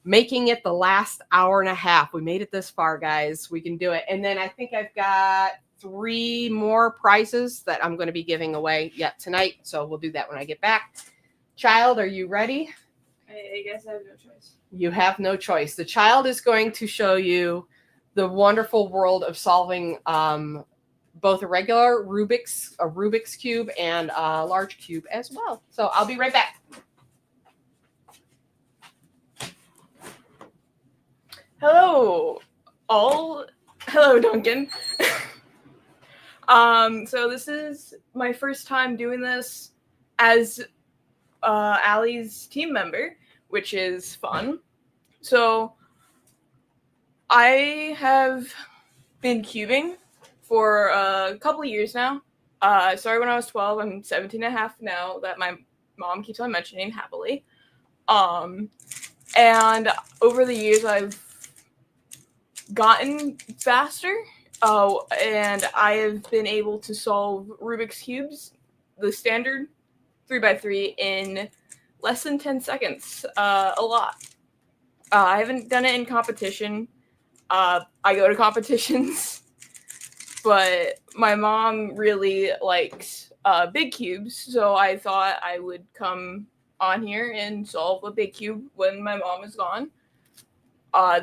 making it the last hour and a half. We made it this far, guys. We can do it. And then I think I've got 3 more prizes that I'm going to be giving away yet tonight. So we'll do that when I get back. Child, are you ready? I guess I have no choice. You have no choice. The child is going to show you the wonderful world of solving both a regular Rubik's Cube and a large cube as well. So I'll be right back. Hello, all. Hello, Duncan. So this is my first time doing this as Allie's team member, which is fun. So I have been cubing for a couple of years now. Started when I was 12. I'm 17 and a half now, that my mom keeps on mentioning happily. And over the years, I've gotten faster. And I have been able to solve Rubik's Cubes, the standard 3x3, in less than 10 seconds. A lot. I haven't done it in competition. I go to competitions, but my mom really likes big cubes, so I thought I would come on here and solve a big cube when my mom is gone.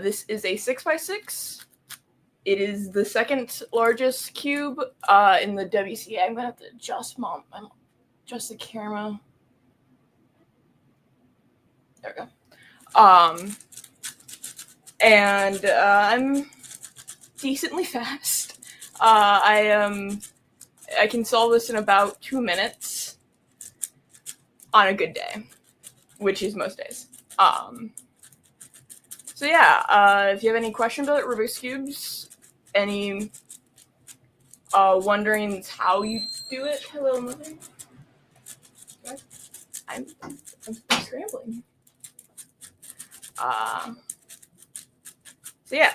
This is a 6x6. It is the second largest cube in the WCA. I'm gonna have to adjust the camera. There we go. And I'm decently fast. I can solve this in about 2 minutes on a good day, which is most days. So yeah, if you have any questions about Rubik's Cubes, any wondering how you do it, hello mother. I'm scrambling. So yeah.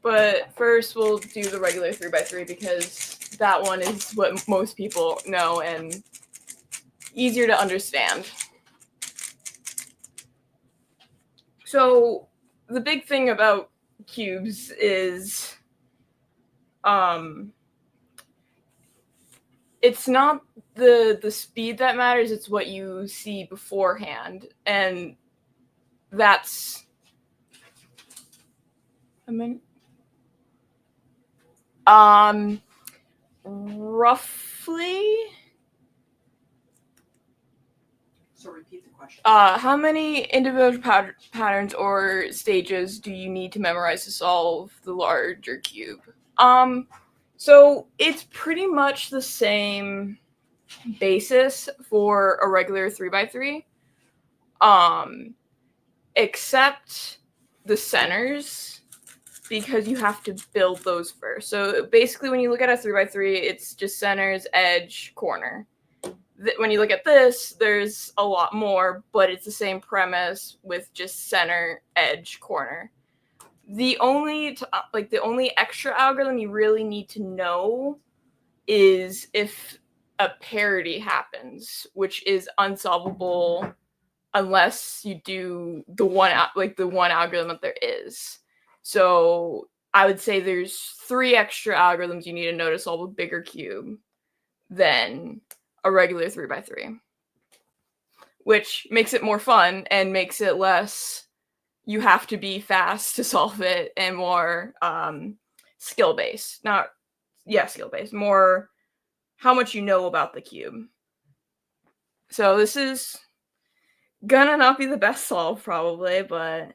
But first we'll do the regular 3x3, because that one is what most people know and easier to understand. So the big thing about cubes is it's not the speed that matters, it's what you see beforehand. And that's a minute. Roughly. So repeat the question. How many individual patterns or stages do you need to memorize to solve the larger cube? So it's pretty much the same basis for a regular 3x3, except the centers, because you have to build those first. So basically, when you look at a 3x3, it's just centers, edge, corner. When you look at this, there's a lot more, but it's the same premise with just center, edge, corner. The only extra algorithm you really need to know is if a parity happens, which is unsolvable unless you do the one algorithm that there is. So I would say there's 3 extra algorithms you need to know to solve a bigger cube than a regular 3x3, which makes it more fun and makes it less you have to be fast to solve it, and more skill-based. Skill-based. More how much you know about the cube. So this is gonna not be the best solve probably, but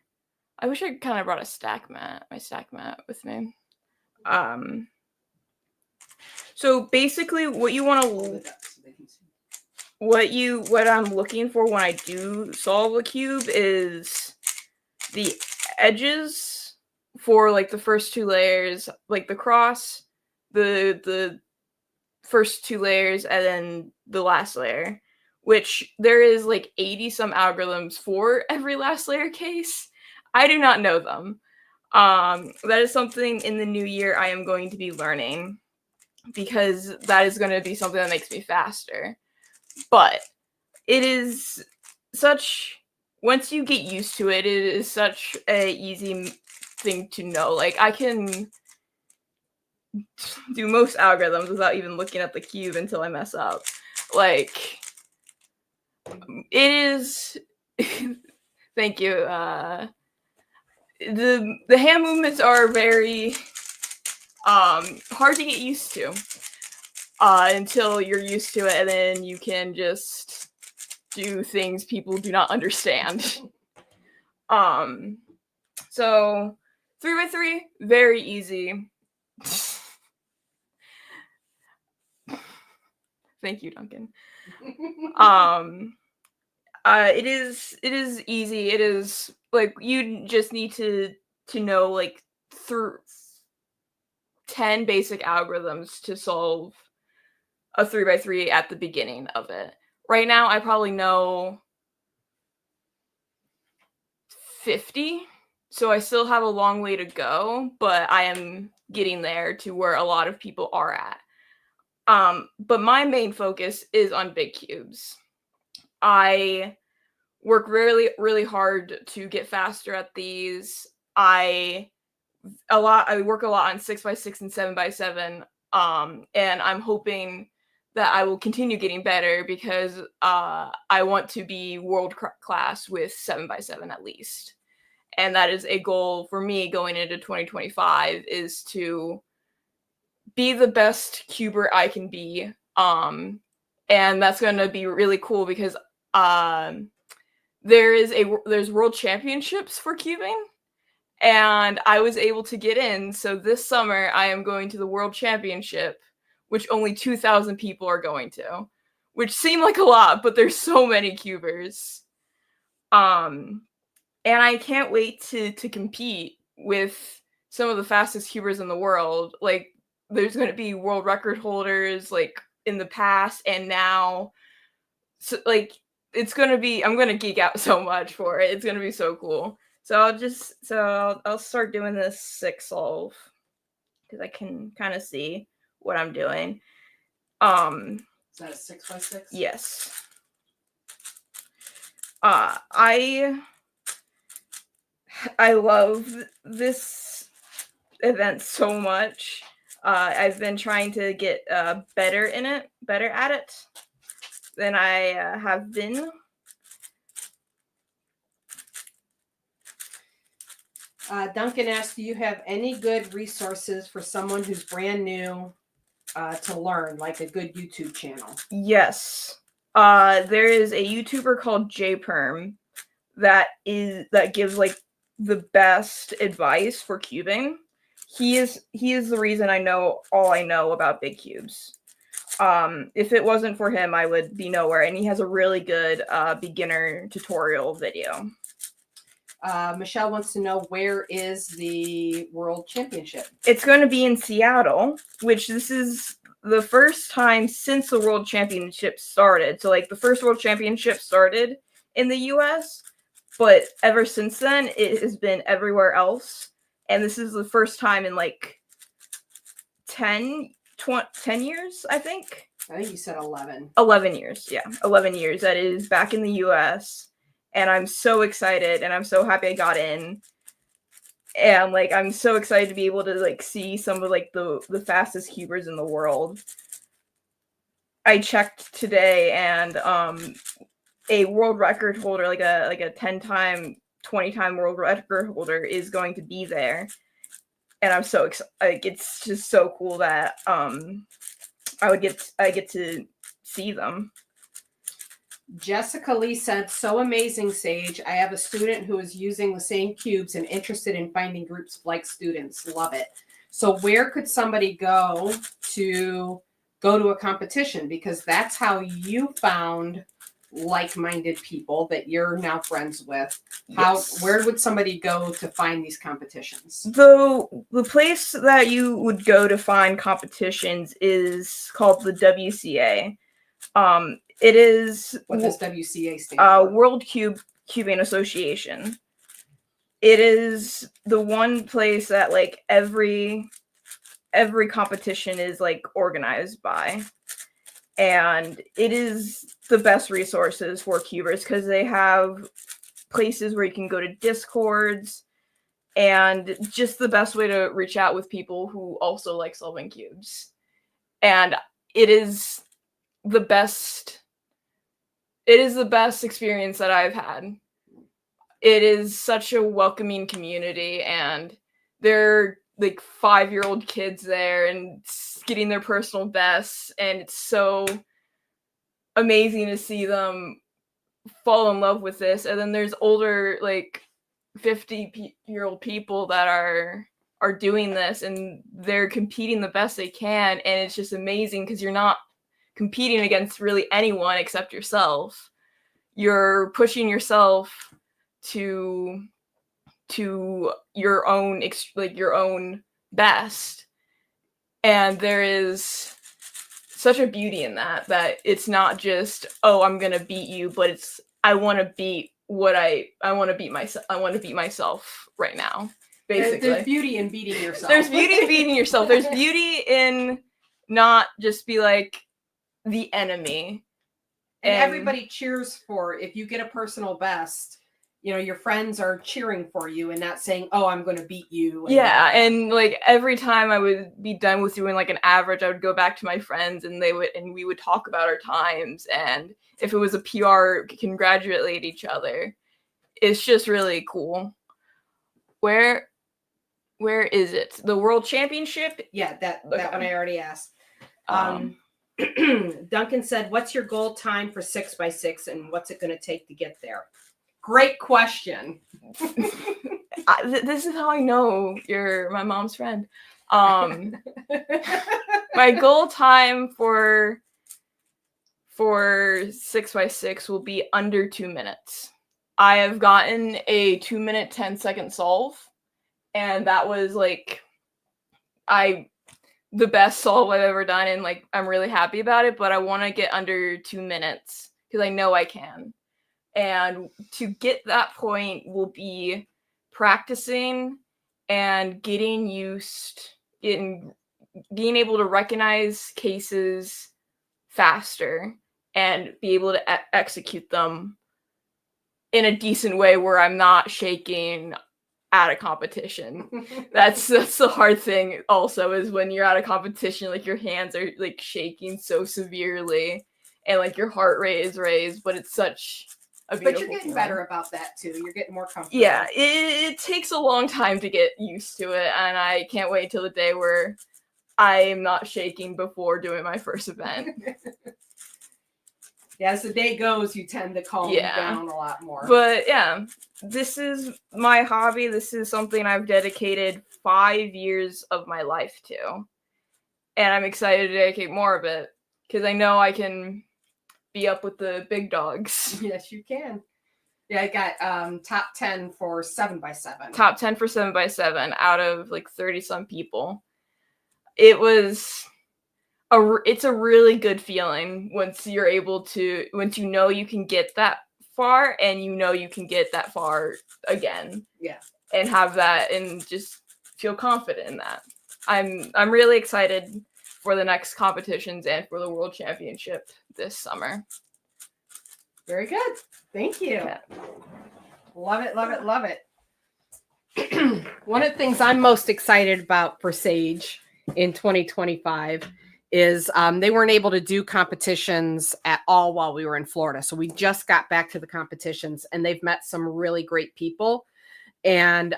I wish I kind of brought my stack mat with me. So basically what you want to what I'm looking for when I do solve a cube is the edges for like the first 2 layers, like the cross, the first 2 layers, and then the last layer, which there is like 80 some algorithms for every last layer case. I do not know them. That is something in the new year I am going to be learning, because that is going to be something that makes me faster. But it is once you get used to it, it is such a easy thing to know. Like, I can do most algorithms without even looking at the cube until I mess up. Like, it is thank you. The hand movements are very hard to get used to until you're used to it, and then you can just do things people do not understand. So 3x3, very easy. Thank you, Duncan. It is easy. It is like you just need to know like 10 basic algorithms to solve a 3x3 at the beginning of it. Right now, I probably know 50, so I still have a long way to go, but I am getting there to where a lot of people are at. But my main focus is on big cubes. I work really, really hard to get faster at these. I work a lot on 6x6 and 7x7, and I'm hoping that I will continue getting better, because I want to be world class with 7x7 at least. And that is a goal for me going into 2025, is to be the best cuber I can be. And that's going to be really cool, because there's world championships for cubing, and I was able to get in. So this summer I am going to the world championship, which only 2,000 people are going to, which seem like a lot, but there's so many cubers. And I can't wait to compete with some of the fastest cubers in the world. Like, there's going to be world record holders like in the past and now. So like, it's going to be, I'm going to geek out so much for it. It's going to be so cool. So I'll start doing this 6 solve, because I can kind of see what I'm doing. Is that a 6x6? Yes. I I love this event so much. I've been trying to get better at it than I have been. Duncan asked, do you have any good resources for someone who's brand new to learn, like a good YouTube channel? Yes. There is a YouTuber called JPerm that gives like the best advice for cubing. He is the reason I know all I know about big cubes. If it wasn't for him, I would be nowhere. And he has a really good beginner tutorial video. Michelle wants to know, where is the World Championship? It's going to be in Seattle, which this is the first time since the World Championship started. So, like, the first World Championship started in the US, but ever since then, it has been everywhere else. And this is the first time in, like, 10 years, I think. I think you said 11. 11 years, yeah. 11 years that is back in the US. And I'm so excited, and I'm so happy I got in. And, like, I'm so excited to be able to, like, see some of, like, the fastest cubers in the world. I checked today, and a world record holder, like a 10-time, 20-time world record holder is going to be there. And I'm so excited. Like, it's just so cool that I get to see them. Jessica Lee said, so amazing, Sage. I have a student who is using the same cubes and interested in finding groups of like students. Love it. So where could somebody go to a competition? Because that's how you found like-minded people that you're now friends with. Yes. Where would somebody go to find these competitions? The place that you would go to find competitions is called the WCA. It is what does WCA stand for? World Cubing Association. It is the one place that like every competition is like organized by, and it is the best resources for cubers because they have places where you can go to Discords, and just the best way to reach out with people who also like solving cubes. And it is the best experience that I've had. It is such a welcoming community, and they're like 5-year-old kids there and getting their personal bests, and it's so amazing to see them fall in love with this. And then there's older, like 50-year-old people that are doing this, and they're competing the best they can, and it's just amazing because you're not competing against really anyone except yourself. You're pushing yourself to your own your own best, and there is such a beauty in that it's not just, oh, I'm gonna beat you, but it's I want to beat myself. I want to beat myself right now. Basically, there's beauty in beating yourself. There's beauty in beating yourself. There's beauty in not just be like the enemy. And everybody cheers for, if you get a personal best, you know, your friends are cheering for you and not saying, oh, I'm going to beat you. And like every time I would be done with doing like an average, I would go back to my friends and we would talk about our times. And if it was a PR, congratulate each other. It's just really cool. Where is it? The World Championship? Yeah, that one I already asked. Duncan said, what's your goal time for 6x6 and what's it going to take to get there? Great question. This is how I know you're my mom's friend. My goal time for 6x6 will be under 2 minutes. I have gotten a 2-minute 10-second solve, and that was like the best solve I've ever done, and like I'm really happy about it, but I want to get under 2 minutes because I know I can. And to get that point will be practicing and getting used, being able to recognize cases faster and be able to execute them in a decent way where I'm not shaking at a competition. That's the hard thing also, is when you're at a competition, like your hands are like shaking so severely and like your heart rate is raised, but it's such a beautiful But you're getting feeling. better about that too. You're getting more comfortable. Yeah, it takes a long time to get used to it, and I can't wait till the day where I'm not shaking before doing my first event. Yeah, as the day goes, you tend to calm down a lot more. But yeah, this is my hobby. This is something I've dedicated 5 years of my life to. And I'm excited to dedicate more of it because I know I can be up with the big dogs. Yes, you can. Yeah, I got top 10 for 7x7. Top 10 for 7x7 out of like 30 some people. It's a really good feeling once you're able to, once you know you can get that far and you know you can get that far again. Yeah. And have that and just feel confident in that. I'm really excited for the next competitions and for the World Championship this summer. Very good. Thank you. Yeah. Love it, love it, love it. One of the things I'm most excited about for Sage in 2025 is they weren't able to do competitions at all while we were in Florida. So we just got back to the competitions and they've met some really great people. And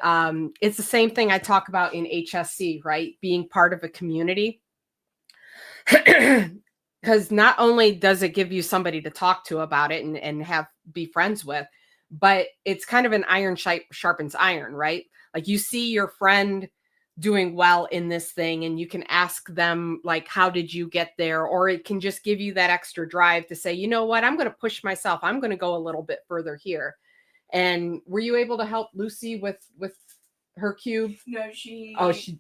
it's the same thing I talk about in HSC, right? Being part of a community. Because not only does it give you somebody to talk to about it and be friends with, but it's kind of an iron sharpens iron, right? Like you see your friend doing well in this thing and you can ask them like, how did you get there? Or it can just give you that extra drive to say, you know what, I'm going to push myself. I'm going to go a little bit further here. And were you able to help Lucy with her cube? No, she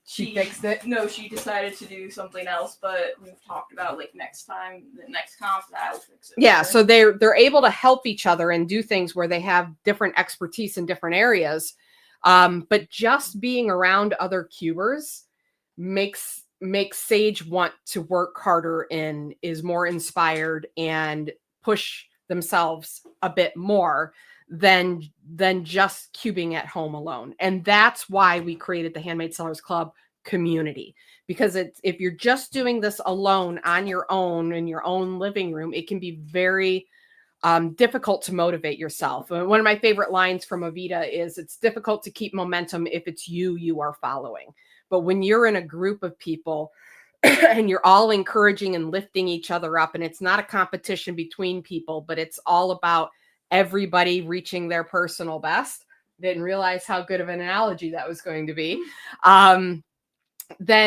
fixed it. No, she decided to do something else, but we've talked about like next time, the next comp, I'll fix it. Yeah, so they're able to help each other and do things where they have different expertise in different areas. But just being around other cubers makes Sage want to work harder and is more inspired and push themselves a bit more than just cubing at home alone. And that's why we created the Handmade Sellers Club community, because if you're just doing this alone on your own in your own living room, it can be very difficult to motivate yourself. One of my favorite lines from Avita is, it's difficult to keep momentum if it's you are following. But when you're in a group of people and you're all encouraging and lifting each other up, and it's not a competition between people, but it's all about everybody reaching their personal best. Didn't realize how good of an analogy that was going to be. Then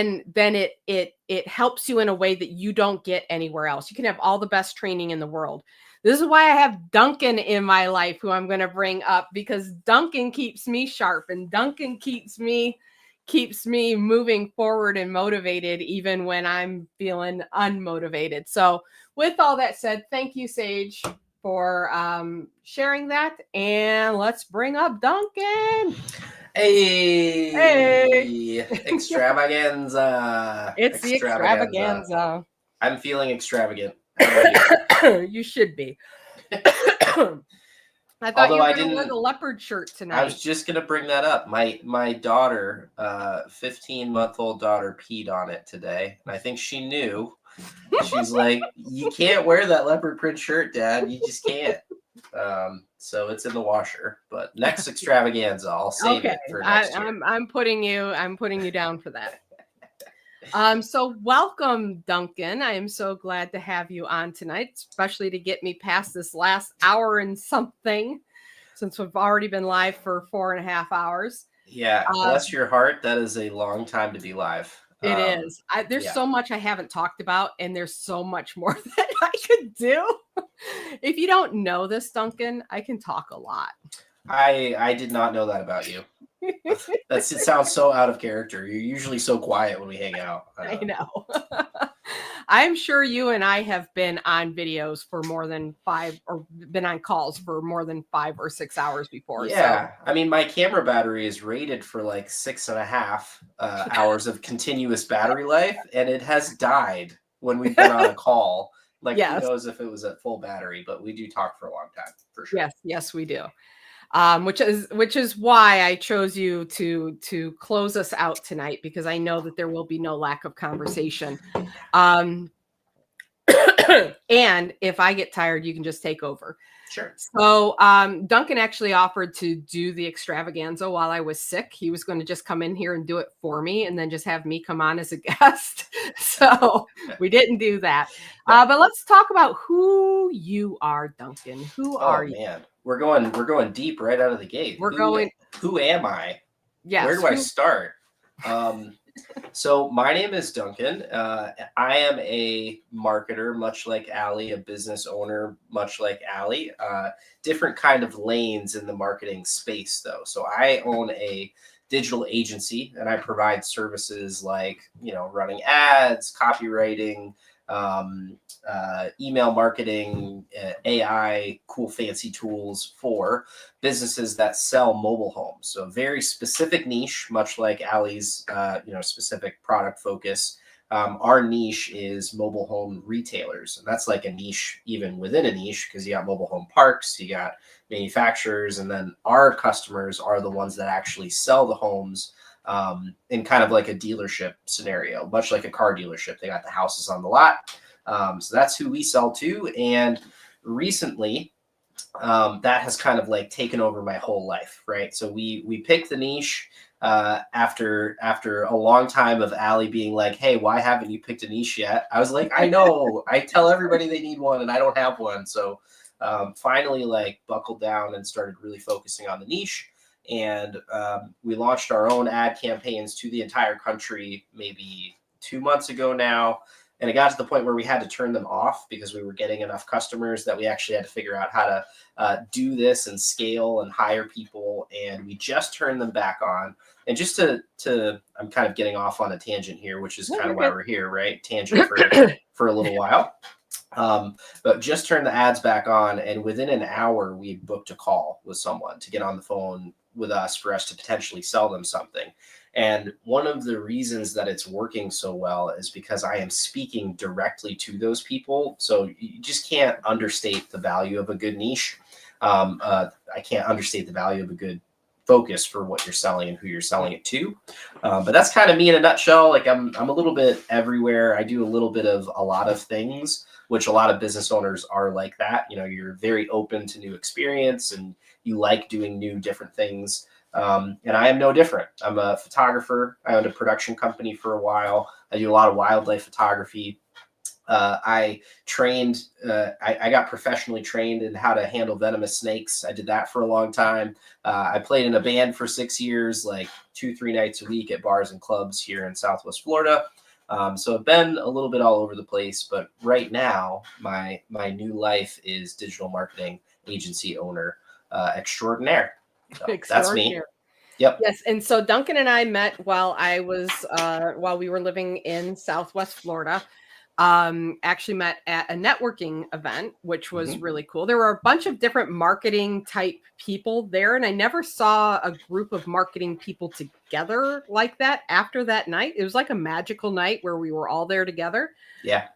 it helps you in a way that you don't get anywhere else. You can have all the best training in the world. This is why I have Duncan in my life, who I'm going to bring up, because Duncan keeps me sharp and Duncan keeps me moving forward and motivated even when I'm feeling unmotivated. So with all that said, thank you, Sage, for sharing that. And let's bring up Duncan. Hey. Extravaganza. It's the extravaganza. I'm feeling extravagant. How about you? You should be. I thought Although you were I going to wear didn't- the leopard shirt tonight. I was just gonna bring that up. My daughter, 15-month-old daughter, peed on it today, and I think she knew. She's like, "You can't wear that leopard print shirt, Dad. You just can't." So it's in the washer. But next extravaganza, I'll save it for next year. I'm putting you down for that. So welcome, Duncan. I am so glad to have you on tonight, especially to get me past this last hour and something, since we've already been live for 4.5 hours. Yeah, bless your heart. That is a long time to be live. It is. There's yeah. so much I haven't talked about, and there's so much more that I could do. If you don't know this, Duncan, I can talk a lot. I did not know that about you. It sounds so out of character. You're usually so quiet when we hang out. I know. I'm sure you and I have been on videos for more than 5, or been on calls for more than 5 or 6 hours before. Yeah. So. I mean, my camera battery is rated for like 6.5 hours of continuous battery life, and it has died when we've been on a call. Like, yes. Who knows if it was at full battery, but we do talk for a long time, for sure. Yes, we do. which is why I chose you to close us out tonight, because I know that there will be no lack of conversation. And if I get tired, you can just take over. Sure. So Duncan actually offered to do the extravaganza while I was sick. He was going to just come in here and do it for me, and then just have me come on as a guest. So we didn't do that. But let's talk about who you are, Duncan. Who are you? Oh man, we're going deep right out of the gate. Who am I? Yes. Where do I start? So my name is Duncan. I am a marketer, much like Allie, a business owner, much like Allie. Different kind of lanes in the marketing space, though. So I own a digital agency, and I provide services like, running ads, copywriting, email marketing, AI, cool fancy tools for businesses that sell mobile homes. So very specific niche, much like Allie's, specific product focus. Our niche is mobile home retailers, and that's like a niche even within a niche, because you got mobile home parks, you got manufacturers, and then our customers are the ones that actually sell the homes in kind of like a dealership scenario, much like a car dealership. They got the houses on the lot. So that's who we sell to. And recently, that has kind of like taken over my whole life, right? So we picked the niche after a long time of Allie being like, hey, why haven't you picked a niche yet? I was like, I know, I tell everybody they need one and I don't have one. So finally like buckled down and started really focusing on the niche. And we launched our own ad campaigns to the entire country maybe 2 months ago now. And it got to the point where we had to turn them off because we were getting enough customers that we actually had to figure out how to do this and scale and hire people. And we just turned them back on. And just to I'm kind of getting off on a tangent here, which is kind of why we're here, right? Tangent for a little while. But just turned the ads back on. And within an hour, we booked a call with someone to get on the phone with us for us to potentially sell them something. And one of the reasons that it's working so well is because I am speaking directly to those people. So you just can't understate the value of a good niche. I can't understate the value of a good focus for what you're selling and who you're selling it to. But that's kind of me in a nutshell. Like I'm a little bit everywhere. I do a little bit of a lot of things, which a lot of business owners are like that. You're very open to new experience and you like doing new different things. And I am no different. I'm a photographer. I owned a production company for a while. I do a lot of wildlife photography. I got professionally trained in how to handle venomous snakes. I did that for a long time. I played in a band for 6 years, like 2-3 nights a week at bars and clubs here in Southwest Florida. So I've been a little bit all over the place, but right now my new life is digital marketing agency owner extraordinaire. So that's me. Yep. Yes. And so Duncan and I met while we were living in Southwest Florida. Actually met at a networking event, which was really cool. There were a bunch of different marketing type people there, and I never saw a group of marketing people together like that after that night. It was like a magical night where we were all there together. Yeah.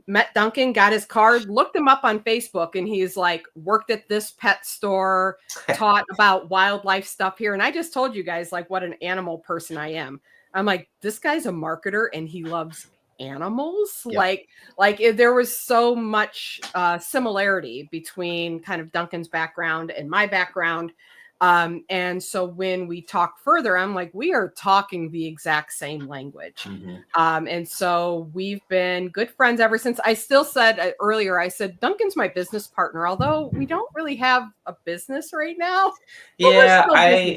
Met Duncan, got his card, looked him up on Facebook, and he's like, worked at this pet store, taught about wildlife stuff here. And I just told you guys like what an animal person I am. I'm like, this guy's a marketer and he loves animals. Yep. Like there was so much similarity between kind of Duncan's background and my background. And so when we talk further, I'm like, we are talking the exact same language. And so we've been good friends ever since. I still said earlier, I said, Duncan's my business partner, although we don't really have a business right now. Yeah,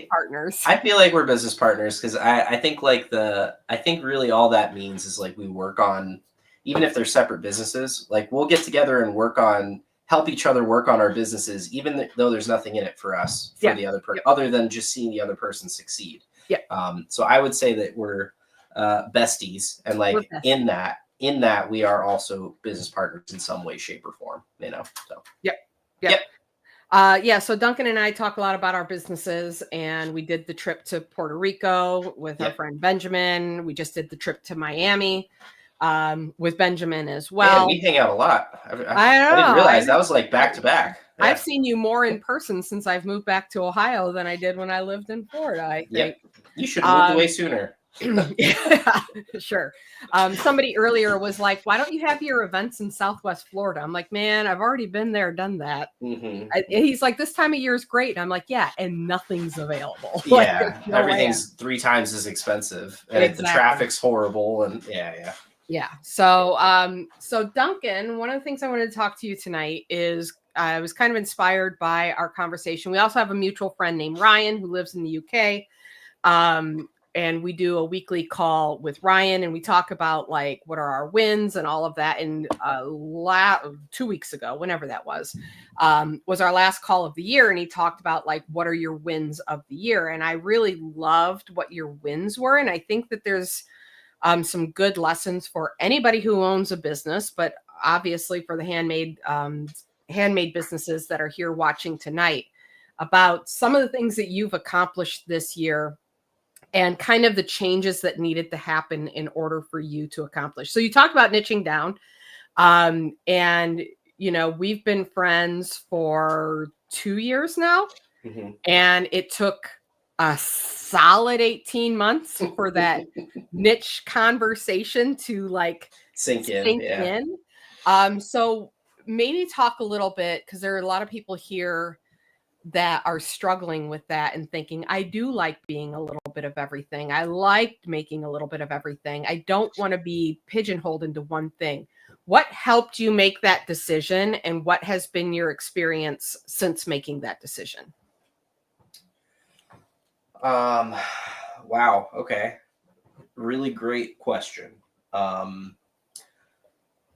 partners. I feel like we're business partners because I think really all that means is like we work on, even if they're separate businesses, like we'll get together and help each other work on our businesses, even though there's nothing in it for us, for the other person, other than just seeing the other person succeed. Yeah. So I would say that we're besties, and like in that we are also business partners in some way, shape, or form. So. Yep. So Duncan and I talk a lot about our businesses, and we did the trip to Puerto Rico with our friend Benjamin. We just did the trip to Miami with Benjamin as well. Man, we hang out a lot. I didn't realize that was like back to back. I've seen you more in person since I've moved back to Ohio than I did when I lived in Florida, I think. Yep. You should have moved away sooner. Yeah, sure. Somebody earlier was like, why don't you have your events in Southwest Florida? I'm like, man, I've already been there, done that. Mm-hmm. He's like, this time of year is great. And I'm like, yeah, and nothing's available. Yeah, no everything's 3 times as expensive, and Exactly. the traffic's horrible, and yeah. So Duncan, one of the things I wanted to talk to you tonight is I was kind of inspired by our conversation. We also have a mutual friend named Ryan who lives in the UK. And we do a weekly call with Ryan, and we talk about like what are our wins and all of that. And 2 weeks ago, whenever that was our last call of the year, and he talked about like what are your wins of the year. And I really loved what your wins were, and I think that there's some good lessons for anybody who owns a business, but obviously for the handmade businesses that are here watching tonight, about some of the things that you've accomplished this year and kind of the changes that needed to happen in order for you to accomplish. So you talked about niching down, and we've been friends for 2 years now, and it took a solid 18 months for that niche conversation to like sink in. So maybe talk a little bit, because there are a lot of people here that are struggling with that and thinking, I do like being a little bit of everything. I liked making a little bit of everything. I don't want to be pigeonholed into one thing. What helped you make that decision, and what has been your experience since making that decision? Wow. Okay. Really great question.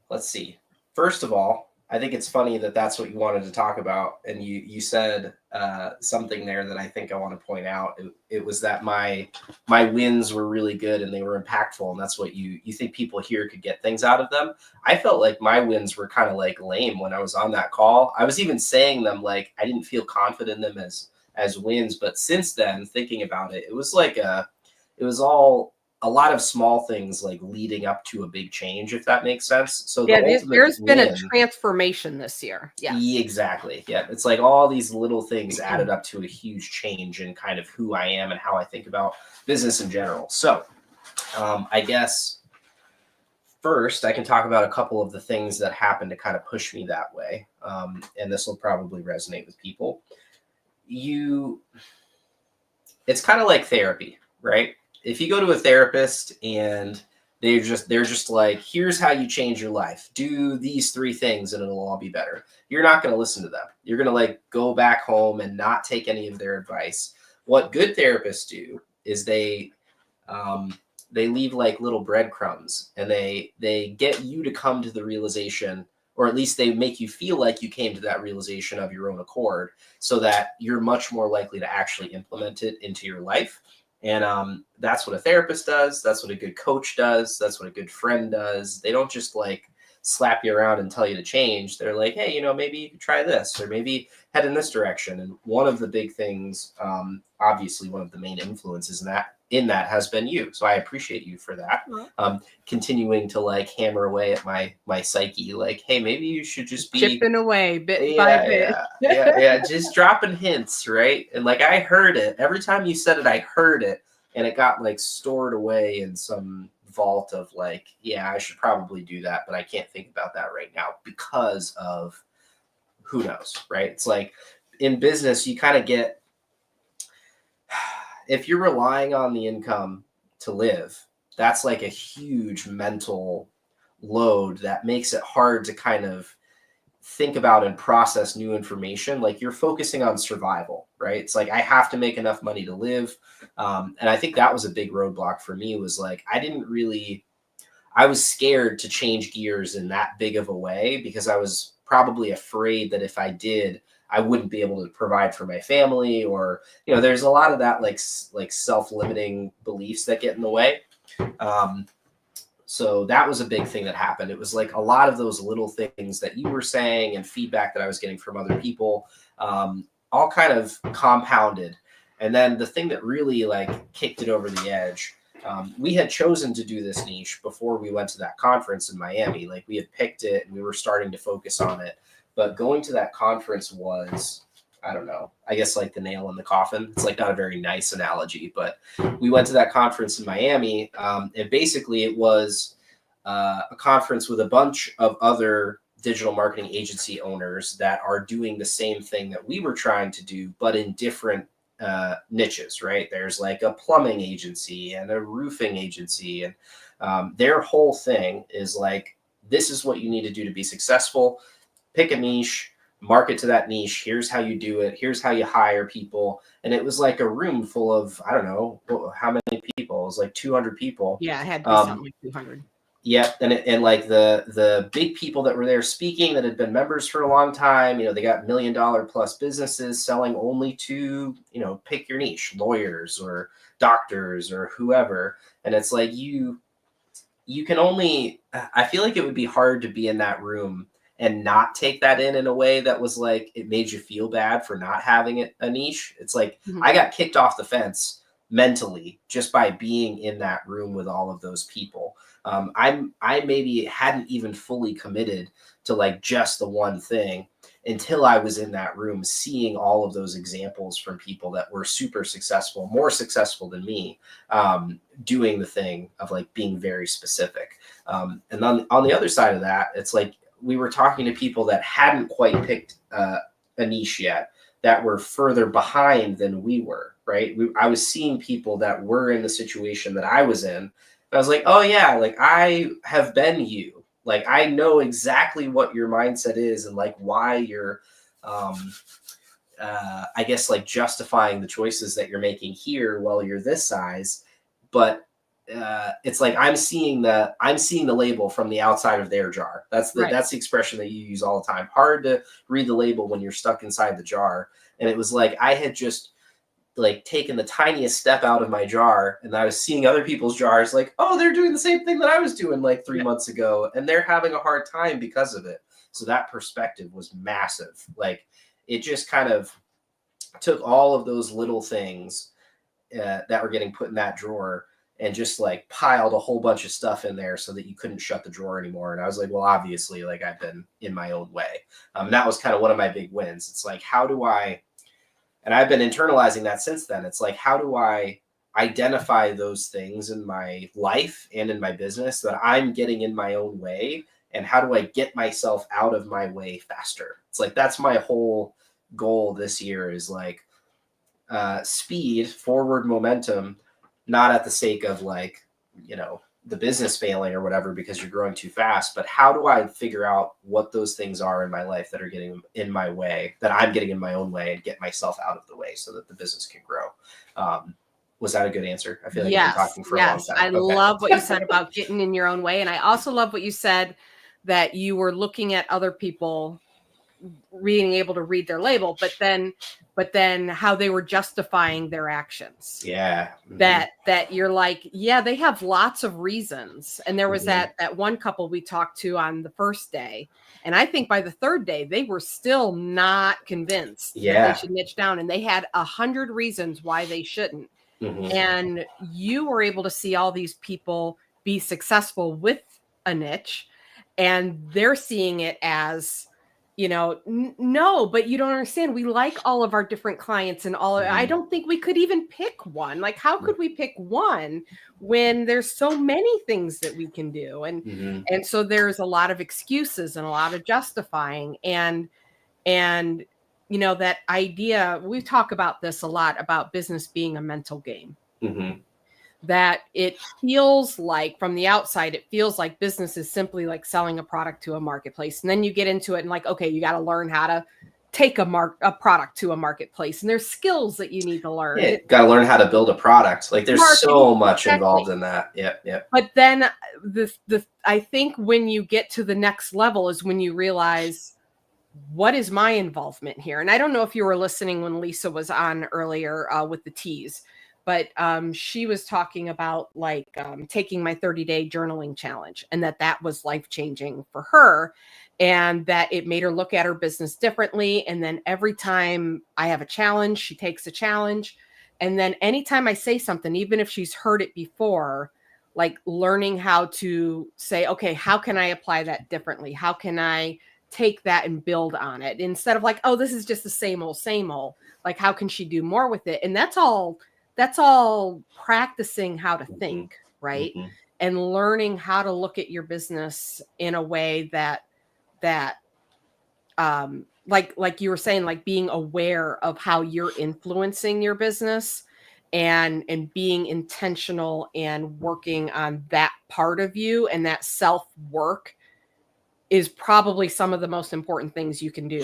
Let's see. First of all, I think it's funny that that's what you wanted to talk about. And you said something there that I think I want to point out. It was that my wins were really good and they were impactful. And that's what you think people here could get things out of them. I felt like my wins were kind of like lame when I was on that call. I was even saying them like I didn't feel confident in them as wins. But since then, thinking about it, it was like it was all a lot of small things like leading up to a big change, if that makes sense. So yeah, there's been a transformation this year. Yeah, exactly. Yeah, it's like all these little things added up to a huge change in kind of who I am and how I think about business in general. So I guess first I can talk about a couple of the things that happened to kind of push me that way. And this will probably resonate with people. It's kind of like therapy, right? If you go to a therapist and they're just like, here's how you change your life. Do these 3 things and it'll all be better. You're not going to listen to them. You're going to like go back home and not take any of their advice. What good therapists do is they leave like little breadcrumbs, and they get you to come to the realization, or at least they make you feel like you came to that realization of your own accord, so that you're much more likely to actually implement it into your life. And that's what a therapist does. That's what a good coach does. That's what a good friend does. They don't just like slap you around and tell you to change. They're like, hey, maybe you could try this, or maybe head in this direction. And one of the big things, obviously one of the main influences in that has been you. So I appreciate you for that. Continuing to like hammer away at my psyche, like, hey, maybe you should just be chipping away bit by bit. Yeah, just dropping hints, right? And like I heard it every time you said it, I heard it, and it got like stored away in some vault of like, yeah, I should probably do that, but I can't think about that right now because of who knows, right? It's like in business, you kind of get, if you're relying on the income to live, that's like a huge mental load that makes it hard to kind of think about and process new information. Like you're focusing on survival, right? It's like, I have to make enough money to live. And I think that was a big roadblock for me, was like, I was scared to change gears in that big of a way, because I was probably afraid that if I did, I wouldn't be able to provide for my family, or, there's a lot of that like self-limiting beliefs that get in the way. So that was a big thing that happened. It was like a lot of those little things that you were saying and feedback that I was getting from other people, all kind of compounded. And then the thing that really like kicked it over the edge, we had chosen to do this niche before we went to that conference in Miami. Like we had picked it and we were starting to focus on it but going to that conference was, I don't know, I guess like the nail in the coffin. It's like not a very nice analogy, but we went to that conference in Miami, and basically it was a conference with a bunch of other digital marketing agency owners that are doing the same thing that we were trying to do, but in different niches, right? There's like a plumbing agency and a roofing agency, and their whole thing is like, this is what you need to do to be successful. Pick a niche, market to that niche. Here's how you do it. Here's how you hire people. And it was like a room full of, I don't know how many people. It was like 200 people. Yeah, it had to be something like 200. Yeah, and like the big people that were there speaking that had been members for a long time, they got $1 million plus businesses selling only to, pick your niche, lawyers or doctors or whoever. And it's like you can only, I feel like it would be hard to be in that room and not take that in a way that was like, it made you feel bad for not having a niche. It's like, I got kicked off the fence mentally just by being in that room with all of those people. I maybe hadn't even fully committed to like just the one thing until I was in that room seeing all of those examples from people that were super successful, more successful than me, doing the thing of like being very specific. And then on the other side of that, it's like we were talking to people that hadn't quite picked a niche yet, that were further behind than we were, right? I was seeing people that were in the situation that I was in. I was like, oh yeah, like I have been you. Like I know exactly what your mindset is and like why you're, I guess like justifying the choices that you're making here while you're this size. But it's like I'm seeing the label from the outside of their jar. That's the expression that you use all the time. Hard to read the label when you're stuck inside the jar. And it was like I had just like taken the tiniest step out of my jar, and I was seeing other people's jars like, oh, they're doing the same thing that I was doing like 3 months ago, and they're having a hard time because of it. So that perspective was massive. Like it just kind of took all of those little things that were getting put in that drawer and just like piled a whole bunch of stuff in there so that you couldn't shut the drawer anymore. And I was like, well, obviously, like I've been in my own way. And that was kind of one of my big wins. It's like, and I've been internalizing that since then. It's like, how do I identify those things in my life and in my business that I'm getting in my own way? And how do I get myself out of my way faster? It's like, that's my whole goal this year is like speed, forward momentum, not at the sake of like, the business failing or whatever because you're growing too fast, but how do I figure out what those things are in my life that are getting in my way, that I'm getting in my own way, and get myself out of the way so that the business can grow. Was that a good answer? I feel like I've been talking for a long time. I love what you said about getting in your own way. And I also love what you said that you were looking at other people being able to read their label, but then how they were justifying their actions. Yeah. Mm-hmm. That you're like, yeah, they have lots of reasons. And there was that one couple we talked to on the first day. And I think by the third day, they were still not convinced that they should niche down. And they had 100 reasons why they shouldn't. Mm-hmm. And you were able to see all these people be successful with a niche, and they're seeing it as, no, but you don't understand. We like all of our different clients and all. I don't think we could even pick one. Like, how could we pick one when there's so many things that we can do? And and so there's a lot of excuses and a lot of justifying. And that idea, we talk about this a lot, about business being a mental game. Mm-hmm. That it feels like from the outside, it feels like business is simply like selling a product to a marketplace. And then you get into it and like, okay, you got to learn how to take a product to a marketplace. And there's skills that you need to learn. Yeah, got to learn how to build a product. Like there's so much involved in that. Yep. But then I think when you get to the next level is when you realize, what is my involvement here? And I don't know if you were listening when Lisa was on earlier with the teas. But she was talking about like taking my 30-day journaling challenge, and that was life-changing for her, and that it made her look at her business differently. And then every time I have a challenge, she takes a challenge. And then anytime I say something, even if she's heard it before, like learning how to say, okay, how can I apply that differently? How can I take that and build on it instead of like, oh, this is just the same old, like, how can she do more with it? And that's all practicing how to think, right? Mm-hmm. And learning how to look at your business in a way that like you were saying, like being aware of how you're influencing your business and being intentional and working on that part of you, and that self-work is probably some of the most important things you can do.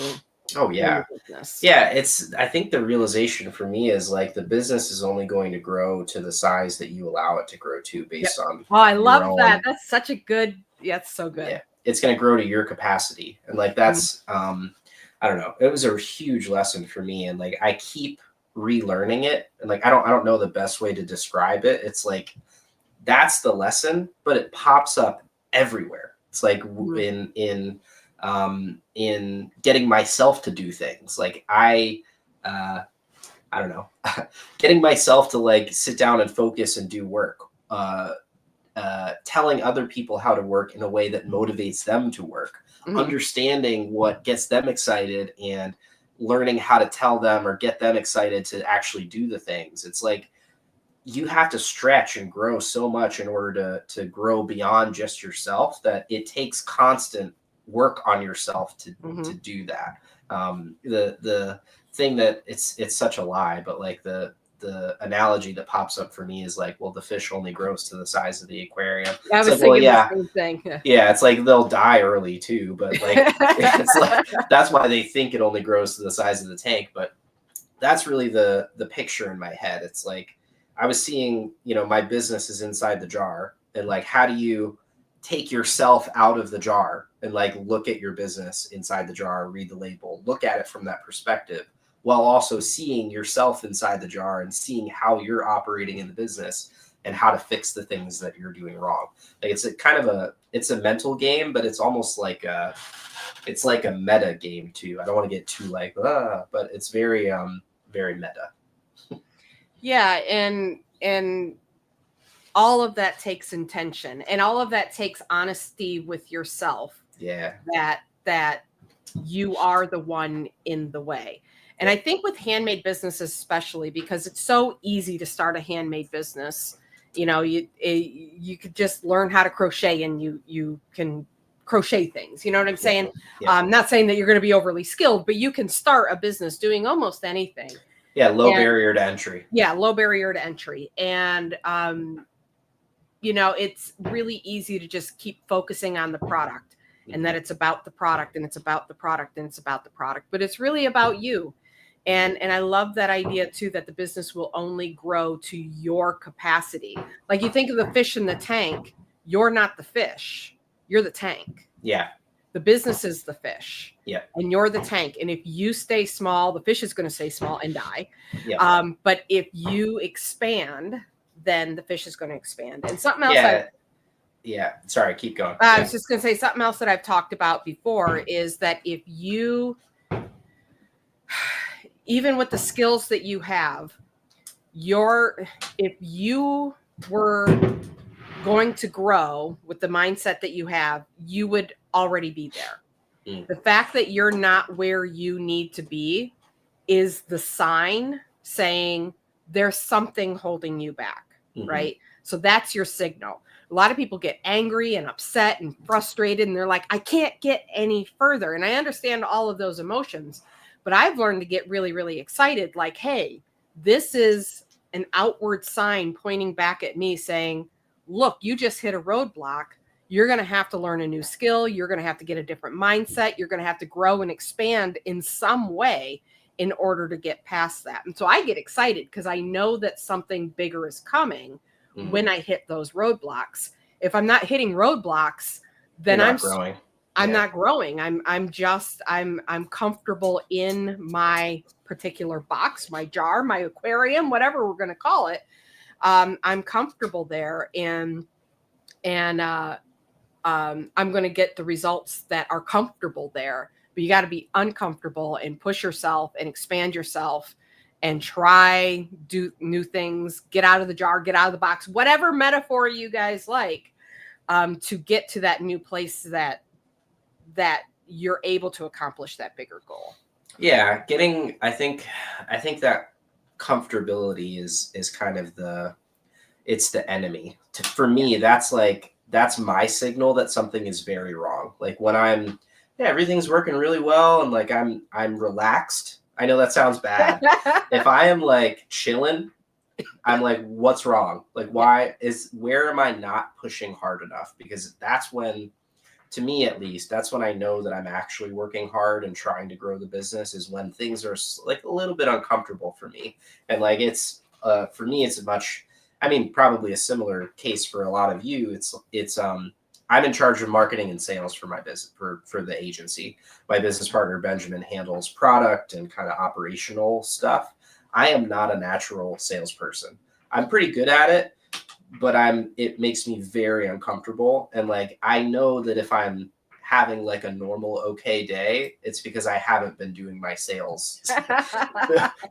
Oh yeah. in your business. Yeah, I think the realization for me is like the business is only going to grow to the size that you allow it to grow to based on Oh, I your love that. own- That's such a good, yeah, it's so good. Yeah, it's going to grow to your capacity. And like that's I don't know. It was a huge lesson for me, and like I keep relearning it, and like I don't know the best way to describe it. It's like that's the lesson, but it pops up everywhere. It's like in getting myself to do things. Like I don't know, getting myself to like sit down and focus and do work. Telling other people how to work in a way that motivates them to work, understanding what gets them excited and learning how to tell them or get them excited to actually do the things. It's like you have to stretch and grow so much in order to grow beyond just yourself, that it takes constant work on yourself to do that. The thing that it's such a lie, but like the analogy that pops up for me is like, well, the fish only grows to the size of the aquarium. I was thinking the same thing. Yeah, it's like they'll die early too, but like it's like that's why they think it only grows to the size of the tank. But that's really the picture in my head. It's like I was seeing, my business is inside the jar, and like how do you take yourself out of the jar and like look at your business inside the jar, read the label, look at it from that perspective, while also seeing yourself inside the jar and seeing how you're operating in the business and how to fix the things that you're doing wrong. Like it's a mental game, but it's almost like it's like a meta game too. I don't want to get too like, but it's very, very meta. Yeah. And all of that takes intention, and all of that takes honesty with yourself. Yeah. That you are the one in the way. And I think with handmade businesses, especially because it's so easy to start a handmade business, you could just learn how to crochet and you can crochet things. You know what I'm saying? Yeah. I'm not saying that you're going to be overly skilled, but you can start a business doing almost anything. Yeah. Low barrier to entry. Yeah. Low barrier to entry. And, it's really easy to just keep focusing on the product, and that it's about the product, and it's about the product, and it's about the product, but it's really about you. And I love that idea too, that the business will only grow to your capacity. Like you think of the fish in the tank, you're not the fish, you're the tank. Yeah. The business is the fish. Yeah. And you're the tank. And if you stay small, the fish is going to stay small and die. Yeah. But if you expand, then the fish is going to expand. And something else. Yeah. Sorry, keep going. I was just going to say something else that I've talked about before is that if you, even with the skills that you have, if you were going to grow with the mindset that you have, you would already be there. The fact that you're not where you need to be is the sign saying there's something holding you back, right? So that's your signal. A lot of people get angry and upset and frustrated, and they're like, I can't get any further. And I understand all of those emotions, but I've learned to get really, really excited. Like, hey, this is an outward sign pointing back at me saying, look, you just hit a roadblock. You're going to have to learn a new skill. You're going to have to get a different mindset. You're going to have to grow and expand in some way in order to get past that. And so I get excited because I know that something bigger is coming when I hit those roadblocks. If I'm not hitting roadblocks, then I'm not growing. I'm comfortable in my particular box, my jar, my aquarium, whatever we're going to call it. I'm comfortable there, and I'm going to get the results that are comfortable there. But you got to be uncomfortable and push yourself and expand yourself and do new things, get out of the jar, get out of the box, whatever metaphor you guys like, to get to that new place that you're able to accomplish that bigger goal. Yeah, I think that comfortability is kind of it's the enemy. For me, that's my signal that something is very wrong. Like when everything's working really well and like I'm relaxed. I know that sounds bad. If I am like chilling, I'm like, what's wrong? Like, where am I not pushing hard enough? Because that's when, to me at least, that's when I know that I'm actually working hard and trying to grow the business, is when things are like a little bit uncomfortable for me. And like, it's, for me, it's probably a similar case for a lot of you. I'm in charge of marketing and sales for my business, for the agency. My business partner, Benjamin, handles product and kind of operational stuff. I am not a natural salesperson. I'm pretty good at it, but it makes me very uncomfortable. And like, I know that if I'm having like a normal, okay day, it's because I haven't been doing my sales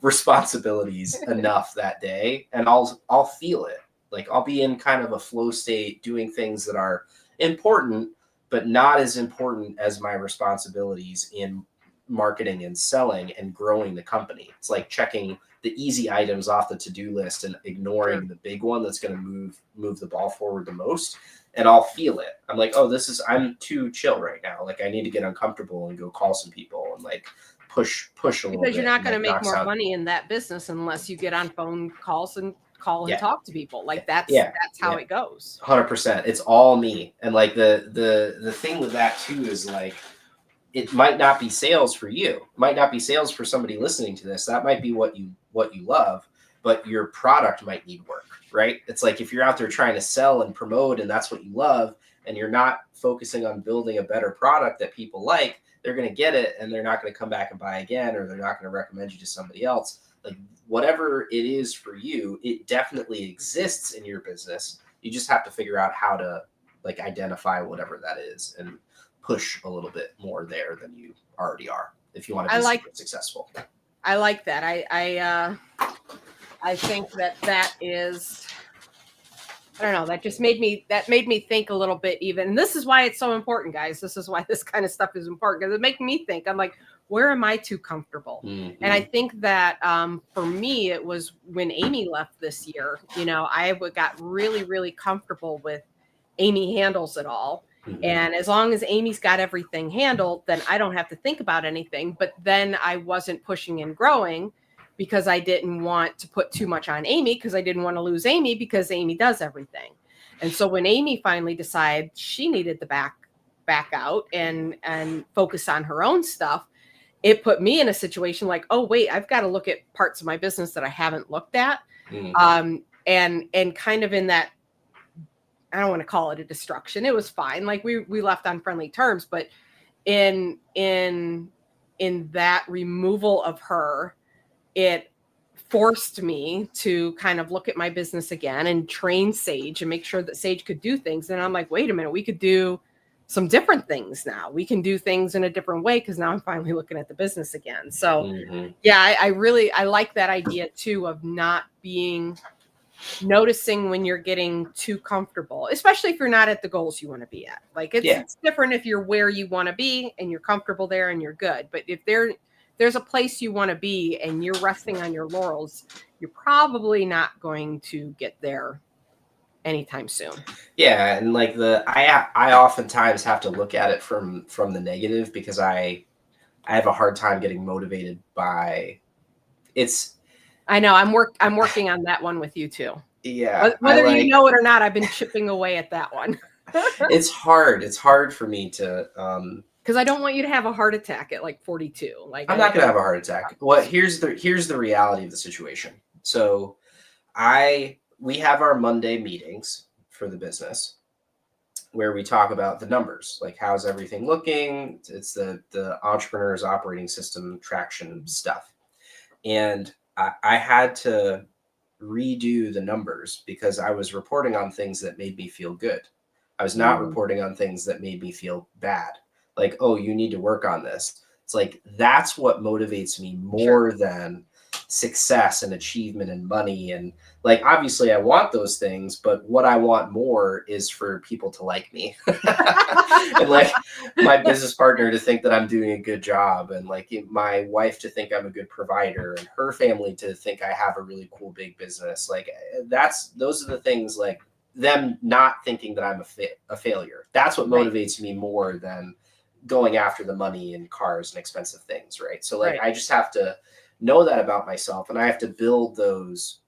responsibilities enough that day. And I'll feel it. Like I'll be in kind of a flow state doing things that are important, but not as important as my responsibilities in marketing and selling and growing the company. It's like checking the easy items off the to-do list and ignoring the big one that's going to move the ball forward the most. And I'll feel it. I'm like, oh, I'm too chill right now. Like I need to get uncomfortable and go call some people and like push a little bit. Because you're not going to make more out money in that business unless you get on phone calls and call and talk to people. Like that's how it goes. 100%. It's all me. And like the thing with that too is like, it might not be sales for you. It might not be sales for somebody listening to this. That might be what you love, but your product might need work, right? It's like if you're out there trying to sell and promote and that's what you love, and you're not focusing on building a better product that people like, they're going to get it and they're not going to come back and buy again, or they're not going to recommend you to somebody else. Like whatever it is for you, it definitely exists in your business. You just have to figure out how to like identify whatever that is and push a little bit more there than you already are if you want to be super successful. I like that. I think that is, I don't know, that made me think a little bit even. And this is why it's so important, guys. This is why this kind of stuff is important, because it makes me think. I'm like, where am I too comfortable? Mm-hmm. And I think that for me, it was when Amy left this year, I got really, really comfortable with Amy handles it all. Mm-hmm. And as long as Amy's got everything handled, then I don't have to think about anything. But then I wasn't pushing and growing because I didn't want to put too much on Amy, because I didn't want to lose Amy, because Amy does everything. And so when Amy finally decided she needed to back out and focus on her own stuff, it put me in a situation like, oh, wait, I've got to look at parts of my business that I haven't looked at. Mm-hmm. And kind of in that, I don't want to call it a destruction. It was fine. Like we left on friendly terms, but in that removal of her, it forced me to kind of look at my business again and train Sage and make sure that Sage could do things. And I'm like, wait a minute, we could do some different things now. We can do things in a different way, because now I'm finally looking at the business again. So mm-hmm. Yeah, I like that idea too, of not noticing when you're getting too comfortable, especially if you're not at the goals you want to be at. Like it's different if you're where you want to be and you're comfortable there and you're good. But if there's a place you want to be and you're resting on your laurels, you're probably not going to get there anytime soon. Yeah, and like I oftentimes have to look at it from the negative, because I have a hard time getting motivated by it's. I know I'm working on that one with you too. Yeah. Whether you know it or not, I've been chipping away at that one. It's hard. It's hard for me to because I don't want you to have a heart attack at like 42. Like I'm not going to have a heart attack. Well, here's the reality of the situation. So we have our Monday meetings for the business where we talk about the numbers, like how's everything looking. It's the entrepreneur's operating system traction stuff. And I had to redo the numbers because I was reporting on things that made me feel good. I was not reporting on things that made me feel bad. Like, oh, you need to work on this. It's like, that's what motivates me more than success and achievement and money. And like, obviously I want those things, but what I want more is for people to like me and like my business partner to think that I'm doing a good job, and like my wife to think I'm a good provider, and her family to think I have a really cool big business. Like those are the things, like them not thinking that I'm a failure. That's what motivates me more than going after the money and cars and expensive things. Right. So like, I just have to know that about myself, and I have to build those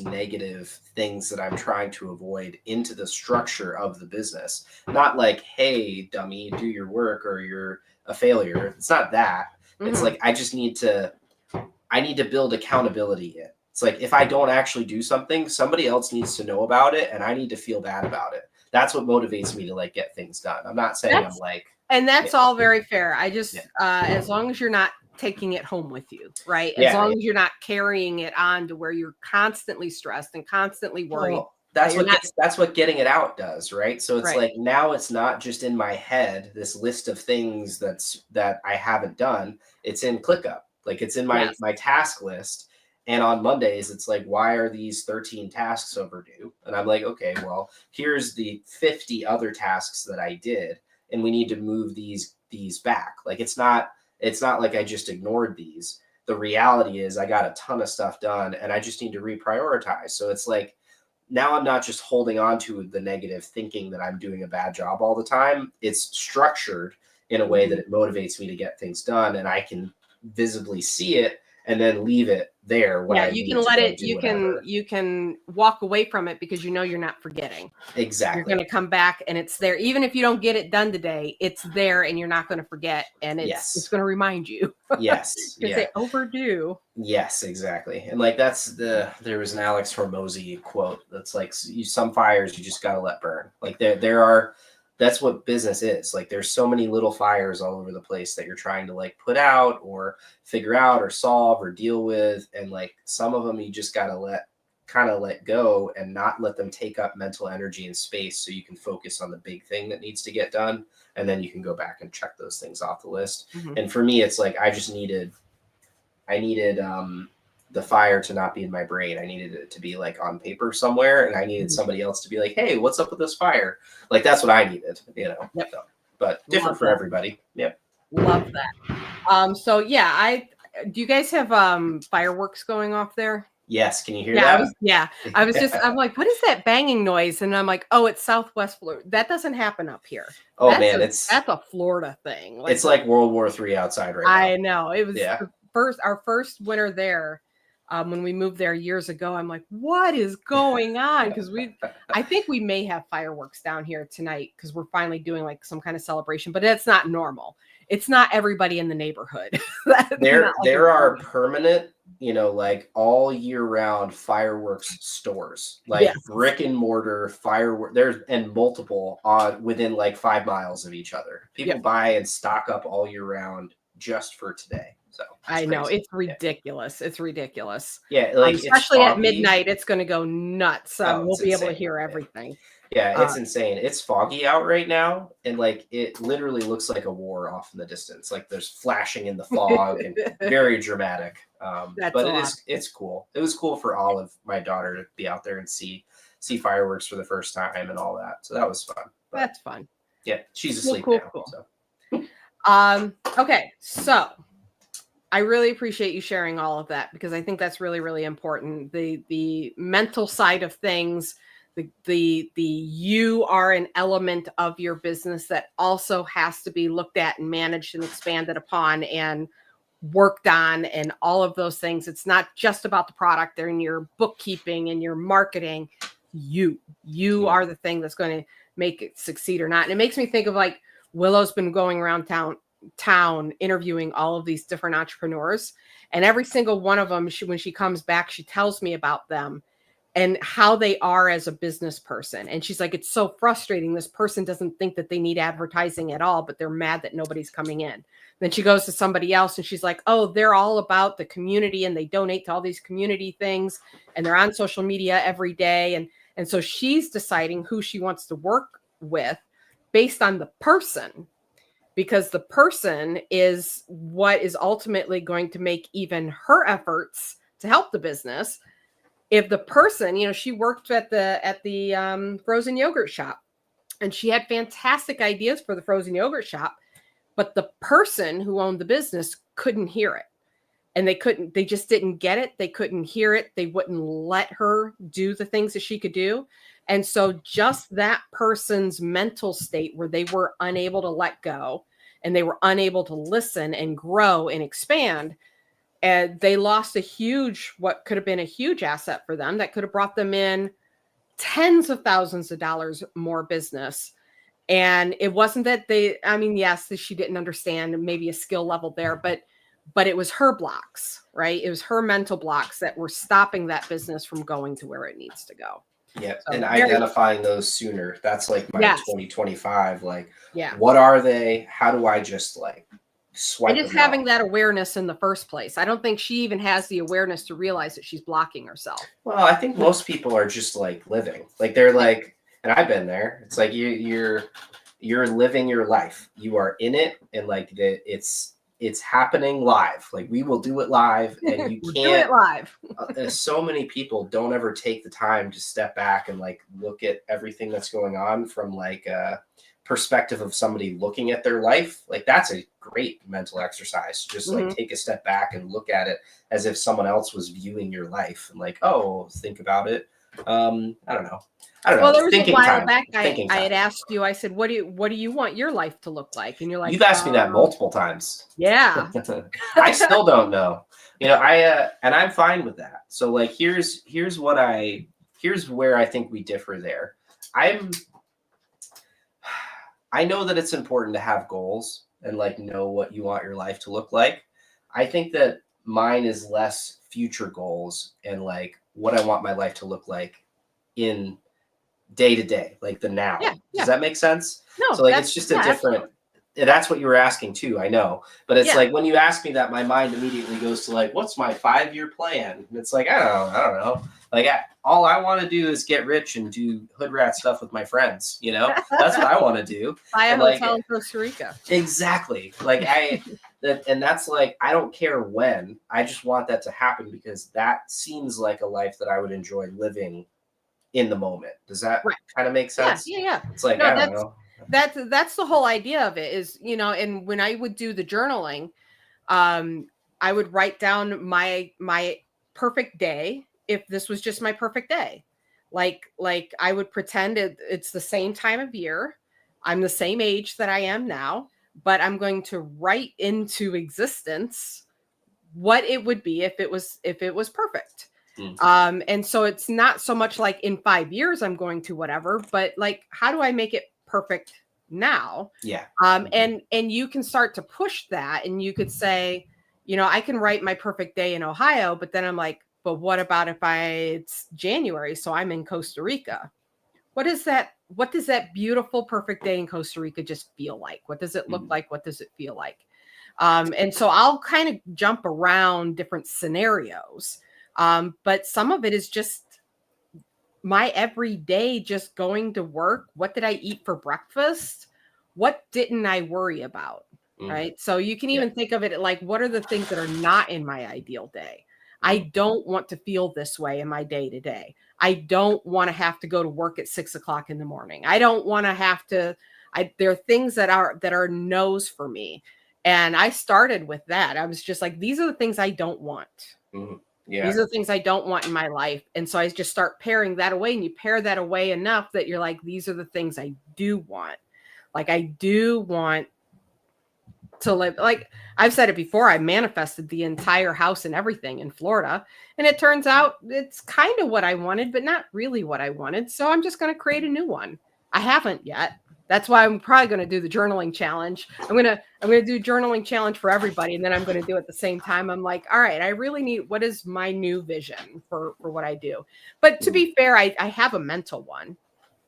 negative things that I'm trying to avoid into the structure of the business. Not like, hey, dummy, do your work or you're a failure. It's not that. It's like, I need to build accountability in. It's like, if I don't actually do something, somebody else needs to know about it, and I need to feel bad about it. That's what motivates me to like get things done. I'm not saying I'm like, and that's all very fair. I just, as long as you're not taking it home with you, right? As long as you're not carrying it on to where you're constantly stressed and constantly worried. Well, that's what getting it out does, right? So it's like, now it's not just in my head, this list of things that I haven't done. It's in ClickUp. Like, it's in my task list. And on Mondays, it's like, why are these 13 tasks overdue? And I'm like, okay, well, here's the 50 other tasks that I did, and we need to move these back. Like, it's not like I just ignored these. The reality is I got a ton of stuff done, and I just need to reprioritize. So it's like, now I'm not just holding on to the negative thinking that I'm doing a bad job all the time. It's structured in a way that it motivates me to get things done, and I can visibly see it and then leave it there. You can let it, you can walk away from it because you know you're not forgetting. Exactly. You're going to come back and it's there. Even if you don't get it done today, it's there and you're not going to forget. And it's going to remind you. Yes. Because they overdue. Yes, exactly. And like, there was an Alex Hormozy quote that's like, some fires you just got to let burn. Like that's what business is. Like, there's so many little fires all over the place that you're trying to like put out or figure out or solve or deal with. And like, some of them you just got to let go and not let them take up mental energy and space, so you can focus on the big thing that needs to get done. And then you can go back and check those things off the list. And for me, it's like, I needed the fire to not be in my brain. I needed it to be like on paper somewhere, and I needed somebody else to be like, hey, what's up with this fire? Like, that's what I needed, So, but different for everybody. Yep. Love that. So yeah, do you guys have fireworks going off there? Yes. Can you hear that? I'm like, what is that banging noise? And I'm like, oh, it's Southwest Florida. That doesn't happen up here. Oh, that's a Florida thing. Like, it's like World War III outside right now. I know. It was our first winter there. When we moved there years ago, I'm like, what is going on? Because I think we may have fireworks down here tonight because we're finally doing like some kind of celebration, but it's not normal. It's not everybody in the neighborhood. There are permanent, like all year round fireworks stores, like brick and mortar fireworks. There's and multiple within like 5 miles of each other. People buy and stock up all year round just for today. So I know it's ridiculous. It's ridiculous. Yeah, like especially at midnight, it's going to go nuts. We'll be able to hear everything. Yeah, it's insane. It's foggy out right now, and like it literally looks like a war off in the distance. Like there's flashing in the fog and very dramatic. But it's cool. It was cool for all of my daughter to be out there and see fireworks for the first time and all that. So that was fun. But, that's fun. Yeah, she's asleep now. So. Okay, so I really appreciate you sharing all of that, because I think that's really, really important. The mental side of things, the you are an element of your business that also has to be looked at and managed and expanded upon and worked on and all of those things. It's not just about the product and your bookkeeping and your marketing. You are the thing that's going to make it succeed or not. And it makes me think of like Willow's been going around town interviewing all of these different entrepreneurs, and every single one of them, when she comes back, she tells me about them and how they are as a business person. And she's like, it's so frustrating. This person doesn't think that they need advertising at all, but they're mad that nobody's coming in. Then she goes to somebody else and she's like, oh, they're all about the community and they donate to all these community things and they're on social media every day. And so she's deciding who she wants to work with based on the person because the person is what is ultimately going to make even her efforts to help the business. If the person, she worked at the frozen yogurt shop, and she had fantastic ideas for the frozen yogurt shop, but the person who owned the business couldn't hear it. And they just didn't get it. They couldn't hear it. They wouldn't let her do the things that she could do. And so just that person's mental state where they were unable to let go and they were unable to listen and grow and expand, and they lost what could have been a huge asset for them that could have brought them in tens of thousands of dollars more business. And it wasn't that yes, she didn't understand maybe a skill level there, but it was her blocks, right? It was her mental blocks that were stopping that business from going to where it needs to go. Yeah. So and identifying those sooner. That's like my 2025. Like, what are they? How do I just like swipe? And just having that awareness in the first place. I don't think she even has the awareness to realize that she's blocking herself. Well, I think most people are just like living. Like they're like, and I've been there. It's like you're living your life. You are in it, and like it's happening live. Like we will do it live, and you can't do it live. So many people don't ever take the time to step back and like look at everything that's going on from like a perspective of somebody looking at their life. Like that's a great mental exercise. Just like take a step back and look at it as if someone else was viewing your life and like, oh, think about it. I don't know. Well, there was a while back I had asked you, I said, what do you want your life to look like? And you're like, you've asked me that multiple times. Yeah. I still don't know. And I'm fine with that. So like, here's where I think we differ there. I know that it's important to have goals and like know what you want your life to look like. I think that mine is less future goals and like what I want my life to look like in day to day, like the now. Yeah. Does that make sense? No. So like it's just a different. Absolutely. That's what you were asking too. I know, but it's like when you ask me that, my mind immediately goes to like, what's my 5-year plan? And it's like I don't know. Like all I want to do is get rich and do hood rat stuff with my friends. That's what I want to do. Buy a hotel in Costa Rica. Exactly. Like and that's like I don't care when. I just want that to happen because that seems like a life that I would enjoy living in the moment. Does that kind of make sense? Yeah. It's like I don't know. That's the whole idea of it is, and when I would do the journaling, I would write down my perfect day. If this was just my perfect day, like I would pretend it's the same time of year. I'm the same age that I am now, but I'm going to write into existence what it would be if it was perfect. And so it's not so much like in 5 years I'm going to whatever, but like how do I make it perfect now? Yeah. And you can start to push that, and you could say, I can write my perfect day in Ohio, but then I'm like, but what about if it's January, so I'm in Costa Rica? What does that beautiful perfect day in Costa Rica just feel like? What does it look like? What does it feel like? And so I'll kind of jump around different scenarios. But some of it is just my everyday, just going to work. What did I eat for breakfast? What didn't I worry about? Right. So you can even think of it like, what are the things that are not in my ideal day? I don't want to feel this way in my day to day. I don't want to have to go to work at 6 o'clock in the morning. I don't want to have to, there are things that are no's for me. And I started with that. I was just like, these are the things I don't want. Yeah. These are the things I don't want in my life. And so I just start paring that away, and you pare that away enough that you're like, these are the things I do want. Like I do want to live, like I've said it before, I manifested the entire house and everything in Florida, and it turns out it's kind of what I wanted, but not really what I wanted. So I'm just going to create a new one. I haven't yet. That's why I'm probably going to do the journaling challenge. I'm going to do a journaling challenge for everybody, and then I'm going to do it at the same time. I'm like, all right, I really need, what is my new vision for what I do? But to be fair, I have a mental one.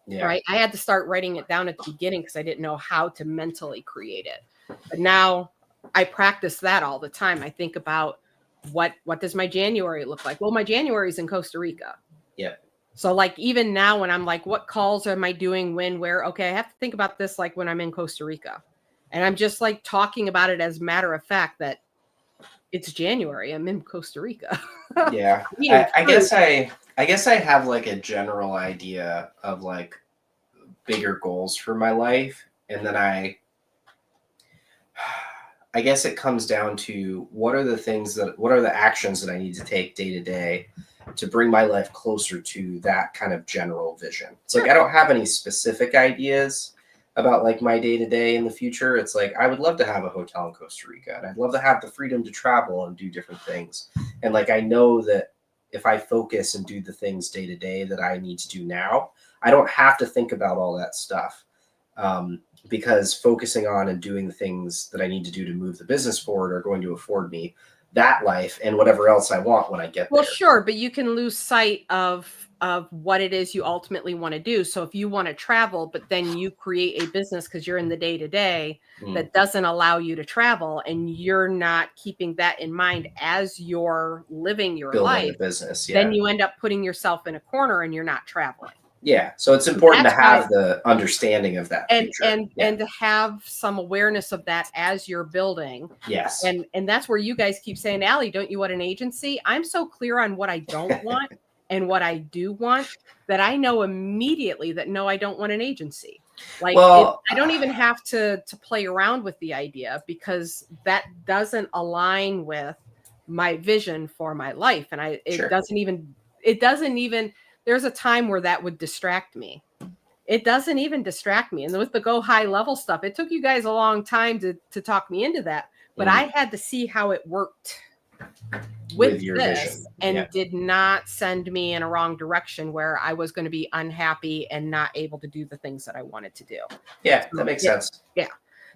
Yeah. Right. I had to start writing it down at the beginning because I didn't know how to mentally create it. But now I practice that all the time. I think about what does my January look like? Well, my January is in Costa Rica. Yeah. So like even now when I'm like, what calls am I doing when, where? Okay, I have to think about this like when I'm in Costa Rica. And I'm just like talking about it as matter of fact that it's January. I'm in Costa Rica. Yeah. Eating I fruit. guess I have like a general idea of like bigger goals for my life, and then I guess it comes down to what are the actions that I need to take day to day to bring my life closer to that kind of general vision. It's like I don't have any specific ideas about like my day to day in the future. It's like I would love to have a hotel in Costa Rica, and I'd love to have the freedom to travel and do different things. And like I know that if I focus and do the things day to day that I need to do now, I don't have to think about all that stuff. Because focusing on and doing the things that I need to do to move the business forward are going to afford me that life and whatever else I want when I get Well, there. sure, but you can lose sight of what it is you ultimately want to do. So if you want to travel, but then you create a business because you're in the day to day that doesn't allow you to travel, and you're not keeping that in mind as you're living your Building life, the business, yeah. then you end up putting yourself in a corner and you're not traveling. Yeah, so it's important to That's why- have the understanding of that future. And to have some awareness of that as you're building. Yes. And that's where you guys keep saying, Allie, don't you want an agency? I'm so clear on what I don't want and what I do want that I know immediately that no, I don't want an agency. Like I don't even have to play around with the idea because that doesn't align with my vision for my life. And it doesn't even there's a time where that would distract me. It doesn't even distract me. And with the go high level stuff, it took you guys a long time to talk me into that, but I had to see how it worked with your this vision. and did not send me in a wrong direction where I was going to be unhappy and not able to do the things that I wanted to do. Yeah, that makes sense. Yeah.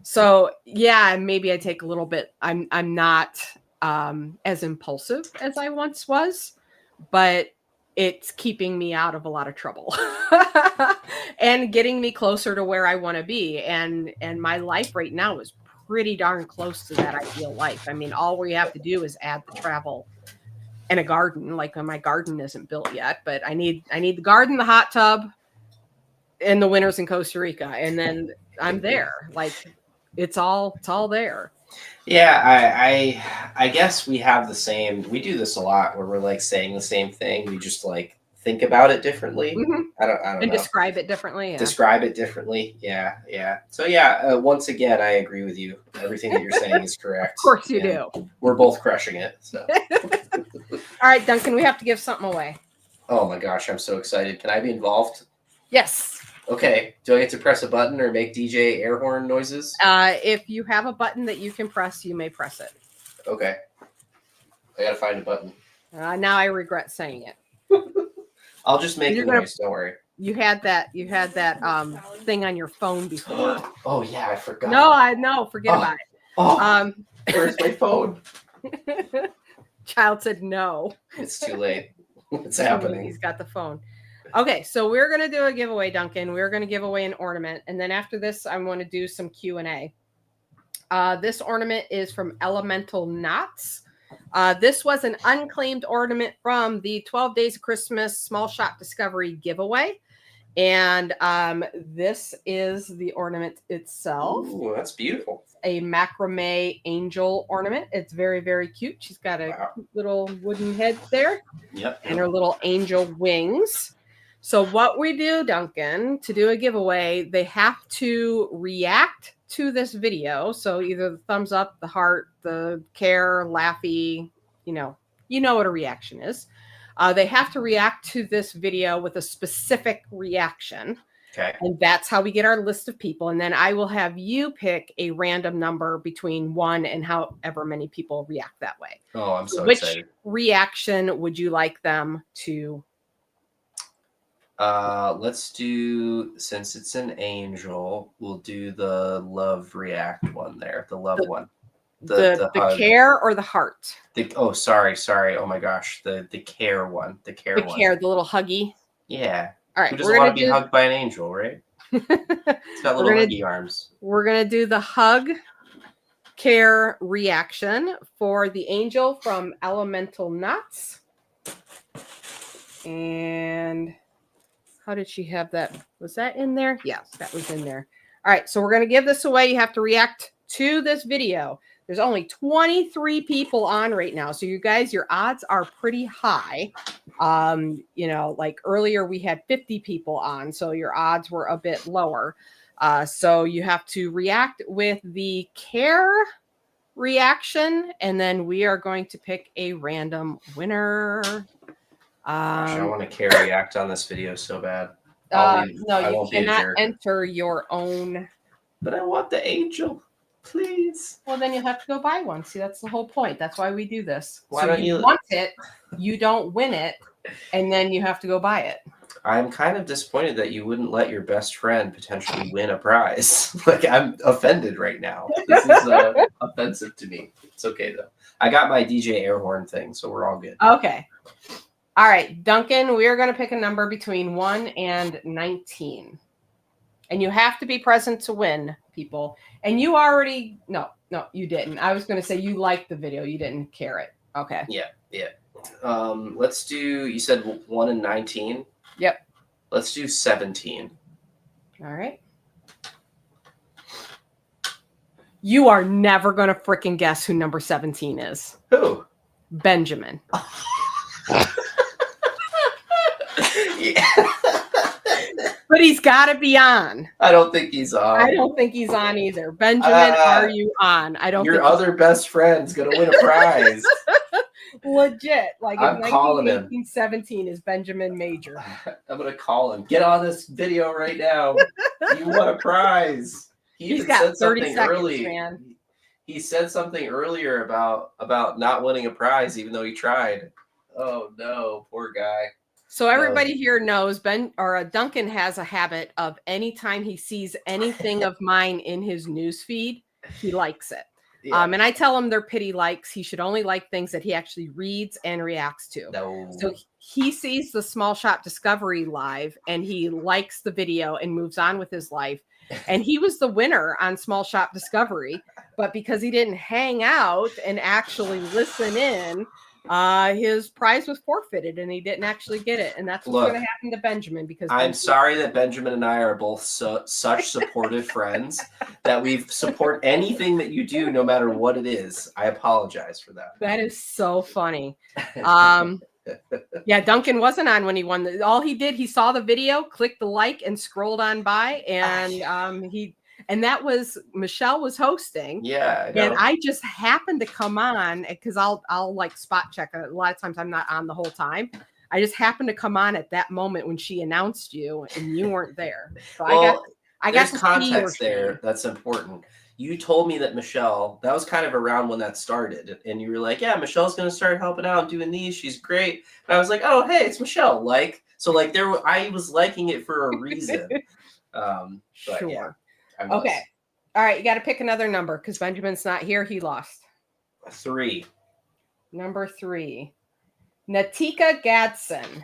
So yeah, maybe I take a little bit. I'm not as impulsive as I once was, but it's keeping me out of a lot of trouble and getting me closer to where I want to be. And my life right now is pretty darn close to that ideal life. I mean, all we have to do is add the travel and a garden. Like my garden isn't built yet, but I need the garden, the hot tub, and the winters in Costa Rica. And then I'm there. Like it's all there. Yeah, I guess we have the same. We do this a lot where we're like saying the same thing. We just like think about it differently. Mm-hmm. I don't and know. Describe it differently. Yeah. Describe it differently. Yeah. So yeah, once again, I agree with you. Everything that you're saying is correct. Of course you do. We're both crushing it. So. All right, Duncan, we have to give something away. Oh my gosh, I'm so excited. Can I be involved? Yes. Okay. Do I get to press a button or make DJ air horn noises? If you have a button that you can press, you may press it. Okay. I gotta find a button. Now I regret saying it. I'll just make the noise. Don't worry. You had that thing on your phone before. Oh yeah, I forgot. No, forget about it. Oh, where's my phone? Child said no. It's too late. It's happening. He's got the phone. Okay, so we're going to do a giveaway, Duncan. We're going to give away an ornament. And then after this, I want to do some Q&A. This ornament is from Elemental Knots. This was an unclaimed ornament from the 12 Days of Christmas Small Shop Discovery giveaway. And this is the ornament itself. Ooh, that's beautiful. A macrame angel ornament. It's very, very cute. She's got a cute little wooden head there. Yep. And her little angel wings. So what we do, Duncan, to do a giveaway, they have to react to this video. So either the thumbs up, the heart, the care, laughy, you know what a reaction is. They have to react to this video with a specific reaction. Okay. And that's how we get our list of people. And then I will have you pick a random number between 1 and however many people react that way. Oh, I'm so Which excited. reaction would you like them to? Let's do, since it's an angel, we'll do the love react one there. The love one. The hug. care or the heart? Sorry. Oh my gosh. The care one. The care one. The care, the little huggy. Yeah. All right. Who doesn't want to be hugged by an angel, right? It's got little huggy arms. We're going to do the hug care reaction for the angel from Elemental Knots. And how did she have that? Was that in there? Yes, that was in there. All right, so we're going to give this away. You have to react to this video. There's only 23 people on right now. So you guys, your odds are pretty high. You know, like earlier we had 50 people on, so your odds were a bit lower. So you have to react with the care reaction, and then we are going to pick a random winner. Gosh, I want to care react on this video so bad. No, I you won't be a cannot jerk. enter your own. But I want the angel, please. Well, then you'll have to go buy one. See, that's the whole point. That's why we do this. Why so don't you you- want it, you don't win it, and then you have to go buy it. I'm kind of disappointed that you wouldn't let your best friend potentially win a prize. Like, I'm offended right now. This is offensive to me. It's okay, though. I got my DJ air horn thing, so we're all good. Okay. All right, Duncan, we are going to pick a number between 1 and 19. And you have to be present to win, people. And you already, no, you didn't. I was going to say you liked the video. You didn't care it. Okay. Yeah. Let's do, you said 1 and 19? Yep. Let's do 17. All right. You are never going to freaking guess who number 17 is. Who? Benjamin. Yeah. But he's got to be on. I don't think he's on. I don't think he's on either. Benjamin, are you on? I don't Your think other best friend's going to win a prize. legit. Like I'm calling him. 1917 is Benjamin Major. I'm going to call him. Get on this video right now. You won a prize. He's even got said 30 something seconds, early. man. He said something earlier about not winning a prize, even though he tried. Oh no, poor guy. So everybody here knows Duncan has a habit of anytime he sees anything of mine in his news feed, he likes it. Yeah. And I tell him they're pity likes. He should only like things that he actually reads and reacts to. No. So he sees the Small Shop Discovery live and he likes the video and moves on with his life. And he was the winner on Small Shop Discovery, but because he didn't hang out and actually listen in, his prize was forfeited and he didn't actually get it. And that's what's going to happen to Benjamin, because I'm sorry that Benjamin and I are both such supportive friends that we support anything that you do, no matter what it is. I apologize for that. That is so funny. Yeah, Duncan wasn't on when he won. All he did, he saw the video, clicked the like, and scrolled on by, and that was Michelle was hosting. Yeah, and I just happened to come on because I'll like spot check. A lot of times I'm not on the whole time. I just happened to come on at that moment when she announced you, and you weren't there. So well, I got there's context there that's important. You told me that Michelle, that was kind of around when that started. And you were like, yeah, Michelle's going to start helping out and doing these. She's great. And I was like, oh, hey, it's Michelle. Like, so like I was liking it for a reason. Sure. Yeah, okay. All right. You got to pick another number because Benjamin's not here. He lost. 3. Number 3. Natika Gadsden.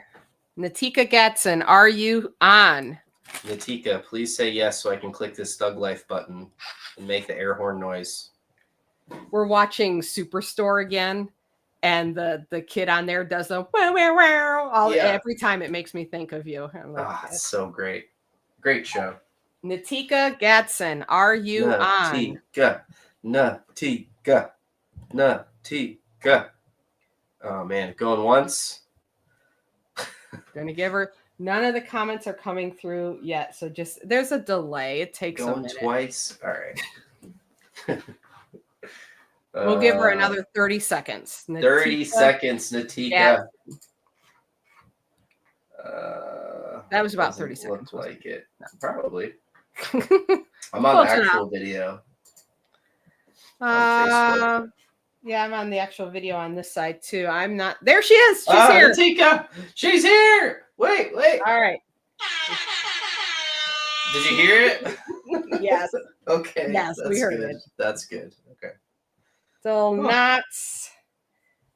Natika Gadsden, are you on? Natika, please say yes so I can click this Thug Life button and make the air horn noise. We're watching Superstore again, and the kid on there does the wow. Every time it makes me think of you. It's so great. Great show. Natika Gadsden, are you on? Natika. Oh man, going once. Gonna give her. None of the comments are coming through yet, so just there's a delay. It takes a minute. Twice. All right. We'll give her another 30 seconds. Natika, 30 seconds, Natika. Yeah. That was about 30 seconds. Look like it. Probably. I'm on the actual video. On yeah, I'm on the actual video on this side too. I'm not. There she is. She's here. Natika, she's here. Wait. All right. Did you hear it? Yes. Okay. Yes, we heard good. it. That's good. Okay. So Knots,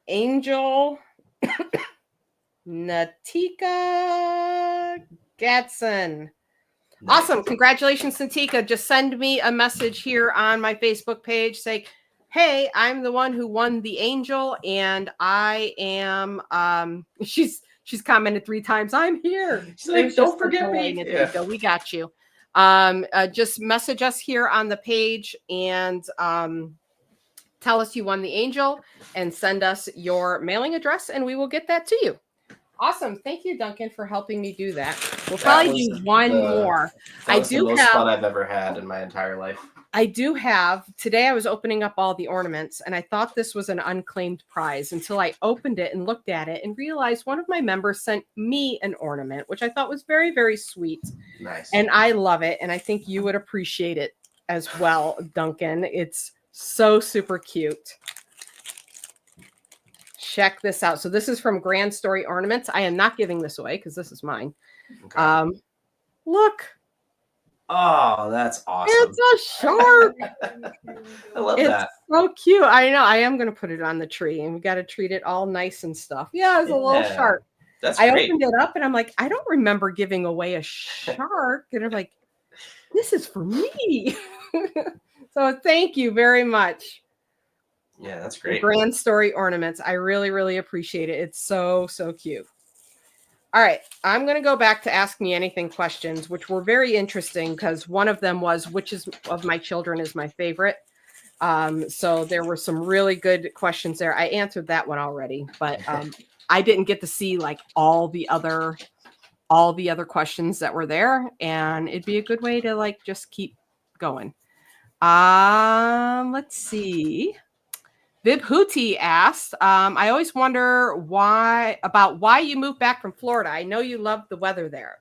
Angel, Natika Gadsden. Nice. Awesome. Congratulations, Natika. Just send me a message here on my Facebook page. Say, hey, I'm the one who won the Angel, and I am she's commented 3 times, I'm here. She's like, don't forget me. Yeah. We got you. Just message us here on the page and tell us you won the angel and send us your mailing address and we will get that to you. Awesome. Thank you, Duncan, for helping me do that. We'll probably do one more. That was the most fun I've ever had in my entire life. I do have. Today I was opening up all the ornaments and I thought this was an unclaimed prize until I opened it and looked at it and realized one of my members sent me an ornament, which I thought was very, very sweet. Nice. And I love it. And I think you would appreciate it as well, Duncan. It's so super cute. Check this out. So this is from Grand Story Ornaments. I am not giving this away because this is mine. Okay. Look. Oh, that's awesome. It's a shark. I love that. So cute. I know. I am going to put it on the tree and we got to treat it all nice and stuff. Yeah, it's a little shark. That's I great. opened it up and I'm like, I don't remember giving away a shark. And I'm like, this is for me. So thank you very much. Yeah, that's great. Grand Story Ornaments. I really, really appreciate it. It's so, so cute. All right. I'm going to go back to Ask Me Anything questions, which were very interesting because one of them was, which of my children is my favorite? So there were some really good questions there. I answered that one already, but I didn't get to see like all the other questions that were there. And it'd be a good way to like just keep going. Let's see. Vibhuti asked, I always wonder why you moved back from Florida. I know you loved the weather there.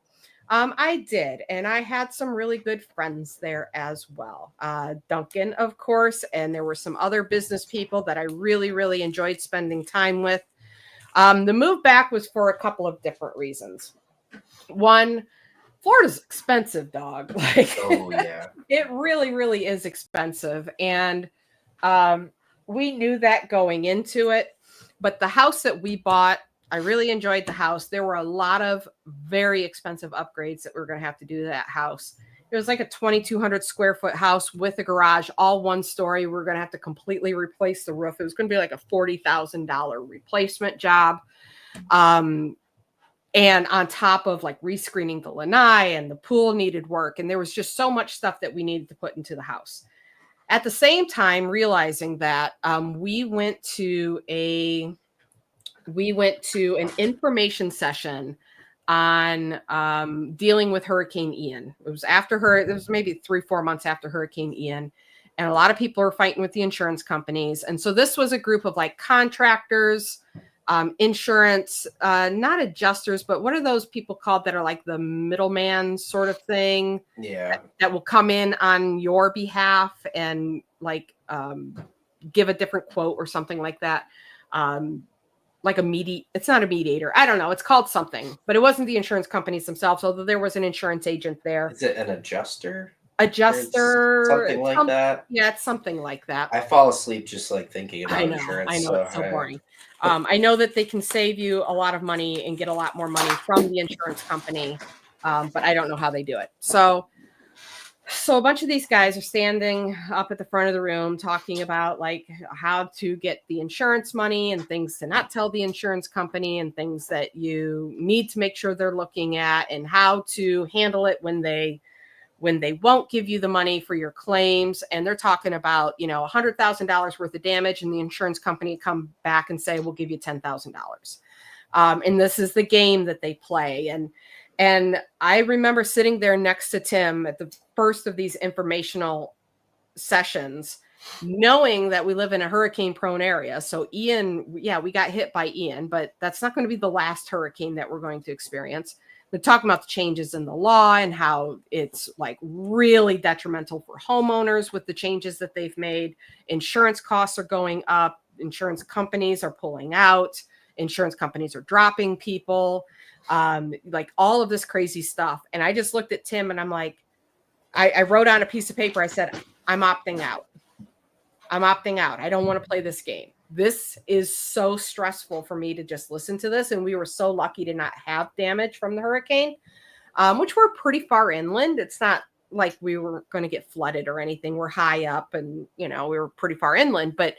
I did, and I had some really good friends there as well. Duncan, of course, and there were some other business people that I really, really enjoyed spending time with. The move back was for a couple of different reasons. One, Florida's expensive, dog. Like, oh yeah, it really, really is expensive, and we knew that going into it. But the house that we bought, I really enjoyed the house. There were a lot of very expensive upgrades that we were going to have to do to that house. It was like a 2,200 square foot house with a garage, all one story. We were going to have to completely replace the roof. It was going to be like a $40,000 replacement job. And on top of like rescreening the lanai, and the pool needed work. And there was just so much stuff that we needed to put into the house. At the same time, realizing that we went to an information session on dealing with Hurricane Ian. It was maybe 3-4 months after Hurricane Ian. And a lot of people were fighting with the insurance companies. And so this was a group of like contractors, insurance, not adjusters, but what are those people called that are like the middleman sort of thing? Yeah. That will come in on your behalf and like give a different quote or something like that. Like it's not a mediator. I don't know. It's called something, but it wasn't the insurance companies themselves, although there was an insurance agent there. Is it an adjuster? Something like that. Yeah, it's something like that. I fall asleep just like thinking about insurance. I know, it's so boring. I know that they can save you a lot of money and get a lot more money from the insurance company, but I don't know how they do it. So a bunch of these guys are standing up at the front of the room talking about like how to get the insurance money and things to not tell the insurance company and things that you need to make sure they're looking at and how to handle it when they won't give you the money for your claims. And they're talking about, $100,000 worth of damage, and the insurance company come back and say, we'll give you $10,000. And this is the game that they play. And I remember sitting there next to Tim at the first of these informational sessions, knowing that we live in a hurricane prone area. So Ian, we got hit by Ian, but that's not going to be the last hurricane that we're going to experience. They're talking about the changes in the law and how it's like really detrimental for homeowners with the changes that they've made. Insurance costs are going up. Insurance companies are pulling out. Insurance companies are dropping people, like all of this crazy stuff. And I just looked at Tim and I'm like, I wrote on a piece of paper. I said, I'm opting out. I don't want to play this game. This is so stressful for me to just listen to this. And we were so lucky to not have damage from the hurricane, which we're pretty far inland. It's not like we were going to get flooded or anything. We're high up and, we were pretty far inland. But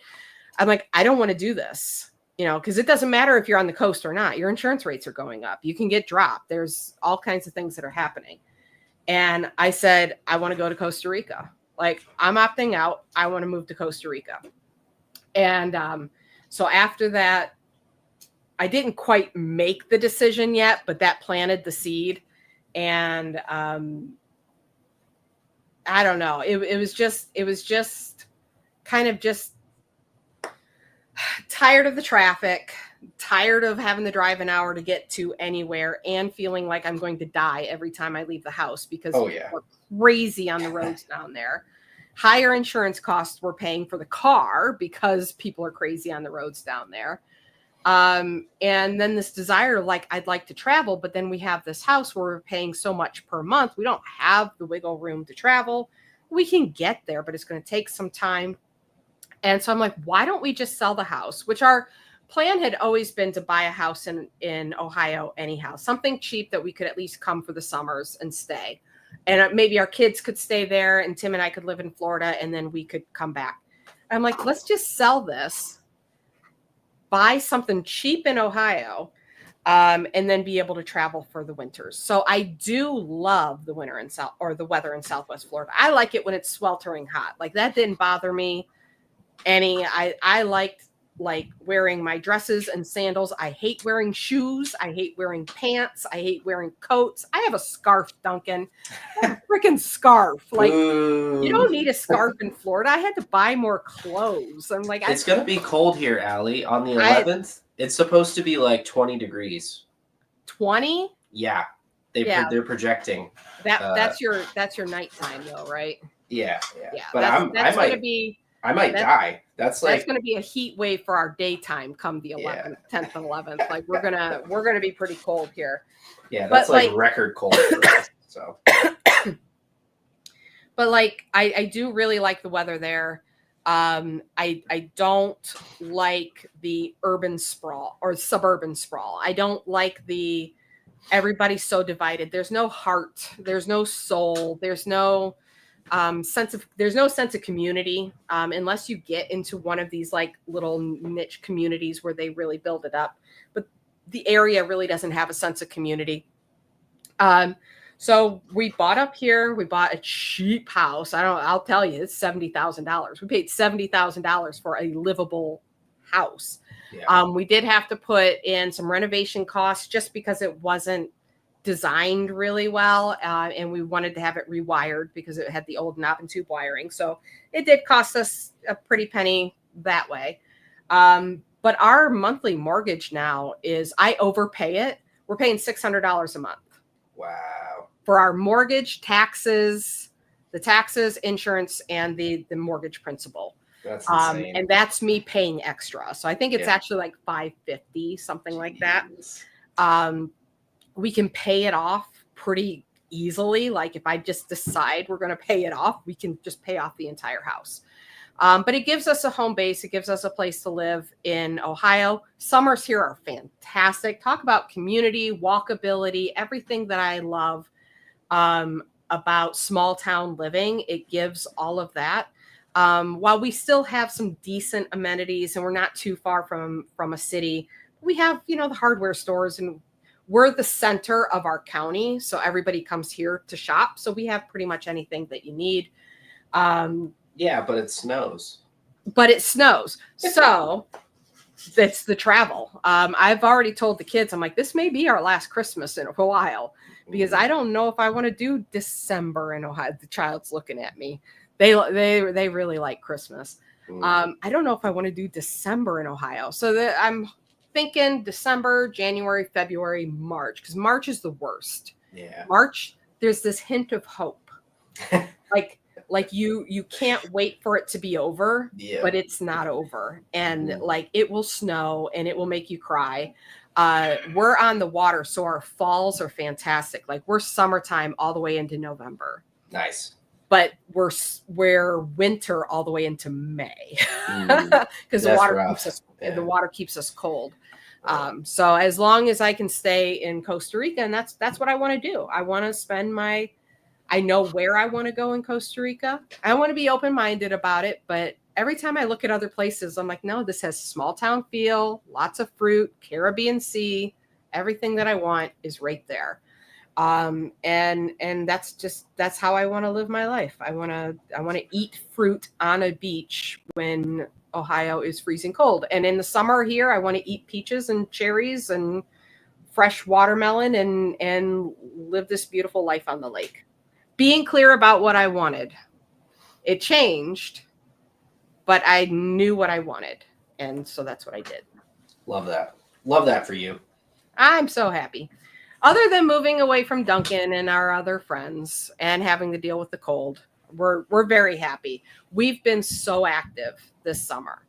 I'm like, I don't want to do this, because it doesn't matter if you're on the coast or not. Your insurance rates are going up. You can get dropped. There's all kinds of things that are happening. And I said, I want to go to Costa Rica. Like, I'm opting out. I want to move to Costa Rica. And so after that, I didn't quite make the decision yet, but that planted the seed. And I don't know. It was just kind of just tired of the traffic, tired of having to drive an hour to get to anywhere, and feeling like I'm going to die every time I leave the house because people are crazy on the roads down there. Higher insurance costs we're paying for the car because people are crazy on the roads down there. And then this desire, like, I'd like to travel, but then we have this house where we're paying so much per month. We don't have the wiggle room to travel. We can get there, but it's going to take some time. And so I'm like, why don't we just sell the house? Which our plan had always been to buy a house in Ohio anyhow, something cheap that we could at least come for the summers and stay. And maybe our kids could stay there and Tim and I could live in Florida and then we could come back. I'm like, let's just sell this, buy something cheap in Ohio, and then be able to travel for the winters. So I do love the winter in the weather in Southwest Florida. I like it when it's sweltering hot. Like, that didn't bother me any. I liked like wearing my dresses and sandals. I hate wearing shoes. I hate wearing pants. I hate wearing coats. I have a scarf, Duncan. I have a freaking scarf. Like, you don't need a scarf in Florida. I had to buy more clothes. I'm like, it's going to be cold here, Allie. On the 11th, it's supposed to be like 20 degrees. 20? Yeah. They're projecting. That's your nighttime though, right? Yeah. But I might die. That's going to be a heat wave for our daytime come the 11th, 10th and 11th. Like, we're going to be pretty cold here. Yeah, that's like record cold for us. So but like, I do really like the weather there. I don't like the urban sprawl or suburban sprawl. I don't like everybody's so divided. There's no heart. There's no soul. There's no sense of community unless you get into one of these like little niche communities where they really build it up. But the area really doesn't have a sense of community. So we bought up here. We bought a cheap house. I'll tell you, it's $70,000. We paid $70,000 for a livable house. Yeah. We did have to put in some renovation costs just because it wasn't designed really well. And we wanted to have it rewired because it had the old knob and tube wiring. So it did cost us a pretty penny that way. But our monthly mortgage now I overpay it. We're paying $600 a month. Wow. For our mortgage, taxes, insurance, and the mortgage principal. That's insane. And that's me paying extra. So I think it's actually like $550, something like that. We can pay it off pretty easily. Like, if I just decide we're going to pay it off, we can just pay off the entire house. But it gives us a home base. It gives us a place to live in Ohio. Summers here are fantastic. Talk about community, walkability, everything that I love about small town living. It gives all of that. While we still have some decent amenities and we're not too far from a city, we have, the hardware stores, and we're the center of our county. So everybody comes here to shop. So we have pretty much anything that you need. Yeah, but it snows. So it's the travel. I've already told the kids, I'm like, this may be our last Christmas in a while because I don't know if I want to do December in Ohio. The child's looking at me. They really like Christmas. I don't know if I want to do December in Ohio. So I'm thinking December, January, February, March, because March is the worst. Yeah. March, there's this hint of hope. Like you can't wait for it to be over, but it's not over. And like, it will snow and it will make you cry. We're on the water, so our falls are fantastic. Like, we're summertime all the way into November. Nice. But we're winter all the way into May because the water keeps us cold. So as long as I can stay in Costa Rica, and that's what I want to do. I want to spend I know where I want to go in Costa Rica. I want to be open-minded about it, but every time I look at other places, I'm like, no, this has small town feel, lots of fruit, Caribbean Sea, everything that I want is right there. And that's how I want to live my life. I want to eat fruit on a beach when Ohio is freezing cold. And in the summer here, I want to eat peaches and cherries and fresh watermelon and live this beautiful life on the lake. Being clear about what I wanted. It changed, but I knew what I wanted. And so that's what I did. Love that. Love that for you. I'm so happy. Other than moving away from Duncan and our other friends and having to deal with the cold, we're very happy. We've been so active this summer.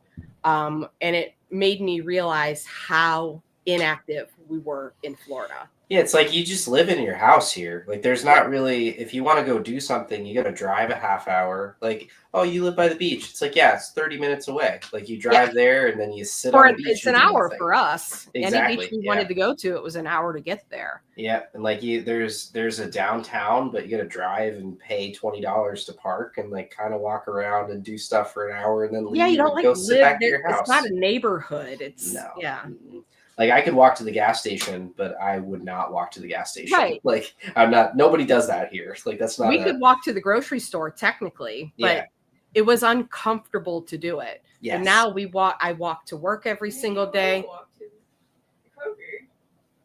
And it made me realize how inactive we were in Florida. Yeah, it's like you just live in your house here. Like there's not really, if you want to go do something, you got to drive a half hour. Like, oh, you live by the beach. It's like, yeah, it's 30 minutes away. Like you drive there and then you sit on the beach. It's an hour for us. Exactly. Any beach we wanted to go to, it was an hour to get there. Yeah, and like there's a downtown, but you got to drive and pay $20 to park and like kind of walk around and do stuff for an hour and then leave. Yeah, you don't like go live sit back there. to your house. It's not a neighborhood. It's yeah. Mm-mm. Like I could walk to the gas station, but I would not walk to the gas station. Right. Like I'm not. Nobody does that here. Like that's not. We could walk to the grocery store technically, but it was uncomfortable to do it. Yes. And now I walk to work every single day.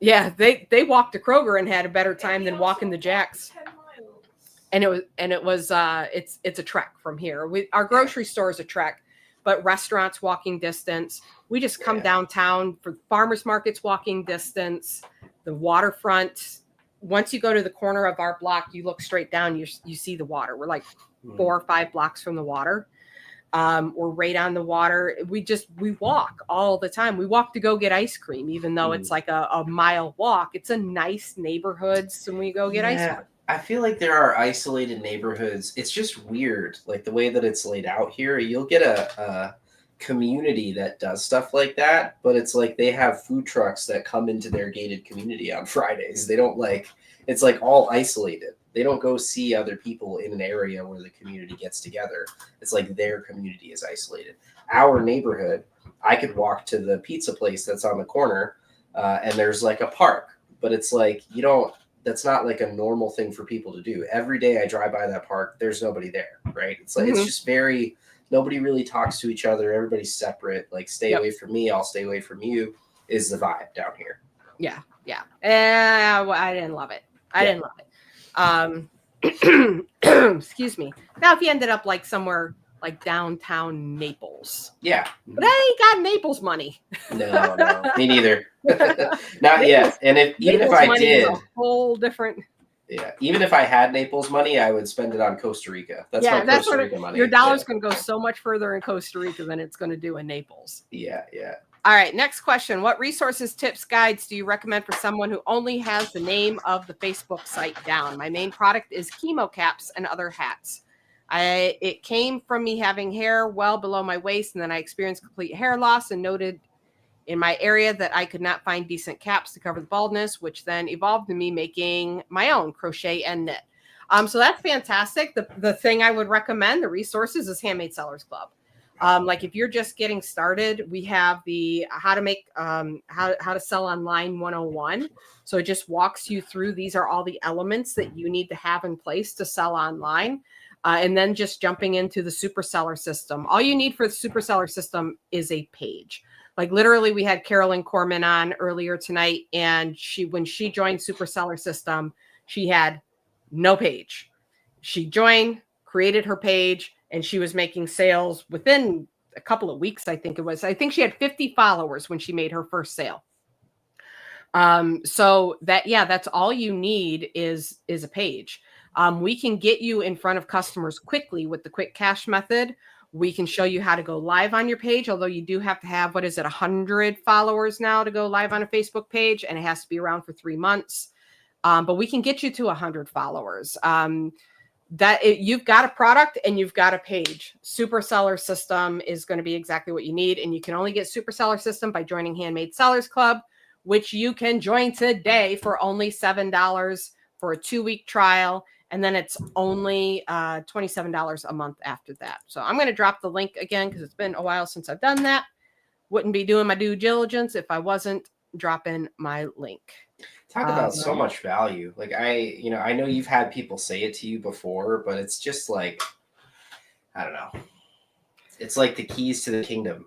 Yeah, they walked to Kroger and had a better time than walking the Jacks. And it was it's a trek from here. Our grocery store is a trek, but restaurants walking distance. We just come downtown for farmers markets walking distance, the waterfront. Once you go to the corner of our block, you look straight down, you see the water. We're like 4 or 5 blocks from the water. We're right on the water. We walk all the time. We walk to go get ice cream, even though it's like a mile walk. It's a nice neighborhoods when we go get ice cream. I feel like there are isolated neighborhoods. It's just weird, like the way that it's laid out here. You'll get a community that does stuff like that, but it's like they have food trucks that come into their gated community on Fridays. They don't it's like all isolated. They don't go see other people in an area where the community gets together. It's like their community is isolated. Our neighborhood, I could walk to the pizza place that's on the corner, and there's like a park, but it's like that's not like a normal thing for people to do. Every day I drive by that park, there's nobody there, right? It's like it's just nobody really talks to each other. Everybody's separate. Like stay away from me, I'll stay away from you is the vibe down here. Yeah. I didn't love it. I didn't love it. Excuse me. Now, if you ended up like somewhere like downtown Naples. Yeah. But I ain't got Naples money. No, me neither. Not yet. And even if I did, a whole different. Yeah, even if I had Naples money, I would spend it on Costa Rica. That's my Costa Rica money. Your dollar's going to go so much further in Costa Rica than it's going to do in Naples. Yeah. All right, next question. What resources, tips, guides do you recommend for someone who only has the name of the Facebook site down? My main product is chemo caps and other hats. It came from me having hair well below my waist, and then I experienced complete hair loss and noted in my area that I could not find decent caps to cover the baldness, which then evolved to me making my own crochet and knit. So that's fantastic. The thing I would recommend, the resources, is Handmade Sellers Club. Like if you're just getting started, we have the how to sell online 101. So it just walks you through. These are all the elements that you need to have in place to sell online. And then just jumping into the super seller system. All you need for the super seller system is a page. Like literally we had Carolyn Corman on earlier tonight, and when she joined super seller system, she had no page. She joined, created her page, and she was making sales within a couple of weeks. I think it was. I think she had 50 followers when she made her first sale. So that's all you need is a page. We can get you in front of customers quickly with the quick cash method. We can show you how to go live on your page, although you do have to have, 100 followers now to go live on a Facebook page, and it has to be around for 3 months. But we can get you to 100 followers. You've got a product and you've got a page. Super Seller System is going to be exactly what you need. And you can only get Super Seller System by joining Handmade Sellers Club, which you can join today for only $7 for a 2-week trial. And then it's only $27 a month after that. So I'm going to drop the link again because it's been a while since I've done that. Wouldn't be doing my due diligence if I wasn't dropping my link. Talk about so much value. Like I know you've had people say it to you before, but it's just like, I don't know. It's like the keys to the kingdom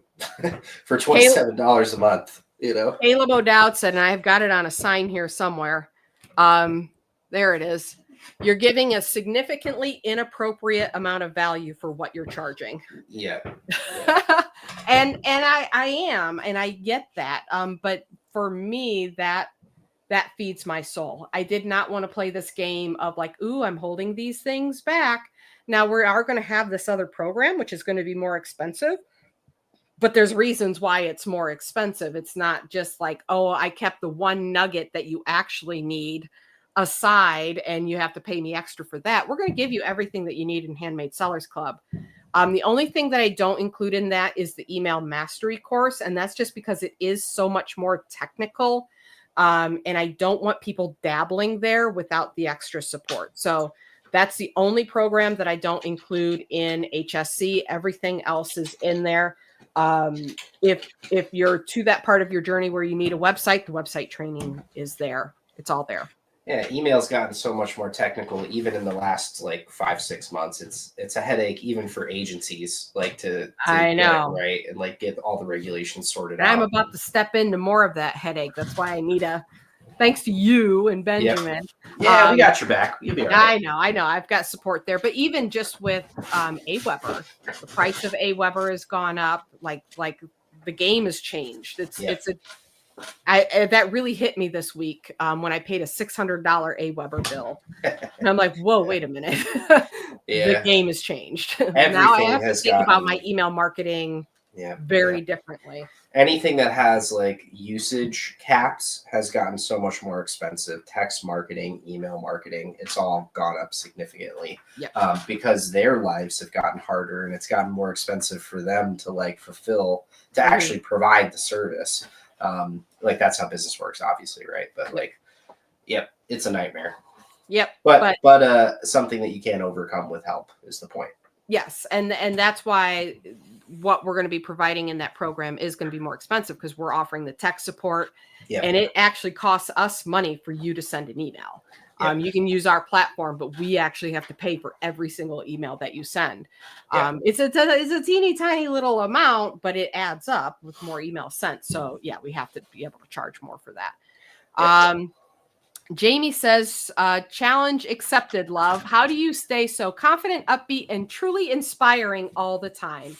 for $27 a month, you know? Caleb O'Dowd said, and I've got it on a sign here somewhere. There it is. You're giving a significantly inappropriate amount of value for what you're charging. Yeah. and I am, and I get that. But for me, that feeds my soul. I did not want to play this game of like, ooh, I'm holding these things back. Now we are going to have this other program, which is going to be more expensive, but there's reasons why it's more expensive. It's not just like, oh, I kept the one nugget that you actually need aside and you have to pay me extra for that. We're going to give you everything that you need in Handmade Sellers Club. The only thing that I don't include in that is the email mastery course. And that's just because it is so much more technical. And I don't want people dabbling there without the extra support. So that's the only program that I don't include in HSC. Everything else is in there. If you're to that part of your journey where you need a website, the website training is there. It's all there. Yeah, email's gotten so much more technical, even in the last like 5-6 months. It's a headache even for agencies, like to I know, get it right, and like get all the regulations sorted and out. I'm about to step into more of that headache. That's why I need thanks to you and Benjamin. Yep. Yeah, we got your back. You'll be all right. I know. I've got support there. But even just with AWeber, the price of AWeber has gone up. Like the game has changed. That really hit me this week when I paid a $600 AWeber bill. And I'm like, whoa, wait a minute. The game has changed. Now I have to think about my email marketing very differently. Anything that has like usage caps has gotten so much more expensive. Text marketing, email marketing, it's all gone up significantly. Yep. Because their lives have gotten harder and it's gotten more expensive for them to like fulfill, to actually provide the service. Like that's how business works, obviously, right? But like, it's a nightmare. Yep. But something that you can't overcome with help is the point. Yes, and that's why what we're going to be providing in that program is going to be more expensive because we're offering the tech support, and it actually costs us money for you to send an email. You can use our platform, but we actually have to pay for every single email that you send. It's a teeny tiny little amount, but it adds up with more emails sent. So we have to be able to charge more for that. Jamie says, challenge accepted, love. How do you stay so confident, upbeat, and truly inspiring all the time?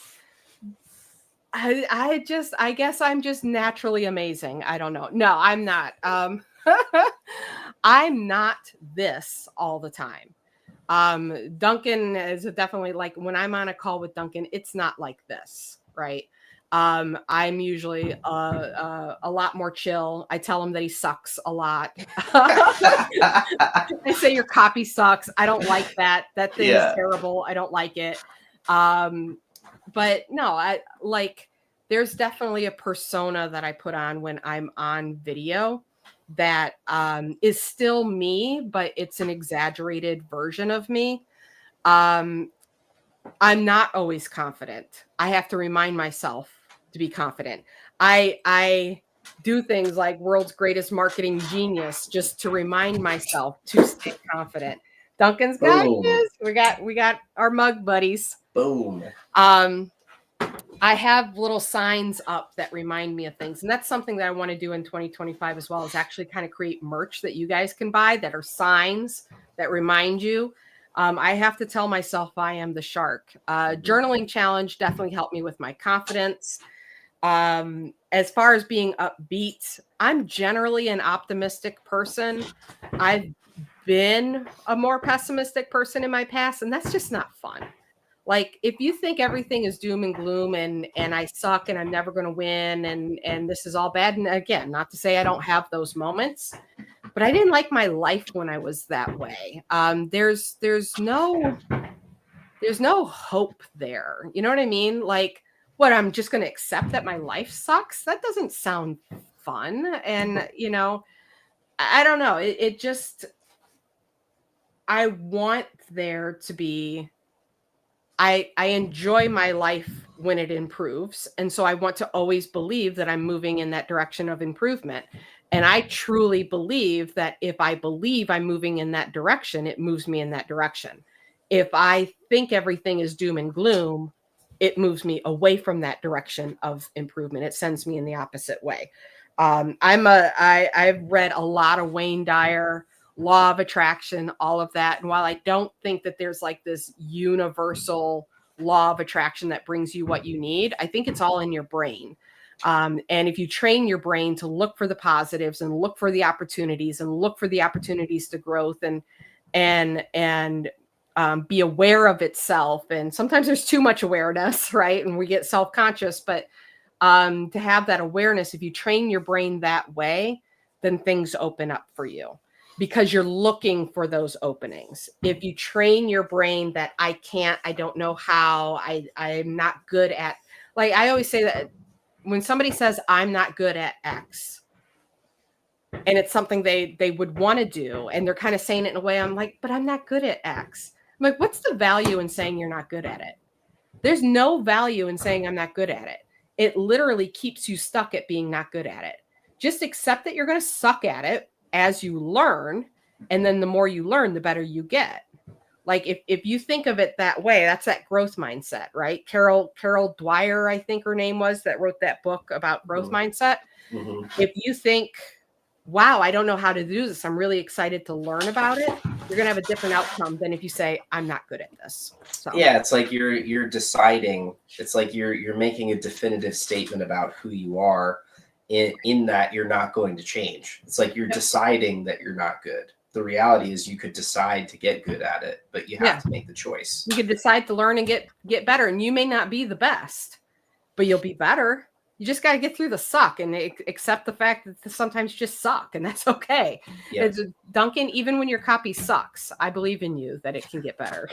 I guess I'm just naturally amazing. I don't know. No, I'm not. I'm not this all the time. Duncan is definitely like when I'm on a call with Duncan, it's not like this, right? I'm usually a lot more chill. I tell him that he sucks a lot. I say your copy sucks. I don't like that. That thing is terrible. I don't like it. But no, there's definitely a persona that I put on when I'm on video that is still me, but it's an exaggerated version of me. I'm not always confident. I have to remind myself to be confident. I do things like world's greatest marketing genius just to remind myself to stay confident. Duncan's got his. We got our mug buddies. Boom. I have little signs up that remind me of things. And that's something that I want to do in 2025 as well, is actually kind of create merch that you guys can buy that are signs that remind you. I have to tell myself I am the shark. Journaling challenge definitely helped me with my confidence. As far as being upbeat, I'm generally an optimistic person. I've been a more pessimistic person in my past, and that's just not fun. Like if you think everything is doom and gloom and I suck and I'm never going to win and this is all bad. And again, not to say I don't have those moments, but I didn't like my life when I was that way. There's no hope there. You know what I mean? Like what, I'm just going to accept that my life sucks. That doesn't sound fun. And I don't know. It just, I want there to be, I enjoy my life when it improves. And so I want to always believe that I'm moving in that direction of improvement. And I truly believe that if I believe I'm moving in that direction, it moves me in that direction. If I think everything is doom and gloom, it moves me away from that direction of improvement. It sends me in the opposite way. I've read a lot of Wayne Dyer, Law of Attraction, all of that. And while I don't think that there's like this universal law of attraction that brings you what you need, I think it's all in your brain. And if you train your brain to look for the positives and look for the opportunities and look for the opportunities to growth and be aware of itself. And sometimes there's too much awareness, right? And we get self-conscious, but to have that awareness, if you train your brain that way, then things open up for you because you're looking for those openings. If you train your brain that I can't, I don't know how, I'm not good at, like I always say that when somebody says I'm not good at X and it's something they would want to do and they're kind of saying it in a way, I'm like, but I'm not good at X. I'm like, what's the value in saying you're not good at it? There's no value in saying I'm not good at it. It literally keeps you stuck at being not good at it. Just accept that you're going to suck at it as you learn. And then the more you learn, the better you get. Like if you think of it that way, that's that growth mindset, right? Carol Dwyer, I think her name was, that wrote that book about growth mindset. Mm-hmm. If you think, wow, I don't know how to do this, I'm really excited to learn about it, you're going to have a different outcome than if you say, I'm not good at this. So. Yeah, it's like you're deciding, it's like you're making a definitive statement about who you are in that you're not going to change. It's like you're deciding that you're not good. The reality is you could decide to get good at it, but you have to make the choice. You could decide to learn and get better, and you may not be the best, but you'll be better. You just got to get through the suck and accept the fact that sometimes you just suck, and that's okay. Yep. Duncan, even when your copy sucks, I believe in you that it can get better.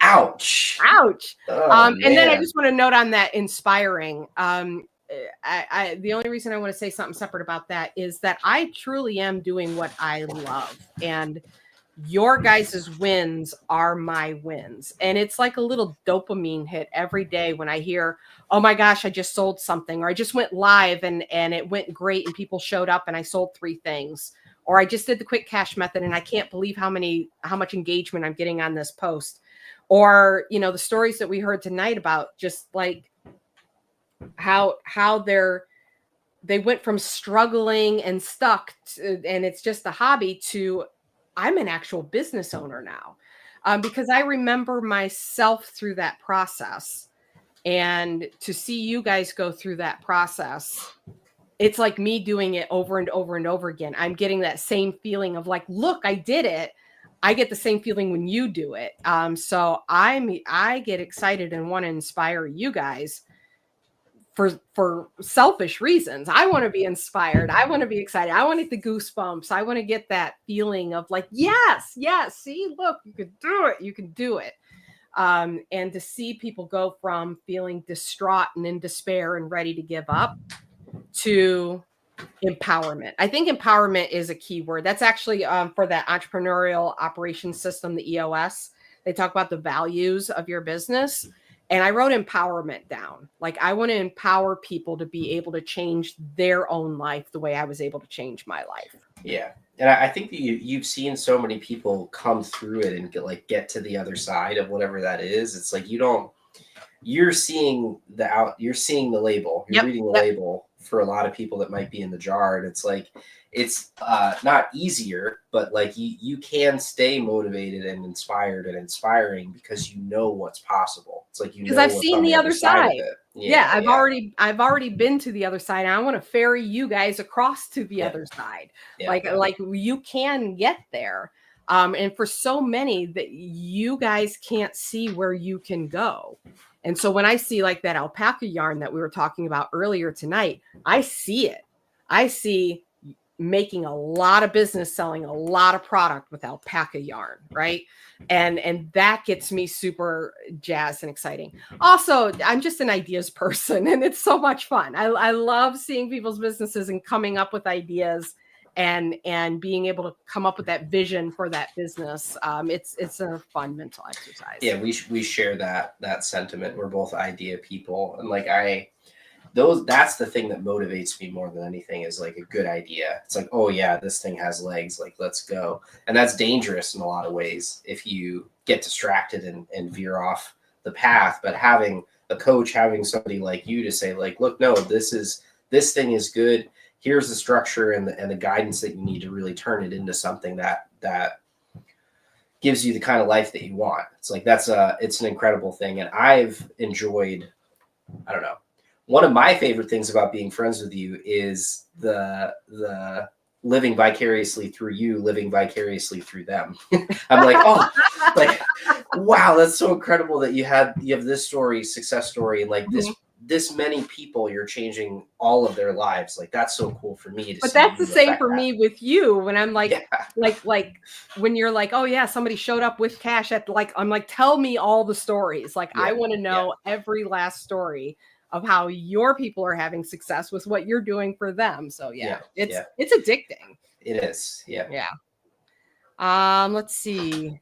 Ouch. Ouch. And then I just want to note on that inspiring. The only reason I want to say something separate about that is that I truly am doing what I love, and your guys' wins are my wins. And it's like a little dopamine hit every day when I hear, oh my gosh, I just sold something, or I just went live and it went great and people showed up and I sold 3 things, or I just did the quick cash method and I can't believe how much engagement I'm getting on this post. Or, the stories that we heard tonight about just like how they went from struggling and stuck and it's just a hobby to I'm an actual business owner now, because I remember myself through that process, and to see you guys go through that process, it's like me doing it over and over and over again. I'm getting that same feeling of like, look, I did it. I get the same feeling when you do it. So I get excited and want to inspire you guys for selfish reasons. I want to be inspired. I want to be excited. I want to get the goosebumps. I want to get that feeling of like, yes, see, look, you can do it. You can do it. And to see people go from feeling distraught and in despair and ready to give up to empowerment. I think empowerment is a key word. That's actually for that entrepreneurial operations system, the EOS. They talk about the values of your business. And I wrote empowerment down. Like, I want to empower people to be able to change their own life the way I was able to change my life. Yeah. And I think that you've seen so many people come through it and get to the other side of whatever that is. It's like you're seeing the label. You're reading the label for a lot of people that might be in the jar. And it's like, it's not easier, but like you can stay motivated and inspired and inspiring because you know what's possible. It's like, because I've seen the other side. I've already been to the other side, and I want to ferry you guys across to the other side. Like you can get there. And for so many that you guys can't see where you can go. And so when I see like that alpaca yarn that we were talking about earlier tonight, I see it. I see making a lot of business, selling a lot of product with alpaca yarn, right? And that gets me super jazzed and exciting. Also, I'm just an ideas person, and it's so much fun. I love seeing people's businesses and coming up with ideas and being able to come up with that vision for that business. It's a fun mental exercise. Yeah, we share that sentiment. We're both idea people, and like that's the thing that motivates me more than anything, is like a good idea. It's like, oh yeah, this thing has legs, like let's go. And that's dangerous in a lot of ways if you get distracted and veer off the path. But having a coach, having somebody like you to say like, look, no, this thing is good. Here's the structure and the guidance that you need to really turn it into something that gives you the kind of life that you want. It's like, it's an incredible thing. And I've enjoyed, I don't know, one of my favorite things about being friends with you is the living vicariously through you, living vicariously through them. I'm like, oh, like, wow, that's so incredible that you have this story, success story, and like this many people, you're changing all of their lives. Like, that's so cool for me to But see. that's the same for me with you when I'm like, yeah. like when you're like, oh yeah, somebody showed up with cash at, like, I'm like, tell me all the stories. Like, I want to know every last story of how your people are having success with what you're doing for them. So it's addicting. It is. Yeah. Yeah. Let's see.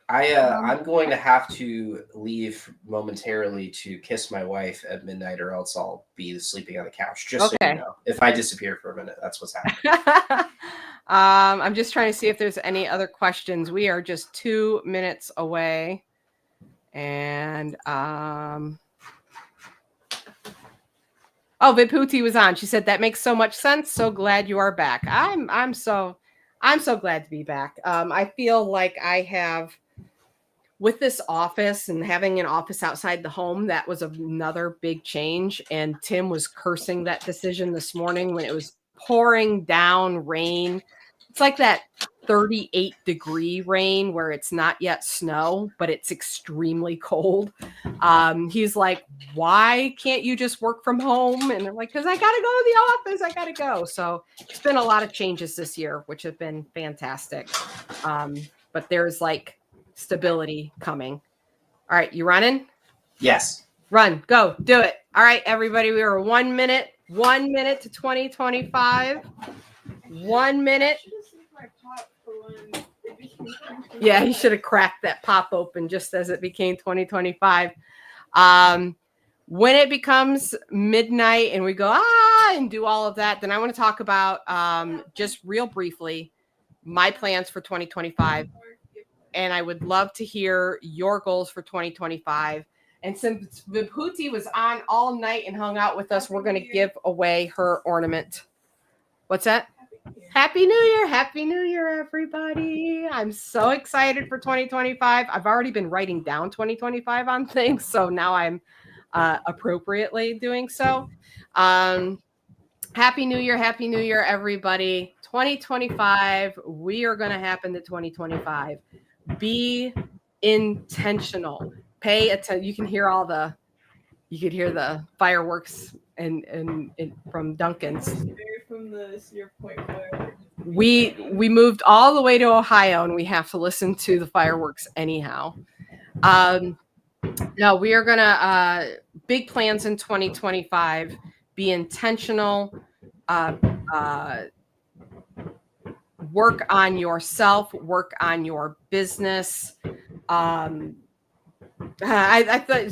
I'm going to have to leave momentarily to kiss my wife at midnight, or else I'll be sleeping on the couch. Just so you know, if I disappear for a minute, that's what's happening. I'm just trying to see if there's any other questions. We are just 2 minutes away, and Vibhuti was on. She said that makes so much sense. So glad you are back. I'm so glad to be back. I feel like I have, with this office and having an office outside the home, that was another big change. And Tim was cursing that decision this morning when it was pouring down rain. It's like that 38-degree rain where it's not yet snow, but it's extremely cold. He's like, why can't you just work from home? And they're like, because I got to go to the office. I got to go. So it's been a lot of changes this year, which have been fantastic. But there's like stability coming. All right, you running? Yes. Run, go, do it. All right, everybody, we are 1 minute to 2025. 1 minute. Yeah, he should have cracked that pop open just as it became 2025. When it becomes midnight and we go and do all of that, then I want to talk about just real briefly my plans for 2025. And I would love to hear your goals for 2025. And since Vibhuti was on all night and hung out with us, we're going to give away her ornament. What's that? Happy New Year. Happy New Year, everybody. I'm so excited for 2025. I've already been writing down 2025 on things, so now I'm appropriately doing so. Happy New Year. Happy New Year, everybody. 2025, we are going to happen to 2025. Be intentional. Pay attention. You can hear the fireworks and from Duncan's. From the Cedar Point fireworks. We moved all the way to Ohio, and we have to listen to the fireworks anyhow. No, we are gonna big plans in 2025. Be intentional. Work on yourself. Work on your business. I thought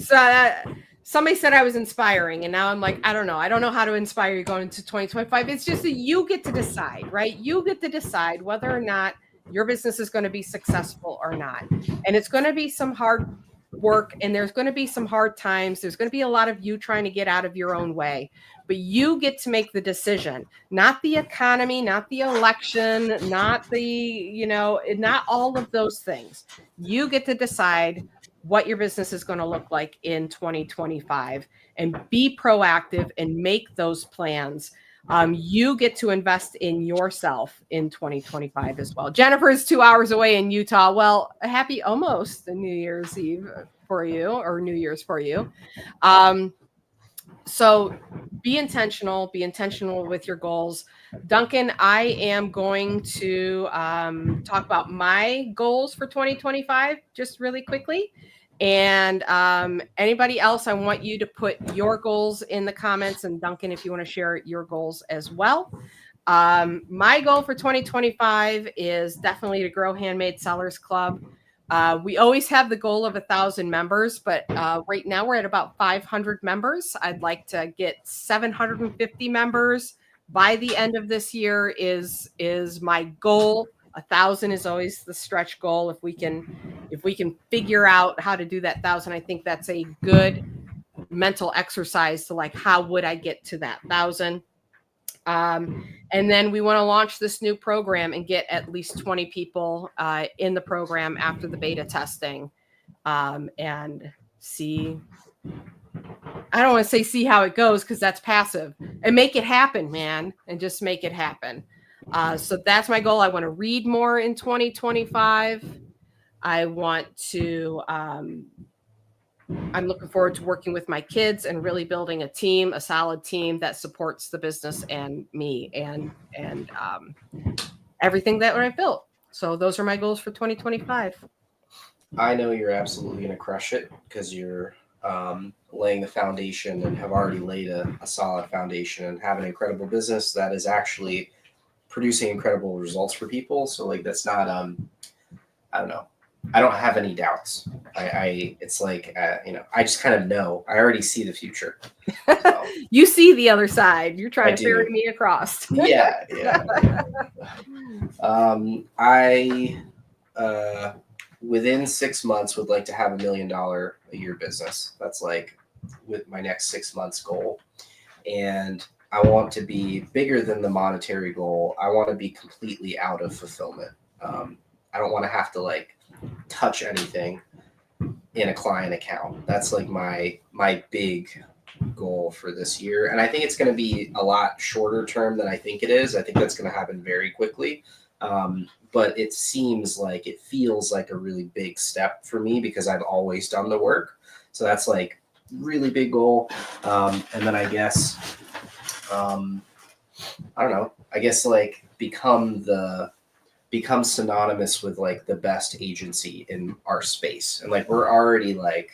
somebody said I was inspiring, and now I'm like, I don't know how to inspire you going into 2025. It's just that you get to decide, right? You get to decide whether or not your business is going to be successful or not. And it's going to be some hard work, and there's going to be some hard times. There's going to be a lot of you trying to get out of your own way, but you get to make the decision, not the economy, not the election, not not all of those things. You get to decide what your business is going to look like in 2025, and be proactive and make those plans. You get to invest in yourself in 2025 as well. Jennifer is 2 hours away in Utah. Well, happy almost New Year's Eve for you, or New Year's for you. So be intentional with your goals. Duncan, I am going to talk about my goals for 2025 just really quickly. And anybody else, I want you to put your goals in the comments. And Duncan, if you want to share your goals as well. My goal for 2025 is definitely to grow Handmade Sellers Club. We always have the goal of 1,000 members, but right now we're at about 500 members. I'd like to get 750 members by the end of this year is my goal. 1,000 is always the stretch goal. If we can figure out how to do that 1,000, I think that's a good mental exercise to like, how would I get to that 1,000? And then we want to launch this new program and get at least 20 people in the program after the beta testing, and see. I don't want to say see how it goes because that's passive, and make it happen, man, and just make it happen. So that's my goal. I want to read more in 2025. I want to. I'm looking forward to working with my kids and really building a team, a solid team that supports the business and me and everything that I've built. So those are my goals for 2025. I know you're absolutely going to crush it because you're laying the foundation and have already laid a solid foundation and have an incredible business that is actually producing incredible results for people. So like, that's not, I don't know. I don't have any doubts. It's like, I just kind of know. I already see the future. So. You see the other side. You're trying to ferry me across. Yeah. I within 6 months would like to have $1 million a year business. That's like with my next 6 months goal. And I want to be bigger than the monetary goal. I want to be completely out of fulfillment. I don't want to have to like touch anything in a client account. That's like my big goal for this year. And I think it's going to be a lot shorter term than I think it is. I think that's going to happen very quickly. But it feels like a really big step for me because I've always done the work. So that's like really big goal. And then I guess, I don't know, I guess like become synonymous with like the best agency in our space. And like, we're already like,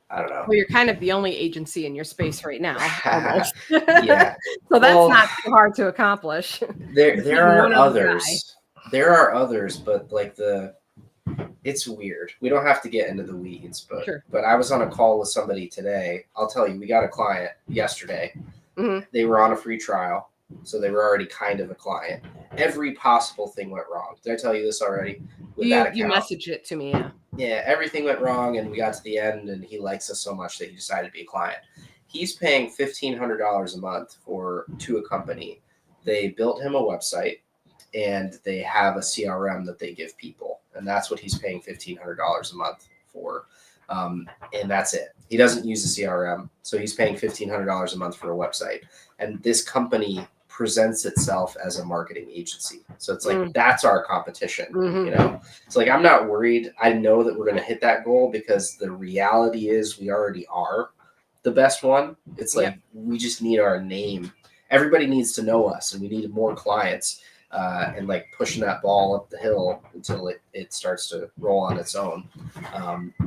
I don't know. Well, you're kind of the only agency in your space right now. Almost. Yeah. So that's not too hard to accomplish. There are others. There are others, but like it's weird. We don't have to get into the weeds, but sure. But I was on a call with somebody today. I'll tell you, we got a client yesterday. Mm-hmm. They were on a free trial. So they were already kind of a client. Every possible thing went wrong. Did I tell you this already? You messaged it to me, yeah. Yeah, everything went wrong, and we got to the end, and he likes us so much that he decided to be a client. He's paying $1,500 a month to a company. They built him a website, and they have a CRM that they give people, and that's what he's paying $1,500 a month for. And that's it. He doesn't use the CRM, so he's paying $1,500 a month for a website. And this company presents itself as a marketing agency. So it's like, that's our competition, It's like, I'm not worried. I know that we're going to hit that goal because the reality is we already are the best one. It's like, we just need our name. Everybody needs to know us, and we need more clients. And like pushing that ball up the hill until it starts to roll on its own.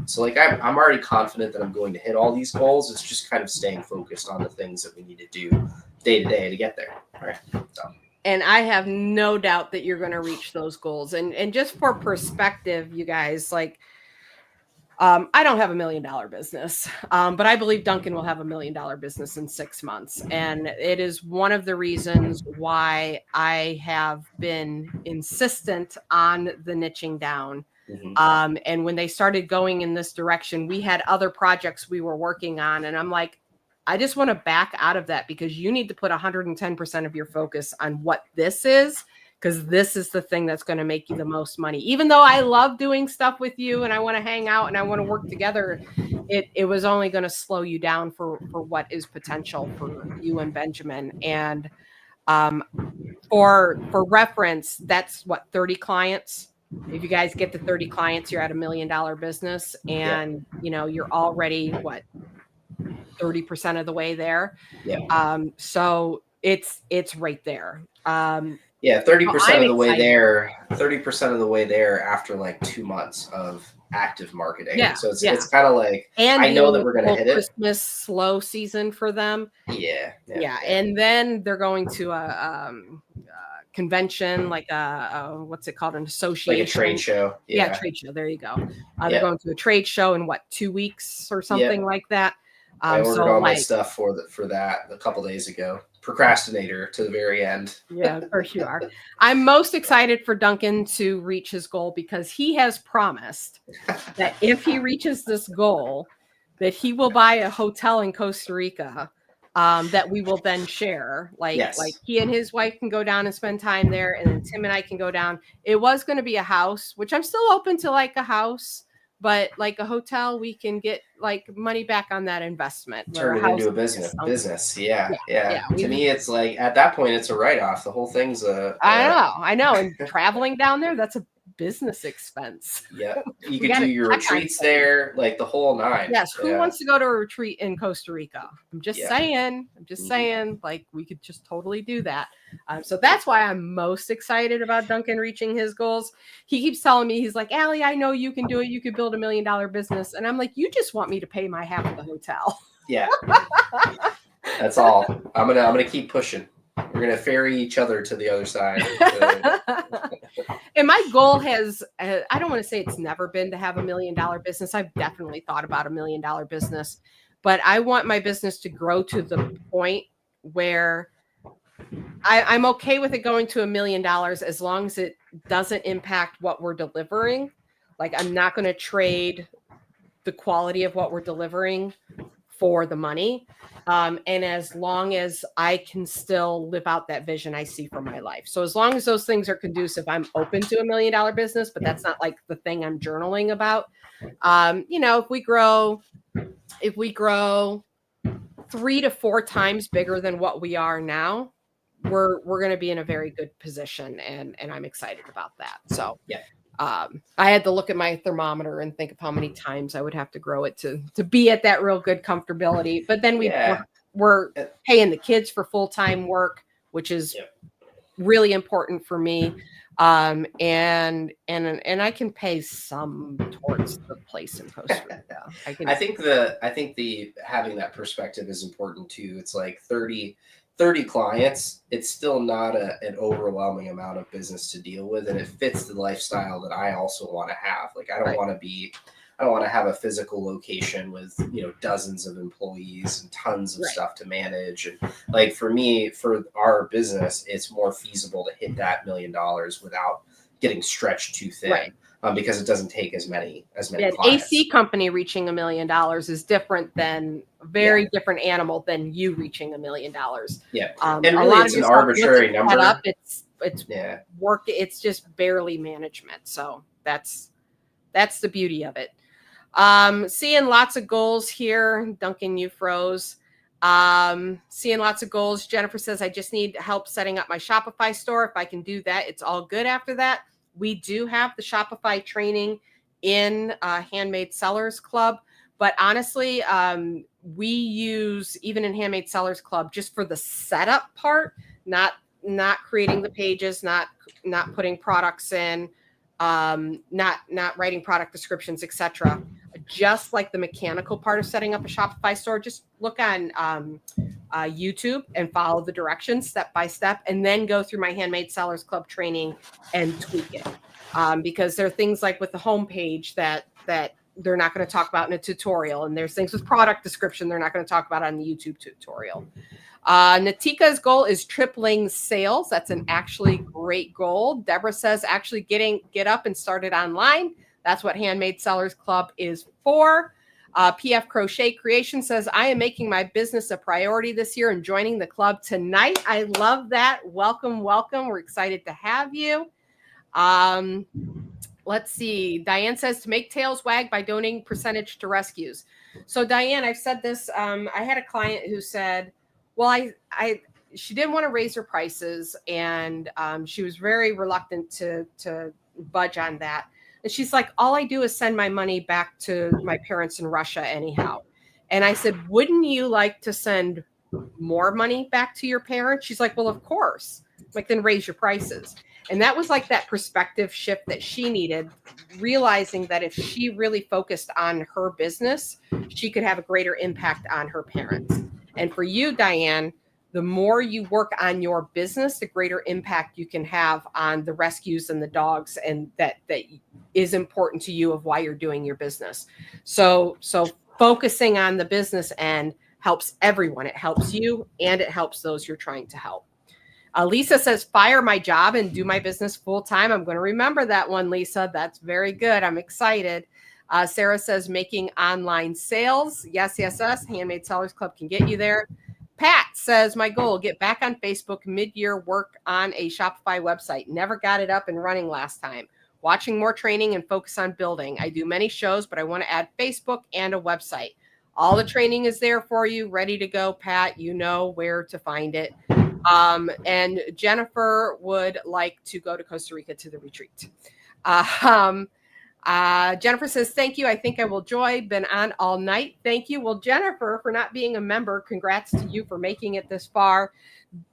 So like I'm already confident that I'm going to hit all these goals. It's just kind of staying focused on the things that we need to do day to day to get there. Right. So. And I have no doubt that you're going to reach those goals. And just for perspective, you guys, like, I don't have $1 million business, but I believe Duncan will have $1 million business in 6 months. And it is one of the reasons why I have been insistent on the niching down. Mm-hmm. And when they started going in this direction, we had other projects we were working on. And I'm like, I just want to back out of that because you need to put 110% of your focus on what this is. Because this is the thing that's going to make you the most money. Even though I love doing stuff with you and I want to hang out and I want to work together, it was only going to slow you down for what is potential for you and Benjamin. And for reference, that's what, 30 clients. If you guys get to 30 clients, you're at $1 million business, and you're already 30% of the way there. Yeah. So it's right there. Yeah, 30% of the way there. 30% of the way there after like 2 months of active marketing. Yeah, so it's kind of like, and I know that we're going to hit it. Christmas slow season for them. Yeah. And then they're going to convention, like what's it called, an association, like a trade show. Yeah, trade show. There you go. They're Yeah. going to a trade show in 2 weeks or something like that. I ordered all my stuff for that a couple days ago. Procrastinator to the very end. Yeah, of course you are. I'm most excited for Duncan to reach his goal because he has promised that if he reaches this goal, that he will buy a hotel in Costa Rica that we will then share. Like he and his wife can go down and spend time there, and then Tim and I can go down. It was going to be a house, which I'm still open to, like a house. But like a hotel, we can get like money back on that investment. Turn it into a business. Yeah. To me, it's like at that point, it's a write-off. The whole thing's I know. And traveling down there, that's a business expense. Yeah. You could do your retreats there, like the whole nine. Yes. Who wants to go to a retreat in Costa Rica? I'm just saying, like we could just totally do that. So that's why I'm most excited about Duncan reaching his goals. He keeps telling me, he's like, Allie, I know you can do it. You could build $1 million business. And I'm like, you just want me to pay my half of the hotel. Yeah. That's all. I'm gonna keep pushing. We're gonna ferry each other to the other side. And my goal has, I don't want to say it's never been to have $1 million business. I've definitely thought about $1 million business, but I want my business to grow to the point where I'm okay with it going to $1 million as long as it doesn't impact what we're delivering. Like I'm not going to trade the quality of what we're delivering for the money. And as long as I can still live out that vision I see for my life. So as long as those things are conducive, I'm open to $1 million business, but that's not like the thing I'm journaling about. If we grow 3 to 4 times bigger than what we are now, we're going to be in a very good position. And I'm excited about that. So I had to look at my thermometer and think of how many times I would have to grow it to be at that real good comfortability. But then we're paying the kids for full-time work, which is really important for me. And I can pay some towards the place in Costa Rica. I think the having that perspective is important too. It's like 30 clients, it's still not an overwhelming amount of business to deal with. And it fits the lifestyle that I also want to have. Like, I don't want to have a physical location with, dozens of employees and tons of stuff to manage. And like for me, for our business, it's more feasible to hit that $1 million without getting stretched too thin. Right. Because it doesn't take as many clients. An AC company reaching $1 million is different than very different animal than you reaching $1 million. Yeah, and really, it's an arbitrary number. It's work. It's just barely management. So that's the beauty of it. Seeing lots of goals here. Duncan, you froze. Seeing lots of goals. Jennifer says, I just need help setting up my Shopify store. If I can do that, it's all good after that. We do have the Shopify training in Handmade Sellers Club, but honestly, we use, even in Handmade Sellers Club, just for the setup part, not creating the pages, not putting products in, not writing product descriptions, etc. Just like the mechanical part of setting up a Shopify store, just look on YouTube and follow the directions step by step, and then go through my Handmade Sellers Club training and tweak it. Because there are things like with the homepage that they're not going to talk about in a tutorial, and there's things with product description they're not going to talk about on the YouTube tutorial. Natika's goal is tripling sales. That's an actually great goal. Deborah says actually get up and start it online. That's what Handmade Sellers Club is for. PF Crochet Creation says, I am making my business a priority this year and joining the club tonight. I love that. Welcome. We're excited to have you. Let's see. Diane says to make tails wag by donating percentage to rescues. So Diane, I've said this. I had a client who said, well, she didn't want to raise her prices, and she was very reluctant to budge on that. And she's like, all I do is send my money back to my parents in Russia anyhow. And I said, wouldn't you like to send more money back to your parents? She's like, well, of course. Like, then raise your prices. And that was like that perspective shift that she needed, realizing that if she really focused on her business, she could have a greater impact on her parents. And for you, Diane, the more you work on your business, the greater impact you can have on the rescues and the dogs, and that is important to you of why you're doing your business. So focusing on the business end helps everyone. It helps you and it helps those you're trying to help. Lisa says, fire my job and do my business full time. I'm going to remember that one, Lisa. That's very good. I'm excited. Sarah says, making online sales. Yes. Handmade Sellers Club can get you there. Pat says, my goal, get back on Facebook mid-year, work on a Shopify website. Never got it up and running last time. Watching more training and focus on building. I do many shows, but I want to add Facebook and a website. All the training is there for you, ready to go, Pat. You know where to find it. And Jennifer would like to go to Costa Rica to the retreat. Jennifer says, thank you. I think I will join. Been on all night. Thank you. Well, Jennifer, for not being a member, congrats to you for making it this far.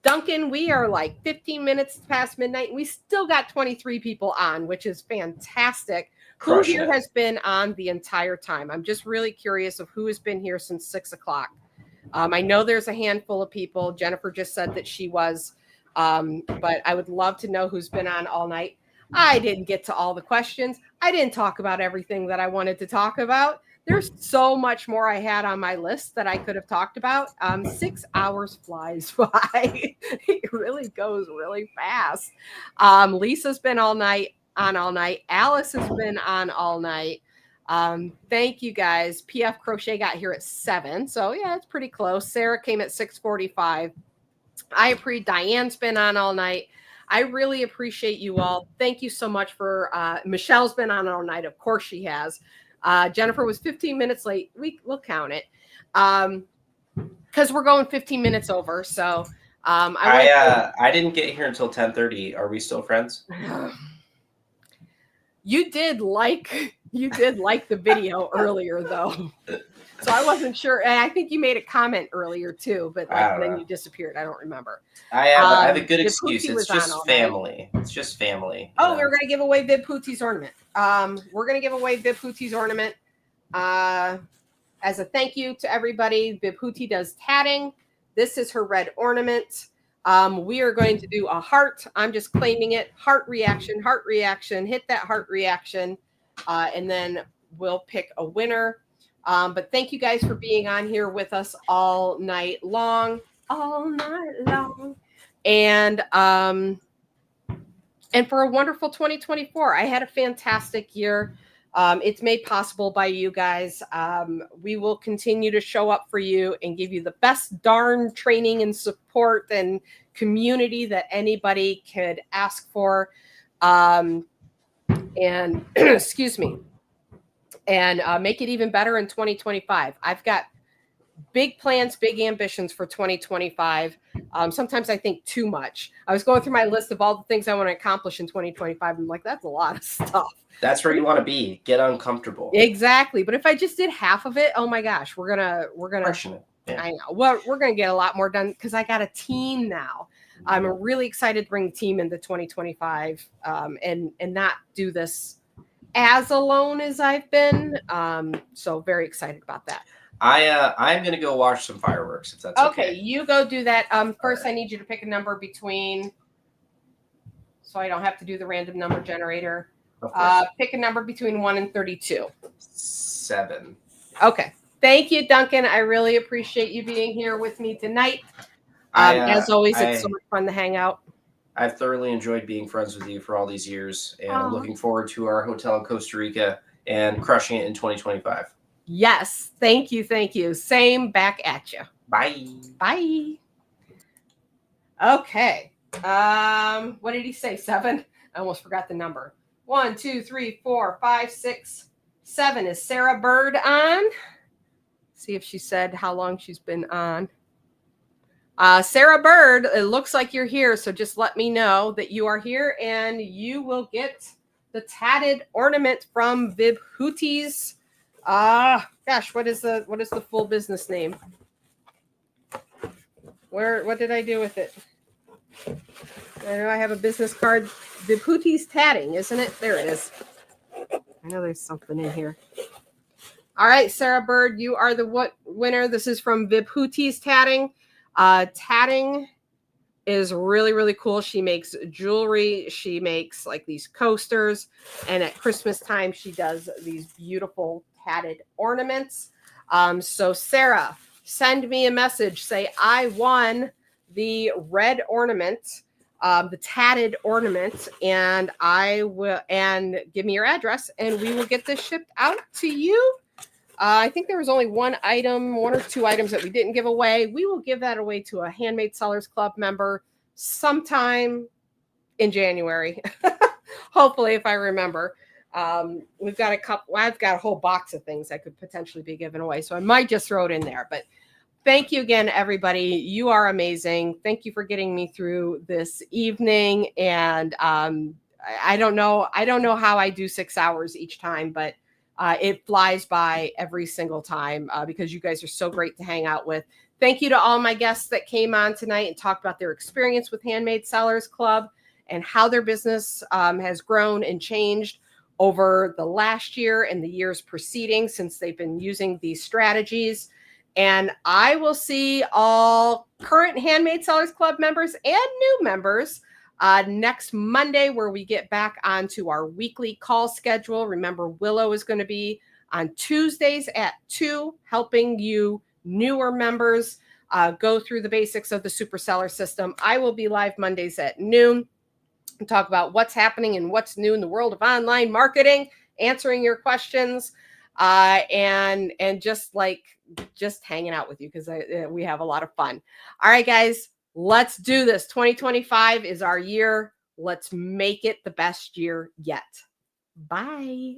Duncan, we are like 15 minutes past midnight. We still got 23 people on, which is fantastic. Who here has been on the entire time? I'm just really curious of who has been here since 6 o'clock. I know there's a handful of people. Jennifer just said that she was, but I would love to know who's been on all night. I didn't get to all the questions. I didn't talk about everything that I wanted to talk about. There's so much more I had on my list that I could have talked about. 6 hours flies by. It really goes really fast. Lisa's been on all night. Alice has been on all night. Thank you guys. PF Crochet got here at 7. So yeah, it's pretty close. Sarah came at 6:45. Diane's been on all night. I really appreciate you all. Thank you so much for Michelle's been on all night. Of course she has. Jennifer was 15 minutes late. We'll count it. Because we're going 15 minutes over. So I didn't get here until 10:30. Are we still friends? You did like the video earlier though. So I wasn't sure. And I think you made a comment earlier too, but then you disappeared. I don't remember. I have a good excuse. It's just family. It's just family. Oh, we were going to give away Vib Pootie's ornament. We're going to give away Vib Pootie's ornament as a thank you to everybody. Vib Pootie does tatting. This is her red ornament. We are going to do a heart. I'm just claiming it. Heart reaction. Hit that heart reaction. And then we'll pick a winner. But thank you guys for being on here with us all night long. And for a wonderful 2024. I had a fantastic year. It's made possible by you guys. We will continue to show up for you and give you the best darn training and support and community that anybody could ask for. And excuse me. And make it even better in 2025. I've got big plans, big ambitions for 2025. Sometimes I think too much. I was going through my list of all the things I want to accomplish in 2025. I'm like, that's a lot of stuff. That's where you want to be. Get uncomfortable. Exactly. But if I just did half of it, oh my gosh, we're gonna. Yeah. I know. Well, we're gonna get a lot more done because I got a team now. I'm really excited to bring the team into 2025 and not do this as alone as I've been. So very excited about that. I'm gonna go watch some fireworks if that's okay. Okay, you go do that. First I need you to pick a number between, so I don't have to do the random number generator. Pick a number between 1 and 32. 7. Okay. Thank you, Duncan. I really appreciate you being here with me tonight. As always, it's so much fun to hang out. I've thoroughly enjoyed being friends with you for all these years, and I'm looking forward to our hotel in Costa Rica and crushing it in 2025. Yes. Thank you. Thank you. Same back at you. Bye. Bye. Okay. What did he say? 7? I almost forgot the number. 1, 2, 3, 4, 5, 6, 7. Is Sarah Bird on? See if she said how long she's been on. Sarah Bird, it looks like you're here, so just let me know that you are here, and you will get the tatted ornament from Vib Pootie's. Gosh, what is the full business name? What did I do with it? I know I have a business card. Vib Pootie's Tatting, isn't it? There it is. I know there's something in here. All right, Sarah Bird, you are the winner. This is from Vib Pootie's Tatting. Tatting is really, really cool. She makes jewelry. She makes like these coasters. And at Christmas time, she does these beautiful tatted ornaments. So Sarah, send me a message. Say, I won the red ornament, the tatted ornament, and and give me your address and we will get this shipped out to you. I think there was only one or two items that we didn't give away. We will give that away to a Handmade Sellers Club member sometime in January. Hopefully, if I remember. We've got a couple. I've got a whole box of things that could potentially be given away, so I might just throw it in there. But thank you again, everybody. You are amazing. Thank you for getting me through this evening. And I don't know how I do 6 hours each time, but it flies by every single time because you guys are so great to hang out with. Thank you to all my guests that came on tonight and talked about their experience with Handmade Sellers Club and how their business has grown and changed over the last year and the years preceding since they've been using these strategies. And I will see all current Handmade Sellers Club members and new members next Monday, where we get back onto our weekly call schedule. Remember, Willow is going to be on Tuesdays at 2, helping you newer members go through the basics of the super seller system. I will be live Mondays at noon and talk about what's happening and what's new in the world of online marketing, answering your questions, and just hanging out with you because we have a lot of fun. All right, guys. Let's do this. 2025 is our year. Let's make it the best year yet. Bye.